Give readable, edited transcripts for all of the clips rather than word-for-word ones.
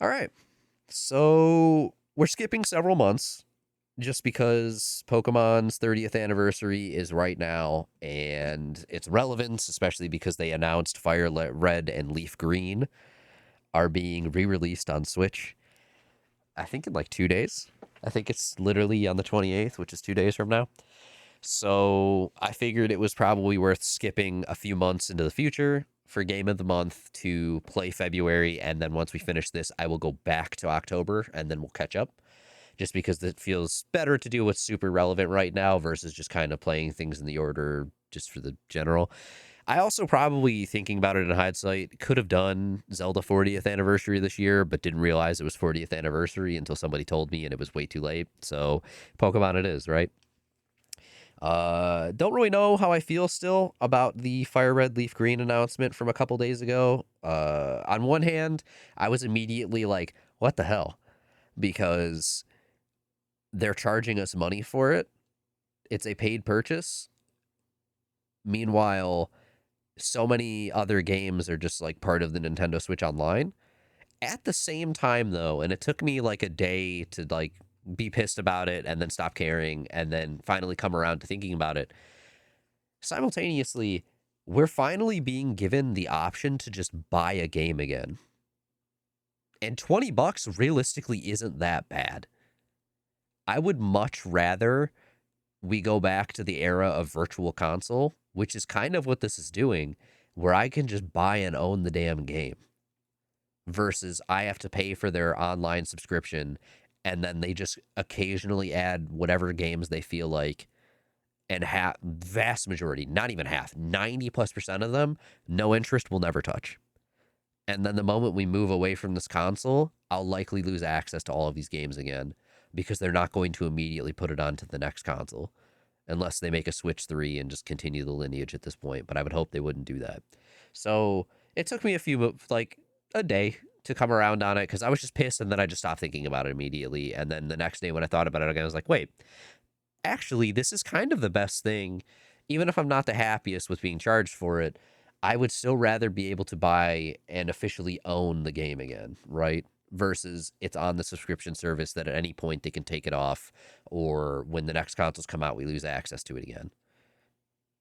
All right. So we're skipping several months just because Pokemon's 30th anniversary is right now and its relevance, especially because they announced Red and Leaf Green are being re-released on Switch. I think in like 2 days. I think it's literally on the 28th, which is 2 days from now. So I figured it was probably worth skipping a few months into the future for Game of the Month to play February. And then once we finish this, I will go back to October and then we'll catch up. Just because it feels better to do what's super relevant right now versus just kind of playing things in the order just for the general. I also probably, thinking about it in hindsight, could have done Zelda 40th anniversary this year, but didn't realize it was 40th anniversary until somebody told me and it was way too late. So Pokemon it is, right? Don't really know how I feel still about the Fire Red Leaf Green announcement from a couple days ago. On one hand, I was immediately like, what the hell? Because they're charging us money for it. It's a paid purchase. Meanwhile, so many other games are just like part of the Nintendo Switch Online. At the same time, though, and it took me like a day to like be pissed about it and then stop caring and then finally come around to thinking about it. Simultaneously, we're finally being given the option to just buy a game again. And $20 realistically isn't that bad. I would much rather we go back to the era of virtual console, which is kind of what this is doing, where I can just buy and own the damn game versus I have to pay for their online subscription and then they just occasionally add whatever games they feel like and vast majority, not even half, 90+% of them, no interest, will never touch. And then the moment we move away from this console, I'll likely lose access to all of these games again because they're not going to immediately put it onto the next console unless they make a Switch 3 and just continue the lineage at this point. But I would hope they wouldn't do that. So it took me like a day to come around on it because I was just pissed and then I just stopped thinking about it immediately. And then the next day when I thought about it again, I was like, wait, actually, this is kind of the best thing. Even if I'm not the happiest with being charged for it, I would still rather be able to buy and officially own the game again, right? Versus it's on the subscription service that at any point they can take it off, or when the next consoles come out, we lose access to it again.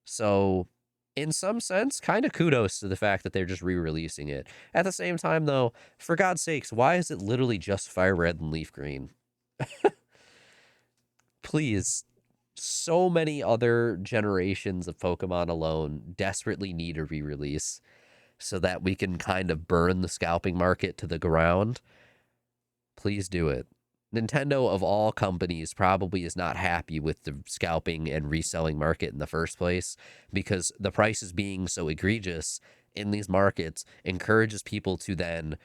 So, in some sense, kind of kudos to the fact that they're just re releasing it. At the same time, though, for God's sakes, why is it literally just Fire Red and Leaf Green? Please, so many other generations of Pokemon alone desperately need a re release so that we can kind of burn the scalping market to the ground. Please do it. Nintendo, of all companies, probably is not happy with the scalping and reselling market in the first place because the prices being so egregious in these markets encourages people to then,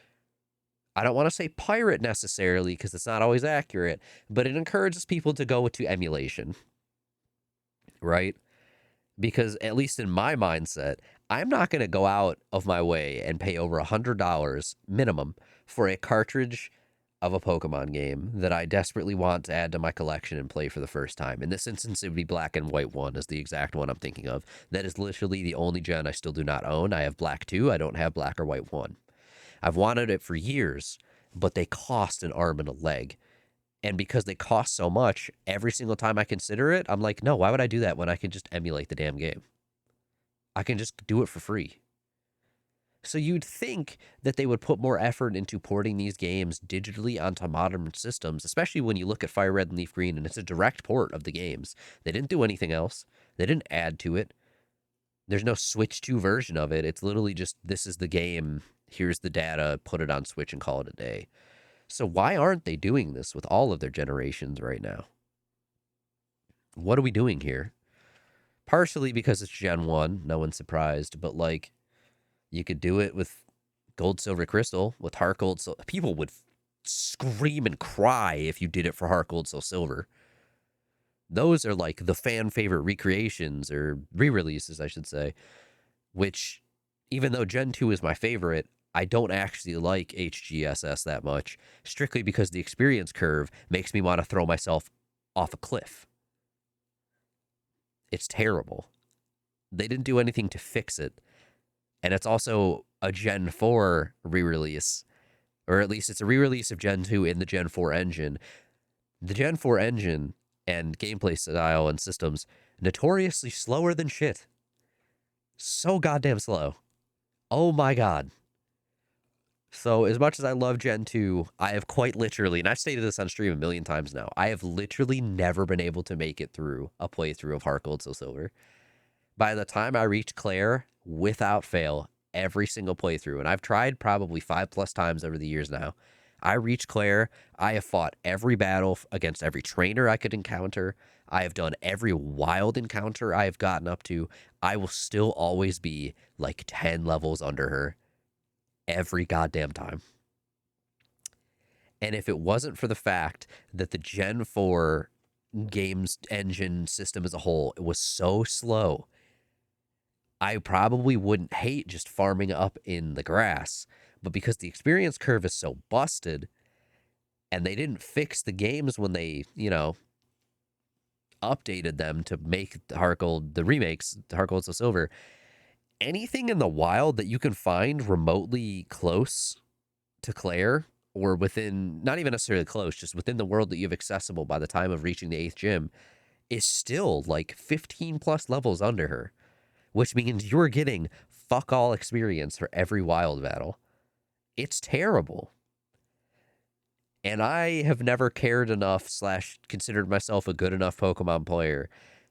I don't want to say pirate necessarily because it's not always accurate, but it encourages people to go to emulation, right? Because at least in my mindset, I'm not going to go out of my way and pay over $100 minimum for a cartridge of a Pokemon game that I desperately want to add to my collection and play for the first time. In this instance, it would be Black and White 1 is the exact one I'm thinking of. That is literally the only gen I still do not own. I have Black 2. I don't have Black or White 1. I've wanted it for years, but they cost an arm and a leg. And because they cost so much, every single time I consider it, I'm like, no, why would I do that when I can just emulate the damn game? I can just do it for free. So you'd think that they would put more effort into porting these games digitally onto modern systems, especially when you look at Fire Red and Leaf Green and it's a direct port of the games. They didn't do anything else. They didn't add to it. There's no Switch 2 version of it. It's literally just this is the game, here's the data, put it on Switch and call it a day. So why aren't they doing this with all of their generations right now? What are we doing here? Partially because it's Gen 1, no one's surprised, but like you could do it with Gold, Silver, Crystal, with Heart Gold, people would scream and cry if you did it for Heart Gold, Soul Silver. Those are like the fan favorite recreations or re releases, I should say, which even though Gen 2 is my favorite, I don't actually like HGSS that much, strictly because the experience curve makes me want to throw myself off a cliff. It's terrible. They didn't do anything to fix it. And it's also a Gen 4 re release or at least it's a re-release of Gen 2 in the Gen 4 engine. The Gen 4 engine and gameplay style and systems notoriously slower than shit. So goddamn slow. Oh my god. So as much as I love Gen 2, I have quite literally, and I've stated this on stream a million times now, I have literally never been able to make it through a playthrough of Heart Gold Soul Silver. By the time I reached Claire, without fail, every single playthrough, and I've tried probably 5+ times over the years now, I reached Claire. I have fought every battle against every trainer I could encounter. I have done every wild encounter I have gotten up to. I will still always be like 10 levels under her every goddamn time. And if it wasn't for the fact that the Gen 4 games engine system as a whole it was so slow, I probably wouldn't hate just farming up in the grass. But because the experience curve is so busted and they didn't fix the games when they, updated them to make Heart Gold, the remakes, Heart Gold Soul Silver, anything in the wild that you can find remotely close to Claire or within, not even necessarily close, just within the world that you have accessible by the time of reaching the 8th gym is still like 15 plus levels under her, which means you're getting fuck all experience for every wild battle. It's terrible. And I have never cared enough / considered myself a good enough Pokemon player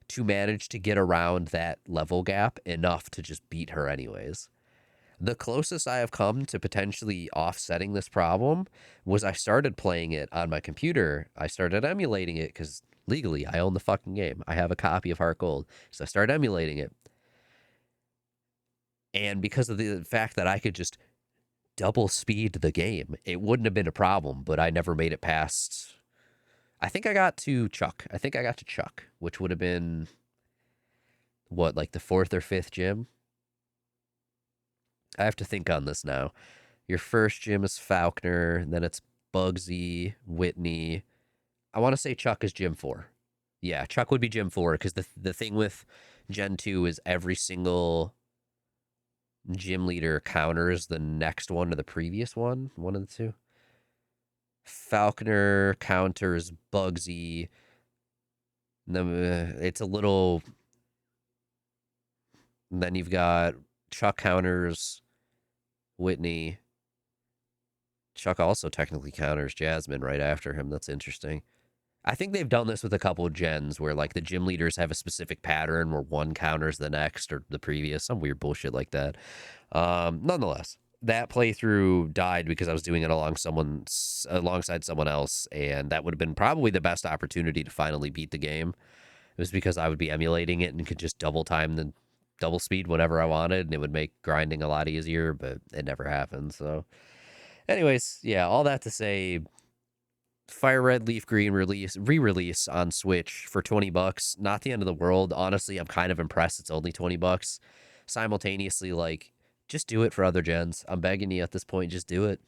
to manage to get around that level gap enough to just beat her anyways. The closest I have come to potentially offsetting this problem was I started playing it on my computer. I started emulating it because legally I own the fucking game. I have a copy of Heart Gold. So I started emulating it. And because of the fact that I could just double speed the game, it wouldn't have been a problem, but I never made it past. I think I got to Chuck. Which would have been what, like the 4th or 5th gym? I have to think on this now. Your first gym is Falconer, and then it's Bugsy, Whitney. I want to say Chuck is gym 4. Yeah, Chuck would be gym 4 because the thing with Gen 2 is every single gym leader counters the next one to the previous one of the two. Falconer counters Bugsy. It's a little. And then you've got Chuck counters Whitney. Chuck also technically counters Jasmine right after him. That's interesting. I think they've done this with a couple of gens where like the gym leaders have a specific pattern where one counters the next or the previous, some weird bullshit like that. Nonetheless, that playthrough died because I was doing it alongside someone else, and that would have been probably the best opportunity to finally beat the game. It was because I would be emulating it and could just double speed whenever I wanted, and it would make grinding a lot easier, but it never happened. So, anyways, yeah, all that to say, Fire Red Leaf Green re-release on Switch for $20. Not the end of the world. Honestly, I'm kind of impressed it's only $20. Simultaneously, like, just do it for other gens. I'm begging you at this point, just do it.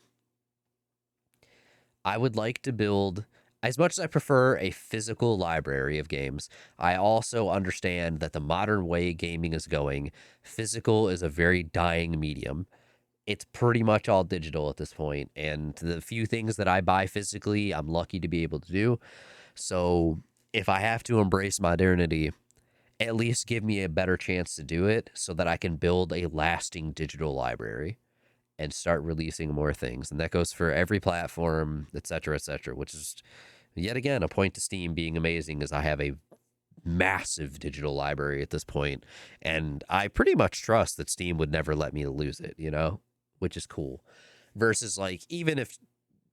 I would like to build, as much as I prefer a physical library of games, I also understand that the modern way gaming is going, physical is a very dying medium. It's pretty much all digital at this point, and the few things that I buy physically, I'm lucky to be able to do. So if I have to embrace modernity, at least give me a better chance to do it so that I can build a lasting digital library and start releasing more things. And that goes for every platform, et cetera, which is yet again a point to Steam being amazing is I have a massive digital library at this point, and I pretty much trust that Steam would never let me lose it, which is cool. Versus like even if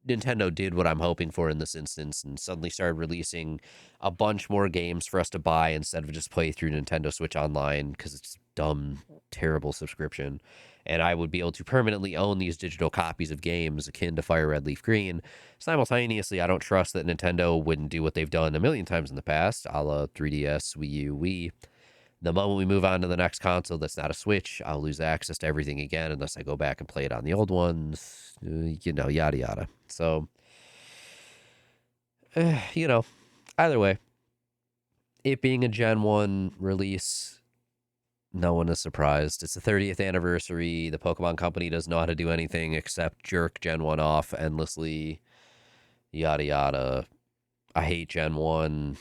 Nintendo did what I'm hoping for in this instance and suddenly started releasing a bunch more games for us to buy instead of just play through Nintendo Switch Online because it's dumb, terrible subscription. And I would be able to permanently own these digital copies of games akin to Fire Red Leaf Green. Simultaneously, I don't trust that Nintendo wouldn't do what they've done a million times in the past, a la 3DS, Wii U, Wii. The moment we move on to the next console that's not a Switch, I'll lose access to everything again unless I go back and play it on the old ones, yada yada. So, either way, it being a Gen 1 release, No one is surprised. It's the 30th anniversary. The Pokemon Company doesn't know how to do anything except jerk Gen 1 off endlessly. Yada yada. I hate Gen 1.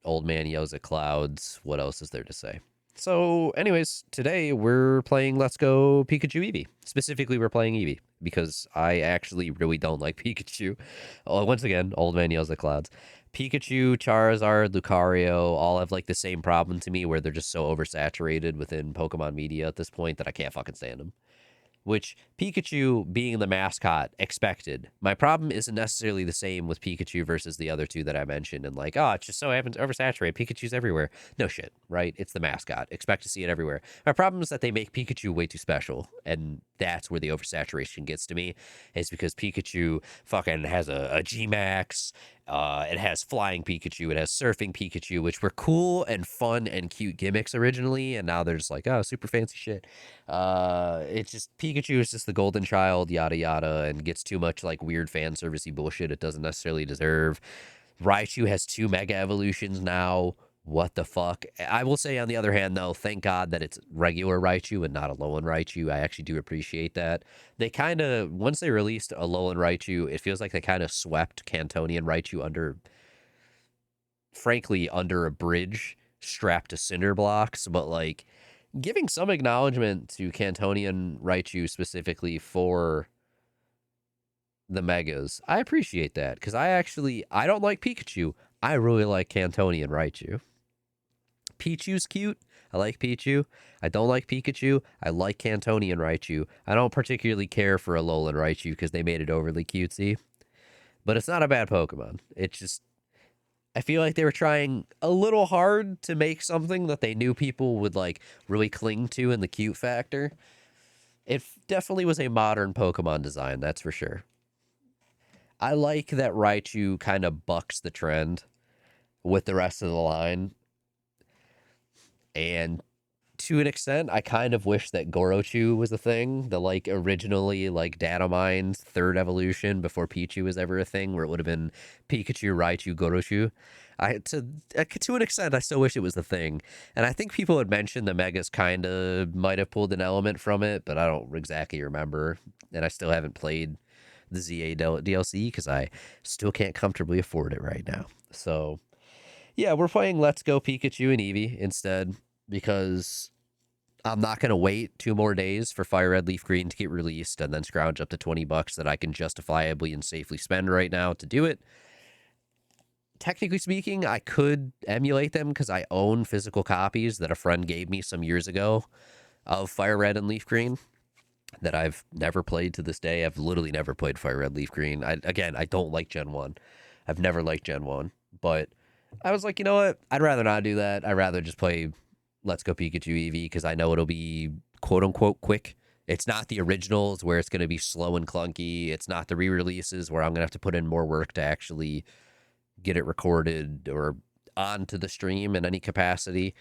Old man yells at clouds. What else is there to say? So, anyways, today we're playing Let's Go Pikachu Eevee. Specifically, we're playing Eevee because I actually really don't like Pikachu. Once again, old man yells at clouds. Pikachu, Charizard, Lucario all have like the same problem to me where they're just so oversaturated within Pokemon media at this point that I can't fucking stand them, which Pikachu being the mascot expected. My problem isn't necessarily the same with Pikachu versus the other two that I mentioned. And like, oh, it's just so happens oversaturated. Pikachu's everywhere. No shit, right? It's the mascot. Expect to see it everywhere. My problem is that they make Pikachu way too special. And that's where the oversaturation gets to me, is because Pikachu fucking has a G Max. It has flying Pikachu. It has surfing Pikachu, which were cool and fun and cute gimmicks originally. And now they're just like, oh, super fancy shit. It's just Pikachu is just the golden child, yada yada, and gets too much like weird fan servicey bullshit it doesn't necessarily deserve. Raichu has 2 mega evolutions now. What the fuck? I will say, on the other hand, though, thank God that it's regular Raichu and not Alolan Raichu. I actually do appreciate that. They kind of, once they released Alolan Raichu, it feels like they kind of swept Cantonian Raichu under, frankly, under a bridge strapped to cinder blocks. But like, giving some acknowledgement to Cantonian Raichu specifically for the megas, I appreciate that, because I don't like Pikachu. I really like Cantonian Raichu. Pichu's cute. I like Pichu. I don't like Pikachu. I like Cantonian Raichu. I don't particularly care for Alolan Raichu because they made it overly cutesy. But it's not a bad Pokemon. It's just, I feel like they were trying a little hard to make something that they knew people would like really cling to in the cute factor. It definitely was a modern Pokemon design, that's for sure. I like that Raichu kind of bucks the trend with the rest of the line. And to an extent, I kind of wish that Gorochu was a thing. The like originally like data mine's third evolution before Pichu was ever a thing, where it would have been Pikachu, Raichu, Gorochu. To an extent, I still wish it was the thing. And I think people had mentioned the Megas kind of might have pulled an element from it, but I don't exactly remember. And I still haven't played the ZA DLC because I still can't comfortably afford it right now. So yeah, we're playing Let's Go Pikachu and Eevee instead, because I'm not going to wait 2 more days for Fire Red Leaf Green to get released and then scrounge up to $20 that I can justifiably and safely spend right now to do it. Technically speaking, I could emulate them because I own physical copies that a friend gave me some years ago of Fire Red and Leaf Green that I've never played to this day. I've literally never played Fire Red Leaf Green. I don't like Gen 1. I've never liked Gen 1. But I was like, you know what? I'd rather not do that. I'd rather just play Let's Go Pikachu Eevee because I know it'll be quote unquote quick. It's not the originals where it's going to be slow and clunky. It's not the re-releases where I'm going to have to put in more work to actually get it recorded or onto the stream in any capacity.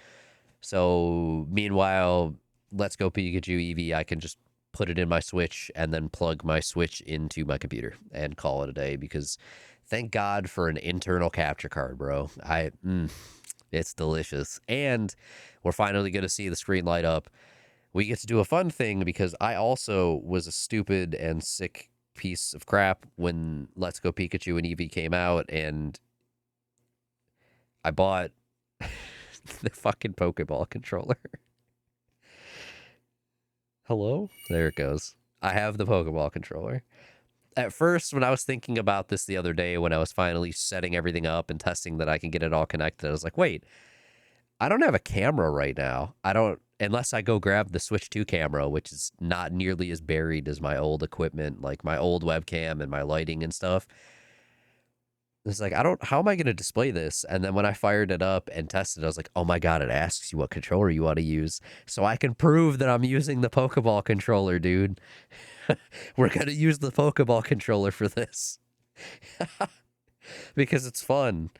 So meanwhile, Let's Go Pikachu Eevee, I can just put it in my Switch and then plug my Switch into my computer and call it a day, because thank God for an internal capture card, bro. It's delicious. And we're finally going to see the screen light up. We get to do a fun thing because I also was a stupid and sick piece of crap when Let's Go Pikachu and Eevee came out, and I bought the fucking Pokeball controller. Hello? There it goes. I have the Pokeball controller. At first, when I was thinking about this the other day, when I was finally setting everything up and testing that I can get it all connected, I was like, wait, I don't have a camera right now. I don't, unless I go grab the Switch 2 camera, which is not nearly as buried as my old equipment, like my old webcam and my lighting and stuff. It's like, how am I going to display this? And then when I fired it up and tested it, I was like, oh my God, it asks you what controller you want to use. So I can prove that I'm using the Pokeball controller, dude. We're going to use the Pokeball controller for this. Because it's fun,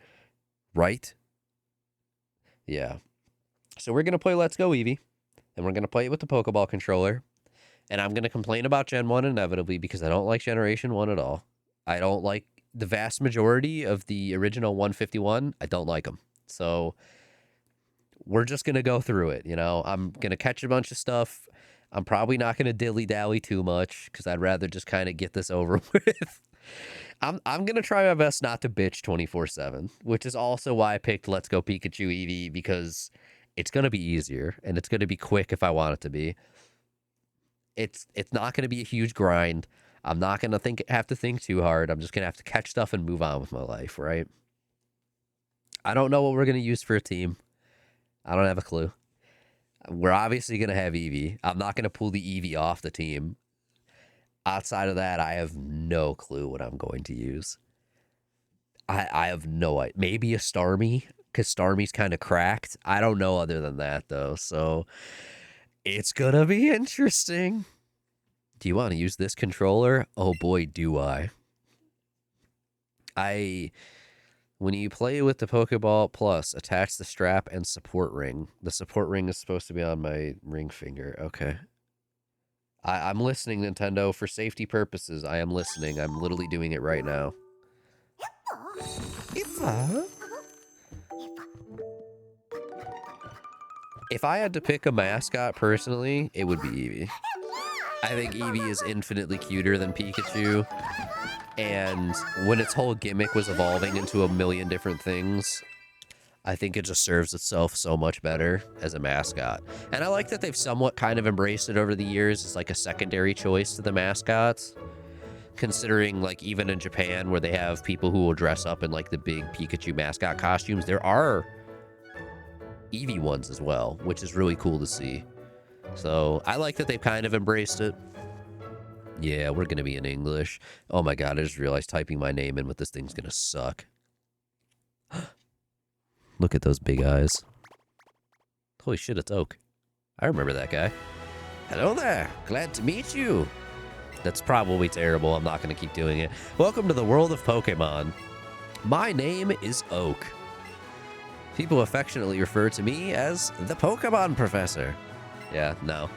right? Yeah. So we're going to play Let's Go Eevee, and we're going to play it with the Pokeball controller. And I'm going to complain about Gen 1 inevitably because I don't like Generation 1 at all. I don't like the vast majority of the original 151. I don't like them. So we're just going to go through it. You know, I'm going to catch a bunch of stuff. I'm probably not going to dilly-dally too much because I'd rather just kind of get this over with. I'm going to try my best not to bitch 24/7, which is also why I picked Let's Go Pikachu Eevee, because it's going to be easier and it's going to be quick if I want it to be. It's not going to be a huge grind. I'm not going to have to think too hard. I'm just going to have to catch stuff and move on with my life, right? I don't know what we're going to use for a team. I don't have a clue. We're obviously going to have Eevee. I'm not going to pull the Eevee off the team. Outside of that, I have no clue what I'm going to use. I have no idea. Maybe a Starmie, because Starmie's kind of cracked. I don't know other than that, though. So it's going to be interesting. Do you want to use this controller? Oh boy, do I. When you play with the Pokeball Plus, attach the strap and support ring. The support ring is supposed to be on my ring finger. Okay. I'm listening, Nintendo. For safety purposes, I am listening. I'm literally doing it right now. If I had to pick a mascot personally, it would be Eevee. I think Eevee is infinitely cuter than Pikachu. And when its whole gimmick was evolving into a million different things, I think it just serves itself so much better as a mascot. And I like that they've somewhat kind of embraced it over the years as like a secondary choice to the mascots. Considering like even in Japan where they have people who will dress up in like the big Pikachu mascot costumes, there are Eevee ones as well, which is really cool to see. So I like that they've kind of embraced it. Yeah, we're going to be in English. Oh my god, I just realized typing my name in with this thing's going to suck. Look at those big eyes. Holy shit, it's Oak. I remember that guy. Hello there. Glad to meet you. That's probably terrible. I'm not going to keep doing it. Welcome to the world of Pokemon. My name is Oak. People affectionately refer to me as the Pokemon Professor. Yeah, no.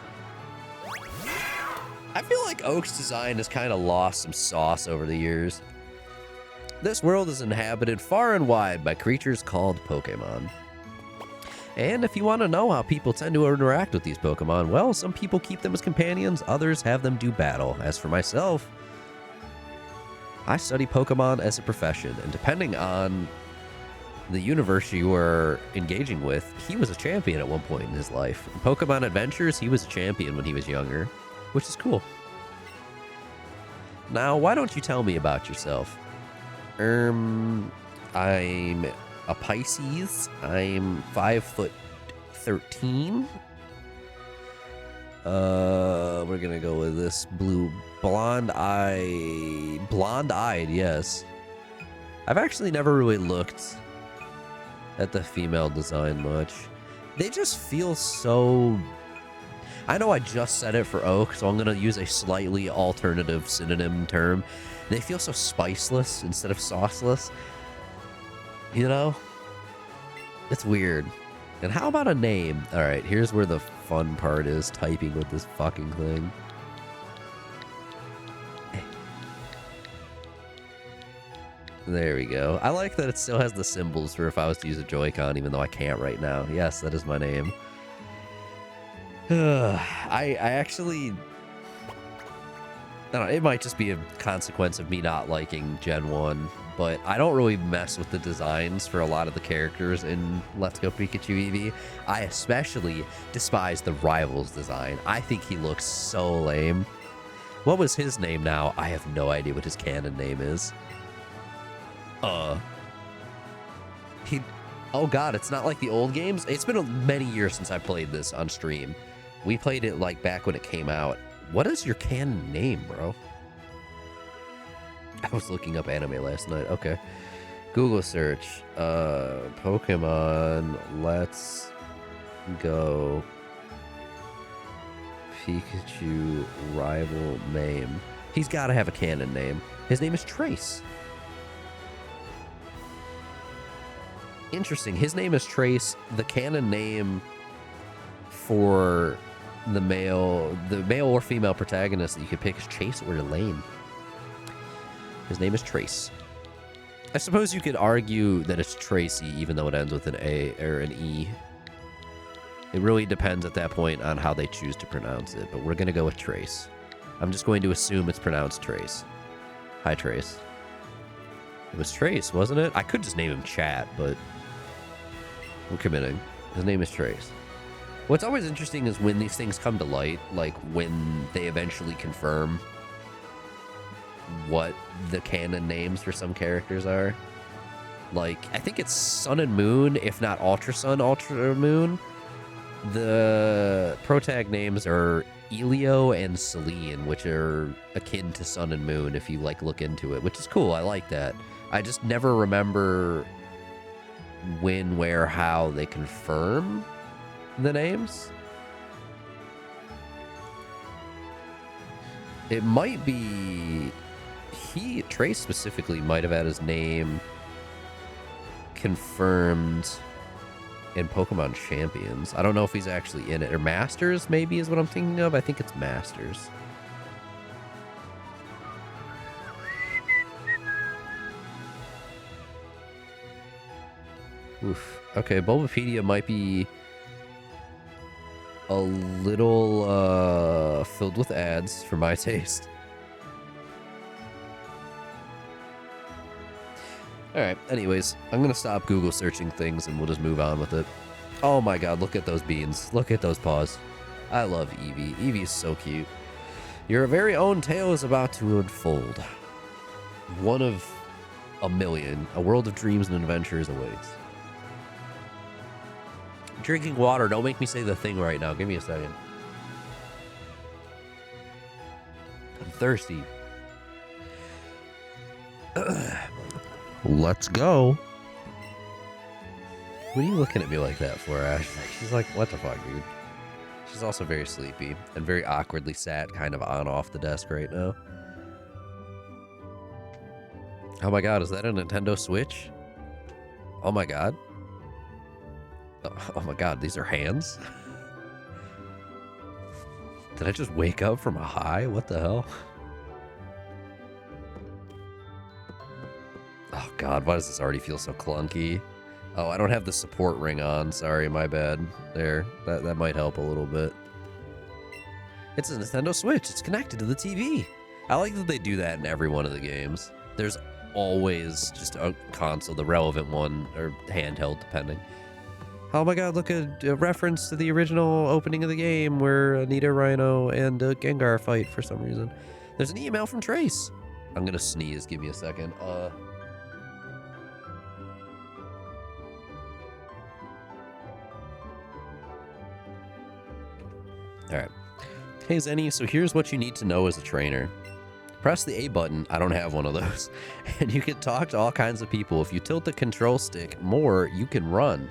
I feel like Oak's design has kind of lost some sauce over the years. This world is inhabited far and wide by creatures called Pokemon. And if you want to know how people tend to interact with these Pokemon, well, some people keep them as companions, others have them do battle. As for myself, I study Pokemon as a profession, and depending on the universe you are engaging with, he was a champion at one point in his life. In Pokemon Adventures, he was a champion when he was younger, which is cool. Now, why don't you tell me about yourself? I'm a Pisces. I'm 5'13". We're gonna go with this blue blonde-eyed, yes. I've actually never really looked at the female design much. They just feel so... I know I just said it for Oak, so I'm gonna use a slightly alternative synonym term. They feel so spiceless instead of sauceless. You know? It's weird. And how about a name? Alright, here's where the fun part is, typing with this fucking thing. There we go. I like that it still has the symbols for if I was to use a Joy-Con, even though I can't right now. Yes, that is my name. I actually... I don't know, it might just be a consequence of me not liking Gen 1, but I don't really mess with the designs for a lot of the characters in Let's Go Pikachu Eevee. I especially despise the Rivals design. I think he looks so lame. What was his name now? I have no idea what his canon name is. Oh god, it's not like the old games? It's been many years since I played this on stream. We played it like back when it came out. What is your canon name, bro? I was looking up anime last night. Okay. Google search. Pokemon Let's Go Pikachu rival name. He's got to have a canon name. His name is Trace. Interesting. His name is Trace. The canon name for the male or female protagonist that you could pick is Chase or Elaine. His name is Trace. I suppose you could argue that it's Tracy, even though it ends with an A or an E. It really depends at that point on how they choose to pronounce it, but we're going to go with Trace. I'm just going to assume it's pronounced Trace. Hi, Trace. It was Trace, wasn't it? I could just name him Chat, but I'm committing. His name is Trace. What's always interesting is when these things come to light, like when they eventually confirm what the canon names for some characters are. Like, I think it's Sun and Moon, if not Ultra Sun, Ultra Moon. The protag names are Elio and Selene, which are akin to Sun and Moon if you like look into it, which is cool. I like that. I just never remember when, where, how they confirm the names. It might be Trace specifically might have had his name confirmed in Pokemon Champions. I don't know if he's actually in it. Or Masters, maybe, is what I'm thinking of. I think it's Masters. Oof. Okay, Bulbapedia might be a little filled with ads for my taste. Alright, anyways, I'm going to stop Google searching things and we'll just move on with it. Oh my god, look at those beans. Look at those paws. I love Eevee. Eevee is so cute. Your very own tale is about to unfold. One of a million. A world of dreams and adventures awaits. Drinking water. Don't make me say the thing right now. Give me a second. I'm thirsty. Let's go. What are you looking at me like that for, Ash? She's like, what the fuck, dude? She's also very sleepy and very awkwardly sat kind of on off the desk right now. Oh my god, is that a Nintendo Switch? Oh my god. Oh my god, these are hands? Did I just wake up from a high? What the hell? Oh god, why does this already feel so clunky? Oh, I don't have the support ring on. Sorry, my bad. There, that might help a little bit. It's a Nintendo Switch. It's connected to the TV. I like that they do that in every one of the games. There's always just a console, the relevant one, or handheld, depending. Oh my god, look at a reference to the original opening of the game where Anita, Rhino, and Gengar fight for some reason. There's an email from Trace. I'm gonna sneeze. Give me a second. Alright. Hey Zenny, so here's what you need to know as a trainer. Press the A button, I don't have one of those, and you can talk to all kinds of people. If you tilt the control stick more, you can run.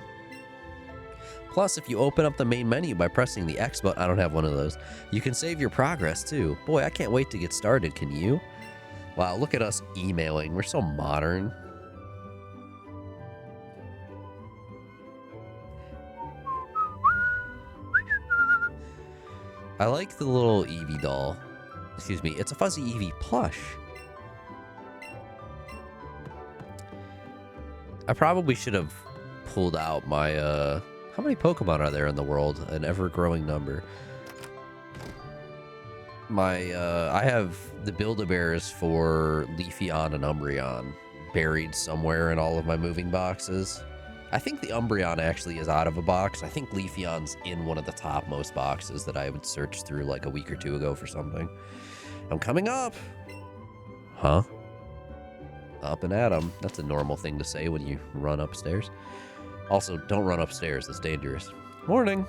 Plus, if you open up the main menu by pressing the X button, I don't have one of those, you can save your progress too. Boy, I can't wait to get started, can you? Wow, look at us emailing, we're so modern. I like the little Eevee doll. Excuse me, it's a fuzzy Eevee plush. I probably should have pulled out my, how many Pokemon are there in the world? An ever-growing number. I have the Build-A-Bears for Leafeon and Umbreon buried somewhere in all of my moving boxes. I think the Umbreon actually is out of a box. I think Leafeon's in one of the topmost boxes that I would search through like a week or two ago for something. I'm coming up. Huh? Up and at 'em. That's a normal thing to say when you run upstairs. Also, don't run upstairs. It's dangerous. Morning.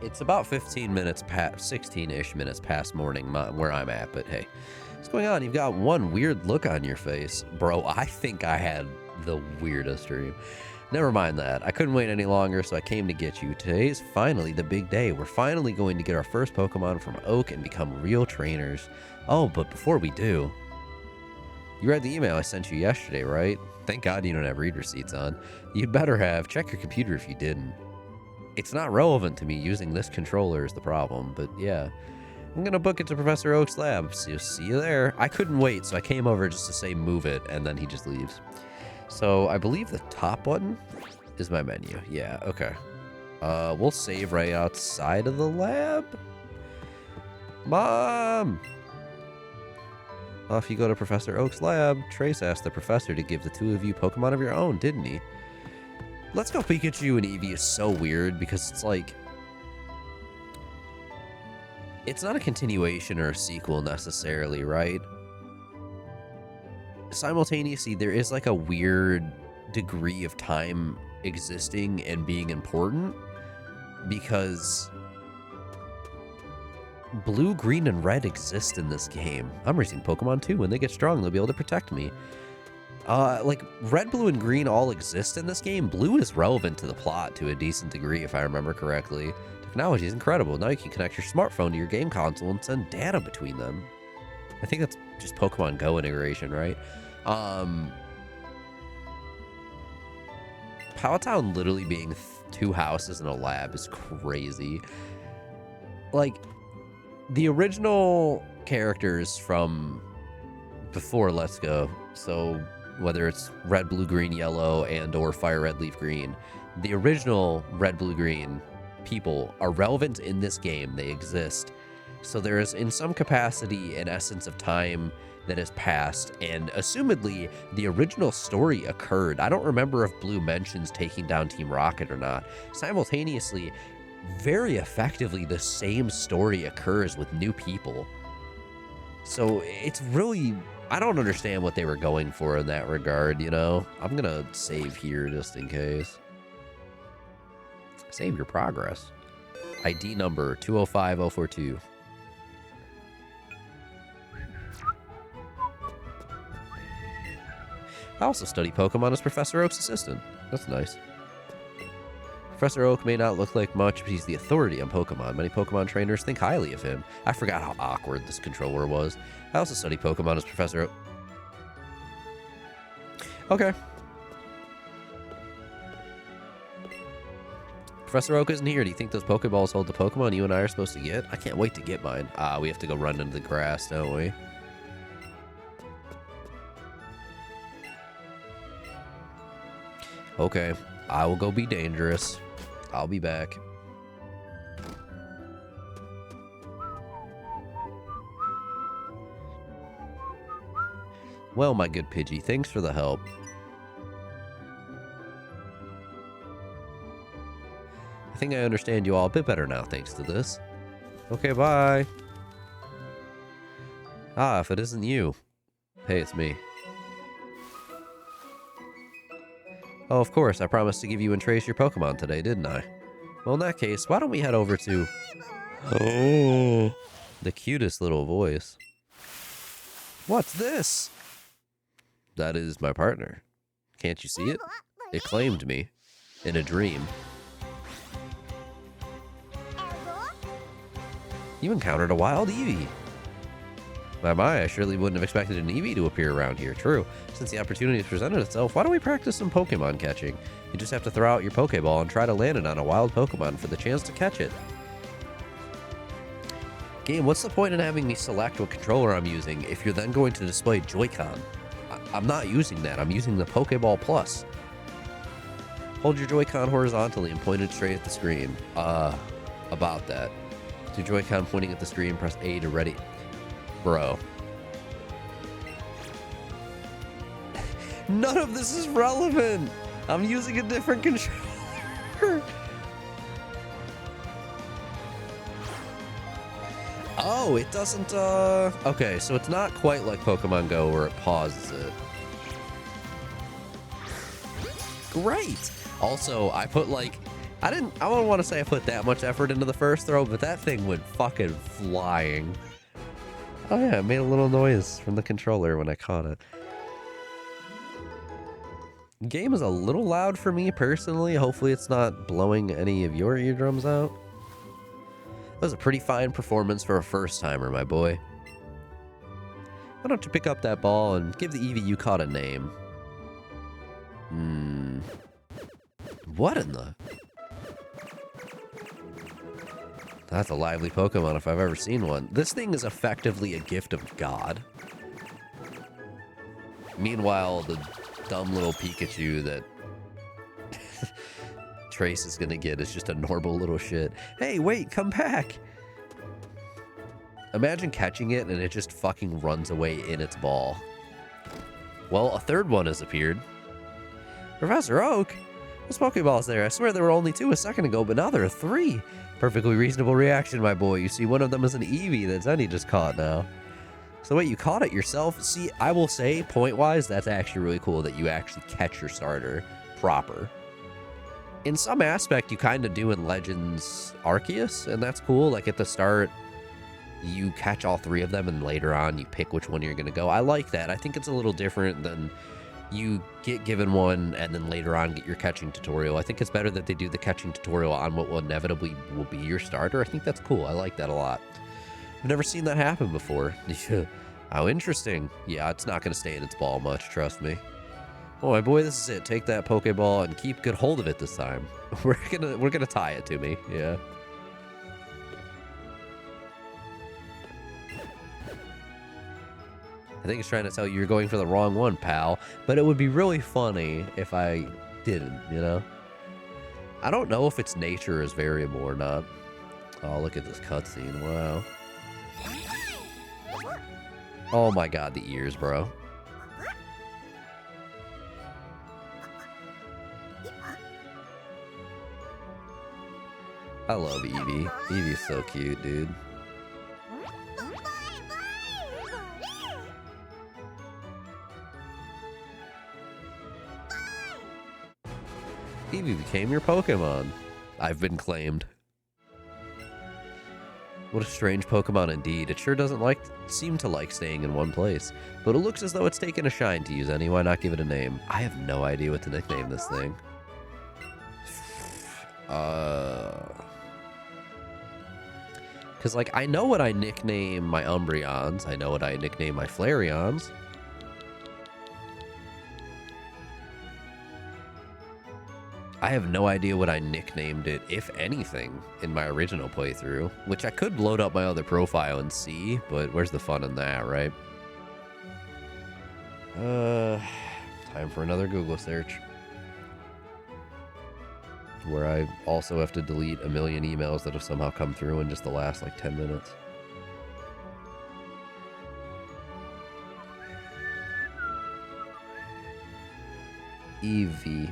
It's about 15 minutes past, 16-ish minutes past morning where I'm at, but hey. What's going on? You've got one weird look on your face. Bro, I think I had the weirdest dream. Never mind that. I couldn't wait any longer, so I came to get you. Today's finally the big day. We're finally going to get our first Pokemon from Oak and become real trainers. Oh, but before we do, you read the email I sent you yesterday, right? Thank God you don't have read receipts on. You'd better have. Check your computer if you didn't. It's not relevant to me. Using this controller is the problem, but yeah. I'm gonna book it to Professor Oak's lab. So see you there. I couldn't wait, so I came over just to say move it, and then he just leaves. So I believe the top button is my menu. Yeah, okay. We'll save right outside of the lab. Mom! Off you go to Professor Oak's lab. Trace asked the professor to give the two of you Pokemon of your own, didn't he? Let's Go Pikachu and Eevee is so weird because it's like... It's not a continuation or a sequel necessarily, right? Simultaneously, there is like a weird degree of time existing and being important because blue, green, and red exist in this game. I'm raising Pokemon too. When they get strong, they'll be able to protect me. Like red, blue, and green all exist in this game. Blue is relevant to the plot to a decent degree, if I remember correctly. Technology is incredible. Now you can connect your smartphone to your game console and send data between them. I think that's just Pokemon Go integration, right? Powtown literally being 2 houses and a lab is crazy. Like, the original characters from before Let's Go, so whether it's red, blue, green, yellow, and or fire red, leaf green, the original red, blue, green people are relevant in this game. They exist. So there is, in some capacity, an essence of time that has passed, and assumedly, the original story occurred. I don't remember if Blue mentions taking down Team Rocket or not. Simultaneously, very effectively, the same story occurs with new people. So it's really... I don't understand what they were going for in that regard, you know? I'm gonna save here just in case. Save your progress. ID number 205042. I also study Pokemon as Professor Oak's assistant. That's nice. Professor Oak may not look like much, but he's the authority on Pokemon. Many Pokemon trainers think highly of him. I forgot how awkward this controller was. I also study Pokemon as Professor Oak. Okay. Professor Oak isn't here. Do you think those Pokeballs hold the Pokemon you and I are supposed to get? I can't wait to get mine. We have to go run into the grass, don't we? Okay. I will go be dangerous. I'll be back. Well, my good Pidgey, thanks for the help. I think I understand you all a bit better now, thanks to this. Okay, bye. Ah, if it isn't you. Hey, it's me. Oh, of course, I promised to give you and Trace your Pokemon today, didn't I? Well, in that case, why don't we head over to... Oh, the cutest little voice. What's this? That is my partner. Can't you see it? It claimed me. In a dream. You encountered a wild Eevee. My, I surely wouldn't have expected an Eevee to appear around here. True. Since the opportunity has presented itself, why don't we practice some Pokemon catching? You just have to throw out your Pokeball and try to land it on a wild Pokemon for the chance to catch it. Game, what's the point in having me select what controller I'm using if you're then going to display Joy-Con? I'm not using that. I'm using the Pokeball Plus. Hold your Joy-Con horizontally and point it straight at the screen. About that. With your Joy-Con pointing at the screen, press A to ready. Bro. None of this is relevant. I'm using a different controller. Oh, it doesn't, okay, so it's not quite like Pokemon Go where it pauses it. Great. Also, I put like, I don't want to say I put that much effort into the first throw, but that thing went fucking flying. Oh yeah, it made a little noise from the controller when I caught it. Game is a little loud for me personally. Hopefully it's not blowing any of your eardrums out. That was a pretty fine performance for a first-timer, my boy. Why don't you pick up that ball and give the Eevee you caught a name? What in the... That's a lively Pokemon if I've ever seen one. This thing is effectively a gift of God. Meanwhile, the dumb little Pikachu that Trace is gonna get is just a normal little shit. Hey, wait, come back! Imagine catching it and it just fucking runs away in its ball. Well, a third one has appeared. Professor Oak? Those Pokeballs there. I swear there were only 2 a second ago, but now there are 3. Perfectly reasonable reaction, my boy. You see, one of them is an Eevee that Zenny just caught now. So wait, you caught it yourself? See, I will say, point-wise, that's actually really cool that you actually catch your starter proper. In some aspect, you kind of do in Legends Arceus, and that's cool. Like, at the start, you catch all 3 of them, and later on, you pick which one you're going to go. I like that. I think it's a little different than you get given one, and then later on get your catching tutorial. I think it's better that they do the catching tutorial on what will inevitably will be your starter. I think that's cool. I like that a lot. I've never seen that happen before. How interesting. Yeah, it's not going to stay in its ball much, trust me. Oh, my boy, this is it. Take that Pokeball and keep good hold of it this time. We're gonna tie it to me. Yeah. I think it's trying to tell you you're going for the wrong one, pal. But it would be really funny if I didn't, you know? I don't know if its nature is variable or not. Oh, look at this cutscene. Wow. Oh my god, the ears, bro. I love Eevee. Eevee's so cute, dude. Eevee became your Pokemon. I've been claimed. What a strange Pokemon indeed. It sure doesn't seem to like staying in one place. But it looks as though it's taken a shine to use any. Why not give it a name? I have no idea what to nickname this thing. Because, like, I know what I nickname my Umbreons. I know what I nickname my Flareons. I have no idea what I nicknamed it, if anything, in my original playthrough. Which I could load up my other profile and see, but where's the fun in that, right? Time for another Google search. Where I also have to delete a million emails that have somehow come through in just the last, like, 10 minutes. Eevee.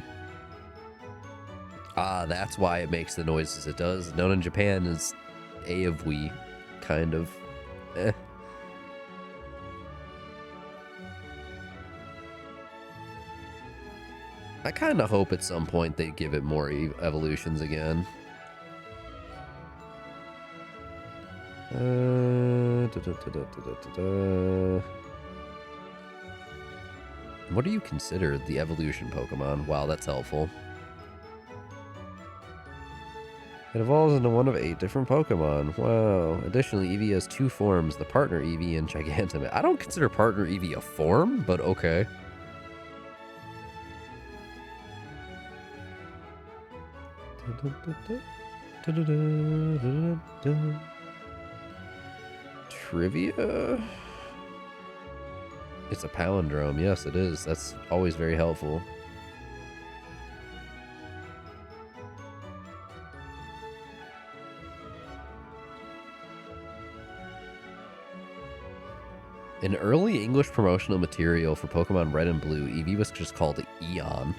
Ah, that's why it makes the noises it does. Known in Japan as Eevee, kind of. I kind of hope at some point they give it more evolutions again. What do you consider the evolution Pokemon? Wow, that's helpful. It evolves into one of 8 different Pokemon. Wow. Additionally, Eevee has 2 forms, the Partner Eevee and Gigantamax. I don't consider Partner Eevee a form, but okay. Trivia? It's a palindrome. Yes, it is. That's always very helpful. In early English promotional material for Pokemon Red and Blue, Eevee was just called Eon.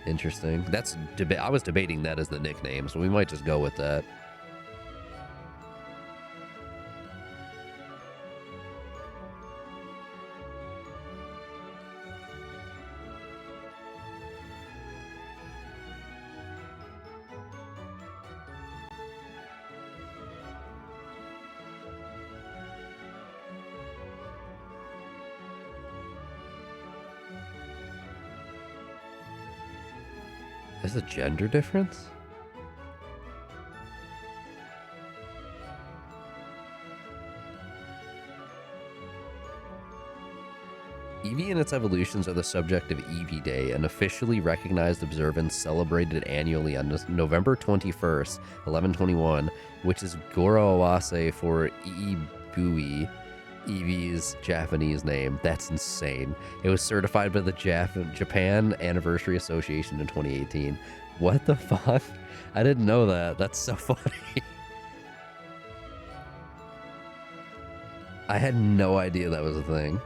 Interesting. That's I was debating that as the nickname, so we might just go with that. There's a gender difference? Eevee and its evolutions are the subject of Eevee Day, an officially recognized observance celebrated annually on November 21st, 1121, which is Goro Awase for Eebui, Eevee's Japanese name. That's insane. It was certified by the Japan Anniversary Association in 2018. What the fuck? I didn't know that. That's so funny. I had no idea that was a thing.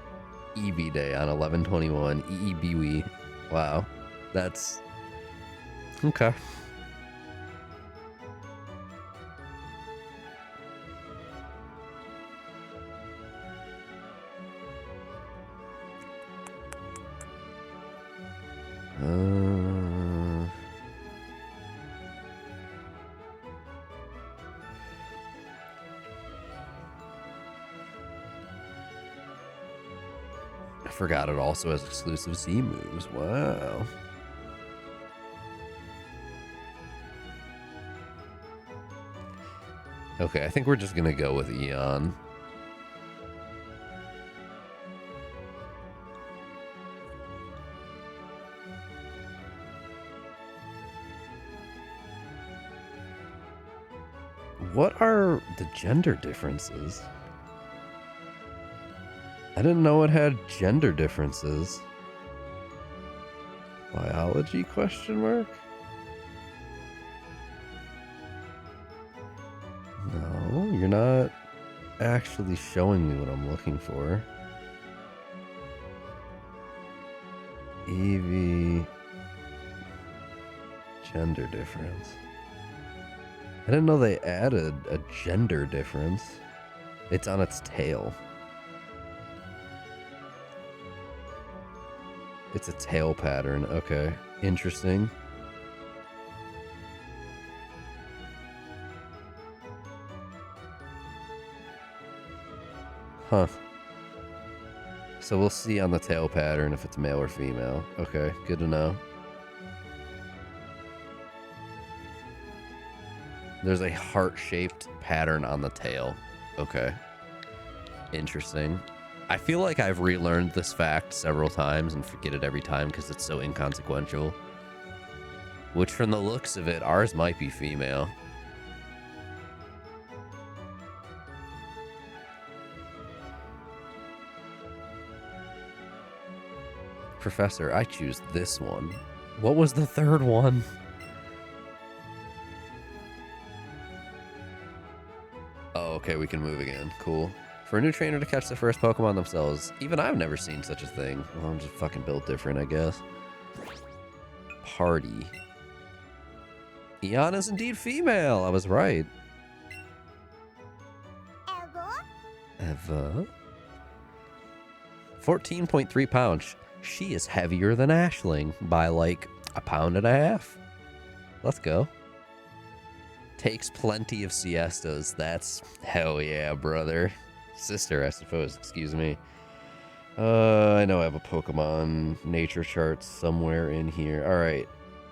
Eevee Day on 11/21. Eevee. Wow. That's... okay. I forgot it also has exclusive Z moves. Wow. Okay, I think we're just gonna go with Eon. What are the gender differences? I didn't know it had gender differences. Biology question mark? No, you're not actually showing me what I'm looking for. Eevee gender difference. I didn't know they added a gender difference. It's on its tail. It's a tail pattern. Okay. Interesting. Huh. So we'll see on the tail pattern if it's male or female. Okay, good to know. There's a heart-shaped pattern on the tail. Okay. Interesting. I feel like I've relearned this fact several times and forget it every time because it's so inconsequential. Which, from the looks of it, ours might be female. Professor, I choose this one. What was the third one? Oh, okay, we can move again. Cool. For a new trainer to catch the first Pokemon themselves, even I've never seen such a thing. Well, I'm just fucking built different, I guess. Party. Eon is indeed female. I was right. Eva? 14.3 pounds. She is heavier than Aisling by like 1.5 pounds. Let's go. Takes plenty of siestas. That's hell yeah, brother. Sister, I suppose. Excuse me. I know I have a Pokemon nature chart somewhere in here. All right.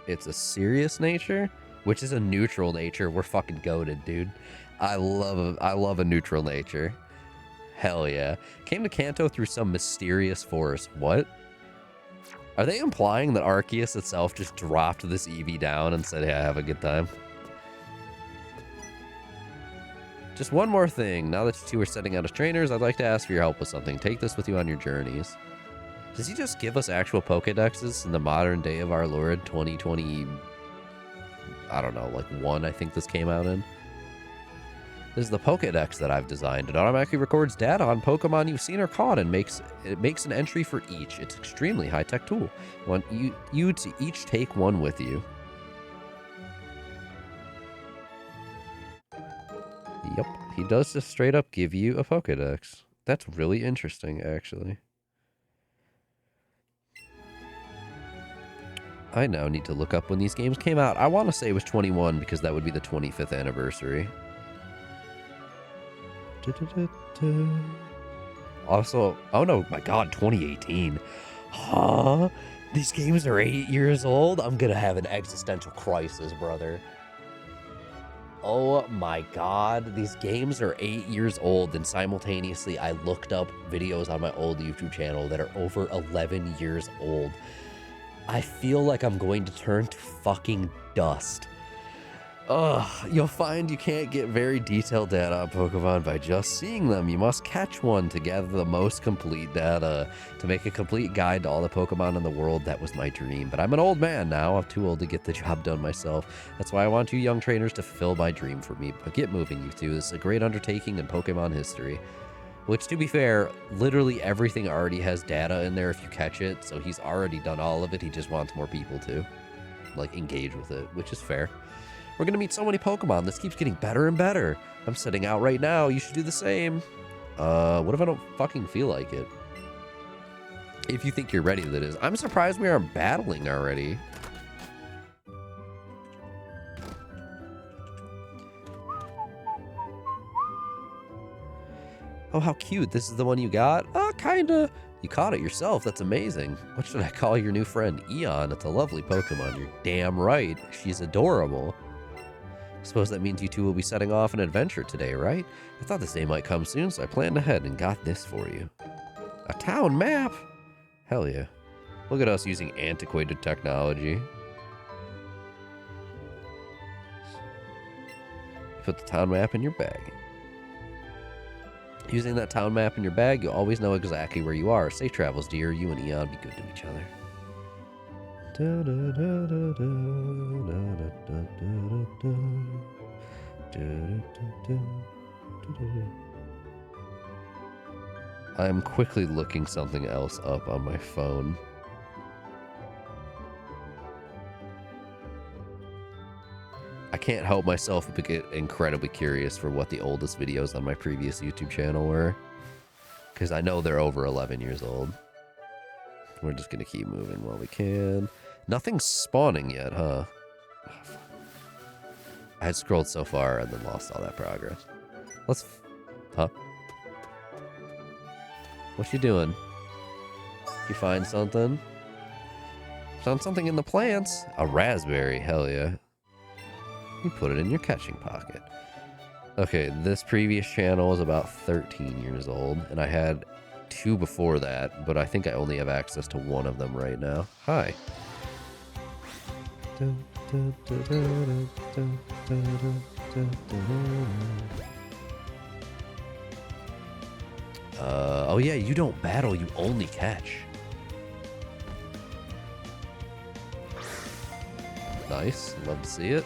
It's a serious nature, which is a neutral nature. We're fucking goated, dude. I love a neutral nature. Hell yeah. Came to Kanto through some mysterious force. What? Are they implying that Arceus itself just dropped this Eevee down and said, yeah, have a good time? Just one more thing. Now that you two are setting out as trainers, I'd like to ask for your help with something. Take this with you on your journeys. Does he just give us actual Pokedexes in the modern day of our Lord 2020? I don't know, like 1, I think this came out in. This is the Pokedex that I've designed. It automatically records data on Pokemon you've seen or caught and makes an entry for each. It's an extremely high-tech tool. I want you to each take one with you. Yep, he does just straight up give you a Pokedex. That's really interesting, actually. I now need to look up when these games came out. I want to say it was 21 because that would be the 25th anniversary. Also, oh no, my god, 2018. Huh? These games are 8 years old? I'm gonna have an existential crisis, brother. Oh my god, these games are 8 years old, and simultaneously I looked up videos on my old YouTube channel that are over 11 years old. I feel like I'm going to turn to fucking dust. You'll find you can't get very detailed data on Pokemon by just seeing them. You must catch one to gather the most complete data. To make a complete guide to all the Pokemon in the world, that was my dream. But I'm an old man now. I'm too old to get the job done myself. That's why I want you young trainers to fulfill my dream for me. But get moving, you two. This is a great undertaking in Pokemon history. Which, to be fair, literally everything already has data in there if you catch it. So he's already done all of it. He just wants more people to, like, engage with it, which is fair. We're going to meet so many Pokemon. This keeps getting better and better. I'm sitting out right now. You should do the same. What if I don't fucking feel like it? If you think you're ready, that is. I'm surprised we aren't battling already. Oh, how cute. This is the one you got? Kinda. You caught it yourself. That's amazing. What should I call your new friend? Eon. It's a lovely Pokemon. You're damn right. She's adorable. Suppose that means you two will be setting off an adventure today, right? I thought this day might come soon, so I planned ahead and got this for you. A town map? Hell yeah. Look at us using antiquated technology. Put the town map in your bag. Using that town map in your bag, you'll always know exactly where you are. Safe travels, dear. You and Eon be good to each other. I'm quickly looking something else up on my phone. I can't help myself but get incredibly curious for what the oldest videos on my previous YouTube channel were. Because I know they're over 11 years old. We're just going to keep moving while we can. Nothing's spawning yet, huh? Oh, fuck. I had scrolled so far and then lost all that progress. Let's... Huh? What you doing? You find something? Found something in the plants? A raspberry, hell yeah. You put it in your catching pocket. Okay, this previous channel was about 13 years old, and I had 2 before that, but I think I only have access to 1 of them right now. Hi. Oh yeah, you don't battle, you only catch. Nice, love to see it.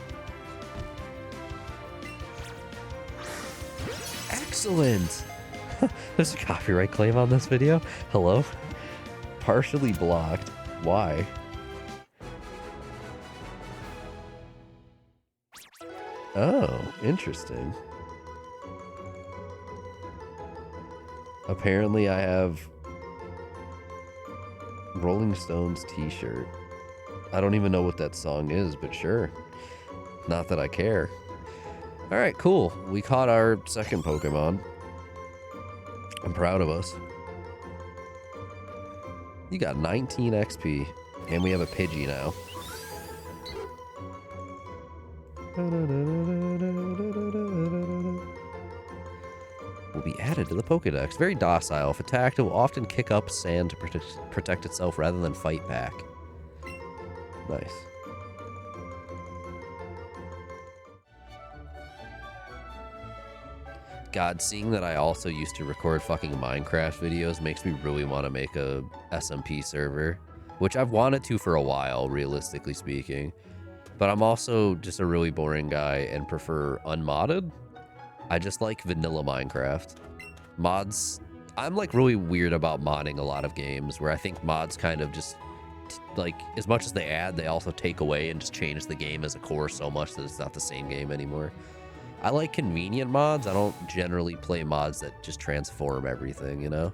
Excellent! There's a copyright claim on this video. Hello? Partially blocked. Why? Oh, interesting. Apparently I have Rolling Stones t-shirt. I don't even know what that song is, but sure. Not that I care. Alright, cool. We caught our second Pokemon. I'm proud of us. You got 19 XP. And we have a Pidgey now. Will be added to the Pokedex. Very docile. If attacked, it will often kick up sand to protect itself rather than fight back. Nice. God, seeing that I also used to record fucking Minecraft videos makes me really want to make a SMP server, which I've wanted to for a while, realistically speaking. But I'm also just a really boring guy and prefer unmodded. I just like vanilla Minecraft. Mods, I'm like really weird about modding a lot of games where I think mods kind of just, like, as much as they add, they also take away and just change the game as a core so much that it's not the same game anymore. I like convenient mods. I don't generally play mods that just transform everything, you know?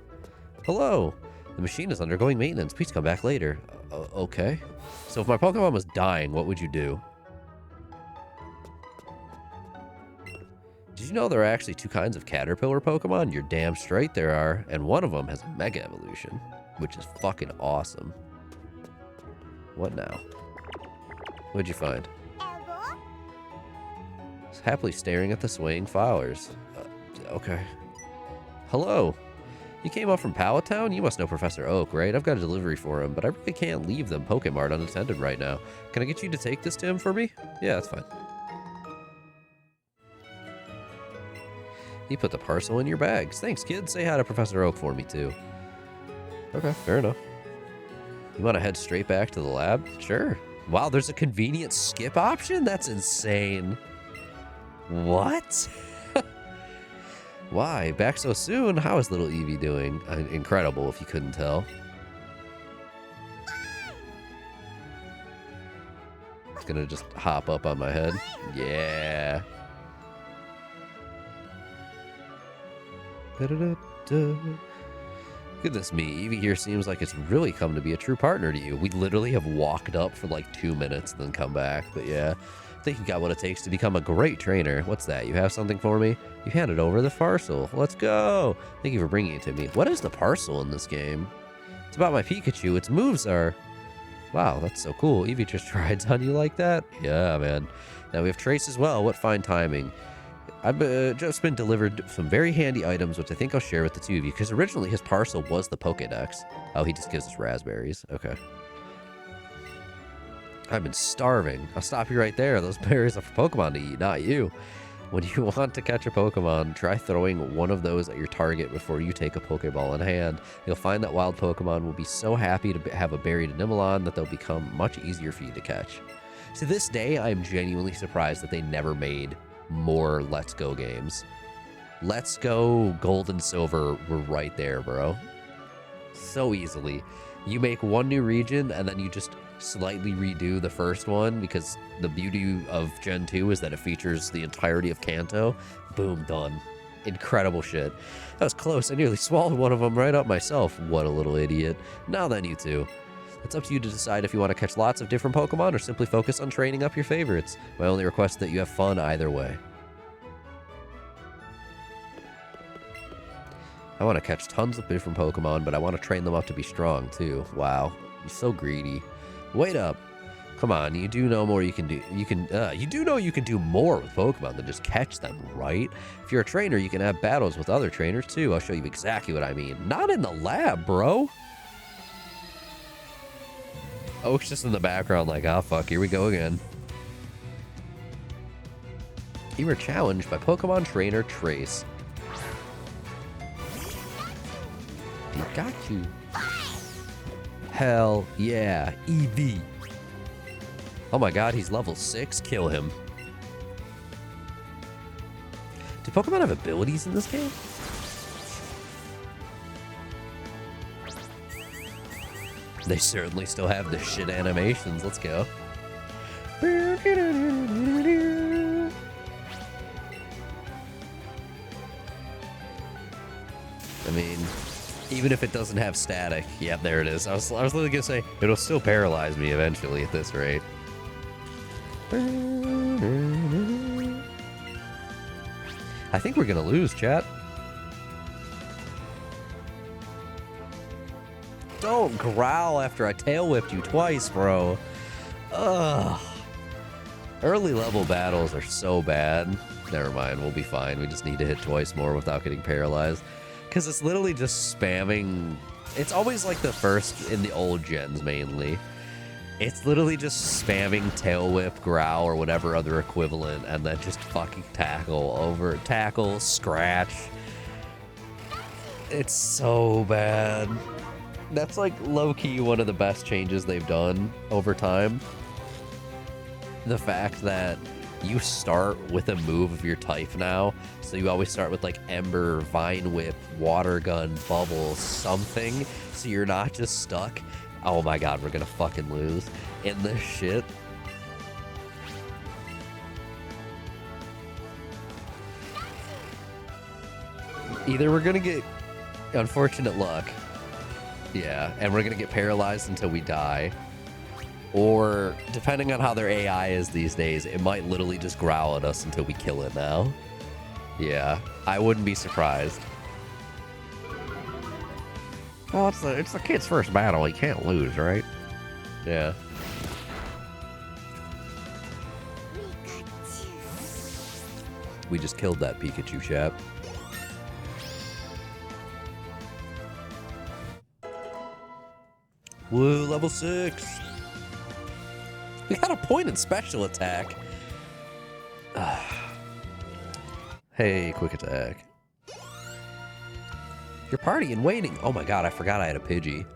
Hello. The machine is undergoing maintenance. Please come back later. Okay. So if my Pokemon was dying, what would you do? Did you know there are actually 2 kinds of caterpillar Pokemon? You're damn straight there are. And one of them has a Mega Evolution, which is fucking awesome. What now? What'd you find? Happily staring at the swaying flowers. Okay. Hello. You came up from Palatown? You must know Professor Oak, right? I've got a delivery for him, but I really can't leave the Pokemart unattended right now. Can I get you to take this to him for me? Yeah, that's fine. He put the parcel in your bags. Thanks, kid. Say hi to Professor Oak for me, too. Okay, fair enough. You want to head straight back to the lab? Sure. Wow, there's a convenient skip option? That's insane. What? Why? Back so soon? How is little Eevee doing? Incredible, if you couldn't tell. It's gonna just hop up on my head. Yeah. Goodness me, Eevee here seems like it's really come to be a true partner to you. We literally have walked up for like 2 minutes and then come back. But yeah, I think you got what it takes to become a great trainer. What's that? You have something for me? You handed over the parcel. Let's go. Thank you for bringing it to me. What is the parcel in this game? It's about my Pikachu. Its moves are... Wow, that's so cool. Eevee just rides on you like that? Yeah, man. Now we have Trace as well. What fine timing. I've just been delivered some very handy items, which I think I'll share with the two of you, because originally his parcel was the Pokédex. Oh, he just gives us raspberries. Okay. I've been starving. I'll stop you right there. Those berries are for Pokemon to eat, not you. When you want to catch a Pokemon, try throwing one of those at your target before you take a Pokeball in hand. You'll find that wild Pokemon will be so happy to have a berry to nibble on that they'll become much easier for you to catch. To this day, I am genuinely surprised that they never made more Let's Go games. Let's Go, Gold and Silver were right there, bro. So easily. You make one new region and then you just slightly redo the first one, because the beauty of Gen 2 is that it features the entirety of Kanto. Boom, done. Incredible shit. That was close. I nearly swallowed one of them right up myself. What a little idiot. Now then, you two. It's up to you to decide if you want to catch lots of different Pokemon or simply focus on training up your favorites. My only request is that you have fun either way. I want to catch tons of different Pokemon, but I want to train them up to be strong too. Wow, you're so greedy. Wait up. Come on, you do know more you can do. You do know you can do more with Pokemon than just catch them, right? If you're a trainer, you can have battles with other trainers too. I'll show you exactly what I mean. Not in the lab, bro. Oak's just in the background like, ah, fuck, here we go again. You were challenged by Pokemon trainer Trace. He got you. Hell yeah, Eevee. Oh my god, he's level 6. Kill him. Do Pokemon have abilities in this game? They certainly still have the shit animations. Let's go. I mean, even if it doesn't have static. Yep, there it is. I was literally gonna say, it'll still paralyze me eventually at this rate. I think we're gonna lose, chat. Don't growl after I tail whipped you twice, bro. Ugh. Early level battles are so bad. Never mind, we'll be fine. We just need to hit twice more without getting paralyzed. Because it's literally just spamming. It's always like the first in the old gens mainly. It's literally just spamming tail whip, growl, or whatever other equivalent, and then just fucking tackle, scratch. It's so bad. That's like low-key one of the best changes they've done over time. The fact that you start with a move of your type now. So you always start with like Ember, Vine Whip, Water Gun, Bubble, something. So you're not just stuck. Oh my god, we're gonna fucking lose in this shit. Either we're gonna get unfortunate luck. Yeah, and we're gonna get paralyzed until we die. Or, depending on how their AI is these days, it might literally just growl at us until we kill it now. Yeah, I wouldn't be surprised. Well, it's the kid's first battle. He can't lose, right? Yeah. We just killed that Pikachu, chap. Woo, level 6. We got a point in special attack. Hey, quick attack. Your party in waiting. Oh my god, I forgot I had a Pidgey.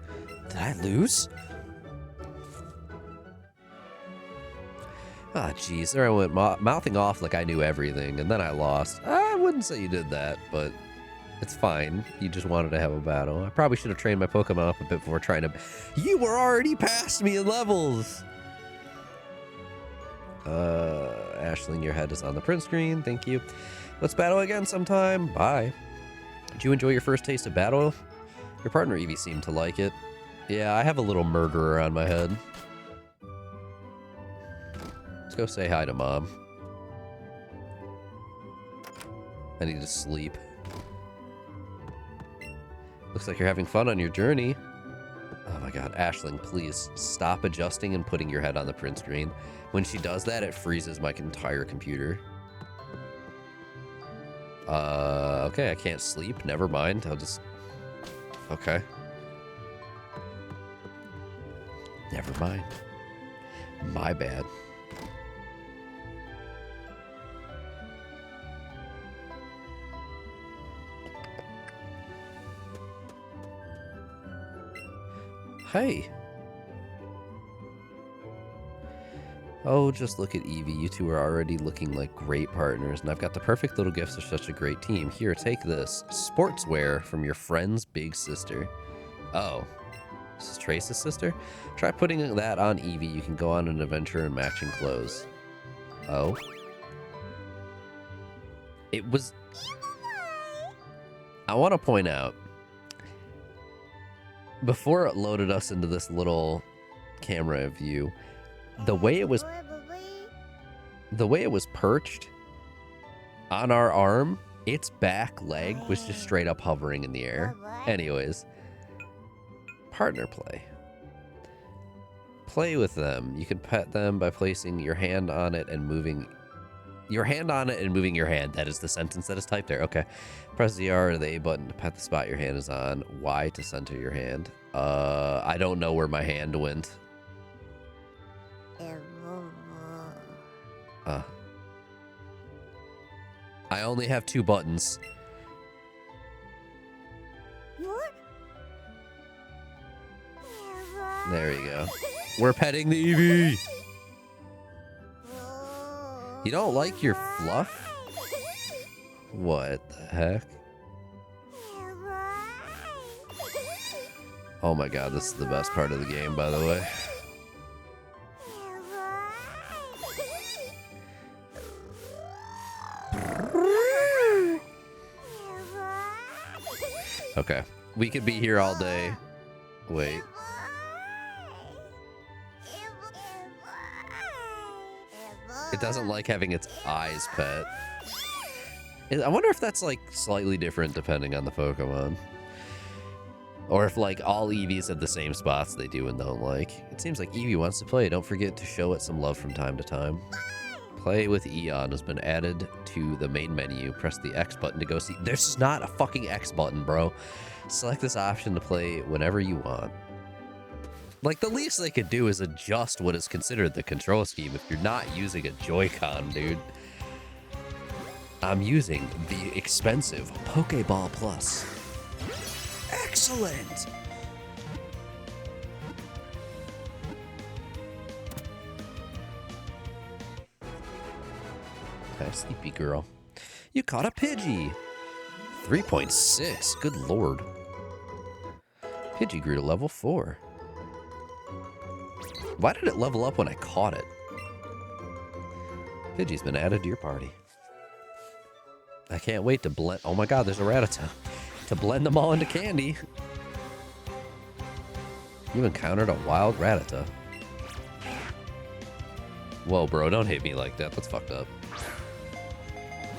Did I lose? Ah, jeez. There I went mouthing off like I knew everything, and then I lost. I wouldn't say you did that, but it's fine. You just wanted to have a battle. I probably should have trained my Pokemon up a bit before trying to... You were already past me in levels! Ashling, your head is on the print screen. Thank you. Let's battle again sometime. Bye. Did you enjoy your first taste of battle? Your partner Eevee seemed to like it. Yeah, I have a little murderer on my head. Let's go say hi to Mom. I need to sleep. Looks like you're having fun on your journey. Oh my god, Ashling, please stop adjusting and putting your head on the print screen. When she does that, it freezes my entire computer. Okay, I can't sleep. Never mind. I'll just... Okay. Never mind. My bad. Hey. Oh, just look at Eevee. You two are already looking like great partners, and I've got the perfect little gifts for such a great team. Here, take this. Sportswear from your friend's big sister. Oh. This is Trace's sister? Try putting that on Eevee. You can go on an adventure in matching clothes. Oh. It was... I want to point out, before it loaded us into this little camera view, the way it was perched on our arm, its back leg was just straight up hovering in the air. Anyways, partner play. Play with them. You can pet them by placing your hand on it and moving your hand on it and moving your hand. That is the sentence that is typed there. Okay. Press the R or the A button to pet the spot your hand is on. Y to center your hand. I don't know where my hand went. I only have 2 buttons. There you go. We're petting the Eevee. You don't like your fluff? What the heck? Oh my god, this is the best part of the game, by the way. Okay, we could be here all day. Wait. It doesn't like having its eyes pet. I wonder if that's like slightly different depending on the Pokemon. Or if like all Eevees have the same spots they do and don't like. It seems like Eevee wants to play. Don't forget to show it some love from time to time. Play with Eon has been added to the main menu. Press the X button to go see. There's not a fucking X button, bro. Select this option to play whenever you want. Like, the least they could do is adjust what is considered the control scheme if you're not using a Joy-Con, dude. I'm using the expensive Pokeball Plus. Excellent! Okay, sleepy girl. You caught a Pidgey! 3.6, good lord. Pidgey grew to level 4. Why did it level up when I caught it? Pidgey's been added to your party. I can't wait to blend... Oh my god, there's a Rattata. To blend them all into candy. You encountered a wild Rattata. Whoa, bro, don't hit me like that. That's fucked up.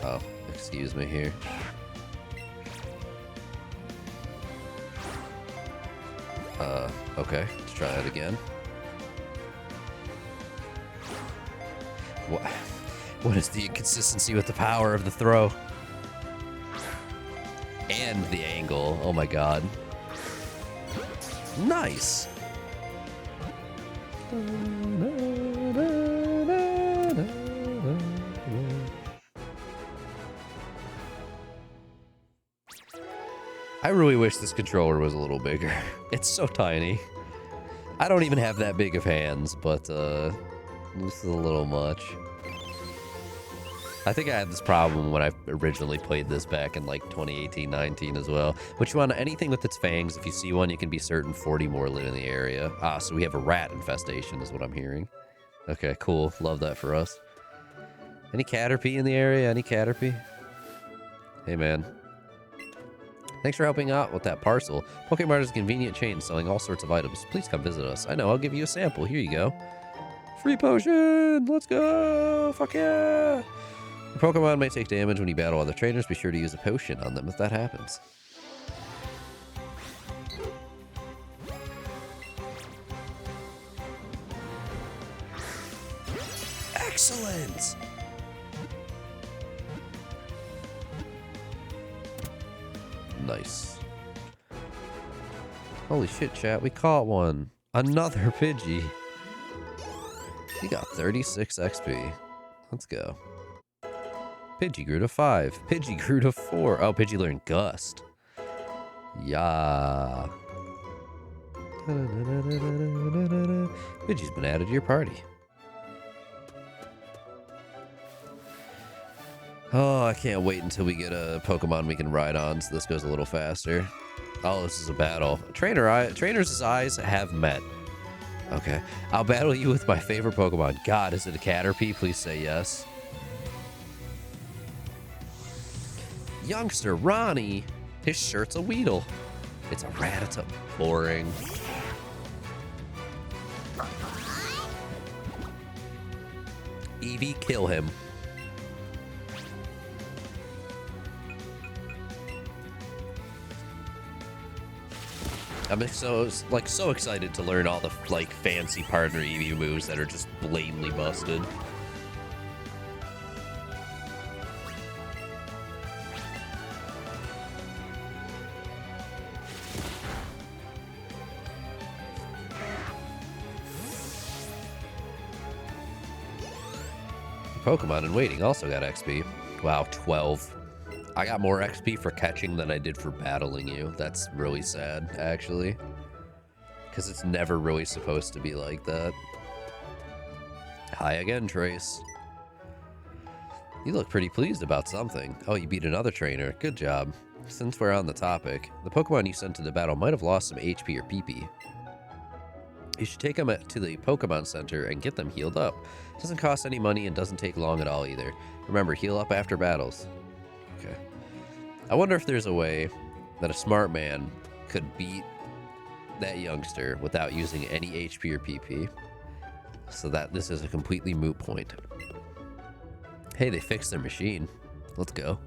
Oh, excuse me here. Okay, let's try it again. What is the inconsistency with the power of the throw? And the angle. Oh my god. Nice. I really wish this controller was a little bigger. It's so tiny. I don't even have that big of hands, but this is a little much. I think I had this problem when I originally played this back in like 2018-19 as well. Which one? Anything with its fangs, if you see one, you can be certain 40 more live in the area. Ah, so we have a rat infestation is what I'm hearing. Okay, cool. Love that for us. Any Caterpie in the area? Any Caterpie? Hey, man. Thanks for helping out with that parcel. Pokemart is a convenient chain selling all sorts of items. Please come visit us. I know, I'll give you a sample. Here you go. Free potion! Let's go! Fuck yeah! Your Pokemon may take damage when you battle other trainers. Be sure to use a potion on them if that happens. Excellent! Nice. Holy shit, chat. We caught one. Another Pidgey. We got 36 XP. Let's go. Pidgey grew to 5. Pidgey grew to 4. Oh, Pidgey learned Gust. Yeah. Pidgey's been added to your party. Oh, I can't wait until we get a Pokemon we can ride on so this goes a little faster. Oh, this is a battle. Trainers' eyes have met. Okay. I'll battle you with my favorite Pokemon. God, is it a Caterpie? Please say yes. Youngster Ronnie. His shirt's a Weedle. It's a Rattata. Boring. Eevee, kill him. I'm so excited to learn all the like fancy partner Eevee moves that are just blatantly busted. Pokemon in waiting also got XP. Wow, 12. I got more XP for catching than I did for battling you. That's really sad, actually. Because it's never really supposed to be like that. Hi again, Trace. You look pretty pleased about something. Oh, you beat another trainer. Good job. Since we're on the topic, the Pokemon you sent to the battle might have lost some HP or PP. You should take them to the Pokemon Center and get them healed up. It doesn't cost any money and doesn't take long at all either. Remember, heal up after battles. Okay. I wonder if there's a way that a smart man could beat that youngster without using any HP or PP. So that this is a completely moot point. Hey, they fixed their machine. Let's go.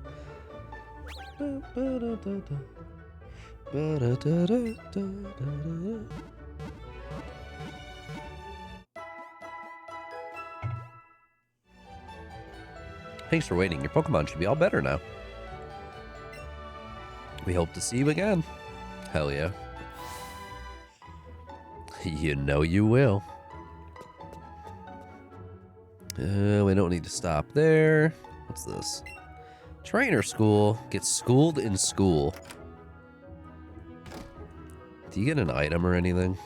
Thanks for waiting. Your Pokemon should be all better now. We hope to see you again. Hell yeah. You know you will. We don't need to stop there. What's this? Trainer school. Get schooled in school. Do you get an item or anything?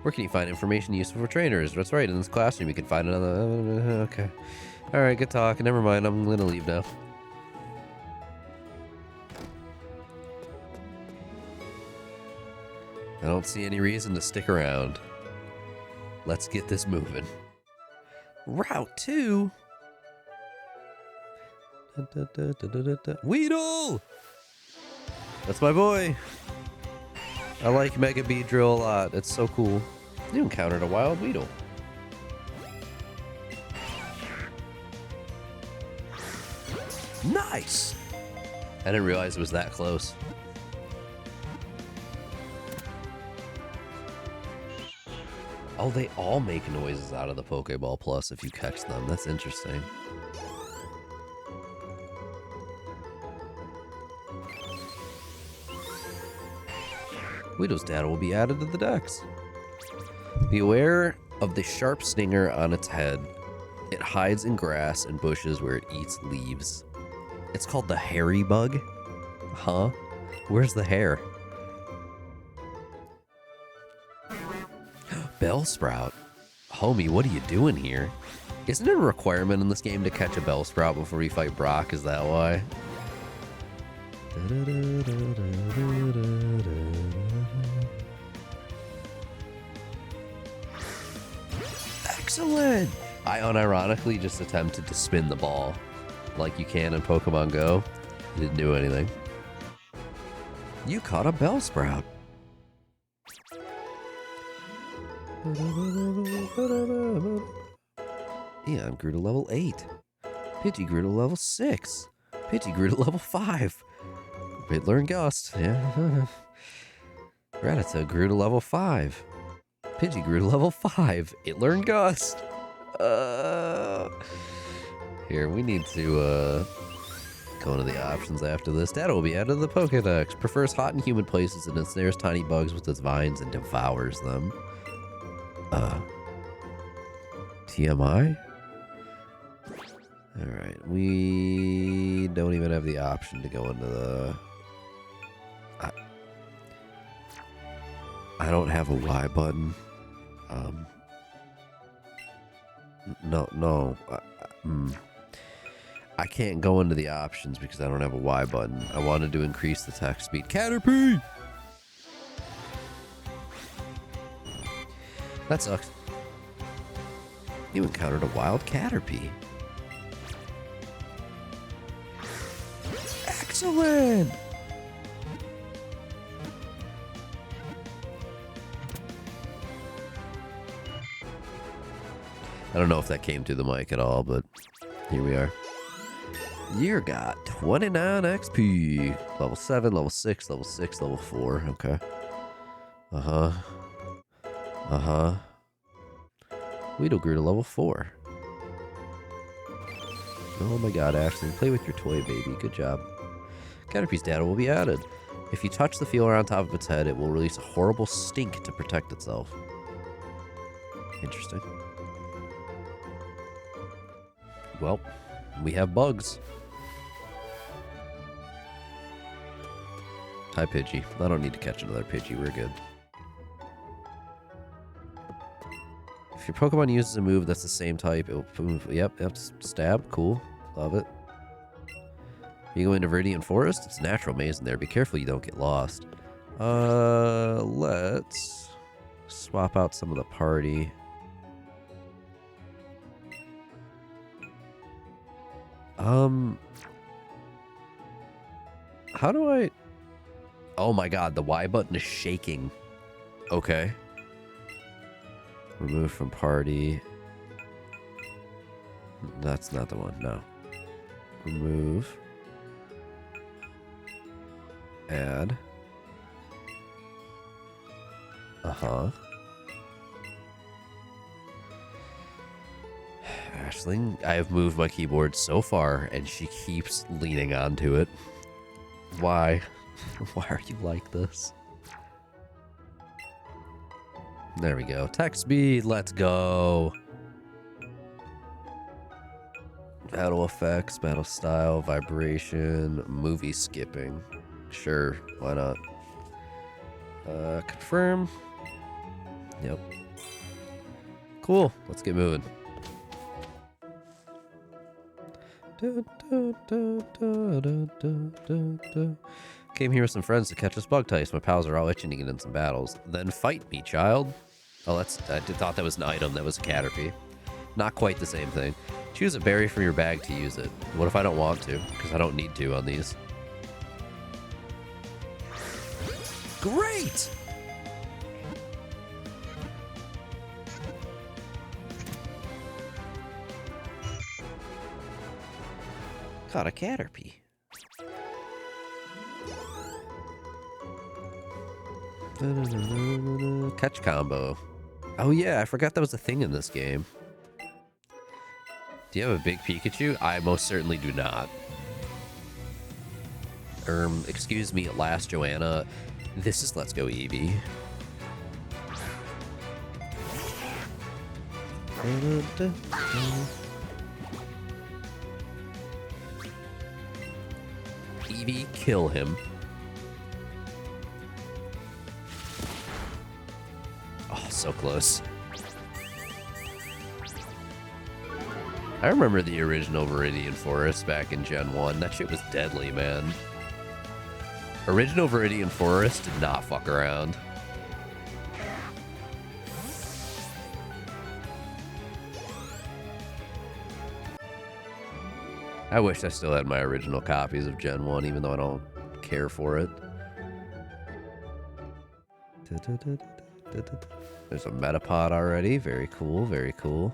Where can you find information useful for trainers? That's right, in this classroom you can find another... Okay. Alright, good talk. Never mind, I'm gonna leave now. I don't see any reason to stick around. Let's get this moving. Route 2? Weedle! That's my boy. I like Mega Beedrill a lot. It's so cool. You encountered a wild Weedle. Nice! I didn't realize it was that close. Oh, they all make noises out of the Pokeball Plus if you catch them. That's interesting. Weedle's data will be added to the dex. Be aware of the sharp stinger on its head. It hides in grass and bushes where it eats leaves. It's called the hairy bug. Huh? Where's the hair? Bellsprout. Homie, what are you doing here? Isn't it a requirement in this game to catch a Bellsprout before you fight Brock? Is that why? Excellent! I unironically just attempted to spin the ball like you can in Pokemon Go. It didn't do anything. You caught a Bellsprout. Eon grew to level 8. Pidgey grew to level 6. Pidgey grew to level 5. It learned Gust, yeah. Rattata grew to level 5. Pidgey grew to level 5. It learned Gust. Here, we need to go into the options after this. Data will be added to the Pokedex. Prefers hot and humid places and ensnares tiny bugs with its vines and devours them. TMI? Alright, we don't even have the option to go into the... I don't have a Y button. No. I can't go into the options because I don't have a Y button. I wanted to increase the text speed. Caterpie! That sucks. You encountered a wild Caterpie. Excellent! I don't know if that came through the mic at all, but here we are. You got 29 XP. Level 7, level 6, level 6, level 4. Okay. Weedle grew to level 4. Oh my god, Ashley. Play with your toy, baby. Good job. Caterpie's data will be added. If you touch the feeler on top of its head, it will release a horrible stink to protect itself. Interesting. Well, we have bugs. Hi, Pidgey. I don't need to catch another Pidgey. We're good. If your Pokemon uses a move that's the same type, it will move. Yep, stab. Cool. Love it. You go into Viridian Forest? It's a natural maze in there. Be careful you don't get lost. Let's swap out some of the party. How do I... Oh my god, the Y button is shaking. Okay. Remove from party. That's not the one, no. Remove. Add. Aisling, I have moved my keyboard so far, and she keeps leaning onto it. Why? Why are you like this? There we go. Text speed, let's go. Battle effects, battle style, vibration, movie skipping. Sure, why not? Confirm. Yep. Cool, let's get moving. Came here with some friends to catch us bug types. My pals are all itching to get in some battles. Then fight me, child. Oh, I thought that was an item. That was a Caterpie. Not quite the same thing. Choose a berry from your bag to use it. What if I don't want to? Because I don't need to on these. Great! Caught a Caterpie. Catch combo. Oh yeah, I forgot that was a thing in this game. Do you have a big Pikachu? I most certainly do not. Excuse me, last Joanna. This is Let's Go Eevee. Eevee, kill him. Oh, so close. I remember the original Viridian Forest back in Gen 1. That shit was deadly, man. Original Viridian Forest did not fuck around. I wish I still had my original copies of Gen 1, even though I don't care for it. There's a Metapod already. Very cool, very cool.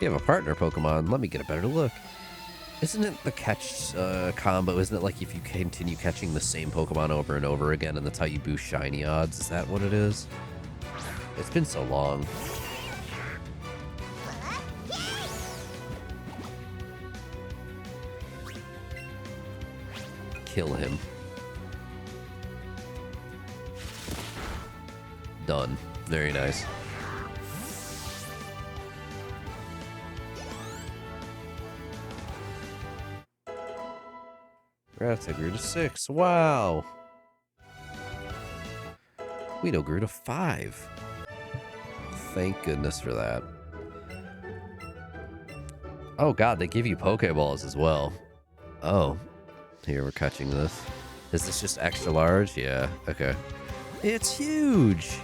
You have a partner Pokemon. Let me get a better look. Isn't it the catch combo? Isn't it like if you continue catching the same Pokemon over and over again and that's how you boost shiny odds? Is that what it is? It's been so long. Kill him. Done. Very nice. Rattata grew to 6. Wow. Weedle grew to 5. Thank goodness for that. Oh god, they give you Pokeballs as well. Oh. Here, we're catching this. Is this just extra large? Yeah, okay. It's huge!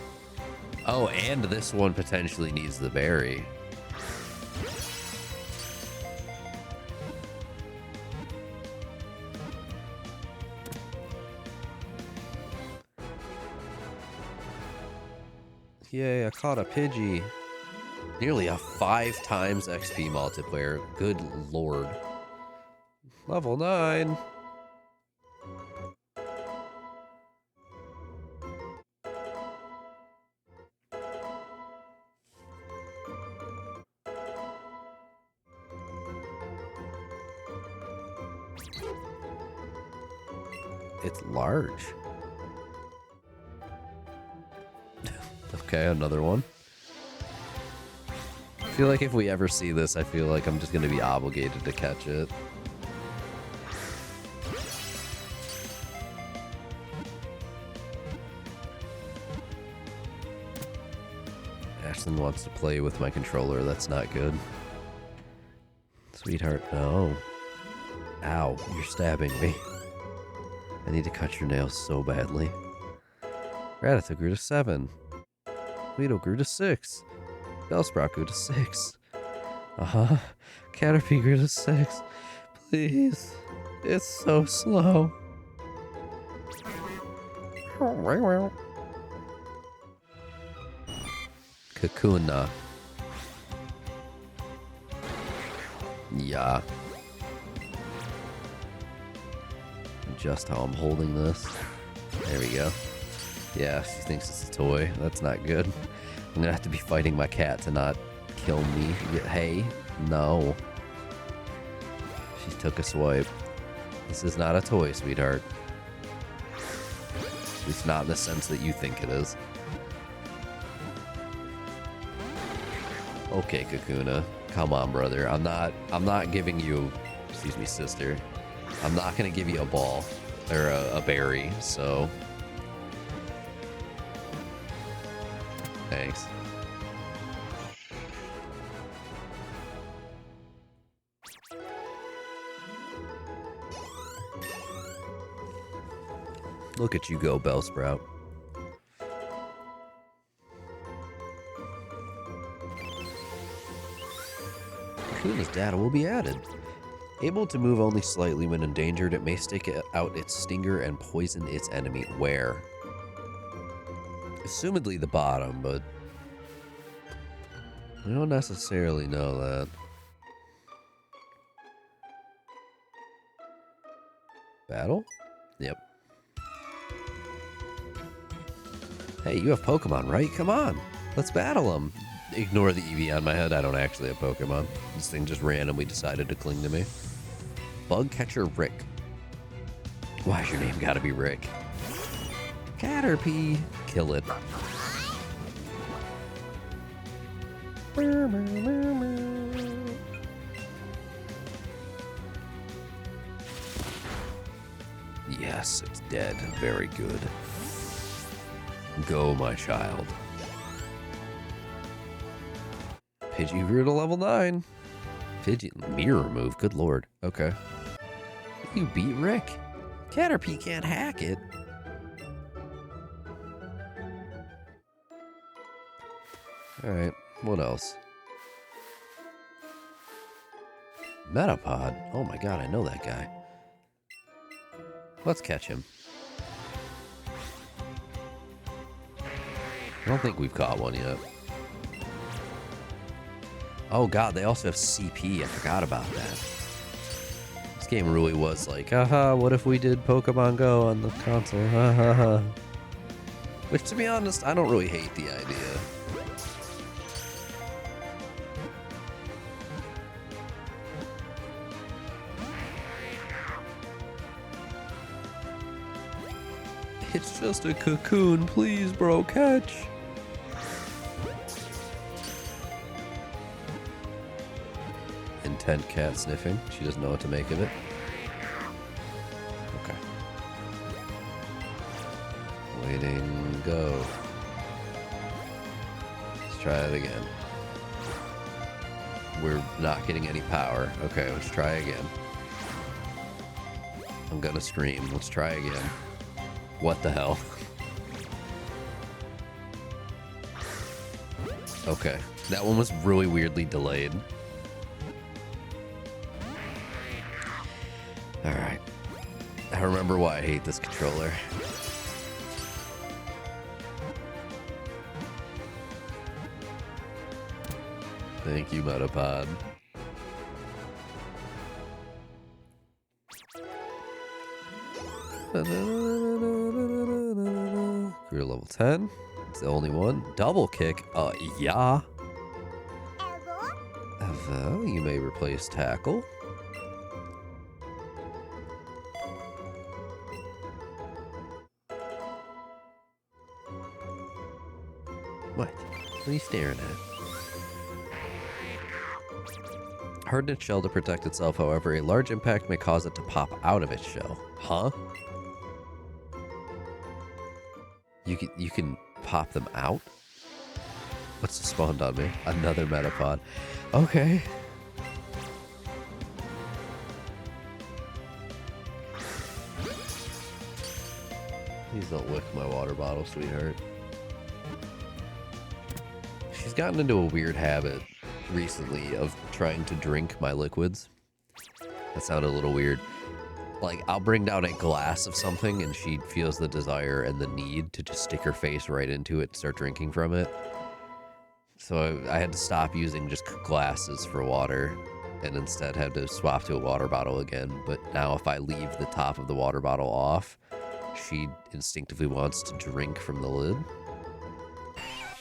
Oh, and this one potentially needs the berry. Yay, I caught a Pidgey. Nearly a 5 times XP multiplier. Good lord. Level 9. It's large. Okay, another one. I feel like if we ever see this, I feel like I'm just going to be obligated to catch it. Ashlyn wants to play with my controller. That's not good. Sweetheart, no. Ow, you're stabbing me. I need to cut your nails so badly. Rattata grew to 7. Weedle grew to 6. Bellsprout grew to 6. Uh-huh. Caterpie grew to 6. Please. It's so slow. Kakuna. Yeah. Just how I'm holding this. There we go. Yeah, she thinks it's a toy. That's not good. I'm gonna have to be fighting my cat to not kill me. Hey, no. She took a swipe. This is not a toy, sweetheart. It's not in the sense that you think it is. Okay, Kakuna. Come on, brother. I'm not giving you, excuse me, sister. I'm not gonna give you a ball or a berry, so thanks. Look at you go, Bellsprout. Kakuna's data will be added. Able to move only slightly when endangered, it may stick out its stinger and poison its enemy. Where? Assumedly the bottom, but I don't necessarily know that. Battle? Yep. Hey, you have Pokemon, right? Come on. Let's battle them. Ignore the Eevee on my head. I don't actually have Pokemon. This thing just randomly decided to cling to me. Bug Catcher Rick. Why's your name gotta be Rick? Caterpie. Kill it. Yes, it's dead. Very good. Go, my child. Pidgey grew to level 9. Pidgey mirror move. Good lord. Okay. You beat Rick. Caterpie can't hack it. Alright, what else? Metapod. Oh my god, I know that guy. Let's catch him. I don't think we've caught one yet. Oh god, they also have CP. I forgot about that. This game really was like, haha, what if we did Pokemon Go on the console? Ha ha ha. Which, to be honest, I don't really hate the idea. It's just a cocoon, please, bro, catch. Intent cat sniffing. She doesn't know what to make of it. Okay. Waiting, go. Let's try it again. We're not getting any power. Okay, let's try again. I'm gonna scream. Let's try again. What the hell? Okay, that one was really weirdly delayed. Alright. I remember why I hate this controller. Thank you, Metapod. Grew level 10. It's the only one. Double kick. Yeah. Evo, you may replace tackle. What? What are you staring at? Harden its shell to protect itself, however, a large impact may cause it to pop out of its shell. Huh? You can pop them out? What's spawned on me? Another Metapod. Okay. Please don't lick my water bottle, sweetheart. She's gotten into a weird habit recently of trying to drink my liquids. That sounded a little weird. Like, I'll bring down a glass of something and she feels the desire and the need to just stick her face right into it and start drinking from it. So I had to stop using just glasses for water and instead had to swap to a water bottle again. But now if I leave the top of the water bottle off, she instinctively wants to drink from the lid.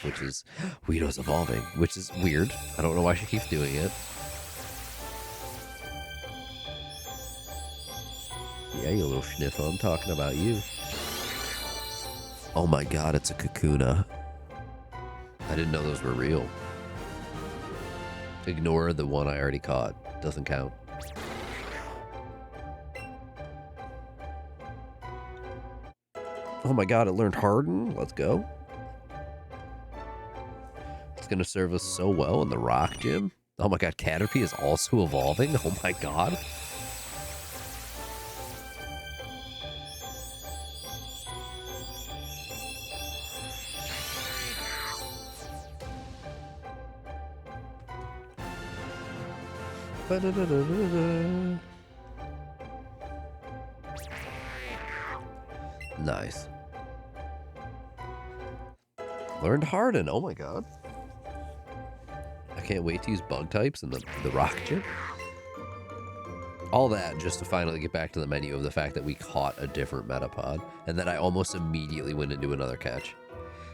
Which is... Weedo's evolving, which is weird. I don't know why she keeps doing it. Yeah, you little sniffer, I'm talking about you. Oh my god, it's a Kakuna. I didn't know those were real. Ignore the one I already caught. Doesn't count. Oh my god, it learned Harden. Let's go. It's gonna serve us so well in the rock gym. Oh my god, Caterpie is also evolving. Oh my god. Nice. Learned Harden. Oh my god. I can't wait to use bug types in the rock gym. All that just to finally get back to the menu of the fact that we caught a different Metapod and then I almost immediately went into another catch.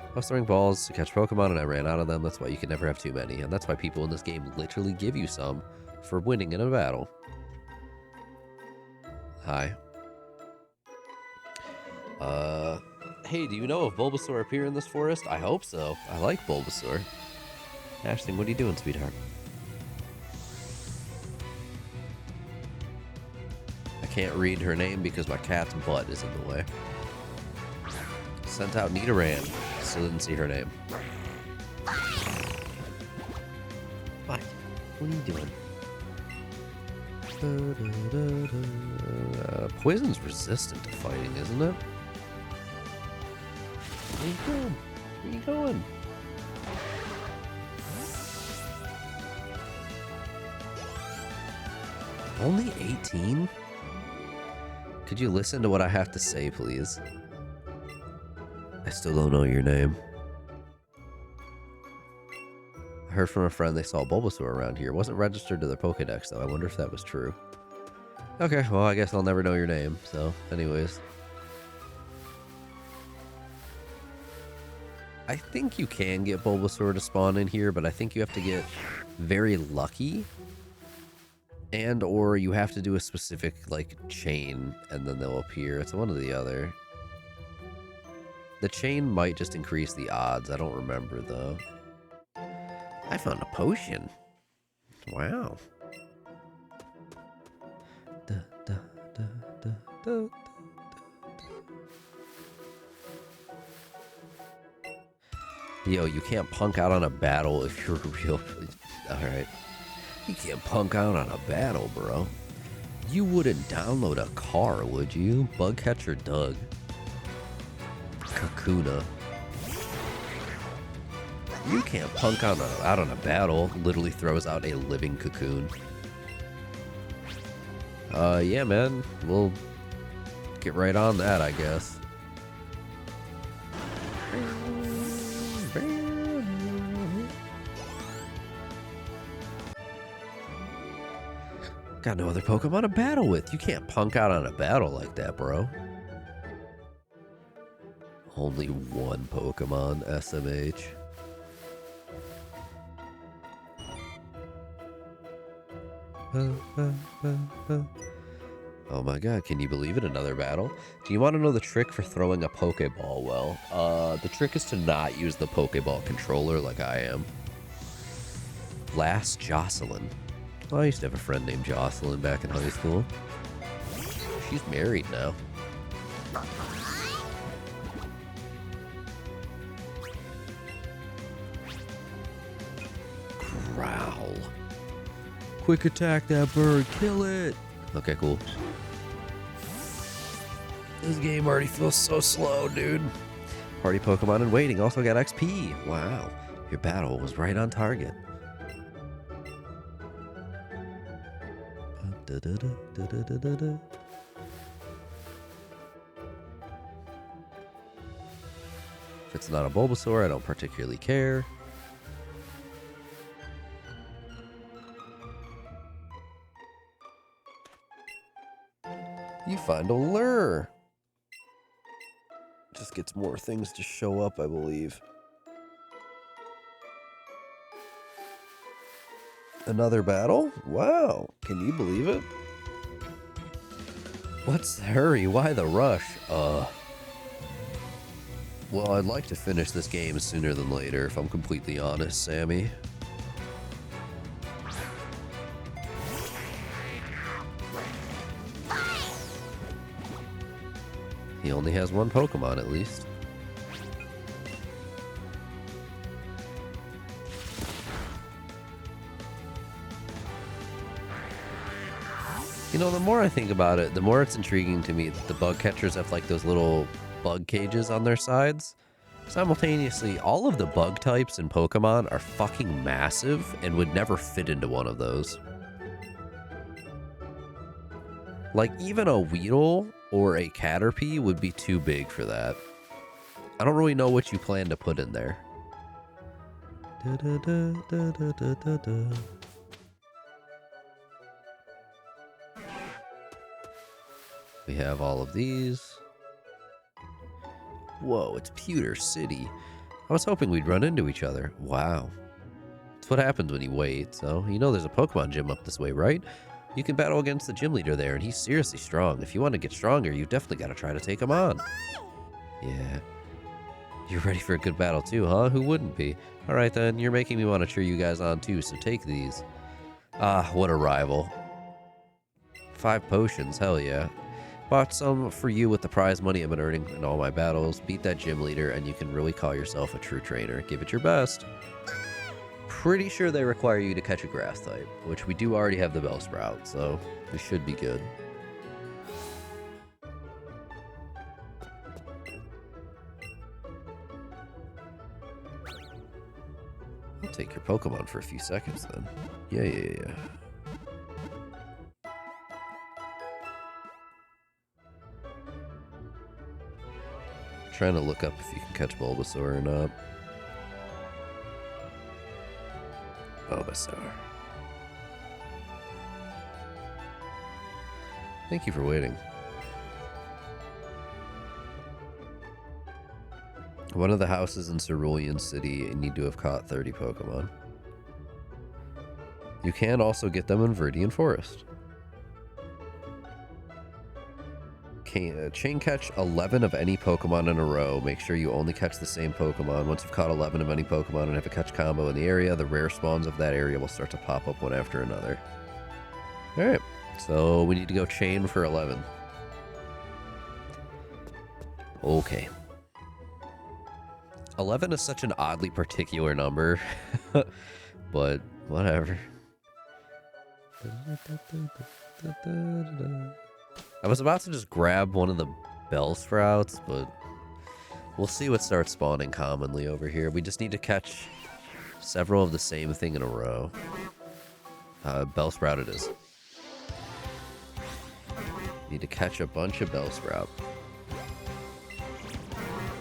I was throwing balls to catch Pokemon and I ran out of them. That's why you can never have too many. And that's why people in this game literally give you some for winning in a battle. Hi. Hey, do you know if Bulbasaur appear in this forest? I hope so. I like Bulbasaur. Ashton, what are you doing, sweetheart? I can't read her name because my cat's butt is in the way. Sent out Nidoran. Still didn't see her name. What? What are you doing? Poison's resistant to fighting, isn't it? Where you going? Where you going? Only 18? Could you listen to what I have to say, please? I still don't know your name. I heard from a friend they saw a Bulbasaur around here. It wasn't registered to their Pokedex, though. I wonder if that was true. Okay, well, I guess I'll never know your name. So, anyways. I think you can get Bulbasaur to spawn in here, but I think you have to get very lucky. And or you have to do a specific, like, chain, and then they'll appear. It's one or the other. The chain might just increase the odds. I don't remember, though. I found a potion. Wow. Yo, you can't punk out on a battle if you're real. Alright. You can't punk out on a battle, bro. You wouldn't download a car, would you? Bugcatcher Doug. Kakuna. You can't punk out on a battle. Literally throws out a living cocoon. Yeah, man. We'll get right on that, I guess. Got no other Pokemon to battle with. You can't punk out on a battle like that, bro. Only one Pokemon, SMH. Oh my god, can you believe it? Another battle? Do you want to know the trick for throwing a Pokeball well? The trick is to not use the Pokeball controller like I am. Last Jocelyn. Well, I used to have a friend named Jocelyn back in high school. She's married now. Growl. Quick attack that bird, kill it! Okay, cool. This game already feels so slow, dude. Party Pokemon in waiting also got XP. Wow, your battle was right on target. If it's not a Bulbasaur, I don't particularly care. You find a lure. Just gets more things to show up, I believe. Another battle? Wow. Can you believe it? What's the hurry? Why the rush? Well, I'd like to finish this game sooner than later, if I'm completely honest, Sammy. He only has one Pokemon, at least. You know, the more I think about it, the more it's intriguing to me that the bug catchers have like those little bug cages on their sides. Simultaneously, all of the bug types in Pokemon are fucking massive and would never fit into one of those. Like, even a Weedle or a Caterpie would be too big for that. I don't really know what you plan to put in there. We have all of these. Whoa, it's Pewter City. I was hoping we'd run into each other. Wow. That's what happens when you wait. So, you know there's a Pokemon gym up this way, right? You can battle against the gym leader there, and he's seriously strong. If you want to get stronger, you definitely got to try to take him on. Yeah. You're ready for a good battle too, huh? Who wouldn't be? Alright then, you're making me want to cheer you guys on too, so take these. Ah, what a rival. 5 potions, hell yeah. Bought some for you with the prize money I've been earning in all my battles. Beat that gym leader and you can really call yourself a true trainer. Give it your best. Pretty sure they require you to catch a grass type, which we do already have the Bellsprout, so we should be good. I'll take your Pokemon for a few seconds then. Yeah. Trying to look up if you can catch Bulbasaur or not. Bulbasaur. Thank you for waiting. One of the houses in Cerulean City and need to have caught 30 Pokemon. You can also get them in Viridian Forest. Chain catch 11 of any Pokemon in a row. Make sure you only catch the same Pokemon. Once you've caught 11 of any Pokemon and have a catch combo in the area, the rare spawns of that area will start to pop up one after another. Alright, so we need to go chain for 11. Okay. 11 is such an oddly particular number, but whatever. I was about to just grab one of the Bellsprouts, but we'll see what starts spawning commonly over here. We just need to catch several of the same thing in a row. Bellsprout it is. Need to catch a bunch of Bellsprout.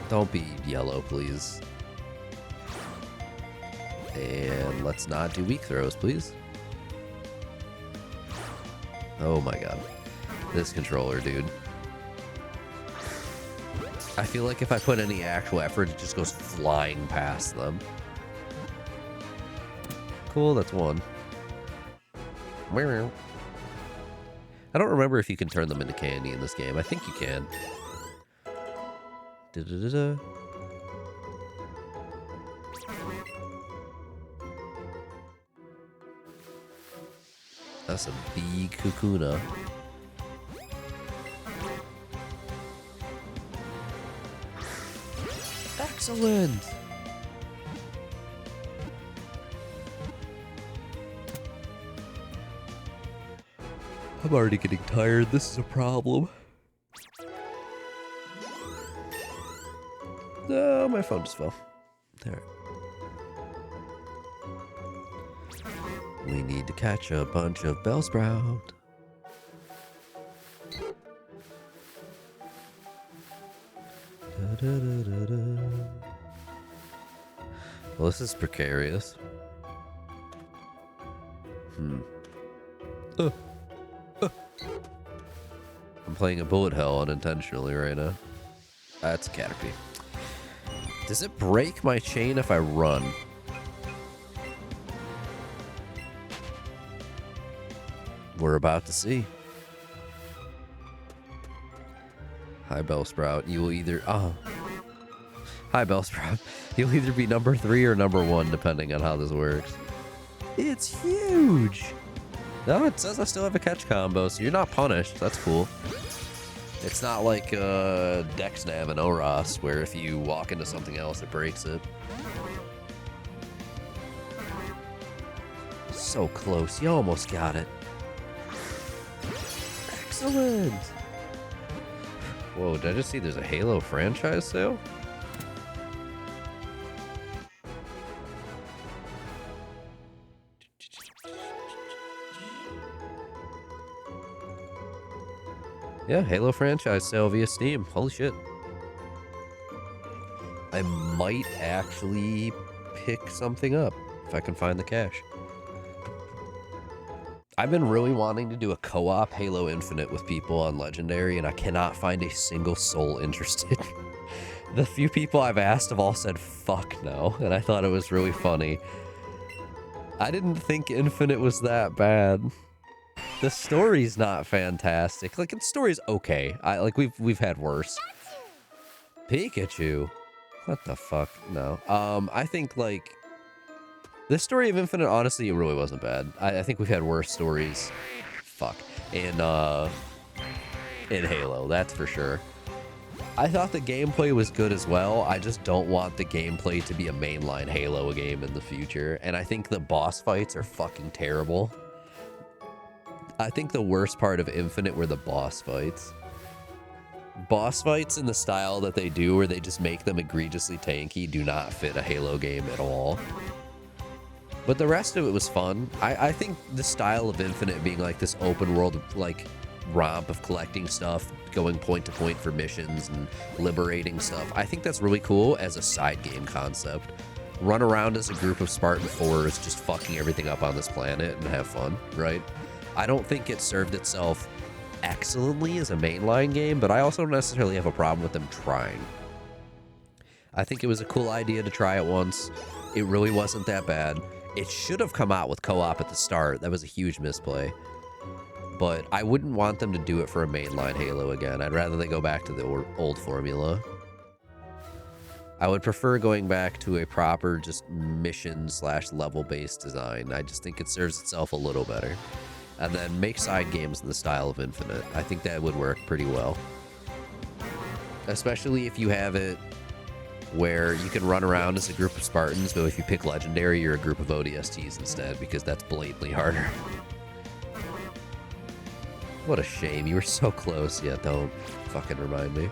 Don't be yellow, please. And let's not do weak throws, please. Oh my god. This controller, dude. I feel like if I put any actual effort, it just goes flying past them. Cool, that's one. I don't remember if you can turn them into candy in this game. I think you can. Da-da-da-da. That's a big Kakuna. Excellent! I'm already getting tired. This is a problem. No, my phone just fell. There. We need to catch a bunch of Bellsprout. Well, this is precarious. I'm playing a bullet hell unintentionally right now. That's a Caterpie. Does it break my chain if I run? We're about to see. Hi, Bellsprout. You will either... Oh. Hi, Bellsprout. You'll either be number 3 or number 1, depending on how this works. It's huge! No, it says I still have a catch combo, so you're not punished. That's cool. It's not like Dexnav and Oros, where if you walk into something else, it breaks it. So close. You almost got it. Excellent! Whoa, did I just see there's a Halo franchise sale? Yeah, Halo franchise sale via Steam. Holy shit. I might actually pick something up if I can find the cash. I've been really wanting to do a co-op Halo Infinite with people on Legendary, and I cannot find a single soul interested. The few people I've asked have all said fuck no, and I thought it was really funny. I didn't think Infinite was that bad. The story's not fantastic. Like, the story's okay. We've had worse. Pikachu. What the fuck? No. I think, like, this story of Infinite, honestly, it really wasn't bad. I think we've had worse stories. Fuck. In Halo, that's for sure. I thought the gameplay was good as well. I just don't want the gameplay to be a mainline Halo game in the future. And I think the boss fights are fucking terrible. I think the worst part of Infinite were the boss fights. Boss fights in the style that they do, where they just make them egregiously tanky, do not fit a Halo game at all. But the rest of it was fun. I think the style of Infinite being like this open world, like, romp of collecting stuff, going point to point for missions and liberating stuff, I think that's really cool as a side game concept. Run around as a group of Spartan 4s just fucking everything up on this planet and have fun, right? I don't think it served itself excellently as a mainline game, but I also don't necessarily have a problem with them trying. I think it was a cool idea to try it once. It really wasn't that bad. It should have come out with co-op at the start. That was a huge misplay. But I wouldn't want them to do it for a mainline Halo again. I'd rather they go back to the old formula. I would prefer going back to a proper just mission/level-based design. I just think it serves itself a little better. And then make side games in the style of Infinite. I think that would work pretty well. Especially if you have it where you can run around as a group of Spartans, but if you pick Legendary, you're a group of ODSTs instead, because that's blatantly harder. What a shame. You were so close. Yeah, don't fucking remind me.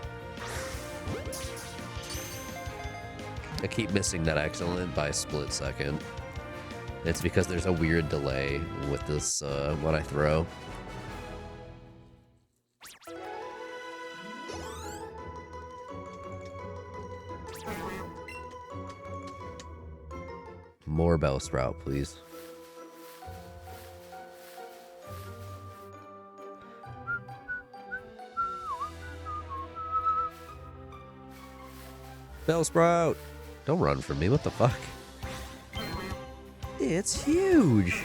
I keep missing that excellent by a split second. It's because there's a weird delay with this when I throw. More Bellsprout, please. Bellsprout! Don't run from me, what the fuck? It's huge!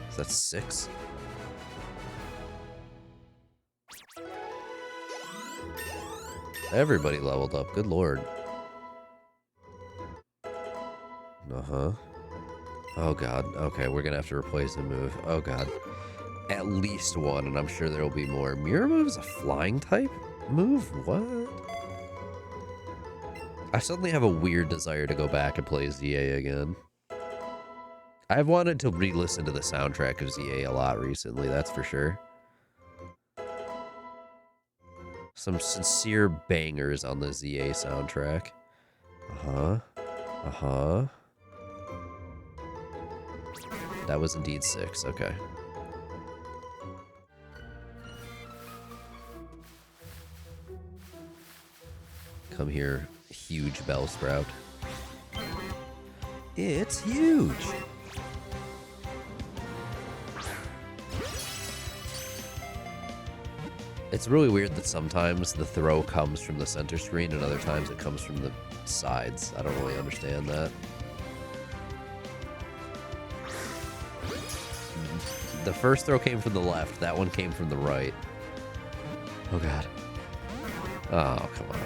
Is that 6? Everybody leveled up, good lord. Uh-huh. Oh god, okay, we're gonna have to replace a move. Oh god. At least one, and I'm sure there will be more. Mirror Move is a flying type move? What? I suddenly have a weird desire to go back and play ZA again. I've wanted to re-listen to the soundtrack of ZA a lot recently, that's for sure. Some sincere bangers on the ZA soundtrack. Uh-huh. Uh-huh. That was indeed 6, okay. Come here, huge Bellsprout. It's huge! It's really weird that sometimes the throw comes from the center screen and other times it comes from the sides. I don't really understand that. The first throw came from the left, that one came from the right. Oh god. Oh, come on.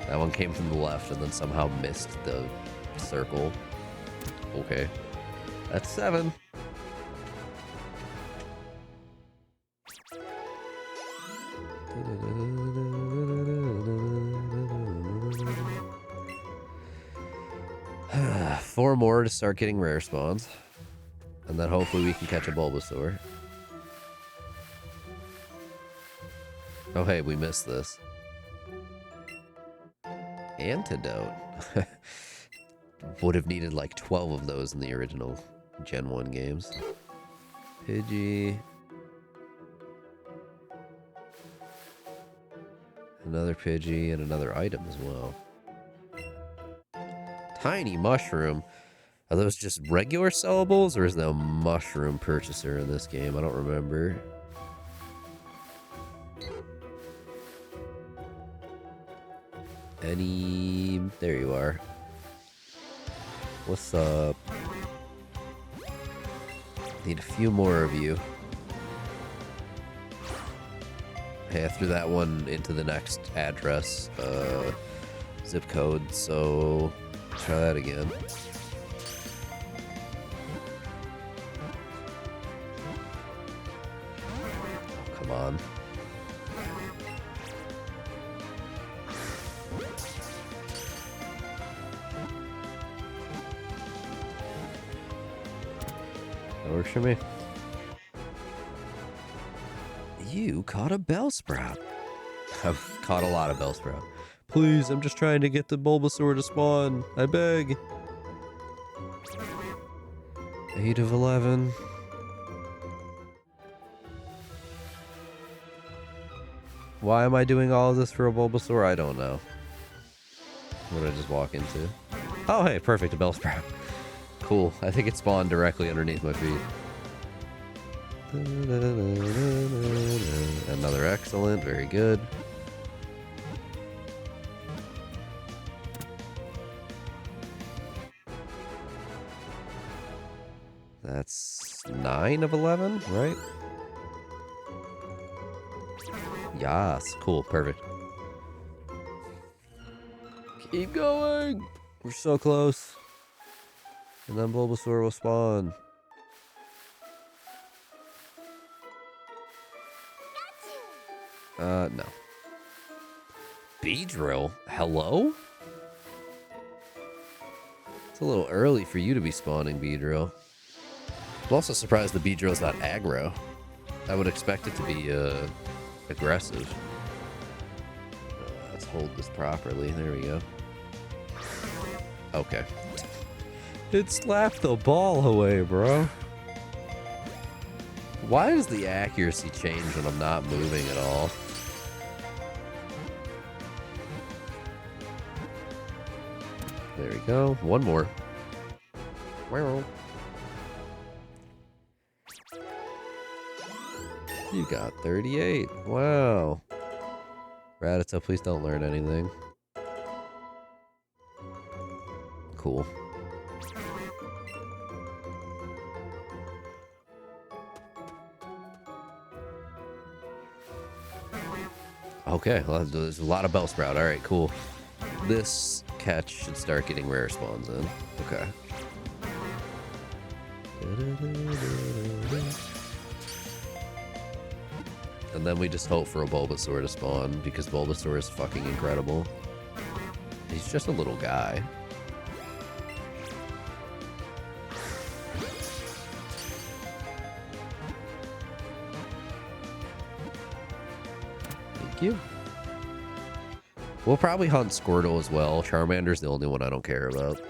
That one came from the left and then somehow missed the circle. Okay. That's 7. Four more to start getting rare spawns. And then hopefully we can catch a Bulbasaur. Oh hey, we missed this. Antidote. Would have needed like 12 of those in the original Gen 1 games. Pidgey. Another Pidgey and another item as well. Tiny mushroom. Are those just regular sellables or is there a mushroom purchaser in this game? I don't remember. There you are. What's up? Need a few more of you. Hey, I threw that one into the next address, zip code, so try that again. Oh, come on. That works for me. You caught a Bellsprout. I've caught a lot of Bellsprout. Please, I'm just trying to get the Bulbasaur to spawn. I beg. 8 of 11. Why am I doing all of this for a Bulbasaur? I don't know. What did I just walk into? Oh, hey, perfect, a Bellsprout. Cool. I think it spawned directly underneath my feet. Another excellent. Very good. That's 9 of 11, right? Yes. Cool. Perfect. Keep going. We're so close. And then Bulbasaur will spawn. No. Beedrill? Hello? It's a little early for you to be spawning, Beedrill. I'm also surprised the Beedrill's not aggro. I would expect it to be, aggressive. Let's hold this properly. There we go. Okay. It slapped the ball away, bro. Why does the accuracy change when I'm not moving at all? There we go. One more. You got 38. Wow. Rattata, please don't learn anything. Cool. Okay, well, there's a lot of Bellsprout. All right, cool. This catch should start getting rare spawns in. Okay. And then we just hope for a Bulbasaur to spawn, because Bulbasaur is fucking incredible. He's just a little guy. Thank you. We'll probably hunt Squirtle as well. Charmander's the only one I don't care about.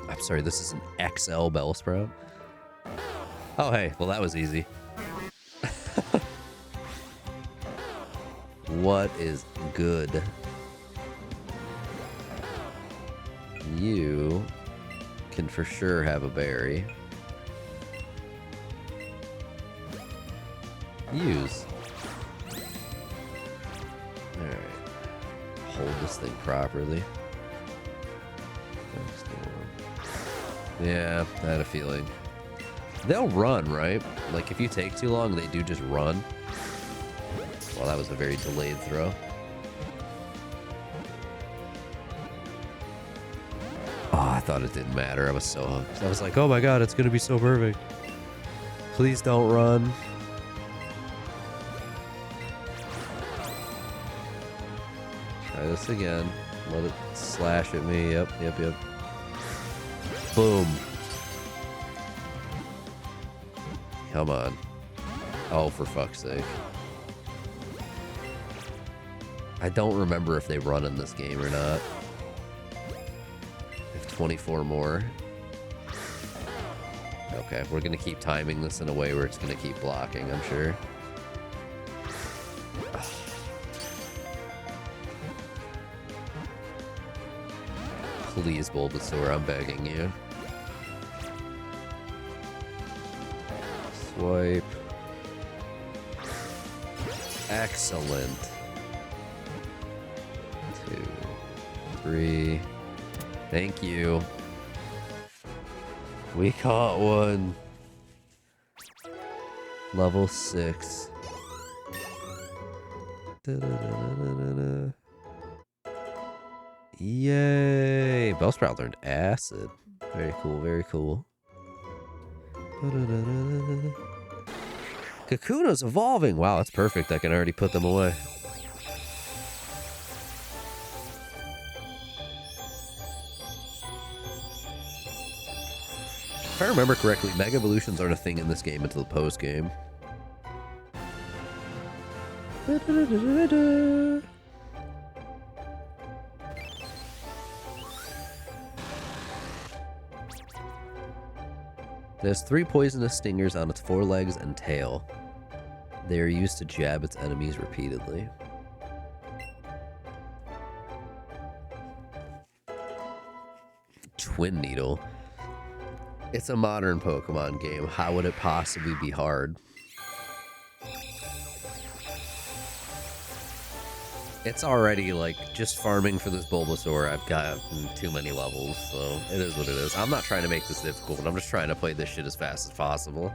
I'm sorry, this is an XL Bellsprout? Oh, hey. Well, that was easy. What is good? You can for sure have a berry. Use. Alright. Hold this thing properly. Yeah, I had a feeling. They'll run, right? Like, if you take too long, they do just run. Well, that was a very delayed throw. Oh, I thought it didn't matter. I was so hooked. I was like, oh my god, it's going to be so perfect. Please don't run. Try this again. Let it slash at me. Yep. Boom. Come on. Oh, for fuck's sake. I don't remember if they run in this game or not. I have 24 more. Okay, we're going to keep timing this in a way where it's going to keep blocking, I'm sure. Please, Bulbasaur, I'm begging you. Swipe. Excellent. 2, 3. Thank you. We caught one. Level 6. Da-da-da-da-da-da. Yay! Bellsprout learned acid. Very cool, very cool. Da-da-da-da-da-da. Kakuna's evolving! Wow, that's perfect. I can already put them away. If I remember correctly, Mega Evolutions aren't a thing in this game until the post-game. It has 3 poisonous stingers on its forelegs and tail. They are used to jab its enemies repeatedly. Twin Needle. It's a modern Pokemon game. How would it possibly be hard? It's already, like, just farming for this Bulbasaur. I've got too many levels, so it is what it is. I'm not trying to make this difficult. I'm just trying to play this shit as fast as possible.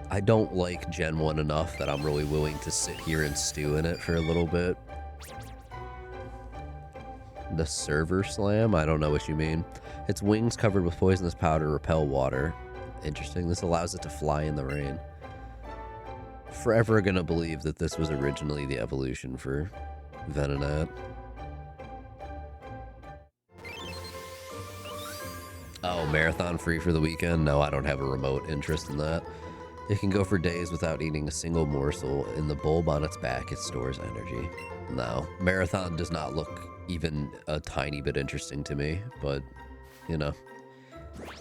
I don't like Gen 1 enough that I'm really willing to sit here and stew in it for a little bit. The Server Slam? I don't know what you mean. Its wings covered with poisonous powder repel water. Interesting. This allows it to fly in the rain. Forever gonna believe that this was originally the evolution for Venonat. Oh, marathon free for the weekend? No, I don't have a remote interest in that. It can go for days without eating a single morsel. In the bulb on its back, it stores energy. No, marathon does not look even a tiny bit interesting to me, but, you know,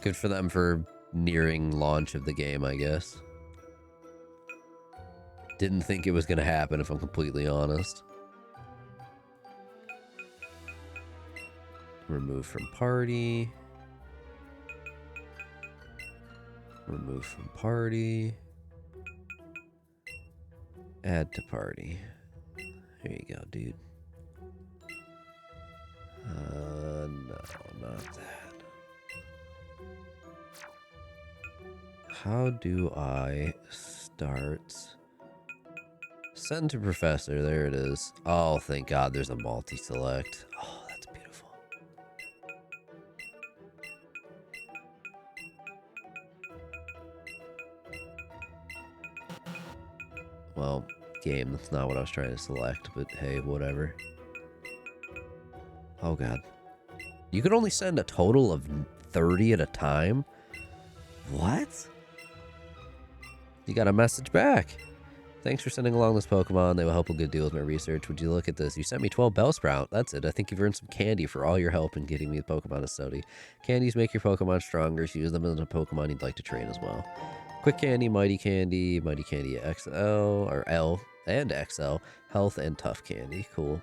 good for them for nearing launch of the game, I guess. Didn't think it was going to happen, if I'm completely honest. Remove from party. Remove from party. Add to party. Here you go, dude. No, not that. How do I start? Send to Professor. There it is. Oh, thank God there's a multi-select. Oh, that's beautiful. Well, game, that's not what I was trying to select, but hey, whatever. Oh, God. You could only send a total of 30 at a time? What? You got a message back. Thanks for sending along this Pokemon. They will help a good deal with my research. Would you look at this? You sent me 12 Bellsprout. That's it. I think you've earned some candy for all your help in getting me the Pokemon Study. Candies make your Pokemon stronger, so use them as a Pokemon you'd like to train as well. Quick Candy, Mighty Candy XL, or L and XL, Health and Tough Candy. Cool.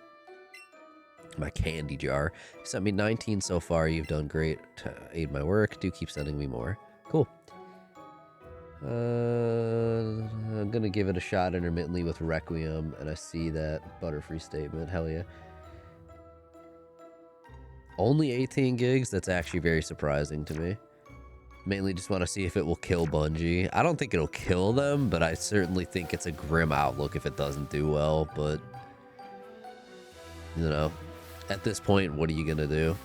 My candy jar. You sent me 19 so far. You've done great to aid my work. Do keep sending me more. Cool. I'm gonna give it a shot intermittently with Requiem, and I see that Butterfree statement. Hell yeah. Only 18 gigs? That's actually very surprising to me. Mainly just want to see if it will kill Bungie. I don't think it'll kill them, but I certainly think it's a grim outlook if it doesn't do well, but you know, at this point, what are you gonna do?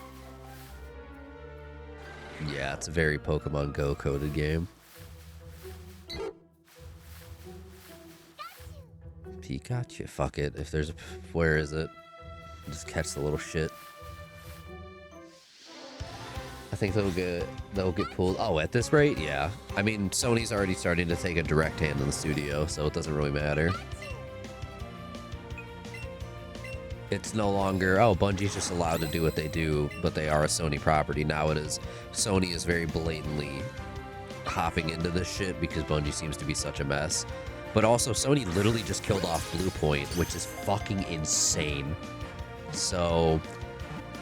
Yeah, it's a very Pokemon Go coded game. Pikachu. Fuck it. If there's a... Where is it? Just catch the little shit. I think they'll get pulled. Oh, at this rate? Yeah. I mean, Sony's already starting to take a direct hand in the studio, so it doesn't really matter. It's no longer, oh, Bungie's just allowed to do what they do, but they are a Sony property. Now it is, Sony is very blatantly hopping into this shit because Bungie seems to be such a mess. But also, Sony literally just killed off Blue Point, which is fucking insane. So,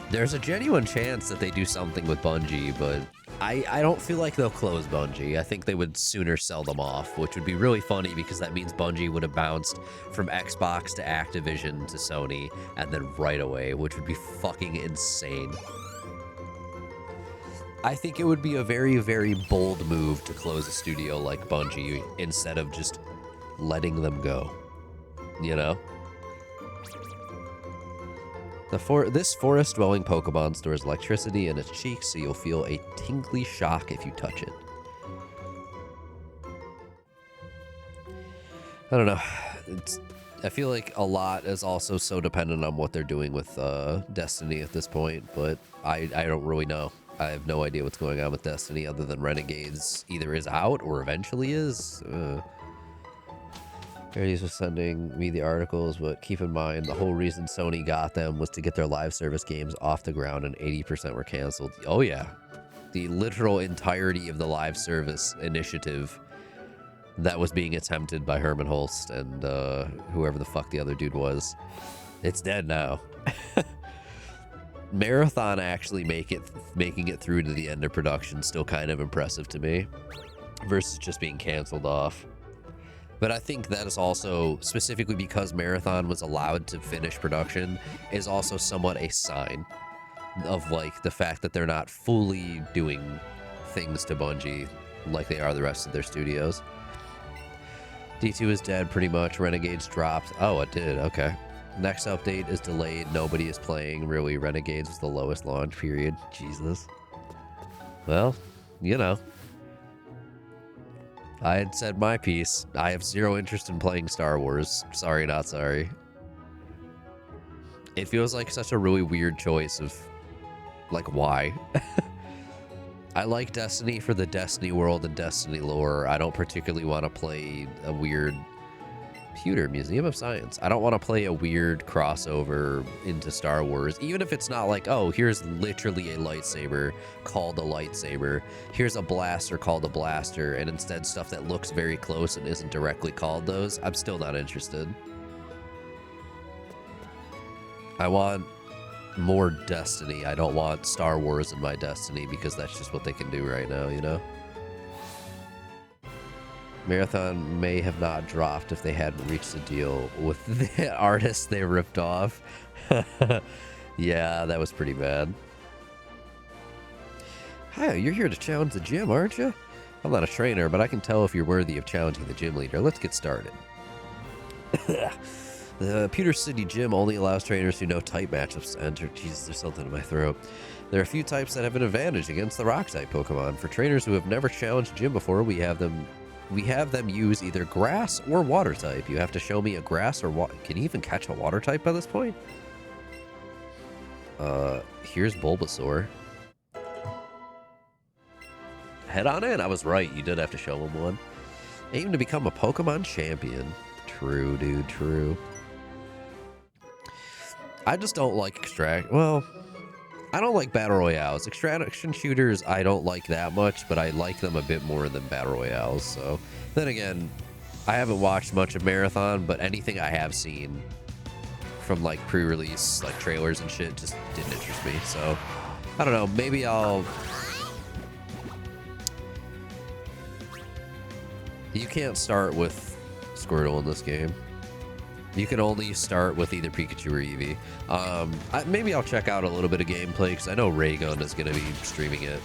there's a genuine chance that they do something with Bungie, but I don't feel like they'll close Bungie. I think they would sooner sell them off, which would be really funny because that means Bungie would have bounced from Xbox to Activision to Sony and then right away, which would be fucking insane. I think it would be a very, very bold move to close a studio like Bungie instead of just letting them go, you know? This forest-dwelling Pokemon stores electricity in its cheeks, so you'll feel a tingly shock if you touch it. I don't know. I feel like a lot is also so dependent on what they're doing with Destiny at this point, but I don't really know. I have no idea what's going on with Destiny other than Renegades either is out or eventually is. Charities was sending me the articles, but keep in mind the whole reason Sony got them was to get their live service games off the ground, and 80% were canceled. Oh yeah, the literal entirety of the live service initiative that was being attempted by Herman Holst and whoever the fuck the other dude was, it's dead now. Marathon actually making it through to the end of production still kind of impressive to me, versus just being canceled off. But I think that is also, specifically because Marathon was allowed to finish production, is also somewhat a sign of, like, the fact that they're not fully doing things to Bungie like they are the rest of their studios. D2 is dead, pretty much. Renegades dropped. Oh, it did. Okay. Next update is delayed. Nobody is playing. Really, Renegades was the lowest launch period. Jesus. Well, you know. I had said my piece. I have zero interest in playing Star Wars. Sorry, not sorry. It feels like such a really weird choice of, like, why? I like Destiny for the Destiny world and Destiny lore. I don't particularly want to play a weird Pewter Museum of Science. I don't want to play a weird crossover into Star Wars, even if it's not like, oh, here's literally a lightsaber called a lightsaber. Here's a blaster called a blaster, and instead stuff that looks very close and isn't directly called those. I'm still not interested. I want more Destiny. I don't want Star Wars in my Destiny because that's just what they can do right now, you know? Marathon may have not dropped if they hadn't reached a deal with the artists they ripped off. Yeah, that was pretty bad. Hi, you're here to challenge the gym, aren't you? I'm not a trainer, but I can tell if you're worthy of challenging the gym leader. Let's get started. The Pewter City Gym only allows trainers who know type matchups to enter. Jesus, there's something in my throat. There are a few types that have an advantage against the Rock-type Pokemon. For trainers who have never challenged gym before, we have them use either grass or water type. You have to show me a grass or water. Can you even catch a water type by this point? Here's Bulbasaur. Head on in. I was right. You did have to show him one. Aim to become a Pokemon champion. True, dude. True. I just don't like well, I don't like battle royales. Extraction shooters I don't like that much, but I like them a bit more than battle royales. So then again, I haven't watched much of Marathon, but anything I have seen from like pre-release, like trailers and shit, just didn't interest me. So I don't know. Maybe I'll. You can't start with Squirtle in this game. You can only start with either Pikachu or Eevee. Maybe I'll check out a little bit of gameplay because I know Raygun is going to be streaming it.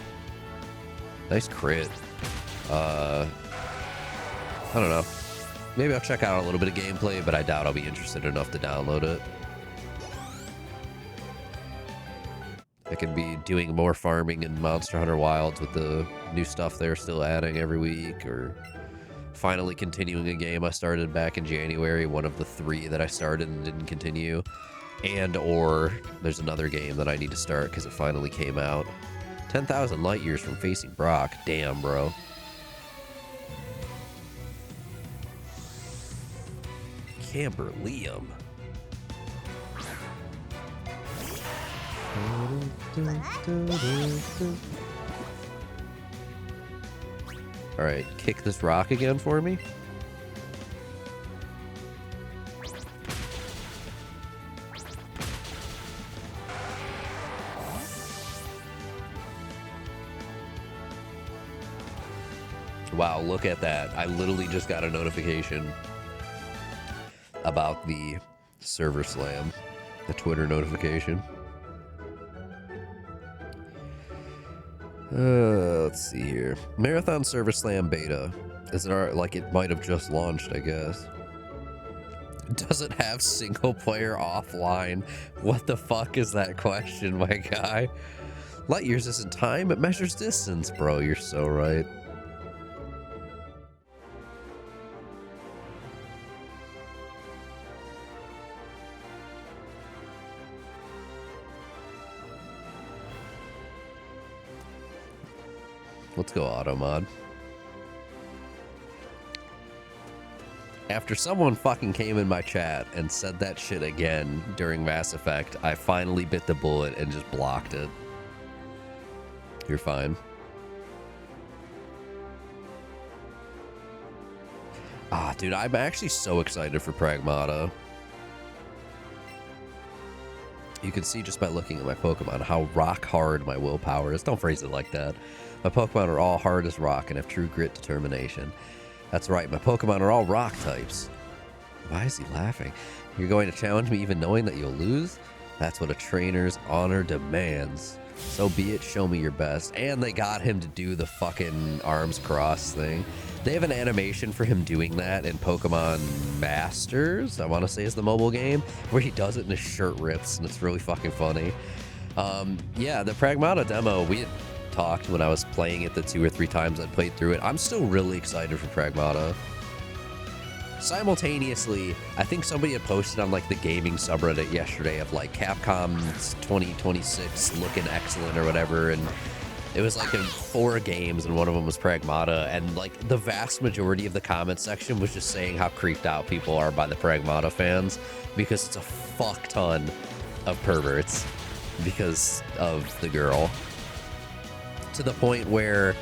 Nice crit. I don't know. Maybe I'll check out a little bit of gameplay, but I doubt I'll be interested enough to download it. I can be doing more farming in Monster Hunter Wilds with the new stuff they're still adding every week, or finally continuing a game I started back in January, one of the 3 that I started and didn't continue, and or there's another game that I need to start because it finally came out. 10,000 light years from facing Brock. Damn, bro. Camper Liam. All right, kick this rock again for me. Wow, look at that. I literally just got a notification about the server slam, the Twitter notification. Let's see here. Marathon Server Slam beta. Is it like it might have just launched, I guess. Does it have single player offline? What the fuck is that question, my guy? Light years isn't time, it measures distance, bro. You're so right. Let's go auto mod. After someone fucking came in my chat and said that shit again during Mass Effect, I finally bit the bullet and just blocked it. You're fine. Ah, dude, I'm actually so excited for Pragmata. You can see just by looking at my Pokemon how rock hard my willpower is. Don't phrase it like that. My Pokemon are all hard as rock and have true grit determination. That's right, my Pokemon are all rock types. Why is he laughing? You're going to challenge me even knowing that you'll lose? That's what a trainer's honor demands. So be it, show me your best. And they got him to do the fucking arms cross thing. They have an animation for him doing that in Pokemon Masters, I want to say is the mobile game, where he does it and his shirt rips, and it's really fucking funny. Yeah, the Pragmata demo, we had talked when I was playing it the 2 or 3 times I'd played through it. I'm still really excited for Pragmata. Simultaneously, I think somebody had posted on like the gaming subreddit yesterday of like Capcom's 2026 looking excellent or whatever, and it was like in 4 games and one of them was Pragmata, and like the vast majority of the comment section was just saying how creeped out people are by the Pragmata fans because it's a fuck ton of perverts because of the girl, to the point where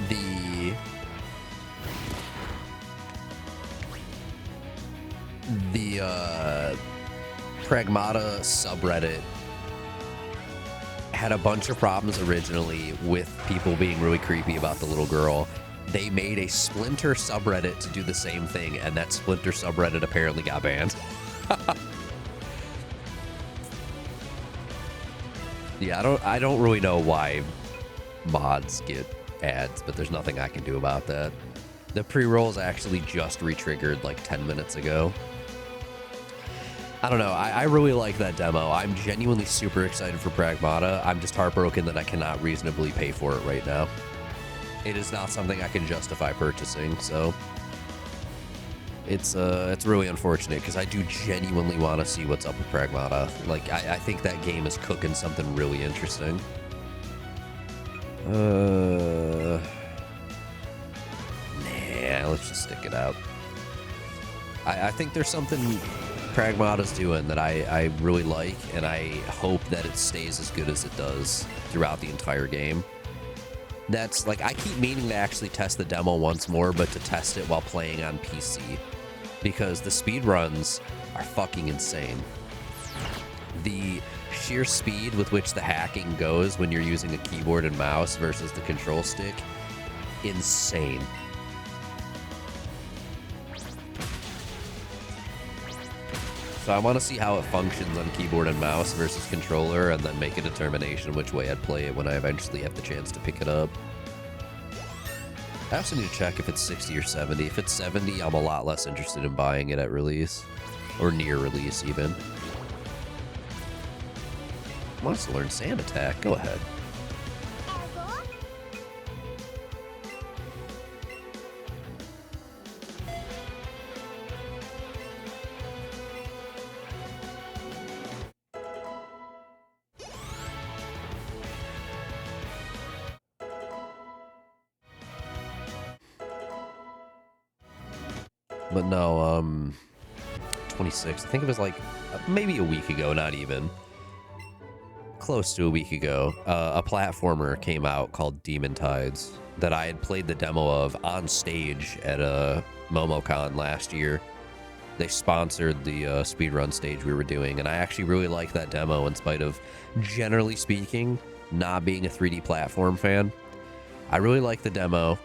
the Pragmata subreddit had a bunch of problems originally with people being really creepy about the little girl. They made a Splinter subreddit to do the same thing, and that Splinter subreddit apparently got banned. Yeah, I don't really know why mods get ads, but there's nothing I can do about that. The pre-rolls actually just re-triggered like 10 minutes ago. I don't know. I really like that demo. I'm genuinely super excited for Pragmata. I'm just heartbroken that I cannot reasonably pay for it right now. It is not something I can justify purchasing, so it's really unfortunate because I do genuinely want to see what's up with Pragmata. Like, I think that game is cooking something really interesting. Nah, let's just stick it out. I think there's something Pragmata's doing that I really like, and I hope that it stays as good as it does throughout the entire game. That's like, I keep meaning to actually test the demo once more, but to test it while playing on PC, because the speedruns are fucking insane. The sheer speed with which the hacking goes when you're using a keyboard and mouse versus the control stick, insane. So I want to see how it functions on keyboard and mouse versus controller, and then make a determination which way I'd play it when I eventually have the chance to pick it up. I also need to check if it's 60 or 70. If it's 70, I'm a lot less interested in buying it at release, or near release even. Wants to learn Sand Attack. Go ahead. But no, 26. I think it was like maybe a week ago, not even. Close to a week ago, a platformer came out called Demon Tides that I had played the demo of on stage at MomoCon last year. They sponsored the speedrun stage we were doing, and I actually really liked that demo in spite of, generally speaking, not being a 3D platform fan. I really liked the demo.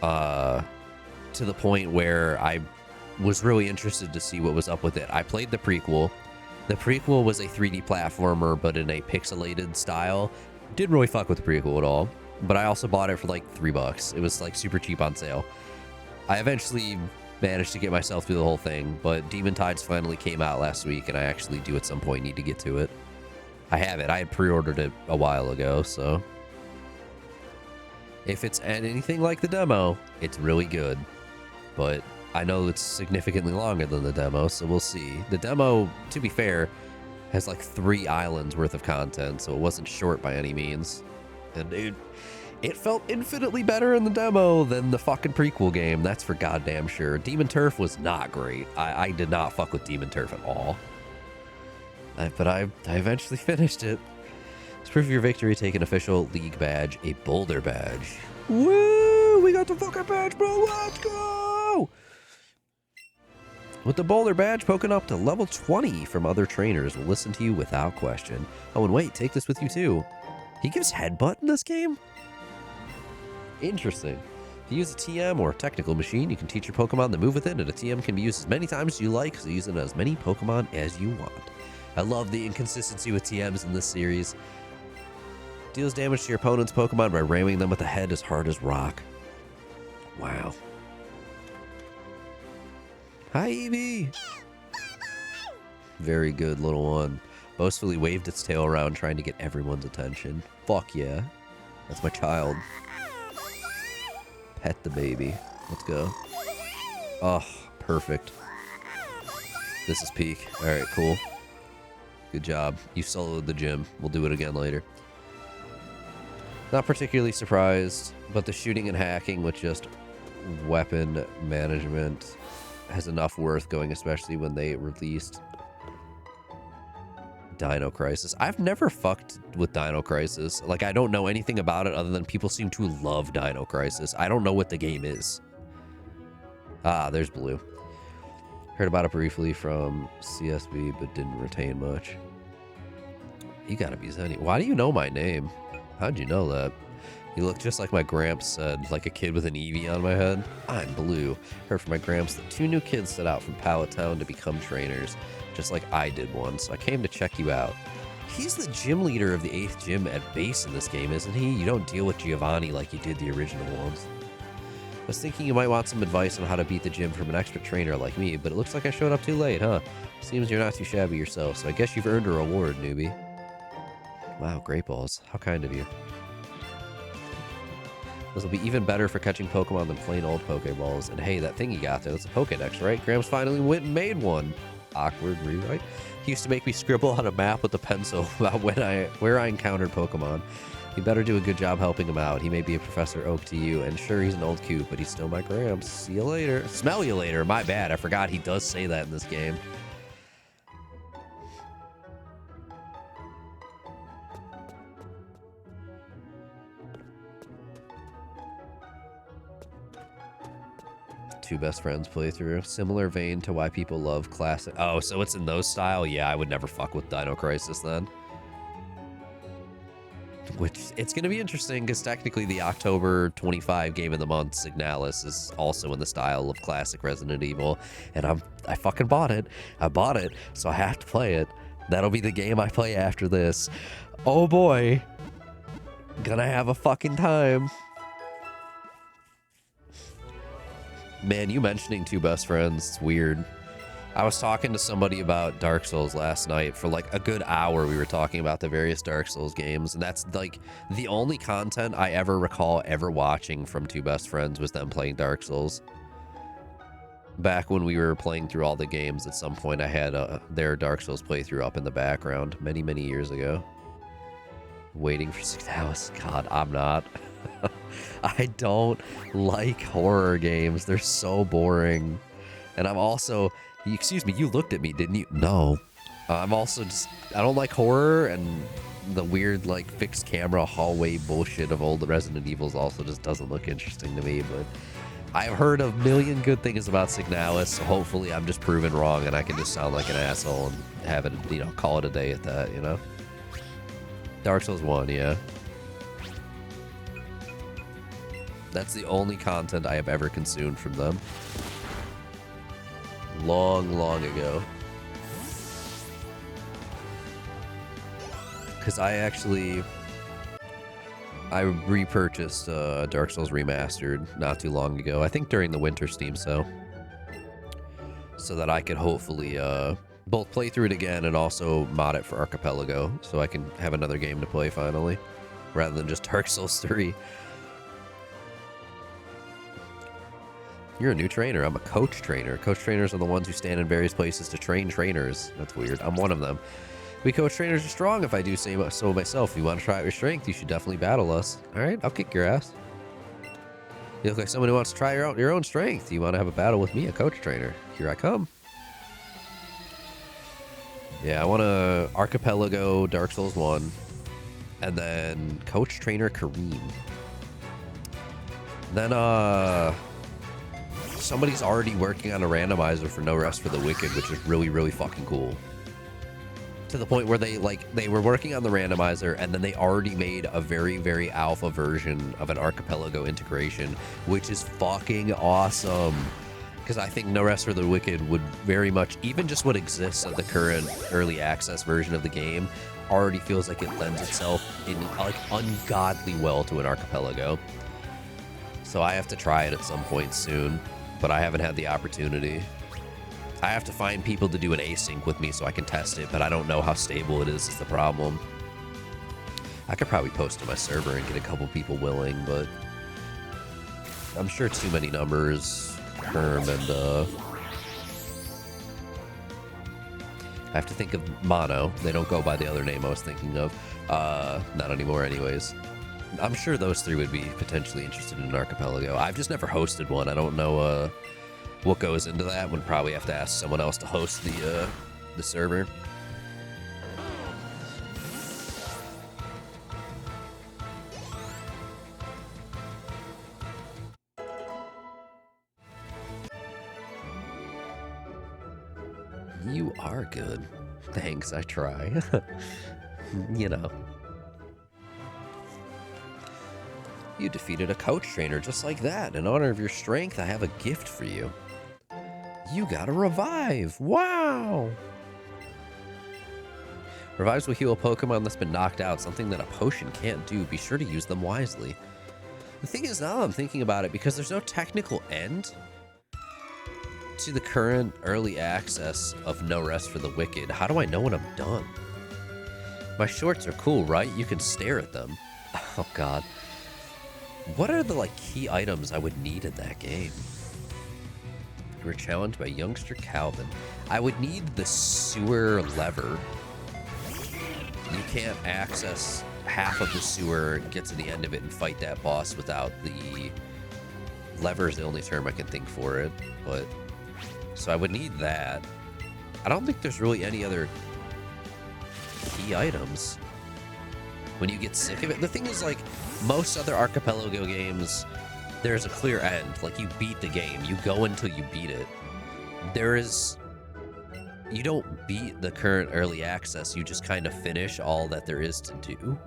to the point where I was really interested to see what was up with it. I played the prequel. The prequel was a 3D platformer, but in a pixelated style. Didn't really fuck with the prequel at all, but I also bought it for like $3. It was like super cheap on sale. I eventually managed to get myself through the whole thing, but Demon Tides finally came out last week, and I actually do at some point need to get to it. I have it. I had pre-ordered it a while ago, so if it's anything like the demo, it's really good. But I know it's significantly longer than the demo, so we'll see. The demo, to be fair, has like 3 islands worth of content, so it wasn't short by any means. And it felt infinitely better in the demo than the fucking prequel game, that's for goddamn sure. Demon Turf was not great. I did not fuck with Demon Turf at all. But I eventually finished it. As proof of your victory, take an official league badge, a boulder badge. Woo! We got the fucking badge, bro! Let's go! With the boulder badge, poking up to level 20 from other trainers will listen to you without question. Oh, and wait, take this with you too. He gives headbutt in this game? Interesting. If you use a TM or technical machine, you can teach your Pokemon to move with it, and a TM can be used as many times as you like, so use it as many Pokemon as you want. I love the inconsistency with TMs in this series. Deals damage to your opponent's Pokemon by ramming them with a head as hard as rock. Wow. Hi, Eevee! Very good, little one. Boastfully waved its tail around, trying to get everyone's attention. Fuck yeah. That's my child. Pet the baby. Let's go. Oh, perfect. This is peak. Alright, cool. Good job. You soloed the gym. We'll do it again later. Not particularly surprised, but the shooting and hacking with just weapon management has enough worth going, especially when they released Dino Crisis. I've never fucked with Dino Crisis. Like, I don't know anything about it other than people seem to love Dino Crisis. I don't know what the game is. Ah, there's Blue. Heard about it briefly from CSB, but didn't retain much. You gotta be Zenny. Why do you know my name? How'd you know that? You look just like my Gramps said, like a kid with an Eevee on my head. I'm Blue. Heard from my Gramps that 2 new kids set out from Pallet Town to become trainers, just like I did once, so I came to check you out. He's the gym leader of the 8th gym at base in this game, isn't he? You don't deal with Giovanni like you did the original ones. I was thinking you might want some advice on how to beat the gym from an expert trainer like me, but it looks like I showed up too late, huh? Seems you're not too shabby yourself, so I guess you've earned a reward, newbie. Wow, great balls. How kind of you. This will be even better for catching Pokemon than plain old Pokeballs. And hey, that thing you got there, that's a Pokedex, right? Grams finally went and made one. Awkward rewrite. He used to make me scribble on a map with a pencil about where I encountered Pokemon. You better do a good job helping him out. He may be a Professor Oak to you, and sure, he's an old coot, but he's still my Gramps. See you later. Smell you later. My bad. I forgot he does say that in this game. Two Best Friends playthrough. Similar vein to why people love classic. Oh, so it's in those style? Yeah, I would never fuck with Dino Crisis then. Which, it's going to be interesting because technically the October 25 game of the month, Signalis, is also in the style of classic Resident Evil. And I fucking bought it. I bought it, so I have to play it. That'll be the game I play after this. Oh boy. Gonna have a fucking time. Man, you mentioning Two Best Friends, it's weird. I was talking to somebody about Dark Souls last night for like a good hour. We were talking about the various Dark Souls games, and that's like the only content I ever recall ever watching from Two Best Friends was them playing Dark Souls. Back when we were playing through all the games, at some point I had their Dark Souls playthrough up in the background many, many years ago. Waiting for 6 hours. God, I'm not. I don't like horror games. They're so boring. And I'm also... Excuse me, you looked at me, didn't you? No. I'm also just... I don't like horror, and the weird, like, fixed camera hallway bullshit of old Resident Evils also just doesn't look interesting to me, but... I've heard a million good things about Signalis, so hopefully I'm just proven wrong and I can just sound like an asshole and have it, you know, call it a day at that, you know? Dark Souls 1, yeah. That's the only content I have ever consumed from them. Long, long ago. Because I repurchased Dark Souls Remastered not too long ago. I think during the winter Steam sale. So that I could hopefully both play through it again and also mod it for Archipelago. So I can have another game to play finally. Rather than just Dark Souls 3. You're a new trainer. I'm a coach trainer. Coach trainers are the ones who stand in various places to train trainers. That's weird. I'm one of them. We coach trainers are strong, if I do say so myself. If you want to try out your strength, you should definitely battle us. Alright, I'll kick your ass. You look like someone who wants to try your own strength. You want to have a battle with me, a coach trainer. Here I come. Yeah, I want to Archipelago, Dark Souls 1. And then coach trainer Kareem. Then, somebody's already working on a randomizer for No Rest for the Wicked, which is really, really fucking cool. To the point where they were working on the randomizer and then they already made a very, very alpha version of an Archipelago integration, which is fucking awesome. Because I think No Rest for the Wicked would very much, even just what exists of the current early access version of the game, already feels like it lends itself in like ungodly well to an Archipelago. So I have to try it at some point soon, but I haven't had the opportunity. I have to find people to do an async with me so I can test it, but I don't know how stable it is the problem. I could probably post to my server and get a couple people willing, but I'm sure too many numbers, Herm, and I have to think of Mono. They don't go by the other name I was thinking of. Not anymore anyways. I'm sure those three would be potentially interested in an Archipelago. I've just never hosted one. I don't know what goes into that. Would probably have to ask someone else to host the server. You are good. Thanks, I try. You know. You defeated a coach trainer just like that. In honor of your strength, I have a gift for you. You got a revive. Wow! Revives will heal a Pokemon that's been knocked out, something that a potion can't do. Be sure to use them wisely. The thing is, now I'm thinking about it, because there's no technical end to the current early access of No Rest for the Wicked. How do I know when I'm done? My shorts are cool, right? You can stare at them. Oh, God. What are the, like, key items I would need in that game? You were challenged by youngster Calvin. I would need the sewer lever. You can't access half of the sewer and get to the end of it and fight that boss without the lever is the only term I can think for it, but so I would need that. I don't think there's really any other key items. When you get sick of it, the thing is, like, most other Archipelago games, there's a clear end. Like, you beat the game. You go until you beat it. You don't beat the current early access. You just kind of finish all that there is to do.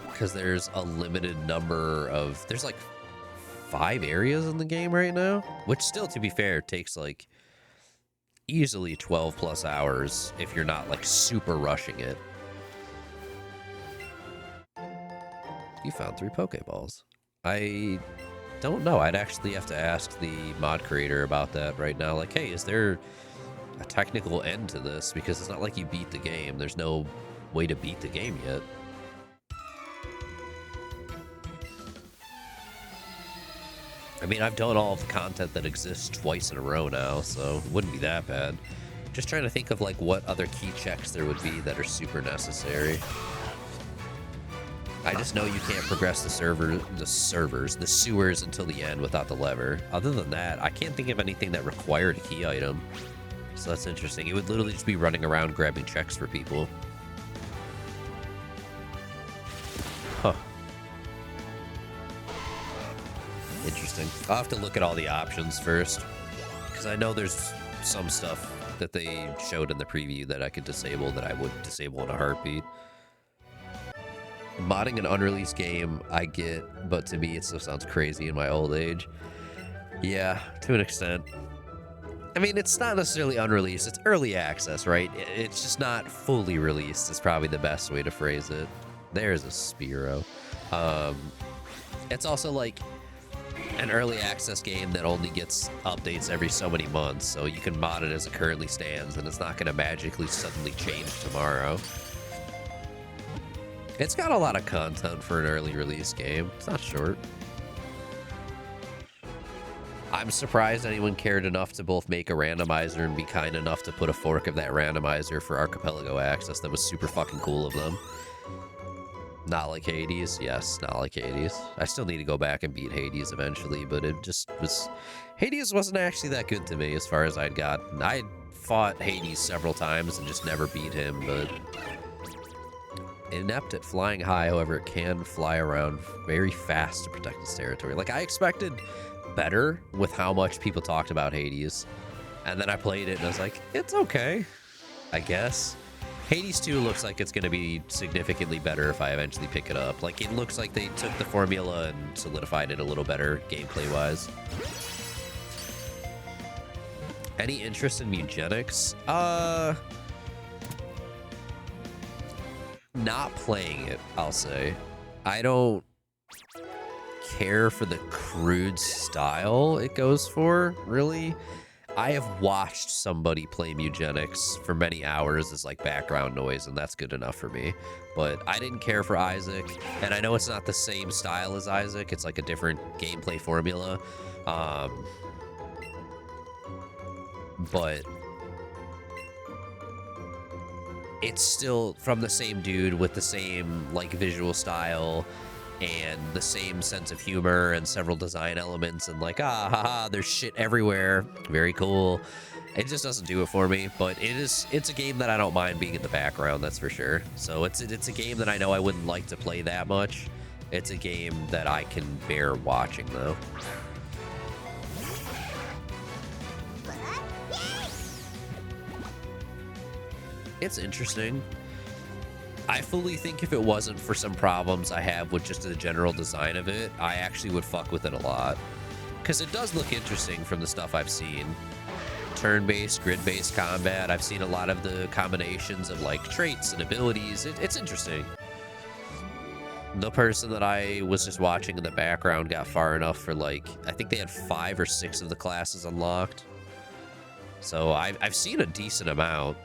Because there's a limited number of... There's, like, 5 areas in the game right now. Which still, to be fair, takes, like, easily 12 plus hours if you're not, like, super rushing it. You found 3 Pokeballs. I don't know. I'd actually have to ask the mod creator about that right now. Like, hey, is there a technical end to this? Because it's not like you beat the game. There's no way to beat the game yet. I mean, I've done all of the content that exists twice in a row now, so it wouldn't be that bad. Just trying to think of, like, what other key checks there would be that are super necessary. I just know you can't progress the sewers until the end without the lever. Other than that, I can't think of anything that required a key item. So that's interesting. It would literally just be running around grabbing checks for people. Huh. Interesting. I'll have to look at all the options first, because I know there's some stuff that they showed in the preview that I could disable that I would disable in a heartbeat. Modding an unreleased game, I get, but to me it still sounds crazy in my old age. Yeah, to an extent. I mean, it's not necessarily unreleased, it's early access, right? It's just not fully released, is probably the best way to phrase it. There's a Spiro. It's also like an early access game that only gets updates every so many months, so you can mod it as it currently stands, and it's not going to magically suddenly change tomorrow. It's got a lot of content for an early release game. It's not short. I'm surprised anyone cared enough to both make a randomizer and be kind enough to put a fork of that randomizer for Archipelago access. That was super fucking cool of them. Not like Hades. Yes, not like Hades. I still need to go back and beat Hades eventually, but it just was... Hades wasn't actually that good to me as far as I'd gotten. I fought Hades several times and just never beat him, but... Inept at flying high, however, it can fly around very fast to protect its territory. Like, I expected better with how much people talked about Hades. And then I played it and I was like, it's okay, I guess. Hades 2 looks like it's going to be significantly better if I eventually pick it up. Like, it looks like they took the formula and solidified it a little better gameplay-wise. Any interest in Mugenics? Not playing it, I'll say. I don't care for the crude style it goes for, really. I have watched somebody play Mugenics for many hours as like background noise, and that's good enough for me. But I didn't care for Isaac, and I know it's not the same style as Isaac. It's like a different gameplay formula. But it's still from the same dude with the same like visual style and the same sense of humor and several design elements and like, haha, there's shit everywhere. Very cool. It just doesn't do it for me, but it's a game that I don't mind being in the background, that's for sure. So it's a game that I know I wouldn't like to play that much. It's a game that I can bear watching, though. It's interesting. I fully think if it wasn't for some problems I have with just the general design of it, I actually would fuck with it a lot. Because it does look interesting from the stuff I've seen. Turn-based, grid-based combat. I've seen a lot of the combinations of like traits and abilities. It's interesting. The person that I was just watching in the background got far enough for like, I think they had 5 or 6 of the classes unlocked. So I've seen a decent amount.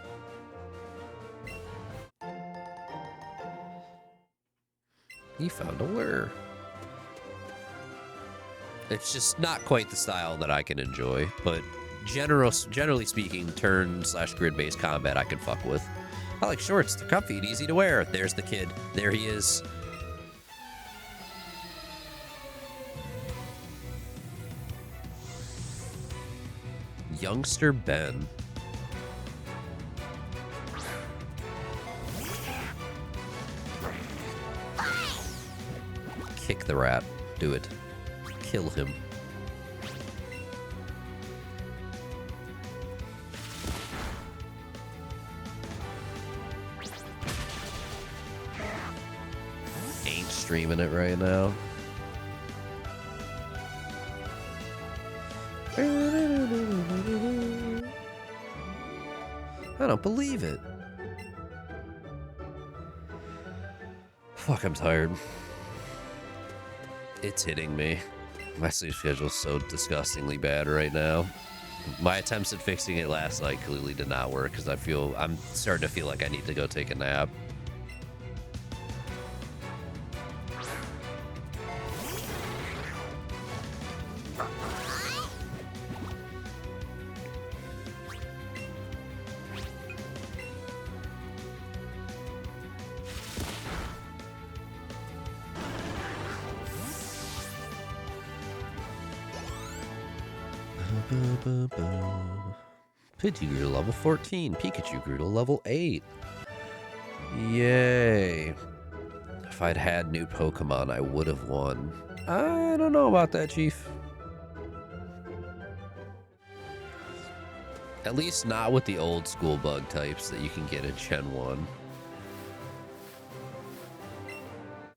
He found a lure. It's just not quite the style that I can enjoy, but generally speaking, turn/grid-based combat I can fuck with. I like shorts. They're comfy and easy to wear. There's the kid. There he is. Youngster Ben. Kick the rat. Do it. Kill him. Ain't streaming it right now. I don't believe it. Fuck, I'm tired. It's hitting me. My sleep schedule's so disgustingly bad right now. My attempts at fixing it last night clearly did not work because I'm starting to feel like I need to go take a nap. Pidgey grew to level 14. Pikachu grew to level 8. Yay. If I'd had new Pokemon, I would have won. I don't know about that, Chief. At least not with the old school bug types that you can get in Gen 1.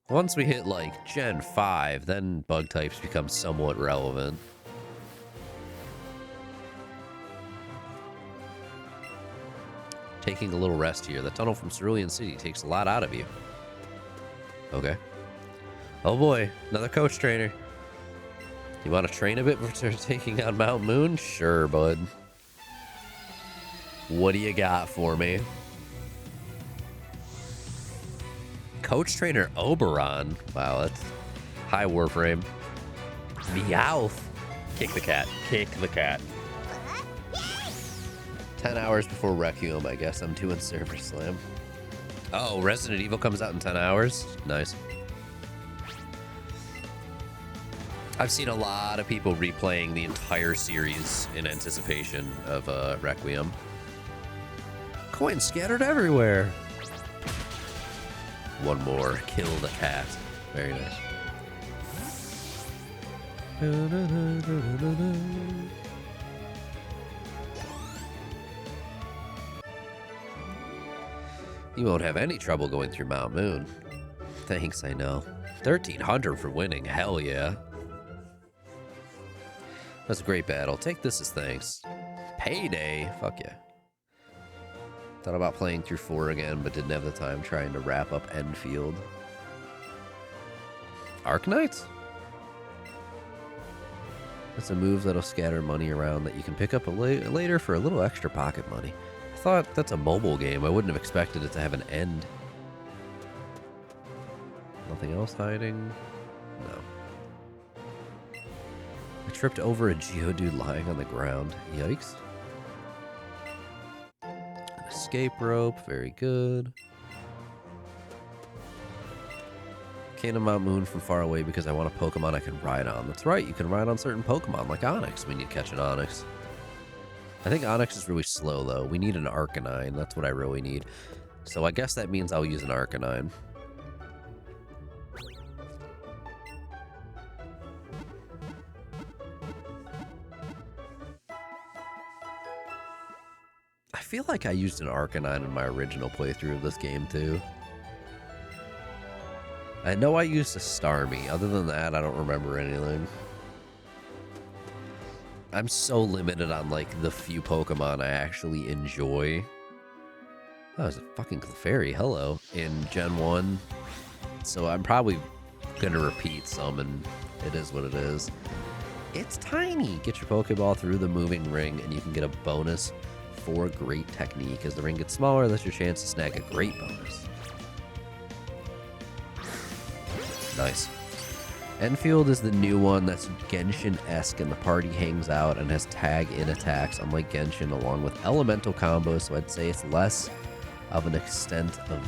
Once we hit, like, Gen 5, then bug types become somewhat relevant. Taking a little rest here. The tunnel from Cerulean City takes a lot out of you. Okay. Oh boy, another coach trainer. You want to train a bit before taking on Mount Moon? Sure, bud. What do you got for me? Coach trainer Oberon. Wow, that's high warframe. Meowth. Kick the cat. Kick the cat. 10 hours before Requiem, I guess. I'm doing Server Slam. Oh, Resident Evil comes out in 10 hours? Nice. I've seen a lot of people replaying the entire series in anticipation of Requiem. Coins scattered everywhere. One more. Kill the cat. Very nice. You won't have any trouble going through Mount Moon. Thanks, I know. 1,300 for winning. Hell yeah. That's a great battle. Take this as thanks. Payday. Fuck yeah. Thought about playing through 4 again, but didn't have the time trying to wrap up Enfield. Arknights? That's a move that'll scatter money around that you can pick up later for a little extra pocket money. I thought that's a mobile game. I wouldn't have expected it to have an end. Nothing else hiding? No. I tripped over a Geodude lying on the ground. Yikes. An escape rope. Very good. Came to Mount Moon from far away because I want a Pokemon I can ride on. That's right, you can ride on certain Pokemon, like Onix. We need to catch an Onix. I think Onix is really slow, though. We need an Arcanine. That's what I really need. So I guess that means I'll use an Arcanine. I feel like I used an Arcanine in my original playthrough of this game, too. I know I used a Starmie. Other than that, I don't remember anything. I'm so limited on, like, the few Pokemon I actually enjoy. Oh, there's a fucking Clefairy. Hello. In Gen 1. So I'm probably gonna repeat some, and it is what it is. It's tiny. Get your Pokeball through the moving ring, and you can get a bonus for Great Technique. As the ring gets smaller, that's your chance to snag a great bonus. Nice. Enfield is the new one that's Genshin-esque, and the party hangs out and has tag-in attacks, unlike Genshin, along with elemental combos, so I'd say it's less of an extent of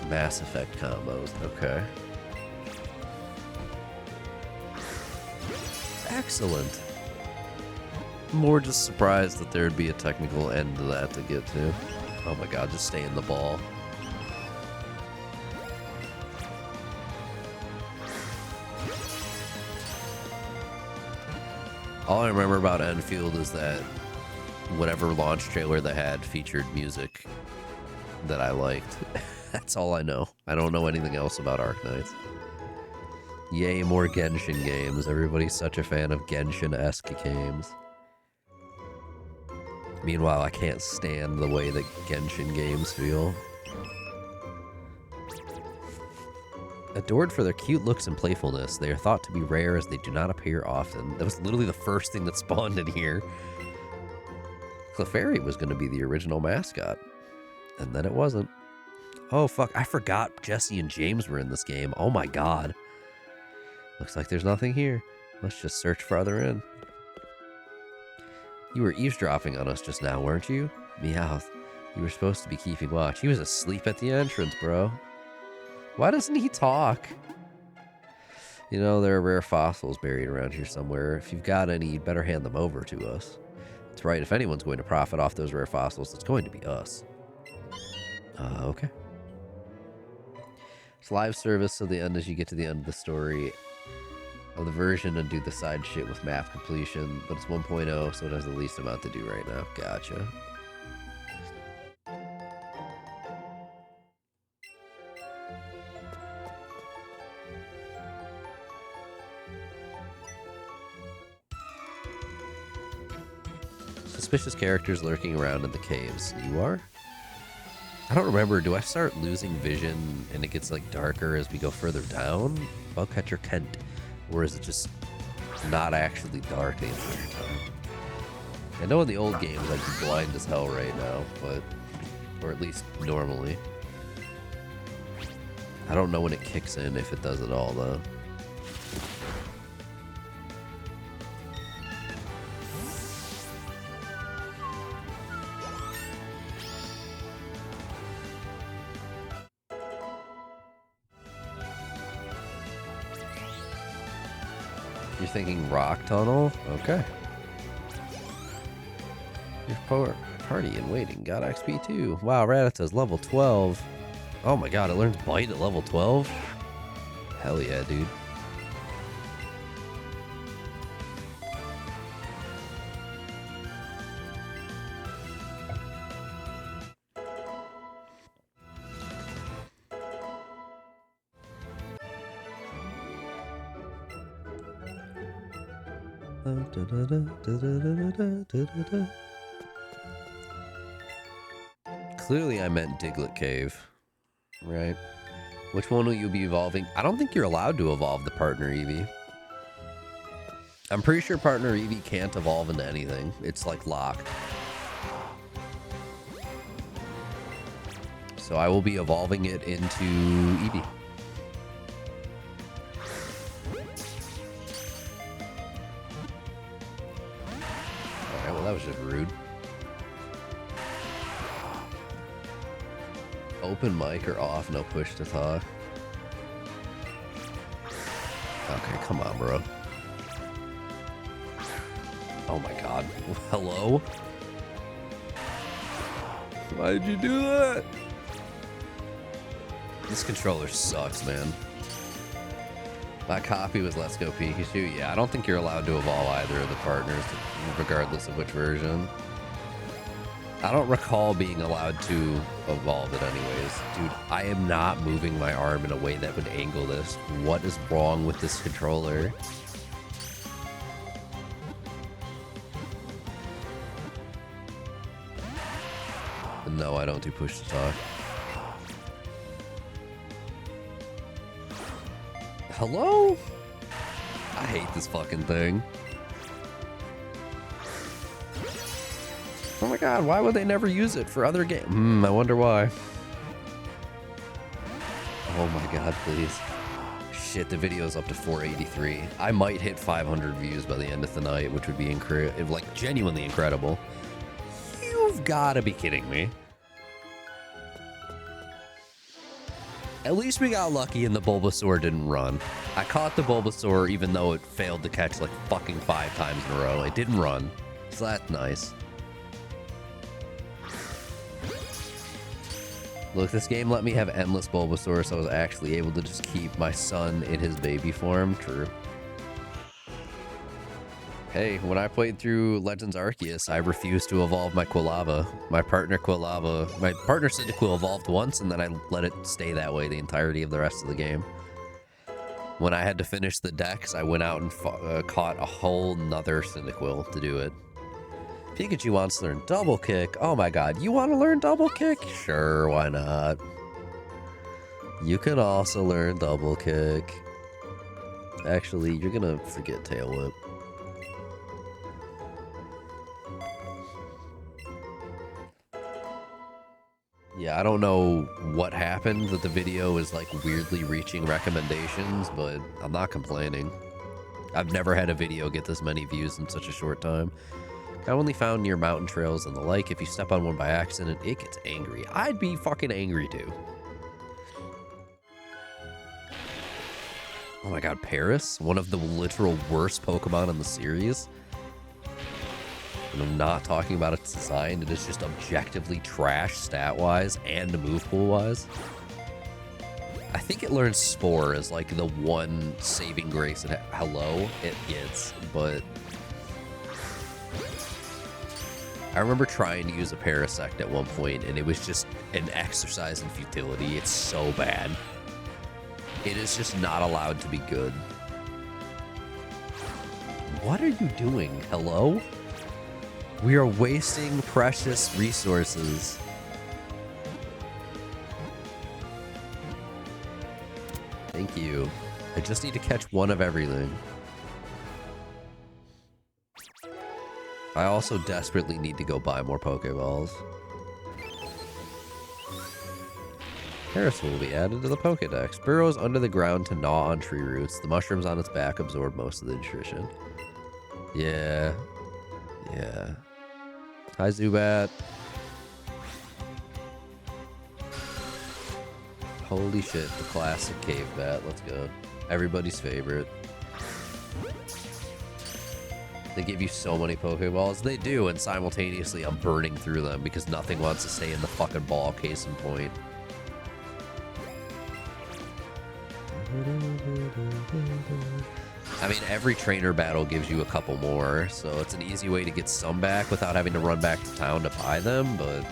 Mass Effect combos. Okay. Excellent. More just surprised that there'd be a technical end to that to get to. Oh my god, just stay in the ball. All I remember about Enfield is that whatever launch trailer they had featured music that I liked. That's all I know. I don't know anything else about Arknights. Yay, more Genshin games. Everybody's such a fan of Genshin-esque games. Meanwhile, I can't stand the way that Genshin games feel. Adored for their cute looks and playfulness, they are thought to be rare as they do not appear often. That was literally the first thing that spawned in here. Clefairy was going to be the original mascot, and then it wasn't. Oh, fuck, I forgot Jesse and James were in this game. Oh my god. Looks like there's nothing here. Let's just search farther in. You were eavesdropping on us just now, weren't you? Meowth. You were supposed to be keeping watch. He was asleep at the entrance, bro. Why doesn't he talk? You know, there are rare fossils buried around here somewhere. If you've got any, you'd better hand them over to us. That's right, if anyone's going to profit off those rare fossils, it's going to be us. Okay. It's live service, so the end as you get to the end of the story of the version and do the side shit with map completion, but it's 1.0, so it has the least amount to do right now. Gotcha. suspicious characters lurking around in the caves. You are? I don't remember. Do I start losing vision and it gets like darker as we go further down? Bugcatcher Kent. Or is it just not actually dark the entire time? I know in the old games I'd be blind as hell right now, but... Or at least normally. I don't know when it kicks in, if it does at all, though. You're thinking rock tunnel? Okay. Your party in waiting got XP too. Wow, Rattata's level 12. Oh my god, it learns bite at level 12? Hell yeah, dude. Clearly I meant Diglett Cave, right? Which one will you be evolving? I don't think you're allowed to evolve the partner Eevee. I'm pretty sure partner Eevee can't evolve into anything. It's like locked. So I will be evolving it into Eevee. Alright, well that was just rude. Open mic or off, no push to talk. Okay, come on, bro. Oh my god. Hello? Why did you do that? This controller sucks, man. My copy was Let's Go Pikachu. Yeah, I don't think you're allowed to evolve either of the partners, regardless of which version. I don't recall being allowed to evolve it anyways. Dude, I am not moving my arm in a way that would angle this. What is wrong with this controller? No, I don't do push to talk. Hello? I hate this fucking thing. Oh my god, why would they never use it for other games? I wonder why. Oh my god, please. Shit, the video's up to 483. I might hit 500 views by the end of the night, which would be like genuinely incredible. You've got to be kidding me. At least we got lucky and the Bulbasaur didn't run. I caught the Bulbasaur even though it failed to catch like fucking 5 times in a row. It didn't run, so that's nice. Look, this game let me have endless Bulbasaur, so I was actually able to just keep my son in his baby form. True. Hey, when I played through Legends Arceus, I refused to evolve my Quilava. My partner Cyndaquil evolved once, and then I let it stay that way the entirety of the rest of the game. When I had to finish the dex, I went out and caught a whole nother Cyndaquil to do it. Pikachu wants to learn Double Kick. Oh my god, you want to learn Double Kick? Sure, why not? You can also learn Double Kick. Actually, you're gonna forget Tail Whip. Yeah, I don't know what happened that the video is like weirdly reaching recommendations, but I'm not complaining. I've never had a video get this many views in such a short time. Commonly found near mountain trails and the like. If you step on one by accident, it gets angry. I'd be fucking angry too. Oh my god, Paris? One of the literal worst Pokemon in the series? And I'm not talking about its design. It is just objectively trash stat-wise and move pool-wise. I think it learns Spore as like the one saving grace at Hello it gets, but... I remember trying to use a Parasect at one point, and it was just an exercise in futility. It's so bad. It is just not allowed to be good. What are you doing? Hello? We are wasting precious resources. Thank you. I just need to catch one of everything. I also desperately need to go buy more Pokeballs. Harrison will be added to the Pokedex. Burrows under the ground to gnaw on tree roots. The mushrooms on its back absorb most of the nutrition. Yeah. Yeah. Hi, Zubat. Holy shit, the classic cave bat. Let's go. Everybody's favorite. They give you so many Pokeballs. They do, and simultaneously I'm burning through them because nothing wants to stay in the fucking ball, case in point. I mean, every trainer battle gives you a couple more, so it's an easy way to get some back without having to run back to town to buy them, but...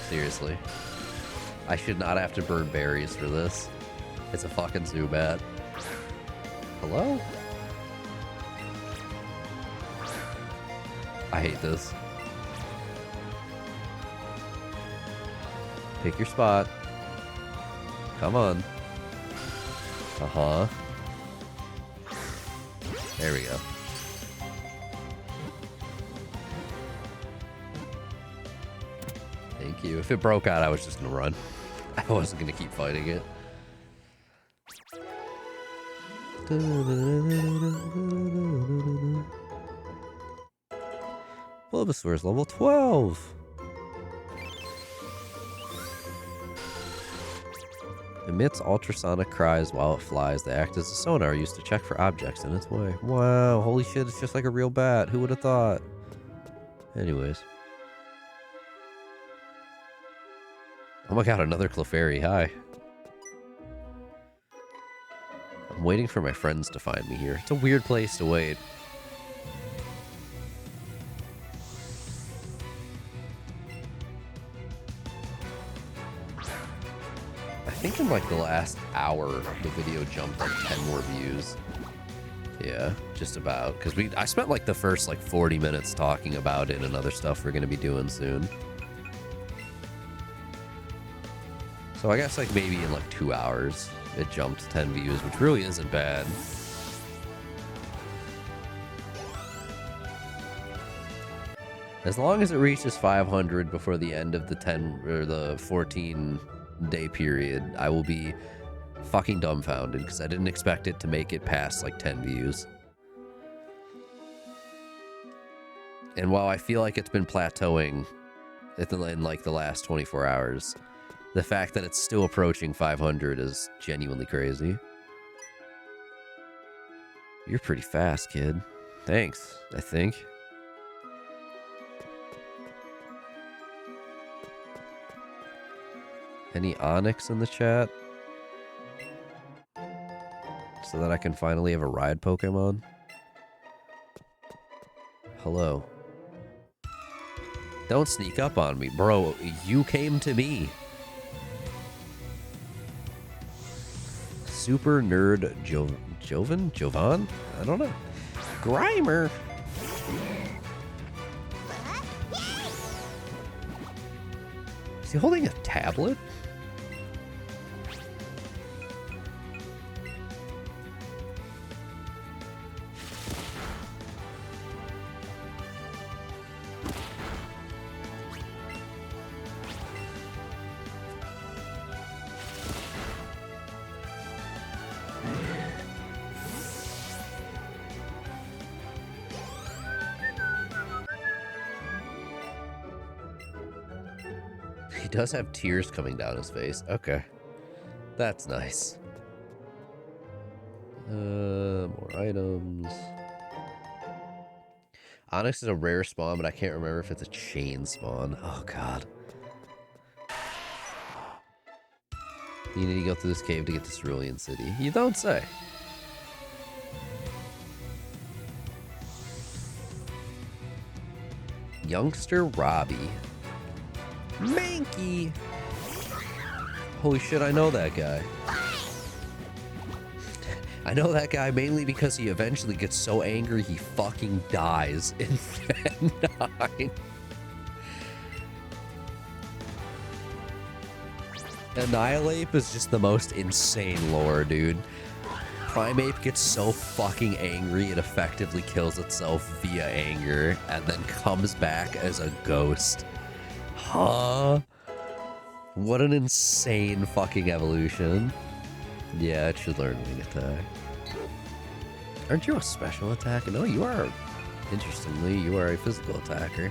seriously. I should not have to burn berries for this. It's a fucking Zubat. Hello? I hate this. Pick your spot. Come on. Uh-huh. There we go. Thank you. If it broke out, I was just gonna run. I wasn't gonna keep fighting it. Bulbasaur is level 12. Emits ultrasonic cries while it flies. They act as a sonar used to check for objects in its way. Wow, holy shit, it's just like a real bat. Who would have thought? Anyways. Oh my god, another Clefairy. Hi. I'm waiting for my friends to find me here. It's a weird place to wait. I think in like the last hour, the video jumped like 10 more views. Yeah, just about. Because I spent like the first like 40 minutes talking about it and other stuff we're going to be doing soon. So I guess like maybe in like 2 hours, it jumped 10 views, which really isn't bad. As long as it reaches 500 before the end of the 10 or the 14-day period, I will be fucking dumbfounded because I didn't expect it to make it past like 10 views. And while I feel like it's been plateauing in like the last 24 hours, the fact that it's still approaching 500 is genuinely crazy. You're pretty fast, kid. Thanks, I think. Any Onyx in the chat? So that I can finally have a ride Pokemon? Hello. Don't sneak up on me, bro. You came to me. Super Nerd Jovan? I don't know. Grimer. Is he holding a tablet? He does have tears coming down his face. Okay. That's nice. More items. Onyx is a rare spawn, but I can't remember if it's a chain spawn. Oh, God. You need to go through this cave to get to Cerulean City. You don't say. Youngster Robbie. Mankey! Holy shit, I know that guy. I know that guy mainly because he eventually gets so angry he fucking dies in Gen 9. Annihilate is just the most insane lore, dude. Primeape gets so fucking angry it effectively kills itself via anger and then comes back as a ghost. Huh? What an insane fucking evolution. Yeah, it should learn wing attack. Aren't you a special attacker? No, you are. Interestingly, you are a physical attacker.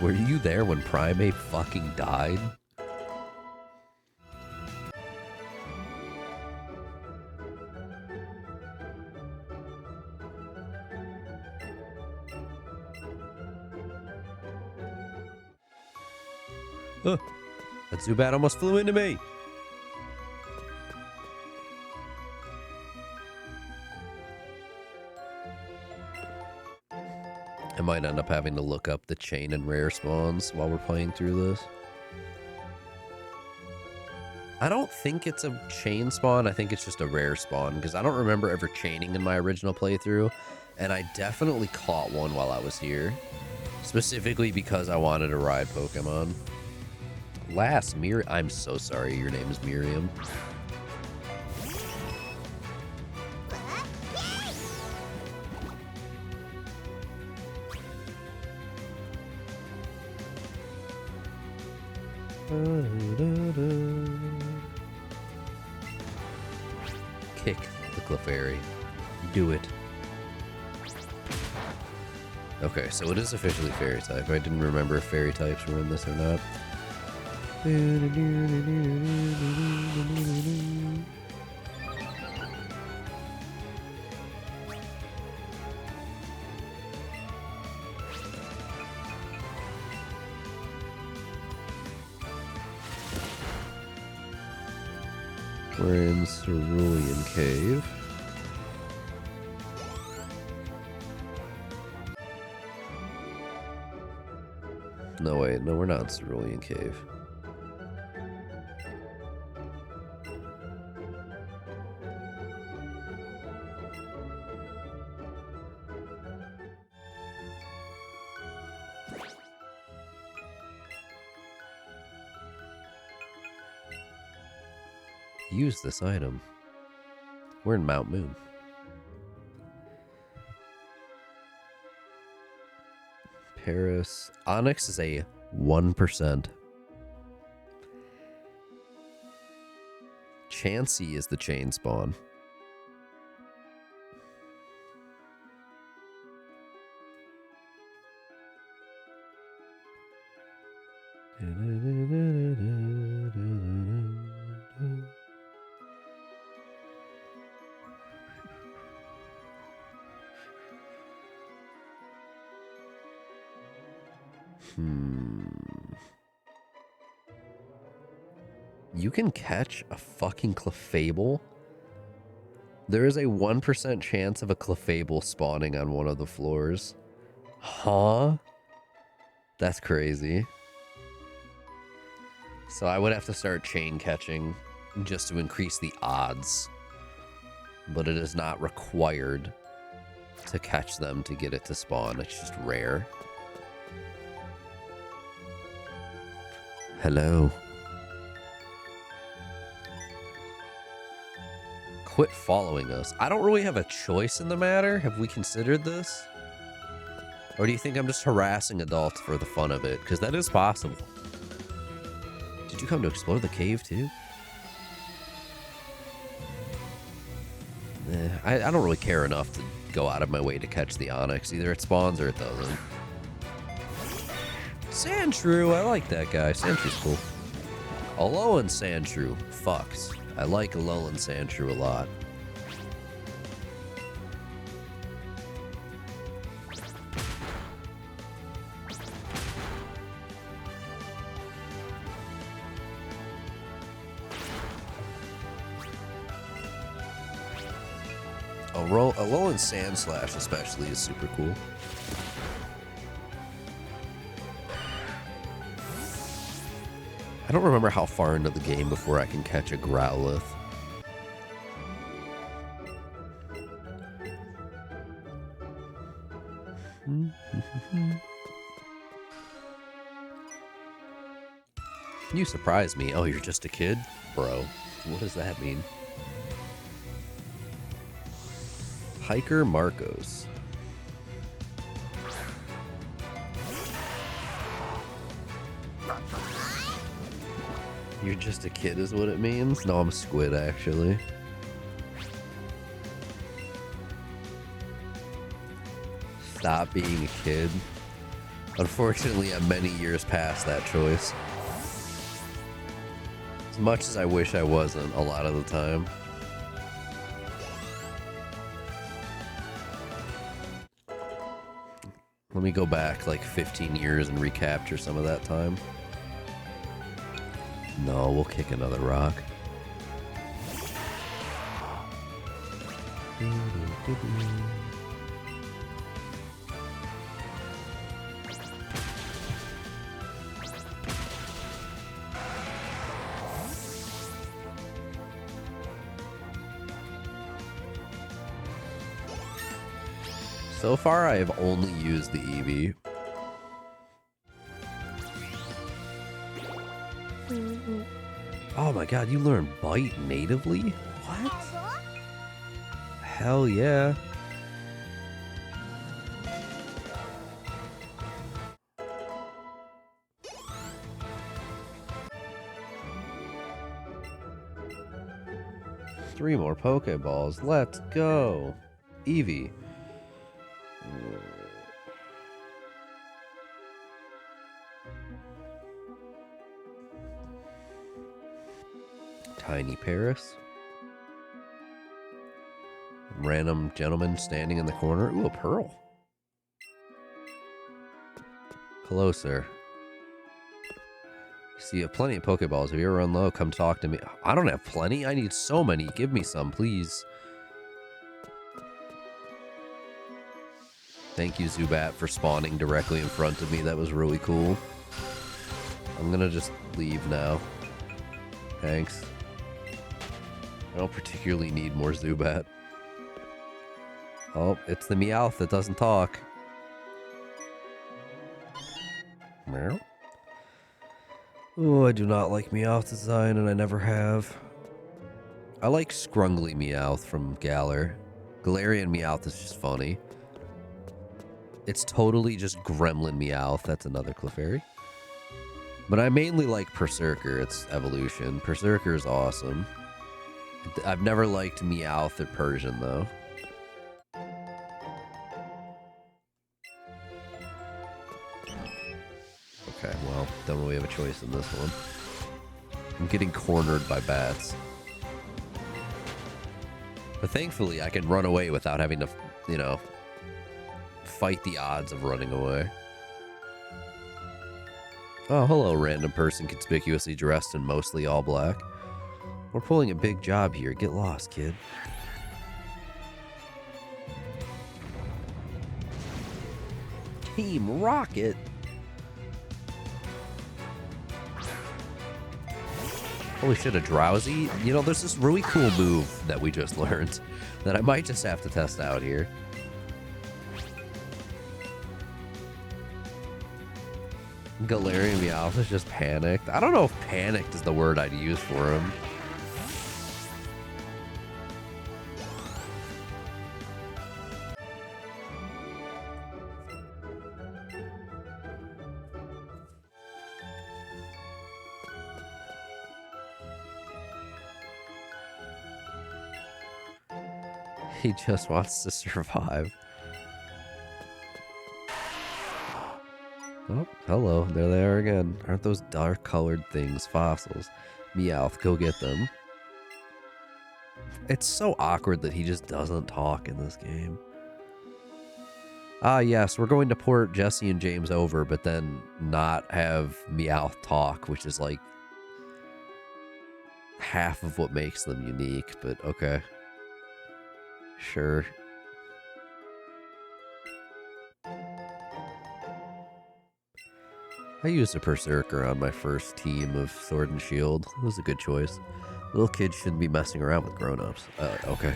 Were you there when Primeape fucking died? Huh. That Zubat almost flew into me. I might end up having to look up the chain and rare spawns while we're playing through this. I don't think it's a chain spawn. I think it's just a rare spawn because I don't remember ever chaining in my original playthrough. And I definitely caught one while I was here. Specifically because I wanted to ride Pokemon. I'm so sorry, your name is Miriam. Kick the Clefairy. Do it. Okay, so it is officially fairy type. I didn't remember if fairy types were in this or not. We're in Cerulean Cave. No, wait. No, we're not in Cerulean Cave. Use this item. We're in Mount Moon. Paris. Onyx is a 1%. Chansey is the chain spawn. You can catch a fucking Clefable? There is a 1% chance of a Clefable spawning on one of the floors. Huh? That's crazy. So I would have to start chain catching just to increase the odds. But it is not required to catch them to get it to spawn. It's just rare. Hello. Quit following us. I don't really have a choice in the matter. Have we considered this? Or do you think I'm just harassing adults for the fun of it? Because that is possible. Did you come to explore the cave too? I don't really care enough to go out of my way to catch the Onyx. Either it spawns or it doesn't. Sandshrew, I like that guy. Sandshrew's cool. Alolan Sandshrew fucks. I like Alolan Sandshrew a lot. Alolan Sandslash especially is super cool. I don't remember how far into the game before I can catch a Growlithe. You surprise me. Oh, you're just a kid? Bro, what does that mean? Hiker Marcos. You're just a kid is what it means? No, I'm a squid, actually. Stop being a kid. Unfortunately, I'm many years past that choice. As much as I wish I wasn't a lot of the time. Let me go back like 15 years and recapture some of that time. No, we'll kick another rock. So far, I have only used the Eevee. Oh my god, you learn Bite natively? What? Hell yeah. Three more Pokeballs. Let's go. Eevee. Tiny Paris. Random gentleman standing in the corner. Ooh, a pearl. Hello, sir. See, you have plenty of Pokeballs. If you ever run low, come talk to me. I don't have plenty. I need so many. Give me some, please. Thank you, Zubat, for spawning directly in front of me. That was really cool. I'm gonna just leave now. Thanks. I don't particularly need more Zubat. Oh, it's the Meowth that doesn't talk. Meow. Oh, I do not like Meowth design, and I never have. I like Scrungly Meowth from Galar. Galarian Meowth is just funny. It's totally just Gremlin Meowth. That's another Clefairy. But I mainly like Berserker, its evolution. Berserker is awesome. I've never liked Meowth or Persian, though. Okay, well, don't really have a choice in this one. I'm getting cornered by bats. But thankfully, I can run away without having to, you know, fight the odds of running away. Oh, hello, random person conspicuously dressed in mostly all black. We're pulling a big job here. Get lost, kid. Team Rocket. Holy shit, a Drowsy? You know, there's this really cool move that we just learned that I might just have to test out here. Galarian Meowth is just panicked. I don't know if panicked is the word I'd use for him. He just wants to survive. Oh, hello. There they are again. Aren't those dark-colored things fossils? Meowth, go get them. It's so awkward that he just doesn't talk in this game. Ah, yes, we're going to port Jesse and James over, but then not have Meowth talk, which is like half of what makes them unique, but okay. Sure. I used a Berserker on my first team of Sword and Shield. It was a good choice. Little kids shouldn't be messing around with grown-ups. Okay.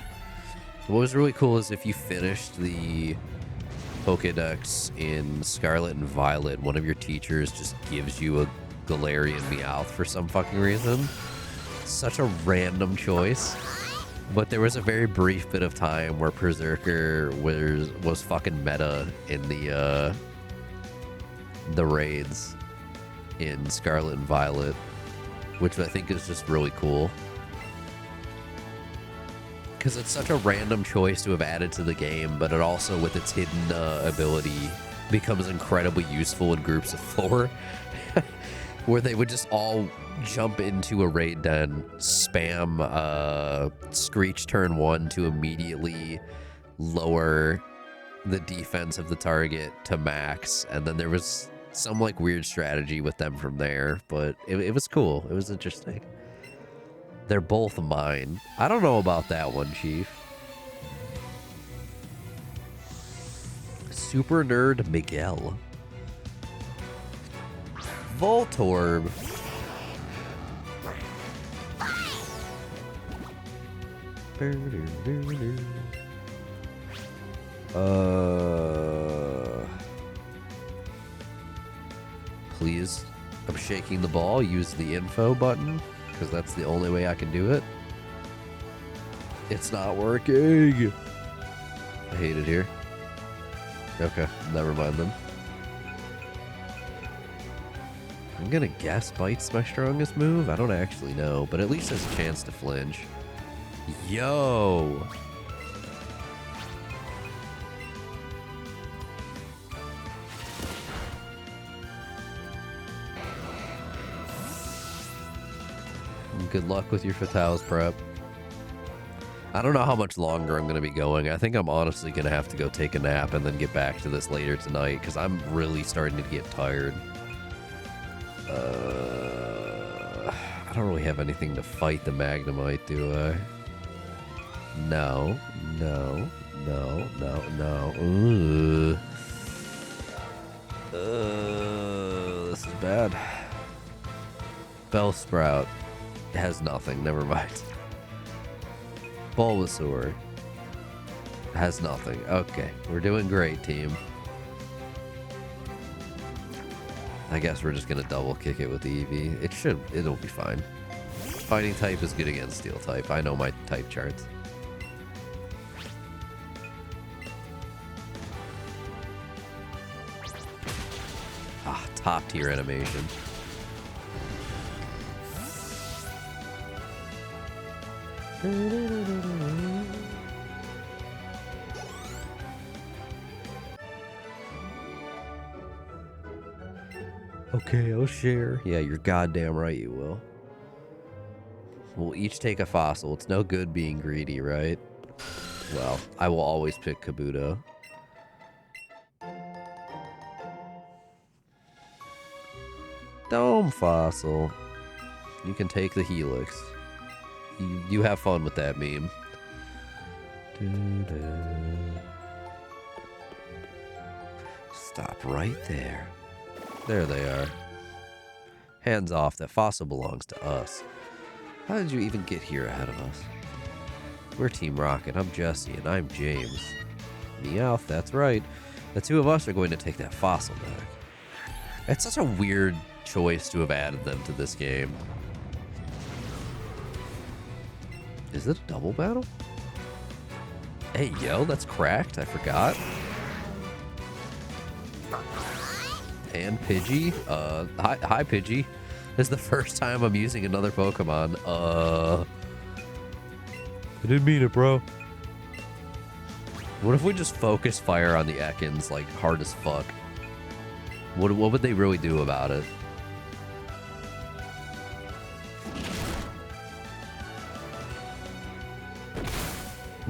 What was really cool is if you finished the Pokedex in Scarlet and Violet, one of your teachers just gives you a Galarian Meowth for some fucking reason. Such a random choice. But there was a very brief bit of time where Berserker was fucking meta in the raids in Scarlet and Violet, which I think is just really cool. Because it's such a random choice to have added to the game, but it also, with its hidden ability, becomes incredibly useful in groups of 4. Where they would just all jump into a raid den, spam Screech turn 1 to immediately lower the defense of the target to max, and then there was some like weird strategy with them from there, but it was cool. It was interesting. They're both mine. I don't know about that one, Chief. Super Nerd Miguel. Voltorb. Please, I'm shaking the ball. Use the info button, because that's the only way I can do it. It's not working. I hate it here. Okay, never mind then. I'm gonna guess Bite's my strongest move. I don't actually know, but at least there's a chance to flinch. Yo! Good luck with your Fatales prep. I don't know how much longer I'm going to be going. I think I'm honestly going to have to go take a nap and then get back to this later tonight, because I'm really starting to get tired. I don't really have anything to fight the Magnemite, do I? No, no, no, no, no. Ooh. This is bad. Bellsprout has nothing. Never mind. Bulbasaur has nothing. Okay, we're doing great, team. I guess we're just gonna double kick it with the Eevee. It'll be fine. Fighting type is good against Steel type. I know my type charts. Ah, top tier animation. Okay, I'll share. Yeah, you're goddamn right you will. We'll each take a fossil. It's no good being greedy, right? Well, I will always pick Kabuto. Dome fossil. You can take the Helix. You have fun with that meme. Stop right there. There they are. Hands off, that fossil belongs to us. How did you even get here ahead of us? We're Team Rocket. I'm Jesse, and I'm James. Meowth, that's right. The two of us are going to take that fossil back. It's such a weird choice to have added them to this game. Is it a double battle? Hey, yo, that's cracked. I forgot. And Pidgey. Hi, Pidgey. This is the first time I'm using another Pokemon. I didn't mean it, bro. What if we just focus fire on the Ekans, like, hard as fuck? What would they really do about it?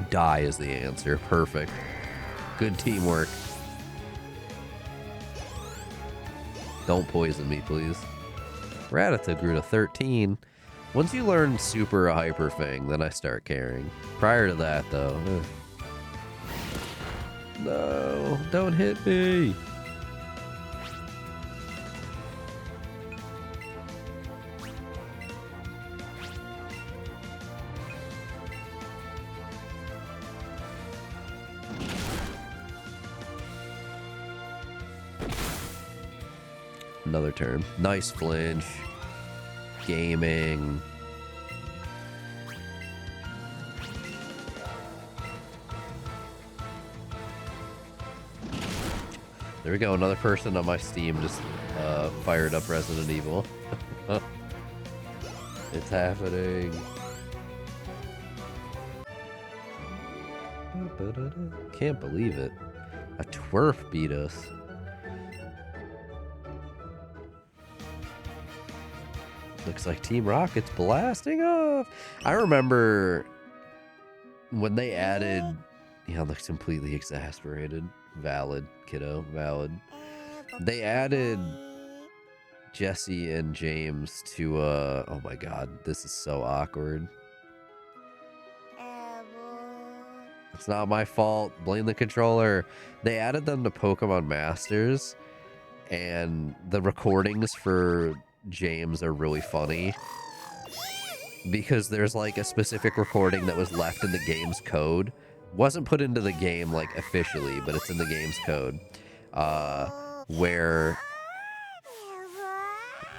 Die is the answer. Perfect. Good teamwork. Don't poison me, please. Rattata grew to 13. Once you learn Super Hyper Fang, then I start caring. Prior to that, though... No, don't hit me! Another turn. Nice flinch. Gaming. There we go. Another person on my Steam just fired up Resident Evil. It's happening. Can't believe it. A twerp beat us. Looks like Team Rocket's blasting off. I remember when they added... Yeah, looks completely exasperated. Valid, kiddo, valid. They added Jesse and James to, oh my god, this is so awkward. It's not my fault. Blame the controller. They added them to Pokemon Masters, and the recordings for James are really funny. Because there's like a specific recording that was left in the game's code. Wasn't put into the game like officially, but it's in the game's code. Where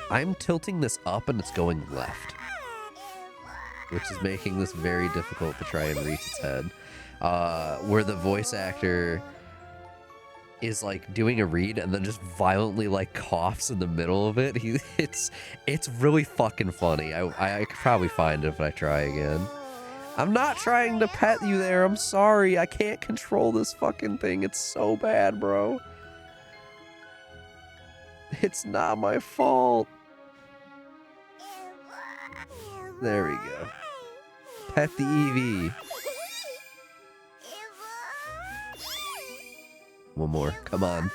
I'm tilting this up and it's going left. Which is making this very difficult to try and reach its head. Where the voice actor is like doing a read and then just violently like coughs in the middle of it. It's really fucking funny. I could probably find it if I try again. I'm not trying to pet you there. I'm sorry. I can't control this fucking thing. It's so bad, bro. It's not my fault. There we go. Pet the Eevee. One more. Come on.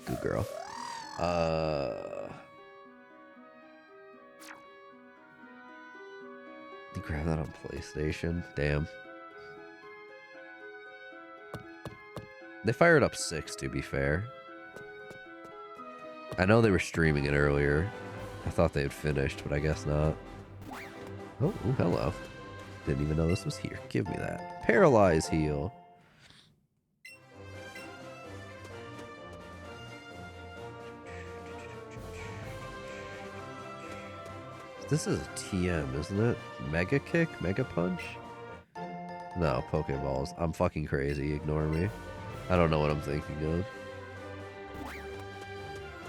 Good girl. You grab that on PlayStation? Damn. They fired up 6, to be fair. I know they were streaming it earlier. I thought they had finished, but I guess not. Oh, ooh, hello. Didn't even know this was here. Give me that. Paralyze heal. This is a TM, isn't it? Mega Kick? Mega Punch? No, Pokeballs. I'm fucking crazy. Ignore me. I don't know what I'm thinking of.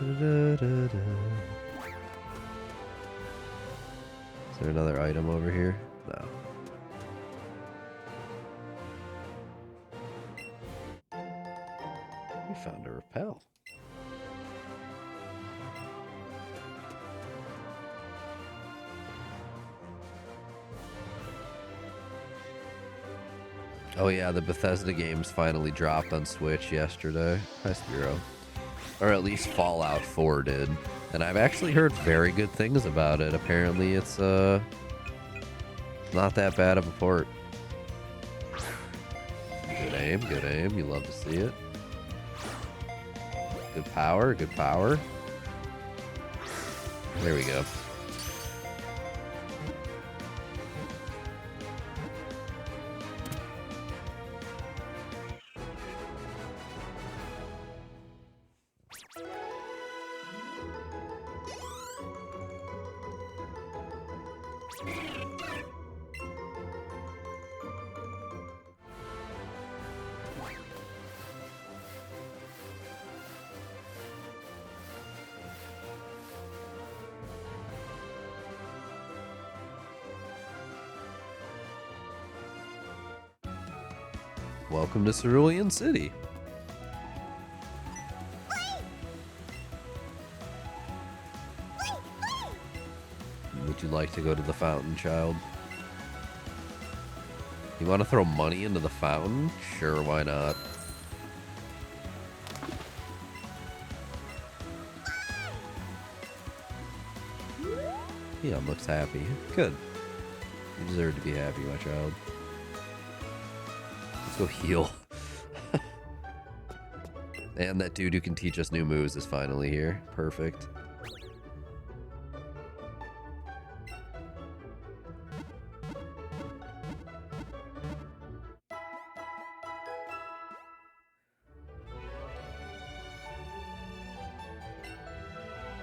Is there another item over here? No. We found a repel. Oh yeah, the Bethesda games finally dropped on Switch yesterday. Hi, Spiro. Or at least Fallout 4 did. And I've actually heard very good things about it. Apparently it's not that bad of a port. Good aim, good aim. You love to see it. Good power, good power. There we go. Welcome to Cerulean City. Would you like to go to the fountain, child? You want to throw money into the fountain? Sure, why not? Yeah, looks happy. Good. You deserve to be happy, my child. Let's go heal. And that dude who can teach us new moves is finally here. Perfect.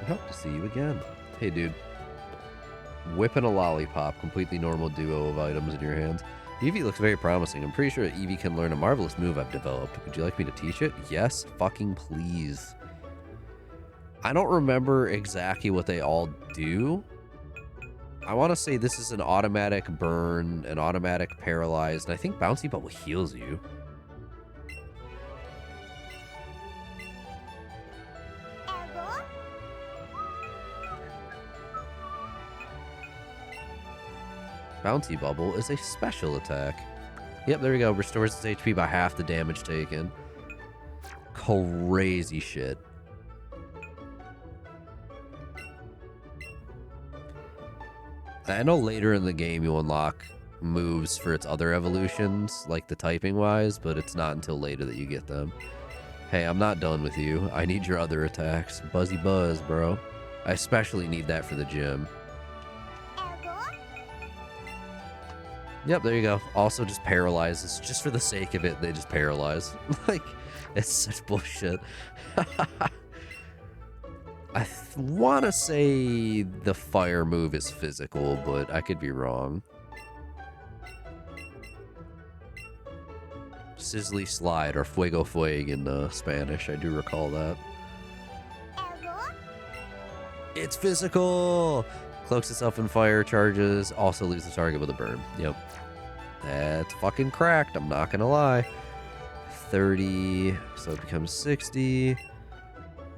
hope to see you again. Hey, dude. Whipping a lollipop, completely normal duo of items in your hands. Eevee looks very promising. I'm pretty sure Eevee can learn a marvelous move I've developed. Would you like me to teach it? Yes, fucking please. I don't remember exactly what they all do. I want to say this is an automatic burn, an automatic paralyze, and I think Bouncy Bubble heals you. Bouncy Bubble is a special attack. Yep, there we go. Restores its HP by half the damage taken. Crazy shit. I know later in the game you unlock moves for its other evolutions, like the typing-wise, but it's not until later that you get them. Hey, I'm not done with you. I need your other attacks. Buzzy Buzz, bro. I especially need that for the gym. Yep, there you go. Also just paralyzes. Just for the sake of it, they just paralyze. Like, it's such bullshit. I want to say the fire move is physical, but I could be wrong. Sizzly Slide, or Fuego Fueg in Spanish. I do recall that. It's physical! Cloaks itself in fire charges. Also leaves the target with a burn. Yep. That's fucking cracked, I'm not gonna lie. 30, so it becomes 60.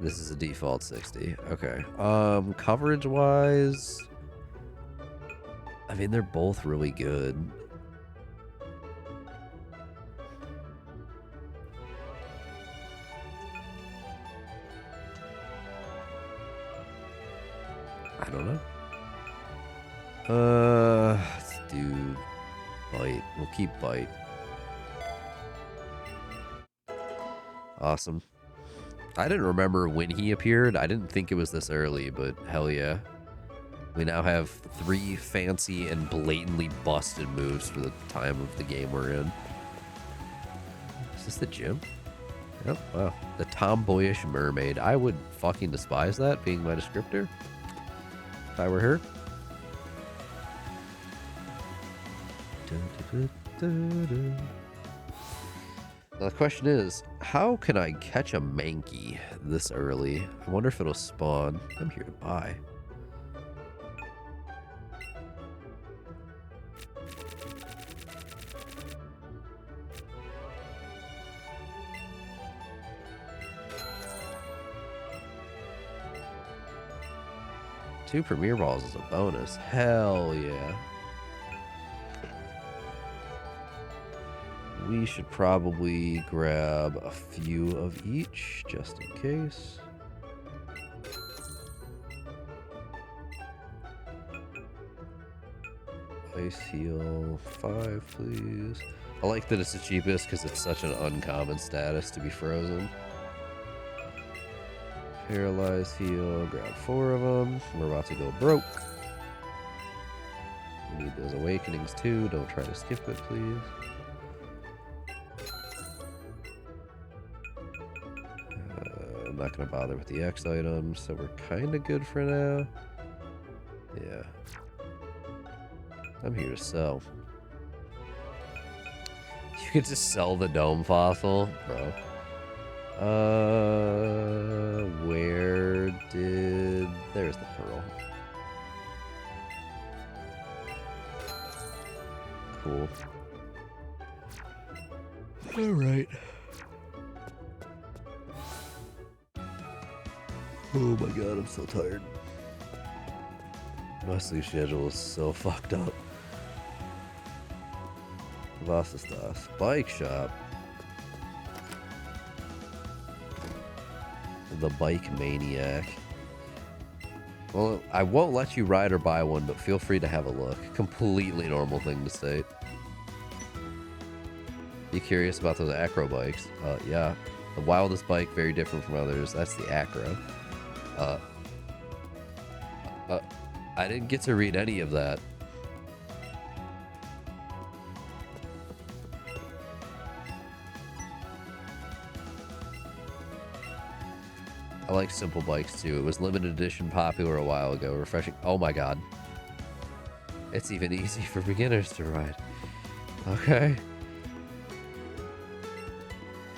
This is a default 60. Okay. Coverage-wise, I mean, they're both really good. I don't know. Let's do Bite. We'll keep Bite. Awesome. I didn't remember when he appeared. I didn't think it was this early, but hell yeah. We now have 3 fancy and blatantly busted moves for the time of the game we're in. Is this the gym? Yep, wow. The tomboyish mermaid. I would fucking despise that being my descriptor if I were her. Now the question is, how can I catch a Mankey this early? I wonder if it'll spawn. I'm here to buy. Two Premier Balls is a bonus. Hell yeah. We should probably grab a few of each, just in case. Ice Heal 5, please. I like that it's the cheapest because it's such an uncommon status to be frozen. Paralyze Heal, grab 4 of them. We're about to go broke. We need those Awakenings too. Don't try to skip it, please. I'm not going to bother with the X items, so we're kind of good for now. Yeah. I'm here to sell. You could just sell the Dome Fossil, bro. Where did... There's the Pearl. Cool. Alright. Oh my god, I'm so tired. My sleep schedule is so fucked up. Vasistas. Bike shop. The Bike Maniac. Well, I won't let you ride or buy one, but feel free to have a look. Completely normal thing to state. Be curious about those acro bikes. Yeah. The wildest bike, very different from others. That's the acro. I didn't get to read any of that. I like simple bikes too. It was limited edition popular a while ago. Refreshing. Oh my god. It's even easy for beginners to ride. Okay.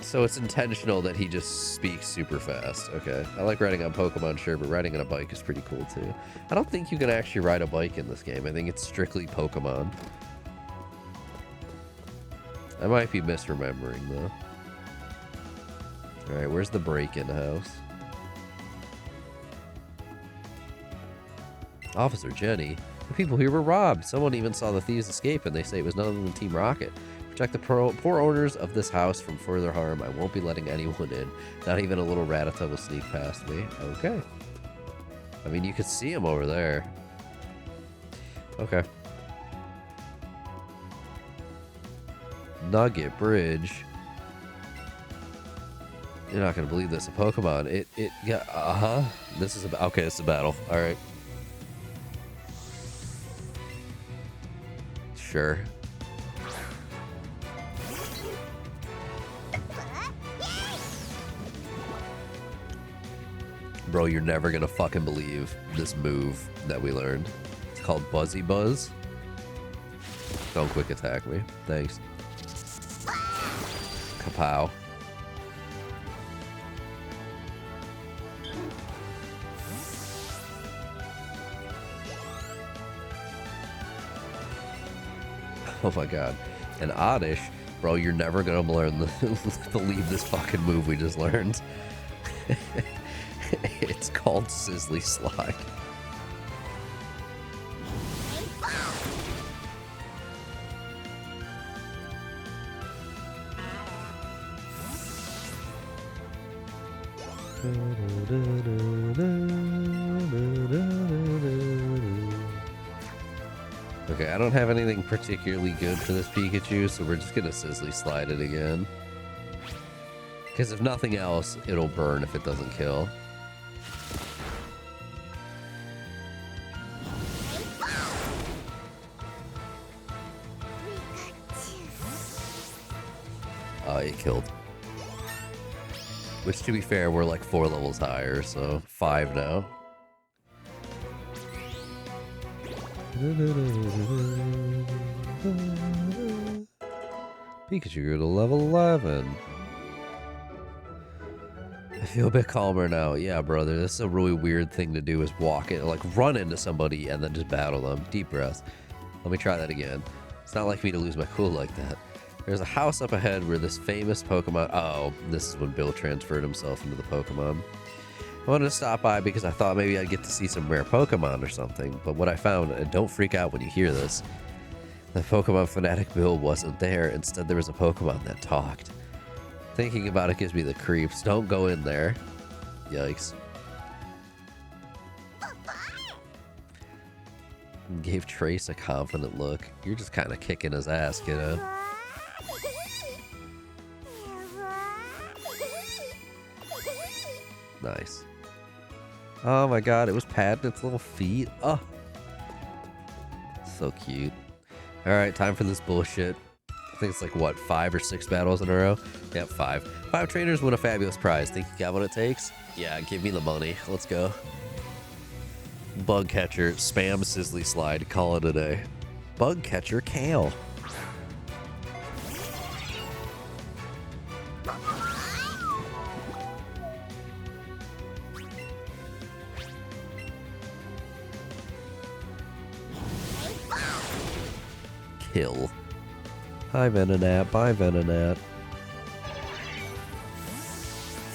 So it's intentional that he just speaks super fast. Okay. I like riding on Pokemon, sure, but riding on a bike is pretty cool too. I don't think you can actually ride a bike in this game. I think it's strictly Pokemon. I might be misremembering though. Alright, where's the break-in house? Officer Jenny. The people here were robbed. Someone even saw the thieves escape, and they say it was none other than Team Rocket. Protect the poor owners of this house from further harm. I won't be letting anyone in. Not even a little Rattata will sneak past me. Okay. I mean, you could see him over there. Okay. Nugget Bridge. You're not going to believe this. A Pokemon. Yeah, uh-huh. This is a... Okay, it's a battle. All right. Sure. Bro, you're never gonna fucking believe this move that we learned. It's called Buzzy Buzz. Don't quick attack me. Thanks. Kapow. Oh my god. And Oddish, bro, you're never gonna believe this fucking move we just learned. It's called Sizzly Slide. Okay, I don't have anything particularly good for this Pikachu, so we're just gonna Sizzly Slide it again. Because if nothing else, it'll burn if it doesn't kill. Oh, it killed. Which, to be fair, we're like 4 levels higher, so 5 now. Pikachu grew to level 11. I feel a bit calmer now. Yeah, brother, this is a really weird thing to do, is walk it, like run into somebody and then just battle them. Deep breath. Let me try that again. It's not like me to lose my cool like that. There's a house up ahead where this famous Pokemon... Oh, this is when Bill transferred himself into the Pokemon. I wanted to stop by because I thought maybe I'd get to see some rare Pokemon or something, but what I found, and don't freak out when you hear this, the Pokemon fanatic Bill wasn't there. Instead, there was a Pokemon that talked. Thinking about it gives me the creeps. Don't go in there. Yikes. Gave Trace a confident look. You're just kind of kicking his ass, kiddo. Nice. Oh my god, it was patting its little feet. Oh. So cute. Alright, time for this bullshit. I think it's like, what, 5 or 6 battles in a row? Yep, 5. 5 trainers win a fabulous prize. Think you got what it takes? Yeah, give me the money. Let's go. Bug catcher, spam Sizzly Slide, call it a day. Bug catcher, Kale. Kill. Hi, Venonat. Bye, Venonat.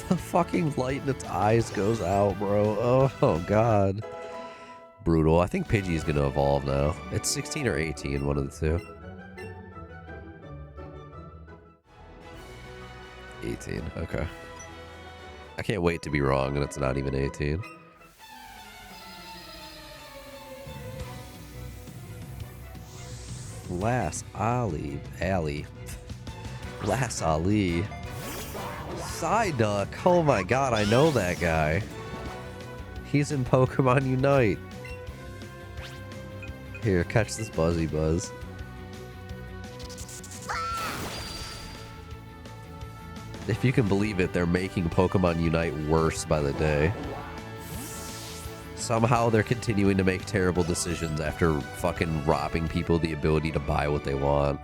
The fucking light in its eyes goes out, bro. Oh god. Brutal. I think Pidgey's gonna evolve now. It's 16 or 18, one of the two. 18, okay. I can't wait to be wrong and it's not even 18. Lass Ali. Lass Ali. Psyduck. Oh my god, I know that guy. He's in Pokemon Unite. Here, catch this Buzzy Buzz. If you can believe it, they're making Pokemon Unite worse by the day. Somehow they're continuing to make terrible decisions after fucking robbing people the ability to buy what they want.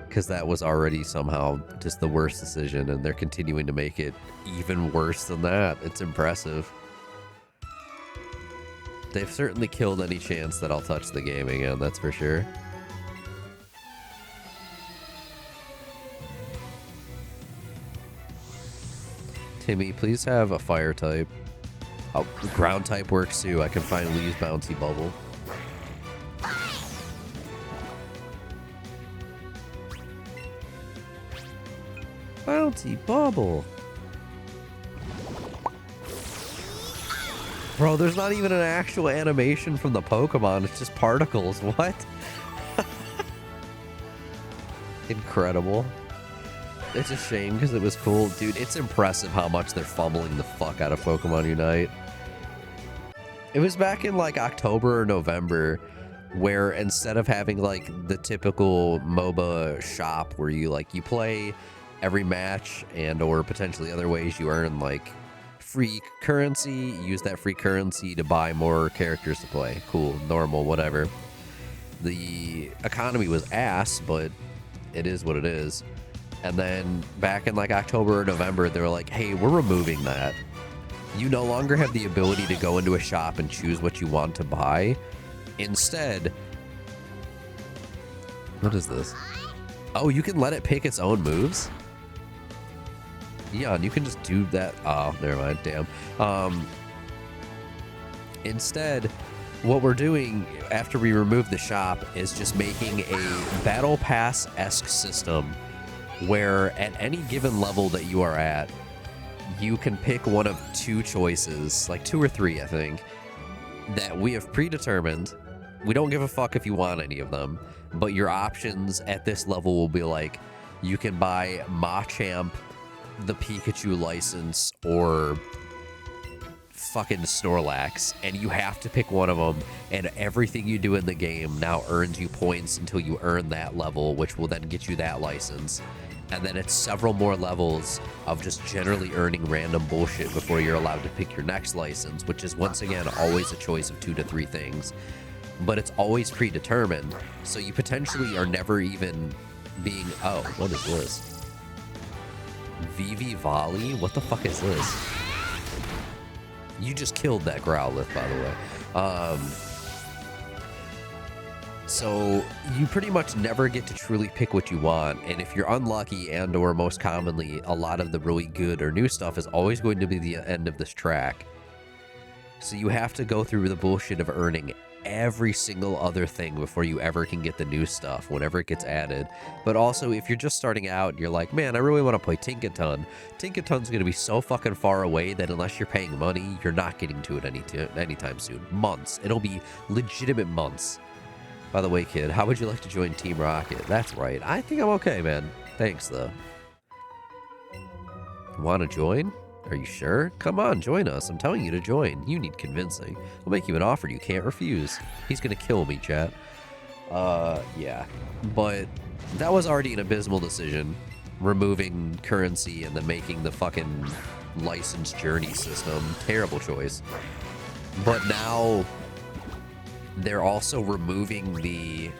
Because that was already somehow just the worst decision, and they're continuing to make it even worse than that. It's impressive. They've certainly killed any chance that I'll touch the game again, that's for sure. Timmy, please have a fire type. Oh, ground type works too. I can finally use Bouncy Bubble. Bouncy Bubble. Bro, there's not even an actual animation from the Pokemon. It's just particles. What? Incredible. It's a shame because it was cool. Dude, it's impressive how much they're fumbling the fuck out of Pokemon Unite. It was back in like October or November where instead of having like the typical MOBA shop where you play every match and or potentially other ways you earn like free currency, use that free currency to buy more characters to play. Cool, normal, whatever. The economy was ass, but it is what it is. And then back in like October or November, they were like, hey, we're removing that. You no longer have the ability to go into a shop and choose what you want to buy. Instead, what is this? Oh, you can let it pick its own moves? Yeah, and you can just do that. Oh, never mind. Damn. Instead, what we're doing after we remove the shop is just making a Battle Pass-esque system where at any given level that you are at, you can pick one of two choices, like 2 or 3, I think, that we have predetermined. We don't give a fuck if you want any of them, but your options at this level will be like, you can buy Machamp, the Pikachu license, or fucking Snorlax, and you have to pick one of them, and everything you do in the game now earns you points until you earn that level, which will then get you that license. And then it's several more levels of just generally earning random bullshit before you're allowed to pick your next license, which is once again always a choice of 2 to 3 things. But it's always predetermined, so you potentially are never even being... Oh, what is this? Eevee Volley? What the fuck is this? You just killed that Growlithe, by the way. So you pretty much never get to truly pick what you want, and if you're unlucky and or most commonly a lot of the really good or new stuff is always going to be the end of this track. So you have to go through the bullshit of earning every single other thing before you ever can get the new stuff whenever it gets added. But also, if you're just starting out and you're like, man, I really want to play Tinkaton, Tinkaton's going to be so fucking far away that unless you're paying money, you're not getting to it anytime soon. Months. It'll be legitimate months. By the way, kid, how would you like to join Team Rocket? That's right. I think I'm okay, man. Thanks, though. Want to join? Are you sure? Come on, join us. I'm telling you to join. You need convincing. We'll make you an offer you can't refuse. He's gonna kill me, chat. Yeah. But that was already an abysmal decision. Removing currency and then making the fucking licensed journey system. Terrible choice. But now they're also removing the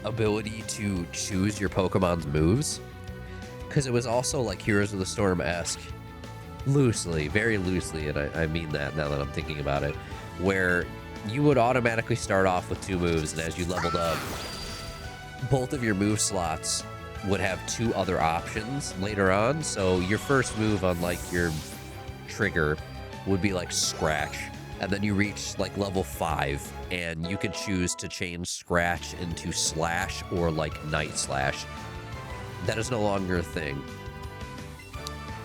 ability to choose your Pokemon's moves. Because it was also like Heroes of the Storm-esque. Loosely, very loosely, and I mean that now that I'm thinking about it, where you would automatically start off with 2 moves, and as you leveled up, both of your move slots would have 2 other options later on. So your first move on like your trigger would be like Scratch, and then you reach like level 5, and you could choose to change Scratch into Slash or like Night Slash. That is no longer a thing.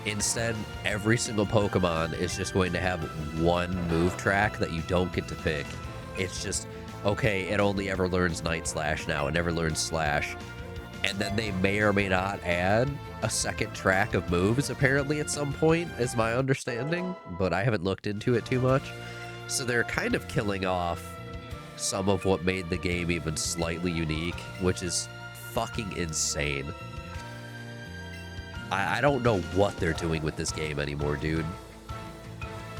Instead, every single Pokemon is just going to have 1 move track that you don't get to pick. It's just, okay, it only ever learns Night Slash now. It never learns Slash. And then they may or may not add a second track of moves, apparently, at some point, is my understanding. But I haven't looked into it too much. So they're kind of killing off some of what made the game even slightly unique, which is fucking insane. I don't know what they're doing with this game anymore, dude.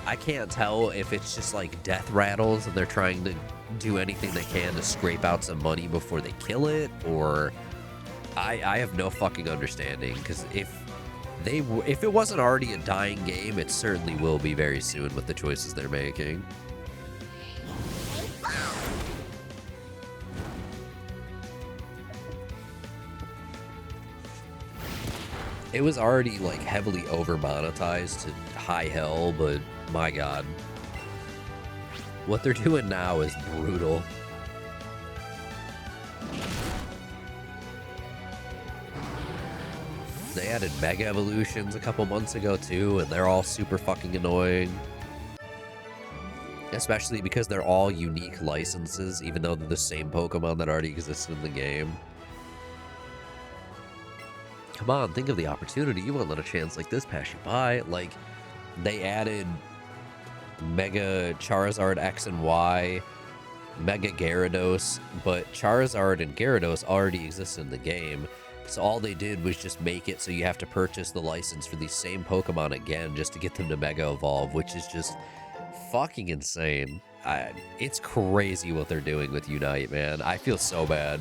I can't tell if it's just like death rattles and they're trying to do anything they can to scrape out some money before they kill it, or I have no fucking understanding, because if it wasn't already a dying game, it certainly will be very soon with the choices they're making. It was already like heavily over monetized to high hell, but my god. What they're doing now is brutal. They added Mega Evolutions a couple months ago too, and they're all super fucking annoying. Especially because they're all unique licenses, even though they're the same Pokemon that already existed in the game. Come on, think of the opportunity. You won't let a chance like this pass you by. Like, they added Mega Charizard X and Y, Mega Gyarados, but Charizard and Gyarados already exist in the game. So all they did was just make it so you have to purchase the license for these same Pokemon again just to get them to Mega Evolve, which is just fucking insane. It's crazy what they're doing with Unite, man. I feel so bad.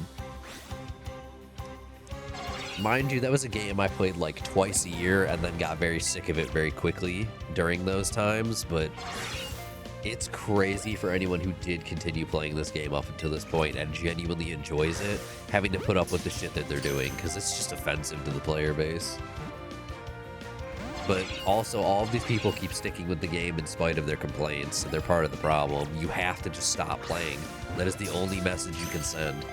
Mind you, that was a game I played like twice a year and then got very sick of it very quickly during those times, but it's crazy for anyone who did continue playing this game up until this point and genuinely enjoys it, having to put up with the shit that they're doing, because it's just offensive to the player base. But also, all of these people keep sticking with the game in spite of their complaints, so they're part of the problem. You have to just stop playing. That is the only message you can send.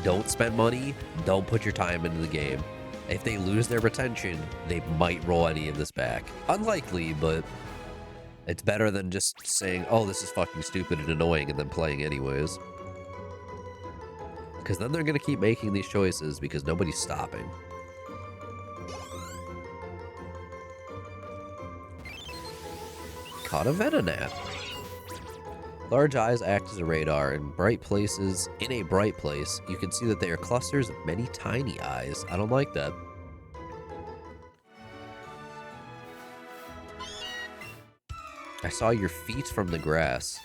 Don't spend money, don't put your time into the game. If they lose their retention, they might roll any of this back. Unlikely, but it's better than just saying, oh, this is fucking stupid and annoying, and then playing anyways. Because then they're going to keep making these choices because nobody's stopping. Caught a Venonat. Large eyes act as a radar in bright places. In a bright place, you can see that they are clusters of many tiny eyes. I don't like that. I saw your feet from the grass.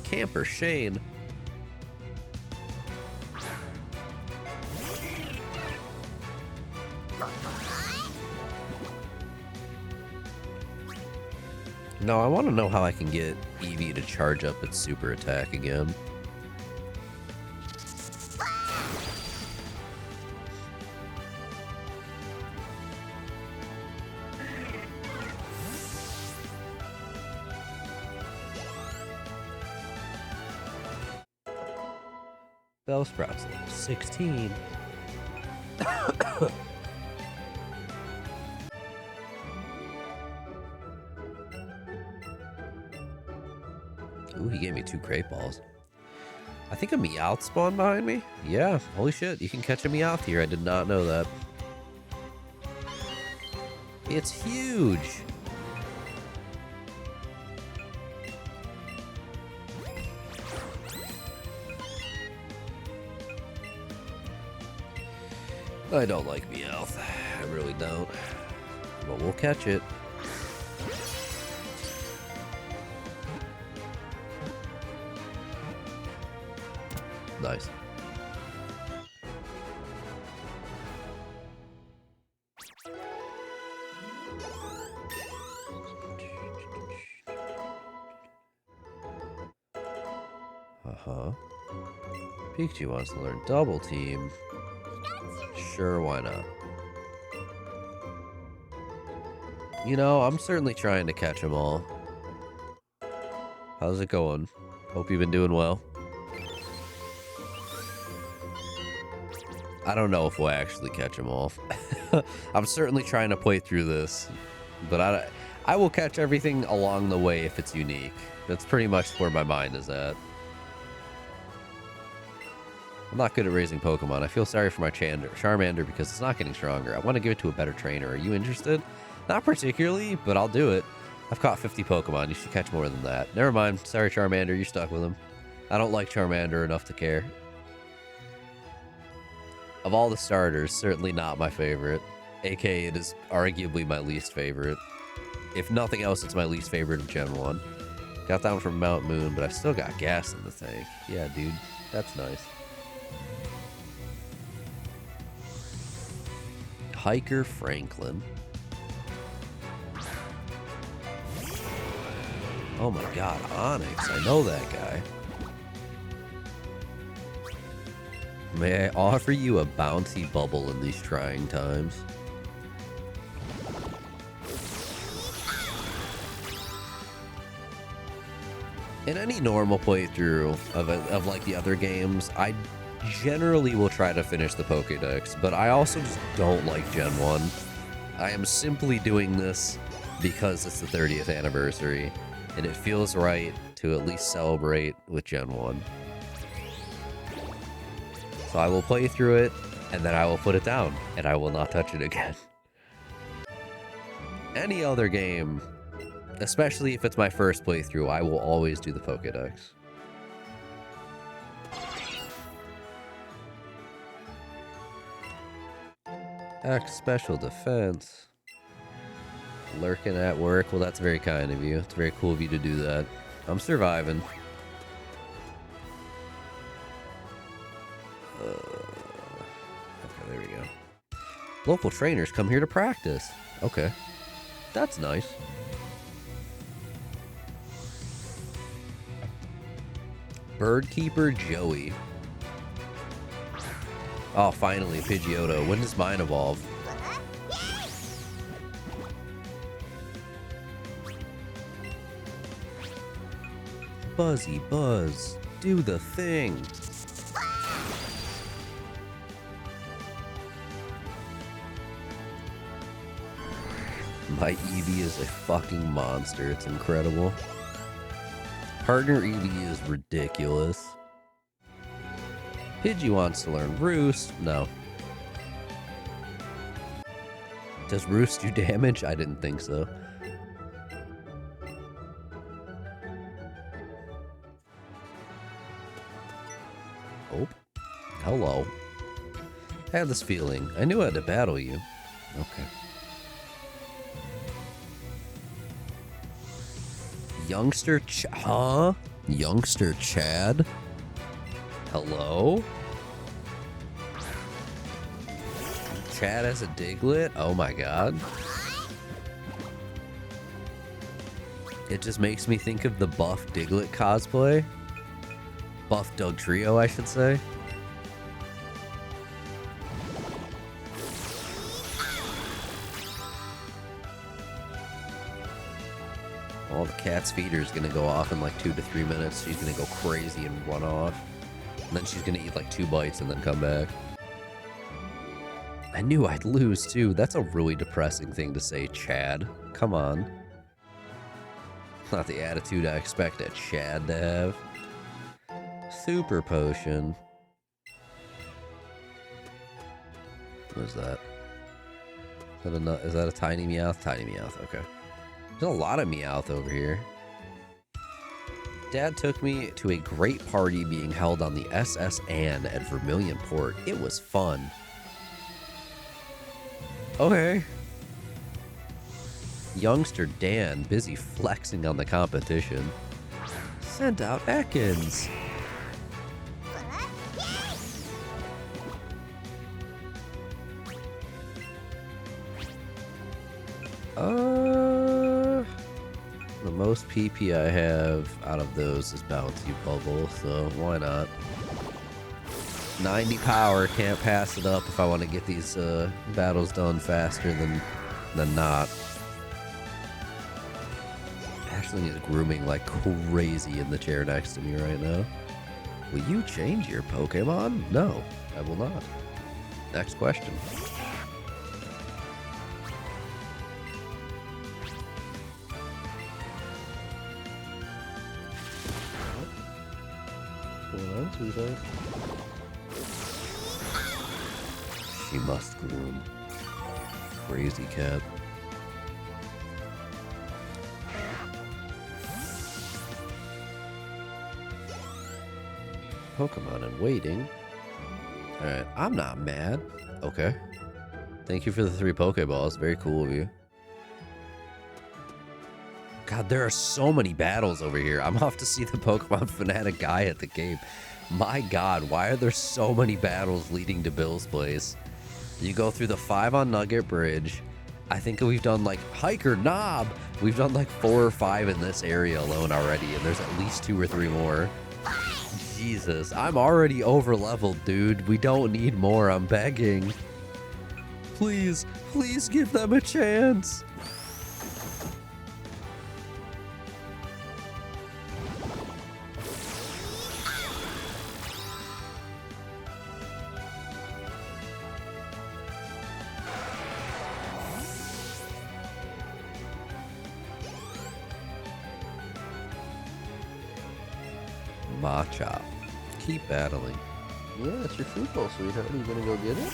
Camper Shane. No, I want to know how I can get Eevee to charge up its super attack again. Bellsprout's level 16. Ooh, he gave me 2 Great Balls. I think a Meowth spawned behind me? Yeah, holy shit, you can catch a Meowth here. I did not know that. It's huge! I don't like Meowth. I really don't. But we'll catch it. Nice. Uh-huh. Pikachu wants to learn Double Team. Sure, why not? You know, I'm certainly trying to catch them all. How's it going? Hope you've been doing well. I don't know if we'll actually catch them all. I'm certainly trying to play through this, but I will catch everything along the way if it's unique. That's pretty much where my mind is at. I'm not good at raising Pokemon. I feel sorry for my Charmander because it's not getting stronger. I want to give it to a better trainer. Are you interested? Not particularly, but I'll do it. I've caught 50 Pokemon. You should catch more than that. Never mind. Sorry, Charmander. You're stuck with him. I don't like Charmander enough to care. Of all the starters, certainly not my favorite. AK, it is arguably my least favorite. If nothing else, it's my least favorite of Gen 1. Got that one from Mount Moon, but I still got gas in the tank. Yeah, dude. That's nice. Hiker Franklin. Oh my god, Onyx. I know that guy. May I offer you a bouncy bubble in these trying times? In any normal playthrough of like the other games, I generally will try to finish the Pokédex, but I also just don't like Gen 1. I am simply doing this because it's the 30th anniversary, and it feels right to at least celebrate with Gen 1. So I will play through it, and then I will put it down, and I will not touch it again. Any other game, especially if it's my first playthrough, I will always do the Pokédex. X Special Defense. Lurking at work. Well, that's very kind of you. It's very cool of you to do that. I'm surviving. Okay, there we go. Local trainers come here to practice. Okay. That's nice. Birdkeeper Joey. Oh, finally, Pidgeotto. When does mine evolve? Buzzy Buzz, do the thing. My Eevee is a fucking monster. It's incredible. Partner Eevee is ridiculous. Pidgey wants to learn Roost. No. Does Roost do damage? I didn't think so. Oh. Hello. I had this feeling. I knew I had to battle you. Okay. Youngster huh? Youngster Chad? Hello? Chad has a Diglett? Oh my god. It just makes me think of the Buff Diglett cosplay. Buff Doug Trio, I should say. Well, the cat's feeder is gonna go off in like 2 to 3 minutes. She's gonna go crazy and run off. And then she's gonna eat like 2 bites and then come back. I knew I'd lose too. That's a really depressing thing to say, Chad. Come on. Not the attitude I expect a Chad to have. Super Potion. What is that? Is that a tiny Meowth? Tiny Meowth, okay. There's a lot of Meowth over here. Dad took me to a great party being held on the SS Anne at Vermilion Port. It was fun. Okay. Youngster Dan, busy flexing on the competition. Sent out Ekans. The most PP I have out of those is Bouncy Bubble, so why not? 90 power, can't pass it up if I want to get these battles done faster than not. Ashley is grooming like crazy in the chair next to me right now. Will you change your Pokemon? No, I will not. Next question. She must groom. Crazy cat. Pokemon in waiting. Alright, I'm not mad. Okay. Thank you for the 3 Pokeballs. Very cool of you. God, there are so many battles over here. I'm off to see the Pokemon Fanatic guy at the game. My God, why are there so many battles leading to Bill's place? You go through the 5 on Nugget Bridge. I think we've done like Hiker Knob. We've done like 4 or 5 in this area alone already, and there's at least 2 or 3 more. Jesus, I'm already over leveled, dude. We don't need more. I'm begging. Please, please give them a chance. Matcha. Keep battling. Yeah, it's your food bowl, sweetheart. Are you gonna go get it?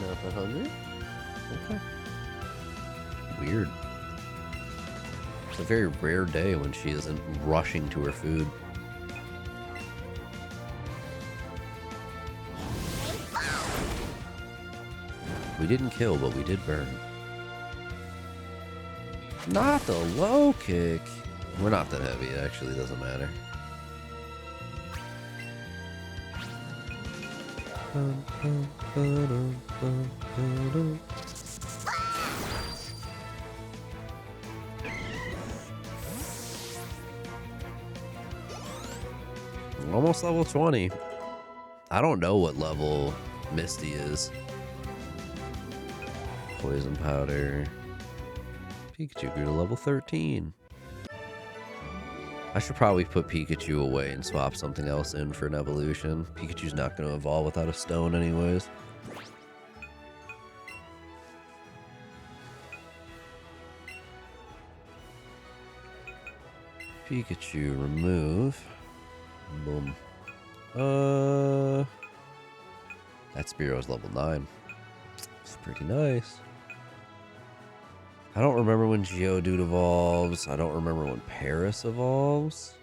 Not that hungry? Okay. Weird. It's a very rare day when she isn't rushing to her food. We didn't kill, but we did burn. Not the low kick. We're not that heavy. It actually doesn't matter. Almost level 20. I don't know what level Misty is. Poison powder. Pikachu grew to level 13. I should probably put Pikachu away and swap something else in for an evolution. Pikachu's not going to evolve without a stone anyways. Pikachu, remove. Boom. That Spearow level 9. It's pretty nice. I don't remember when Geodude evolves. I don't remember when Paris evolves.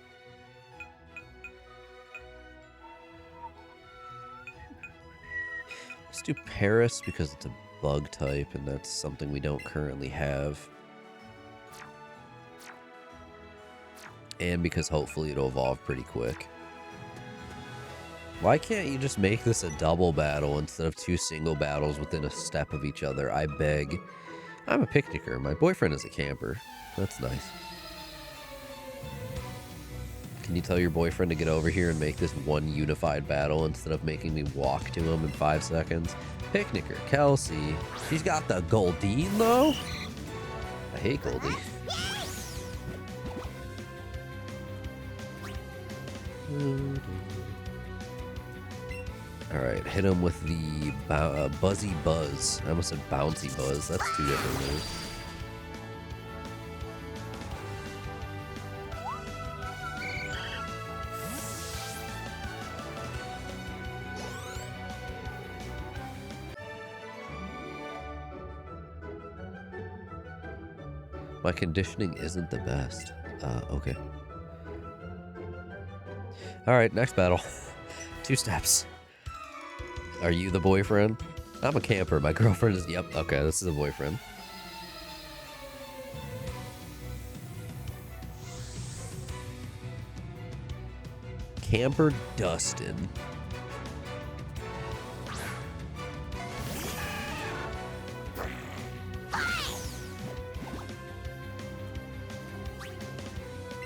Let's do Paris because it's a bug type and that's something we don't currently have. And because hopefully it'll evolve pretty quick. Why can't you just make this a double battle instead of 2 single battles within a step of each other? I beg. I'm a picnicker. My boyfriend is a camper. That's nice. Can you tell your boyfriend to get over here and make this one unified battle instead of making me walk to him in 5 seconds? Picnicker, Kelsey. She's got the Goldeen, though? I hate Goldie. Alright, hit him with the Buzzy Buzz. I almost said Bouncy Buzz. That's 2 different moves. My conditioning isn't the best. Okay. Alright, next battle. 2 steps. Are you the boyfriend? I'm a camper. My girlfriend is... Yep. Okay, this is a boyfriend. Camper Dustin.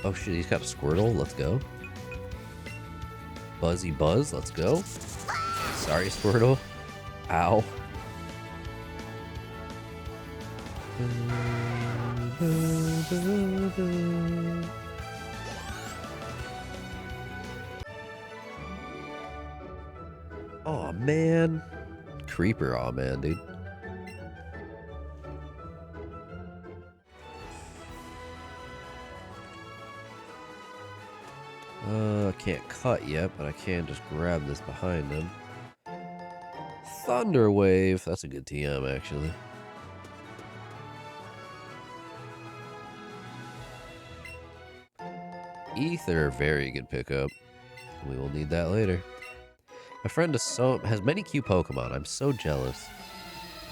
Oh shit, he's got Squirtle. Let's go. Buzzy Buzz. Let's go. Sorry, Squirtle. Ow. Oh man. Creeper. Oh man, dude. I can't cut yet, but I can just grab this behind him. Thunder Wave. That's a good TM, actually. Ether. Very good pickup. We will need that later. My friend has many cute Pokemon. I'm so jealous.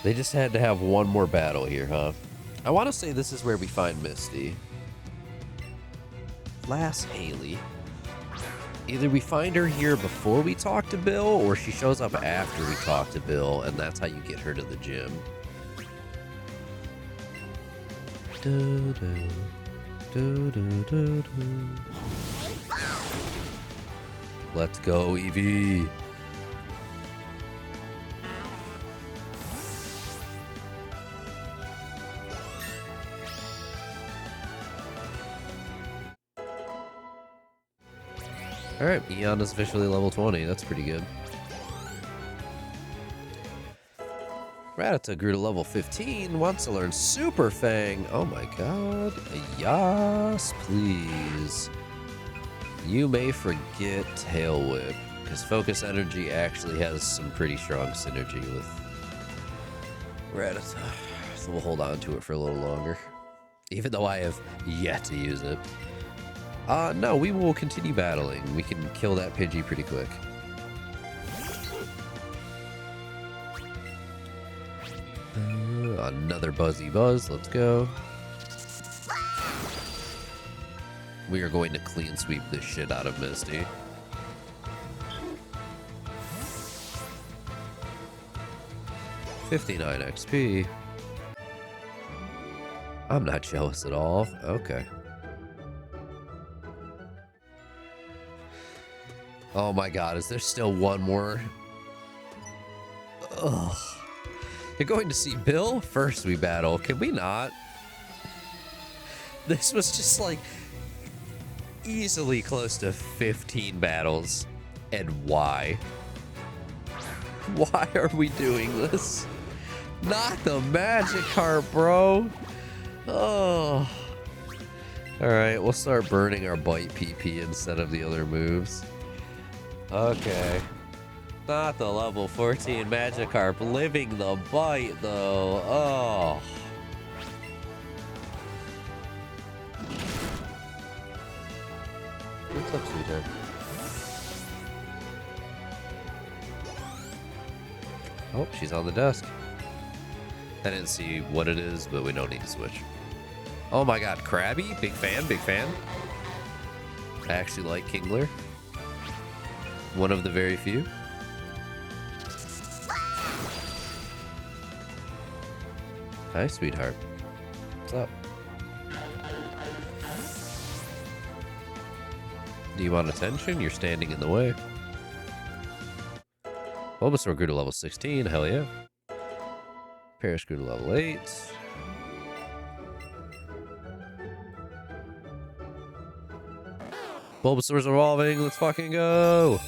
They just had to have one more battle here, huh? I want to say this is where we find Misty. Last Haley. Either we find her here before we talk to Bill, or she shows up after we talk to Bill, and that's how you get her to the gym. Let's go, Eevee. Alright, Eon is officially level 20. That's pretty good. Rattata grew to level 15, wants to learn Super Fang. Oh my god. Yas, please. You may forget Tail Whip, because Focus Energy actually has some pretty strong synergy with Rattata. So we'll hold on to it for a little longer. Even though I have yet to use it. No, we will continue battling. We can kill that Pidgey pretty quick. Another Buzzy Buzz. Let's go. We are going to clean sweep this shit out of Misty. $59 XP. I'm not jealous at all. Okay. Oh my god, is there still one more? Ugh. You're going to see Bill? First we battle. Can we not? This was just like easily close to 15 battles. And why? Why are we doing this? Not the Magikarp, bro. Oh. Alright, we'll start burning our Bite PP instead of the other moves. Okay. Not the level 14 Magikarp living the bite, though. Oh. What's up, sweetheart? Oh, she's on the desk. I didn't see what it is, but we don't need to switch. Oh my god, Krabby? Big fan, big fan. I actually like Kingler. One of the very few. Hi, sweetheart. What's up? Do you want attention? You're standing in the way. Bulbasaur grew to level 16. Hell yeah. Paris grew to level 8. Bulbasaur's evolving. Let's fucking go.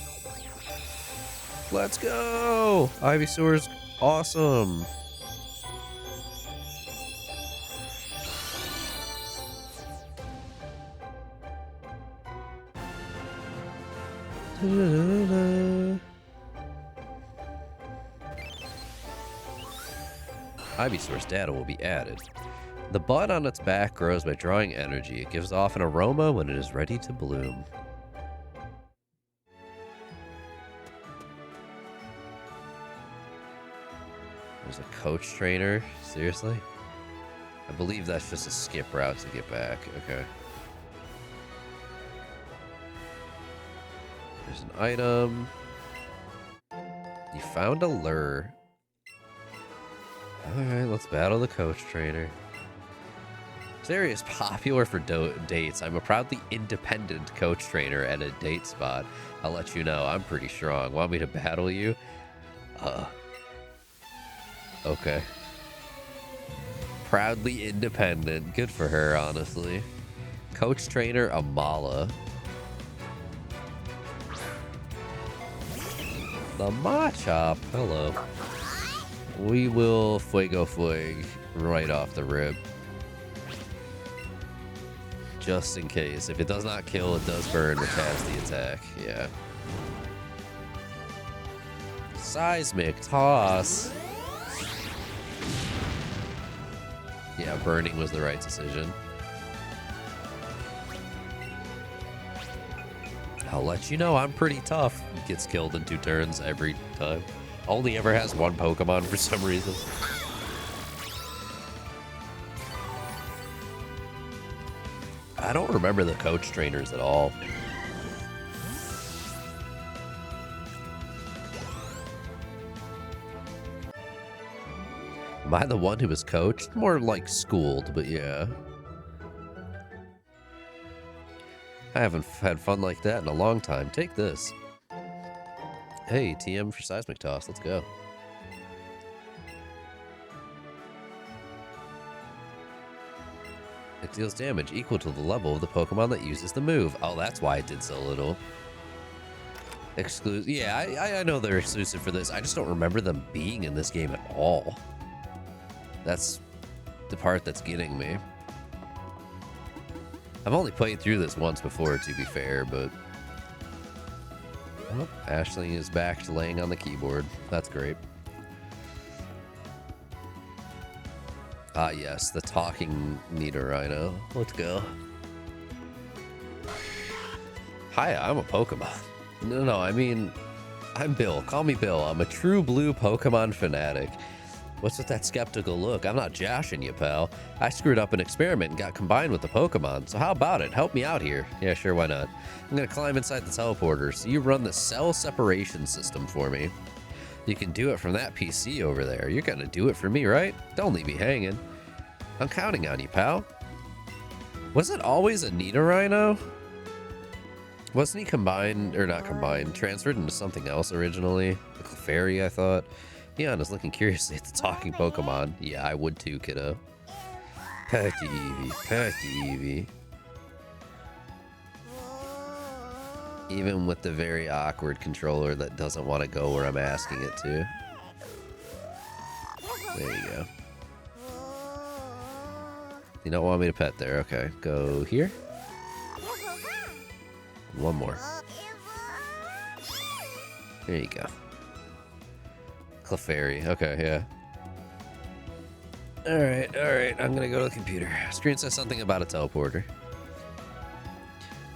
Let's go. Ivysaur's awesome. Ivysaur's data will be added. The bud on its back grows by drawing energy. It gives off an aroma when it is ready to bloom. There's a coach trainer. Seriously? I believe that's just a skip route to get back. Okay. There's an item. You found a lure. Alright, let's battle the coach trainer. This area is popular for dates. I'm a proudly independent coach trainer at a date spot. I'll let you know, I'm pretty strong. Want me to battle you? Okay. Proudly independent. Good for her, honestly. Coach trainer Amala. The Machop. Hello. We will Fuego Fueg right off the rip. Just in case. If it does not kill, it does burn, which has the attack. Yeah. Seismic Toss. Yeah, burning was the right decision. I'll let you know I'm pretty tough. Gets killed in 2 turns every time. Only ever has 1 Pokemon for some reason. I don't remember the coach trainers at all. Am I the one who was coached? More like schooled, but yeah. I haven't had fun like that in a long time. Take this. Hey, TM for Seismic Toss. Let's go. It deals damage equal to the level of the Pokemon that uses the move. Oh, that's why it did so little. Exclusive. Yeah, I know they're exclusive for this. I just don't remember them being in this game at all. That's the part that's getting me. I've only played through this once before, to be fair, but... Oh, Aisling is back to laying on the keyboard. That's great. Ah, yes, the talking Nidorino. Let's go. Hi, I'm a Pokemon. No, I mean, I'm Bill. Call me Bill. I'm a true blue Pokemon fanatic. What's with that skeptical look? I'm not joshing you, pal. I screwed up an experiment and got combined with the Pokemon, so how about it? Help me out here. Yeah, sure, why not? I'm gonna climb inside the teleporter, so you run the cell separation system for me. You can do it from that PC over there. You're gonna do it for me, right? Don't leave me hanging. I'm counting on you, pal. Was it always a Nidorino? Wasn't he combined, or not combined, transferred into something else originally? The Clefairy, I thought. Leon is looking curiously at the talking Pokemon. Yeah, I would too, kiddo. Pet Eevee, pet Eevee. Even with the very awkward controller that doesn't want to go where I'm asking it to. There you go. You don't want me to pet there. Okay, go here. One more. There you go. Clefairy. Okay, yeah. Alright. I'm gonna go to the computer. Screen says something about a teleporter.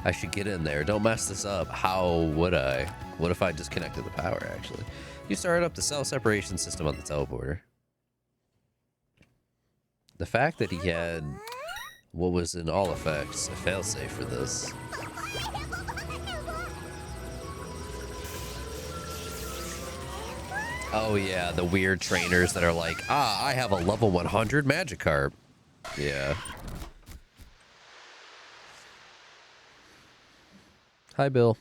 I should get in there. Don't mess this up. How would I? What if I disconnected the power, actually? You started up the cell separation system on the teleporter. The fact that he had what was in all effects a failsafe for this. Oh yeah, the weird trainers that are like, I have a level 100 Magikarp. Yeah. Hi, Bill.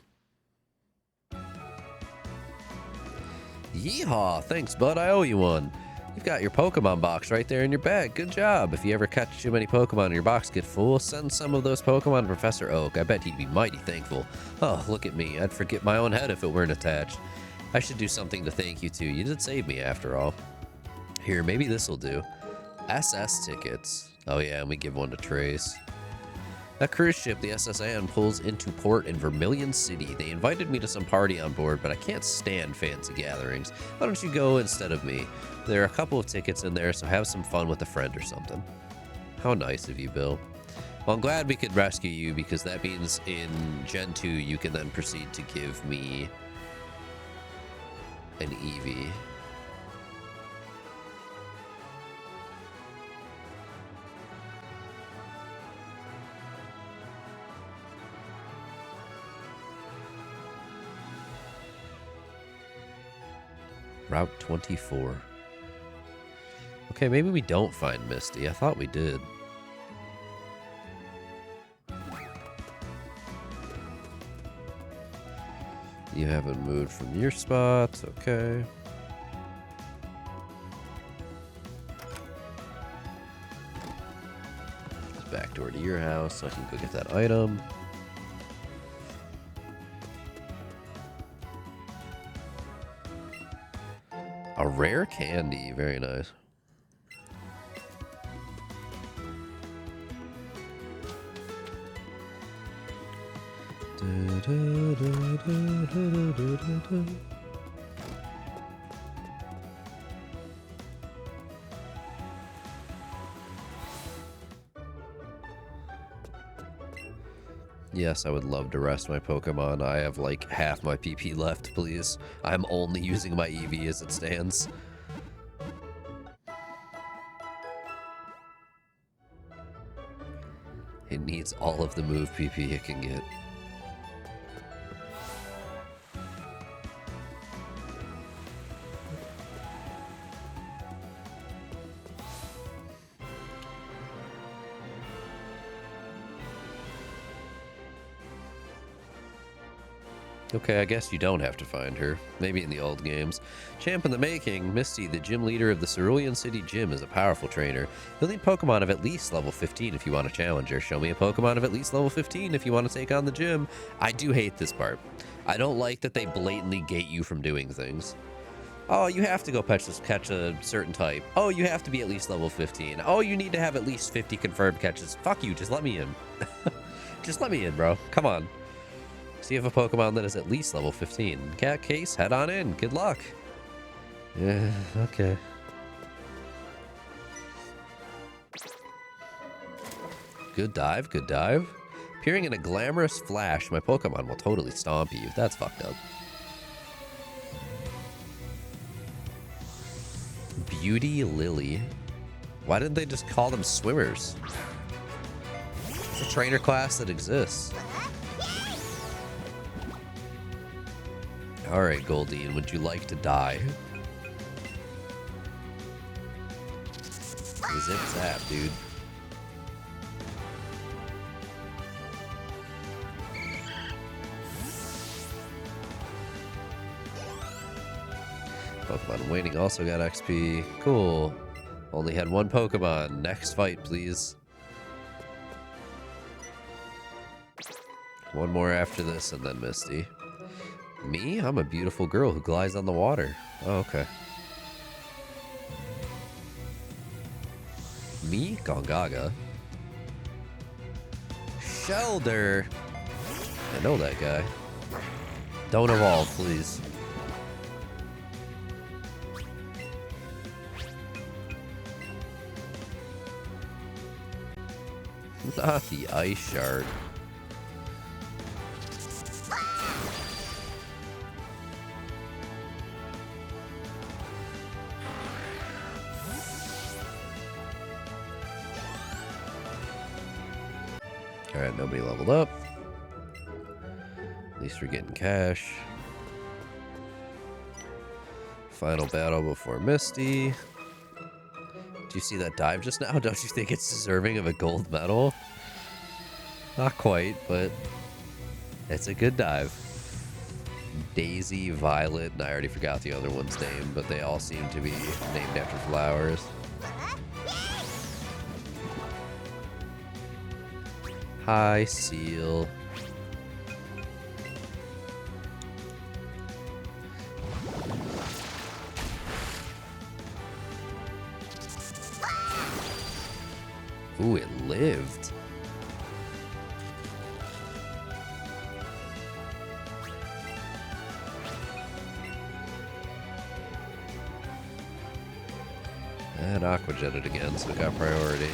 Yeehaw! Thanks, bud. I owe you one. You've got your Pokemon box right there in your bag. Good job. If you ever catch too many Pokemon and your box get full, send some of those Pokemon to Professor Oak. I bet he'd be mighty thankful. Oh, look at me. I'd forget my own head if it weren't attached. I should do something to thank you too. You did save me after all. Here, maybe this'll do. SS tickets. Oh yeah, and we give one to Trace. That cruise ship, the SS Anne, pulls into port in Vermilion City. They invited me to some party on board, but I can't stand fancy gatherings. Why don't you go instead of me? There are a couple of tickets in there, so have some fun with a friend or something. How nice of you, Bill. Well, I'm glad we could rescue you, because that means in Gen 2, you can then proceed to give me an Eevee. Route 24. Okay, maybe we don't find Misty. I thought we did. You haven't moved from your spot. Okay. Back door to your house so I can go get that item. A rare candy. Very nice. Yes, I would love to rest my Pokemon. I have like half my PP left, please. I'm only using my Eevee as it stands. It needs all of the move PP it can get. Okay, I guess you don't have to find her. Maybe in the old games. Champ in the making, Misty, the gym leader of the Cerulean City Gym, is a powerful trainer. You'll need Pokemon of at least level 15 if you want a challenger. Show me a Pokemon of at least level 15 if you want to take on the gym. I do hate this part. I don't like that they blatantly gate you from doing things. Oh, you have to go catch a certain type. Oh, you have to be at least level 15. Oh, you need to have at least 50 confirmed catches. Fuck you, just let me in. Just let me in, bro. Come on. See if a Pokemon that is at least level 15. Cat Case, head on in. Good luck. Yeah, okay. Good dive, good dive. Appearing in a glamorous flash, my Pokemon will totally stomp you. That's fucked up. Beauty Lily. Why didn't they just call them swimmers? It's a trainer class that exists. Alright, Goldeen, would you like to die? Zip zap, dude. Pokemon waiting also got XP. Cool. Only had one Pokemon. Next fight, please. One more after this and then Misty. Me? I'm a beautiful girl who glides on the water. Oh, okay. Me? Gongaga. Shelder. I know that guy. Don't evolve, please. Not the ice shard. Alright, nobody leveled up. At least we're getting cash. Final battle before Misty. Do you see that dive just now? Don't you think it's deserving of a gold medal? Not quite, but it's a good dive. Daisy, Violet, and I already forgot the other one's name, but they all seem to be named after flowers. Hi, Seal. Ooh, it lived. And Aqua Jetted again, so it got priority.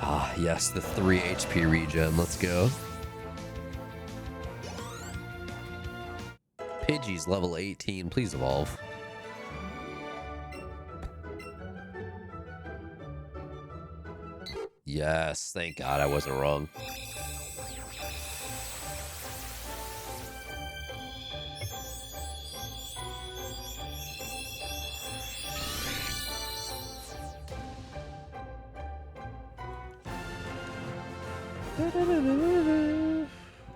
Ah, yes, the 3 HP regen. Let's go. Pidgey's level 18. Please evolve. Yes, thank God I wasn't wrong.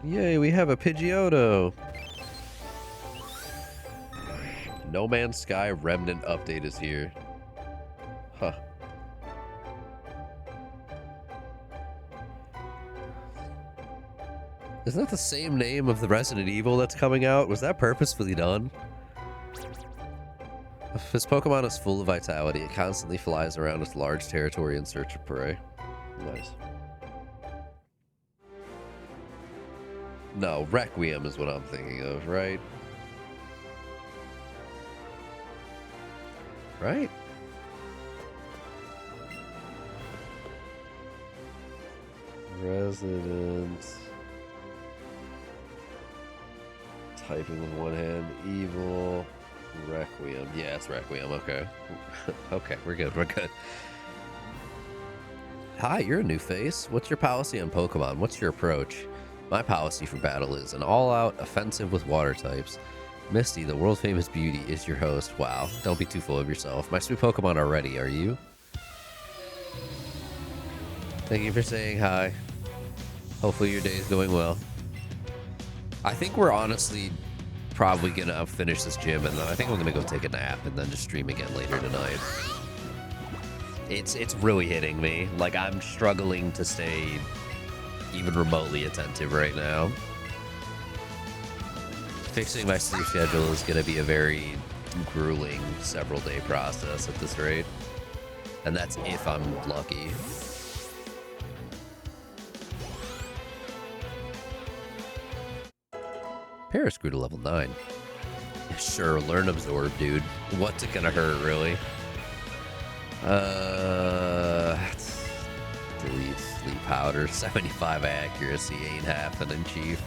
Yay, we have a Pidgeotto. No Man's Sky Remnant update is here. Huh. Isn't that the same name of the Resident Evil that's coming out? Was that purposefully done? This Pokemon is full of vitality. It constantly flies around its large territory in search of prey. Nice. No, Requiem is what I'm thinking of, right? right? Resident. Typing with one hand. Evil. Requiem. Yeah, it's Requiem. Okay. Okay, we're good. We're good. Hi, you're a new face. What's your policy on Pokemon? What's your approach? My policy for battle is an all-out offensive with water types. Misty, the world-famous beauty, is your host. Wow, don't be too full of yourself. My sweet Pokemon are ready, are you? Thank you for saying hi. Hopefully your day is going well. I think we're honestly probably gonna finish this gym, and then I think I'm gonna go take a nap and then just stream again later tonight. It's really hitting me. Like, I'm struggling to stay even remotely attentive right now. Fixing my sleep schedule is going to be a very grueling several-day process at this rate. And that's if I'm lucky. Paris grew to level 9. Sure, learn Absorb, dude. What's it gonna hurt, really? Delete Sleep Powder. 75 accuracy ain't happening, Chief.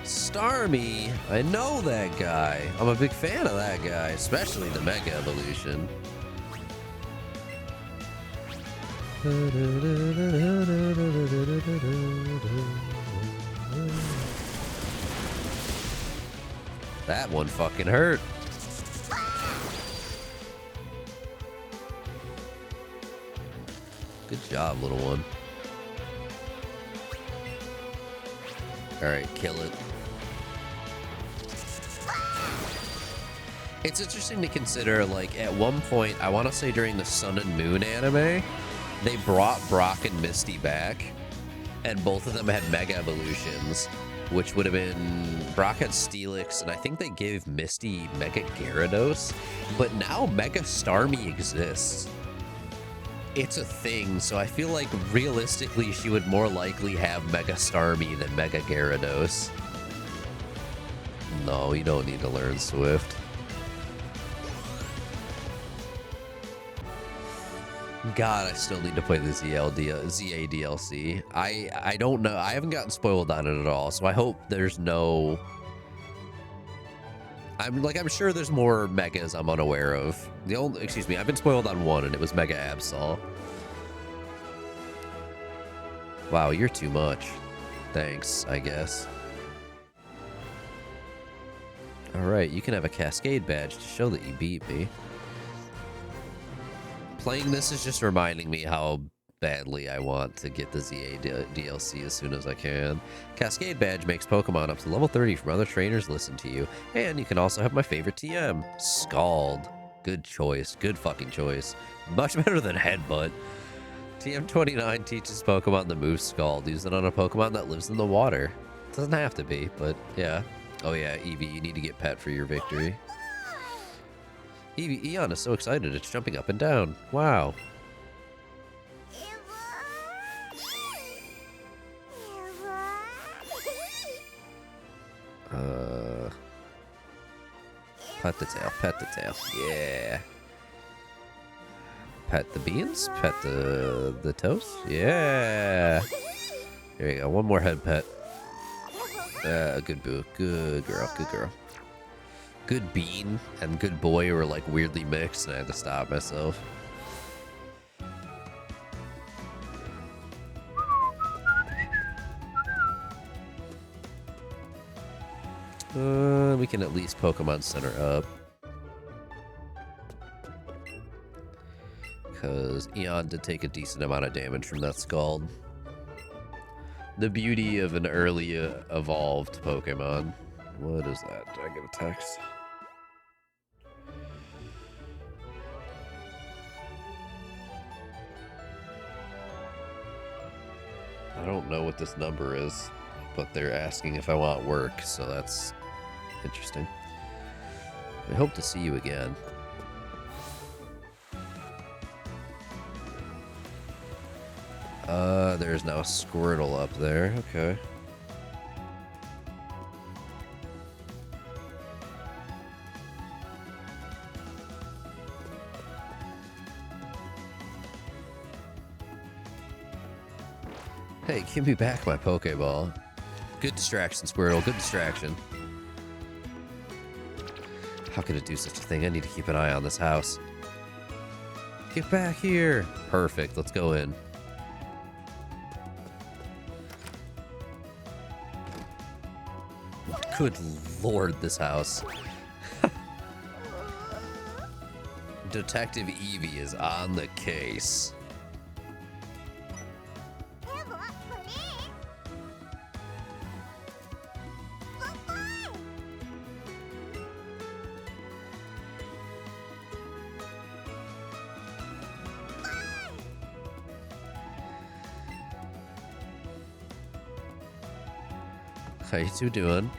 Starmie, I know that guy. I'm a big fan of that guy, especially the Mega Evolution. That one fucking hurt. Good job, little one. Alright, kill it. It's interesting to consider, like, at one point, I want to say during the Sun and Moon anime, they brought Brock and Misty back, and both of them had Mega Evolutions, which would have been... Brock had Steelix, and I think they gave Misty Mega Gyarados, but now Mega Starmie exists. It's a thing, so I feel like realistically she would more likely have Mega Starmie than Mega Gyarados. No, you don't need to learn Swift. God, I still need to play the ZA DLC. I don't know. I haven't gotten spoiled on it at all, so I hope there's no... I'm sure there's more Megas I'm unaware of. Excuse me, I've been spoiled on one, and it was Mega Absol. Wow, you're too much. Thanks, I guess. Alright, you can have a Cascade badge to show that you beat me. Playing this is just reminding me how badly I want to get the ZA DLC as soon as I can. Cascade badge makes Pokemon up to level 30 from other trainers listen to you. And you can also have my favorite TM, Scald. Good choice. Good fucking choice. Much better than Headbutt. TM29 teaches Pokemon the move Scald. Use it on a Pokemon that lives in the water. Doesn't have to be, but yeah. Oh yeah, Eevee, you need to get pet for your victory. Eevee, Eon is so excited, it's jumping up and down. Wow. Pet the tail, pet the tail. Yeah. Pet the beans, pet the toast. Yeah. There you go, one more head pet. Good boo, good girl, good girl. Good bean and good boy were like weirdly mixed, and I had to stop myself. We can at least Pokemon Center up. Because Eon did take a decent amount of damage from that Scald. The beauty of an early evolved Pokemon. What is that? Did I get a text? I don't know what this number is, but they're asking if I want work, so that's interesting. I hope to see you again. There's now a Squirtle up there. Okay. Hey, give me back my Pokeball. Good distraction, Squirtle. Good distraction. How could it do such a thing? I need to keep an eye on this house. Get back here. Perfect. Let's go in. Good lord, this house. Detective Eevee is on the case. How you two doing?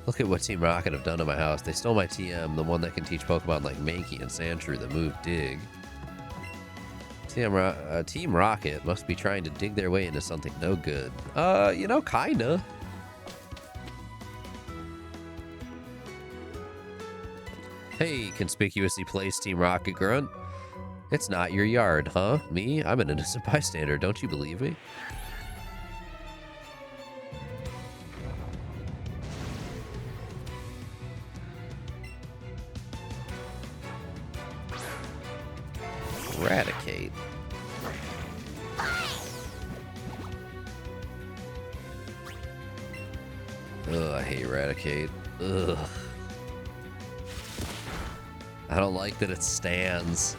Look at what Team Rocket have done to my house. They stole my TM, the one that can teach Pokemon like Mankey and Sandshrew that move Dig. Team Rocket must be trying to dig their way into something no good. You know, kinda. Hey, conspicuously placed Team Rocket grunt. It's not your yard, huh? Me? I'm an innocent bystander. Don't you believe me? Eradicate. Ugh, I hate Eradicate. Ugh. I don't like that it stands.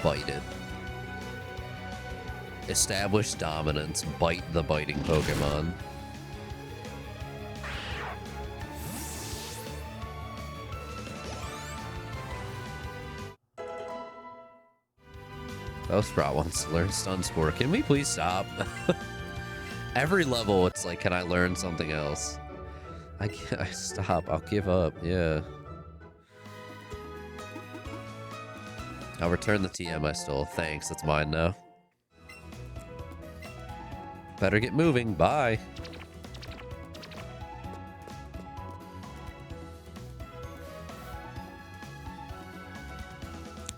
Bite it. Establish dominance. Bite the biting Pokemon. Oh, Sprout wants to learn Stun Spore. Can we please stop? Every level, it's like, can I learn something else? I can't. Stop. I'll give up. Yeah. I'll return the TM I stole. Thanks. It's mine now. Better get moving. Bye.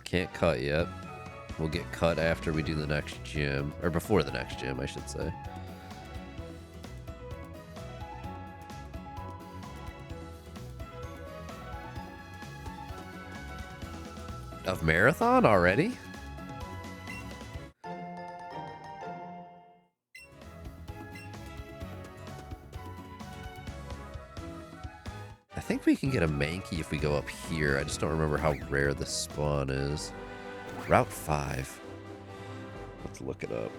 Can't cut yet. We'll get cut after we do the next gym. Or before the next gym, I should say. Of Marathon already? I think we can get a Mankey if we go up here. I just don't remember how rare the spawn is. Route 5. Let's look it up.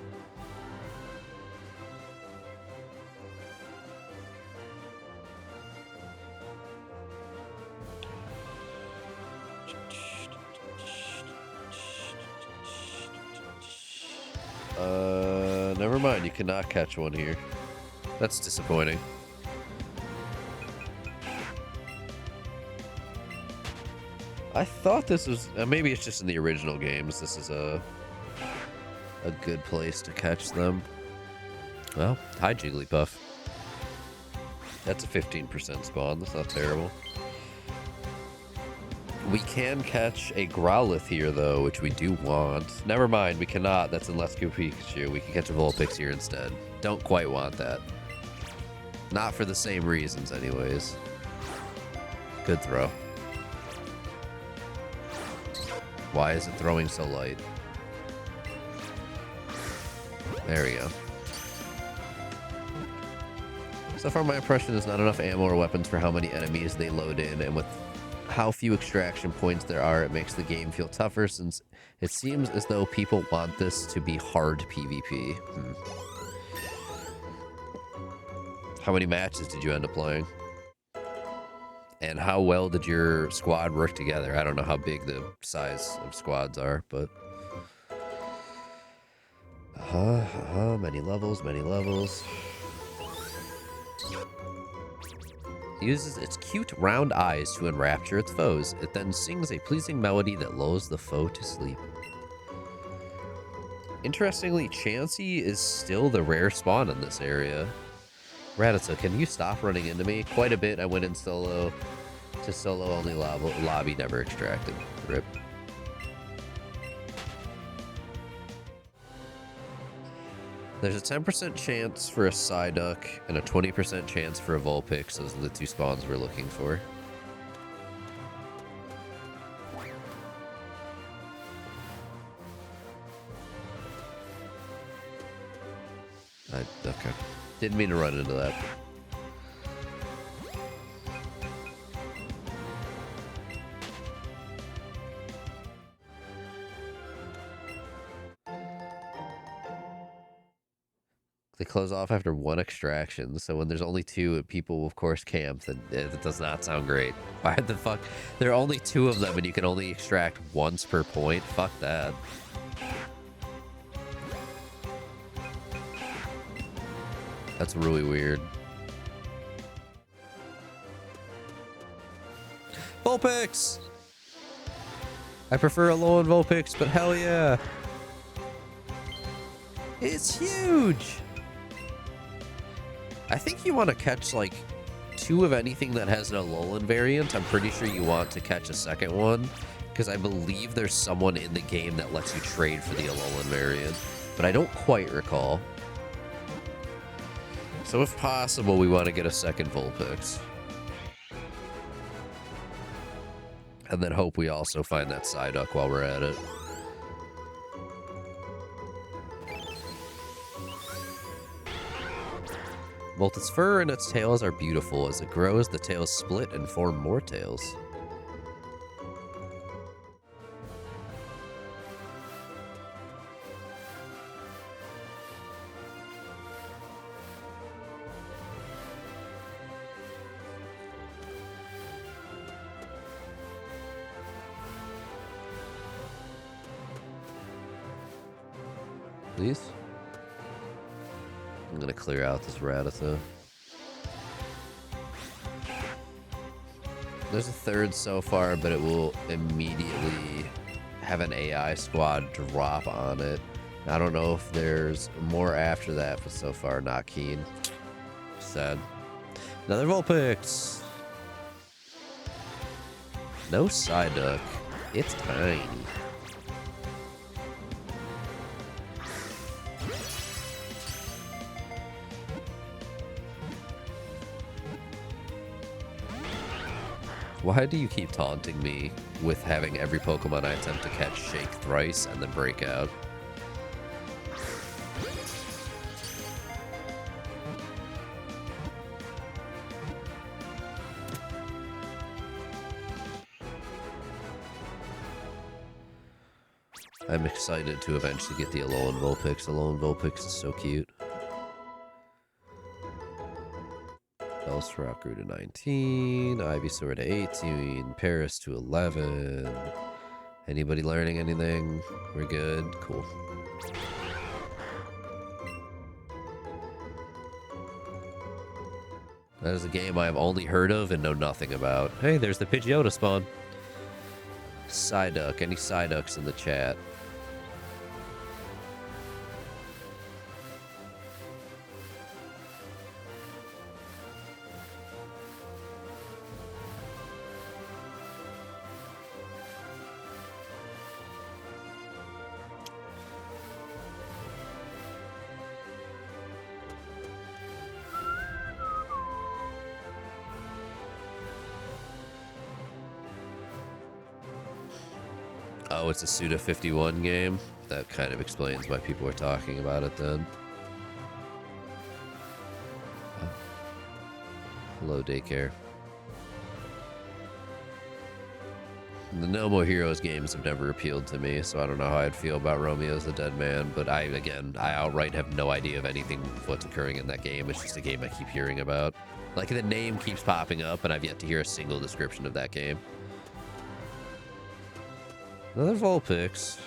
Never mind. You cannot catch one here. That's disappointing. I thought this was... maybe it's just in the original games. This is a good place to catch them. Well, hi, Jigglypuff. That's a 15% spawn. That's not terrible. We can catch a Growlithe here, though, which we do want. Never mind, we cannot. That's in Let's Go Pikachu. We can catch a Vulpix here instead. Don't quite want that. Not for the same reasons, anyways. Good throw. Why is it throwing so light? There we go. So far, my impression is not enough ammo or weapons for how many enemies they load in, and with how few extraction points there are, it makes the game feel tougher, since it seems as though people want this to be hard PvP. How many matches did you end up playing? And how well did your squad work together? I don't know how big the size of squads are, but... many levels, many levels. Uses its cute round eyes to enrapture its foes. It then sings a pleasing melody that lulls the foe to sleep. Interestingly, Chansey is still the rare spawn in this area. Rattata, can you stop running into me? Quite a bit. I went in solo. Just solo only lobby never extracted. Rip. There's a 10% chance for a Psyduck and a 20% chance for a Vulpix. Those are the two spawns we're looking for. Okay. Didn't mean to run into that. They close off after one extraction, so when there's only two, people will of course camp, then it does not sound great. Why the fuck? There are only two of them and you can only extract once per point? Fuck that. That's really weird. Vulpix! I prefer a low on Vulpix, but hell yeah. It's huge! I think you want to catch like two of anything that has an Alolan variant. I'm pretty sure you want to catch a second one, because I believe there's someone in the game that lets you trade for the Alolan variant, but I don't quite recall. So if possible, we want to get a second Vulpix. And then hope we also find that Psyduck while we're at it. Both its fur and its tails are beautiful. As it grows, the tails split and form more tails. Please? I'm gonna clear out this Rattata. There's a third so far, but it will immediately have an AI squad drop on it. I don't know if there's more after that, but so far not keen. Sad. Another Vulpix! No Psyduck. It's tiny. Why do you keep taunting me with having every Pokemon I attempt to catch shake thrice and then break out? I'm excited to eventually get the Alolan Vulpix. Alolan Vulpix is so cute. Bellsprout grew to 19, Ivysaur to 18, Paris to 11. Anybody learning anything? We're good? Cool. That is a game I have only heard of and know nothing about. Hey, there's the Pidgeotto spawn. Psyduck. Any Psyducks in the chat? Oh, it's a Suda 51 game? That kind of explains why people are talking about it then. Oh. Hello, daycare. The No More Heroes games have never appealed to me, so I don't know how I'd feel about Romeo's the Dead Man, but I outright have no idea of anything of what's occurring in that game. It's just a game I keep hearing about. Like, the name keeps popping up, and I've yet to hear a single description of that game. Another Vulpix.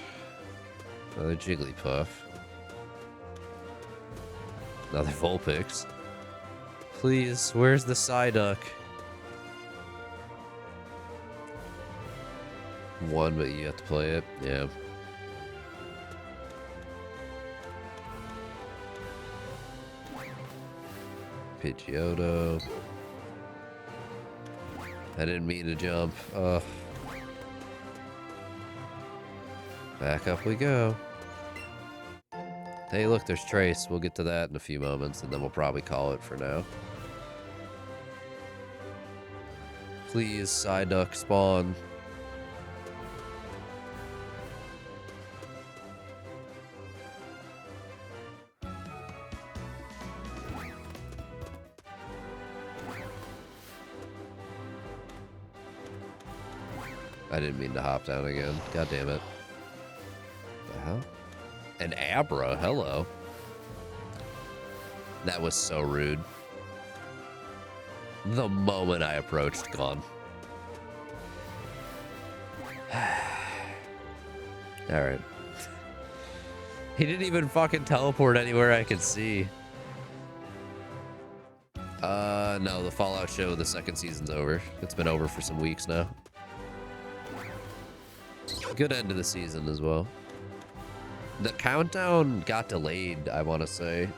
Another Jigglypuff. Another Vulpix. Please, where's the Psyduck? One, but you have to play it. Yeah. Pidgeotto. I didn't mean to jump. Back up we go. Hey, look, there's Trace. We'll get to that in a few moments, and then we'll probably call it for now. Please, Psyduck, spawn. I didn't mean to hop down again. God damn it. What the hell? An Abra, hello. That was so rude. The moment I approached, gone. Alright. He didn't even fucking teleport anywhere I could see. No, the Fallout show, the second season's over. It's been over for some weeks now. Good end of the season as well. The countdown got delayed, I want to say.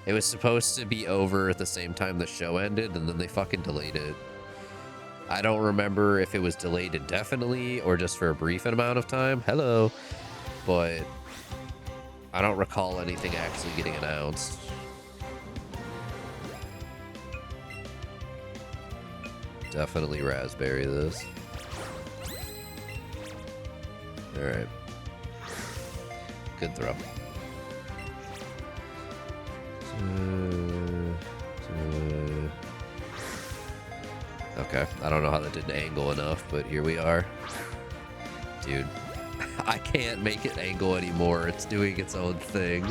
It was supposed to be over at the same time the show ended, and then they fucking delayed it. I don't remember if it was delayed indefinitely or just for a brief amount of time. Hello. But I don't recall anything actually getting announced. Definitely raspberry this. Alright. Good throw. Okay, I don't know how that didn't angle enough, but here we are. Dude, I can't make it angle anymore. It's doing its own thing.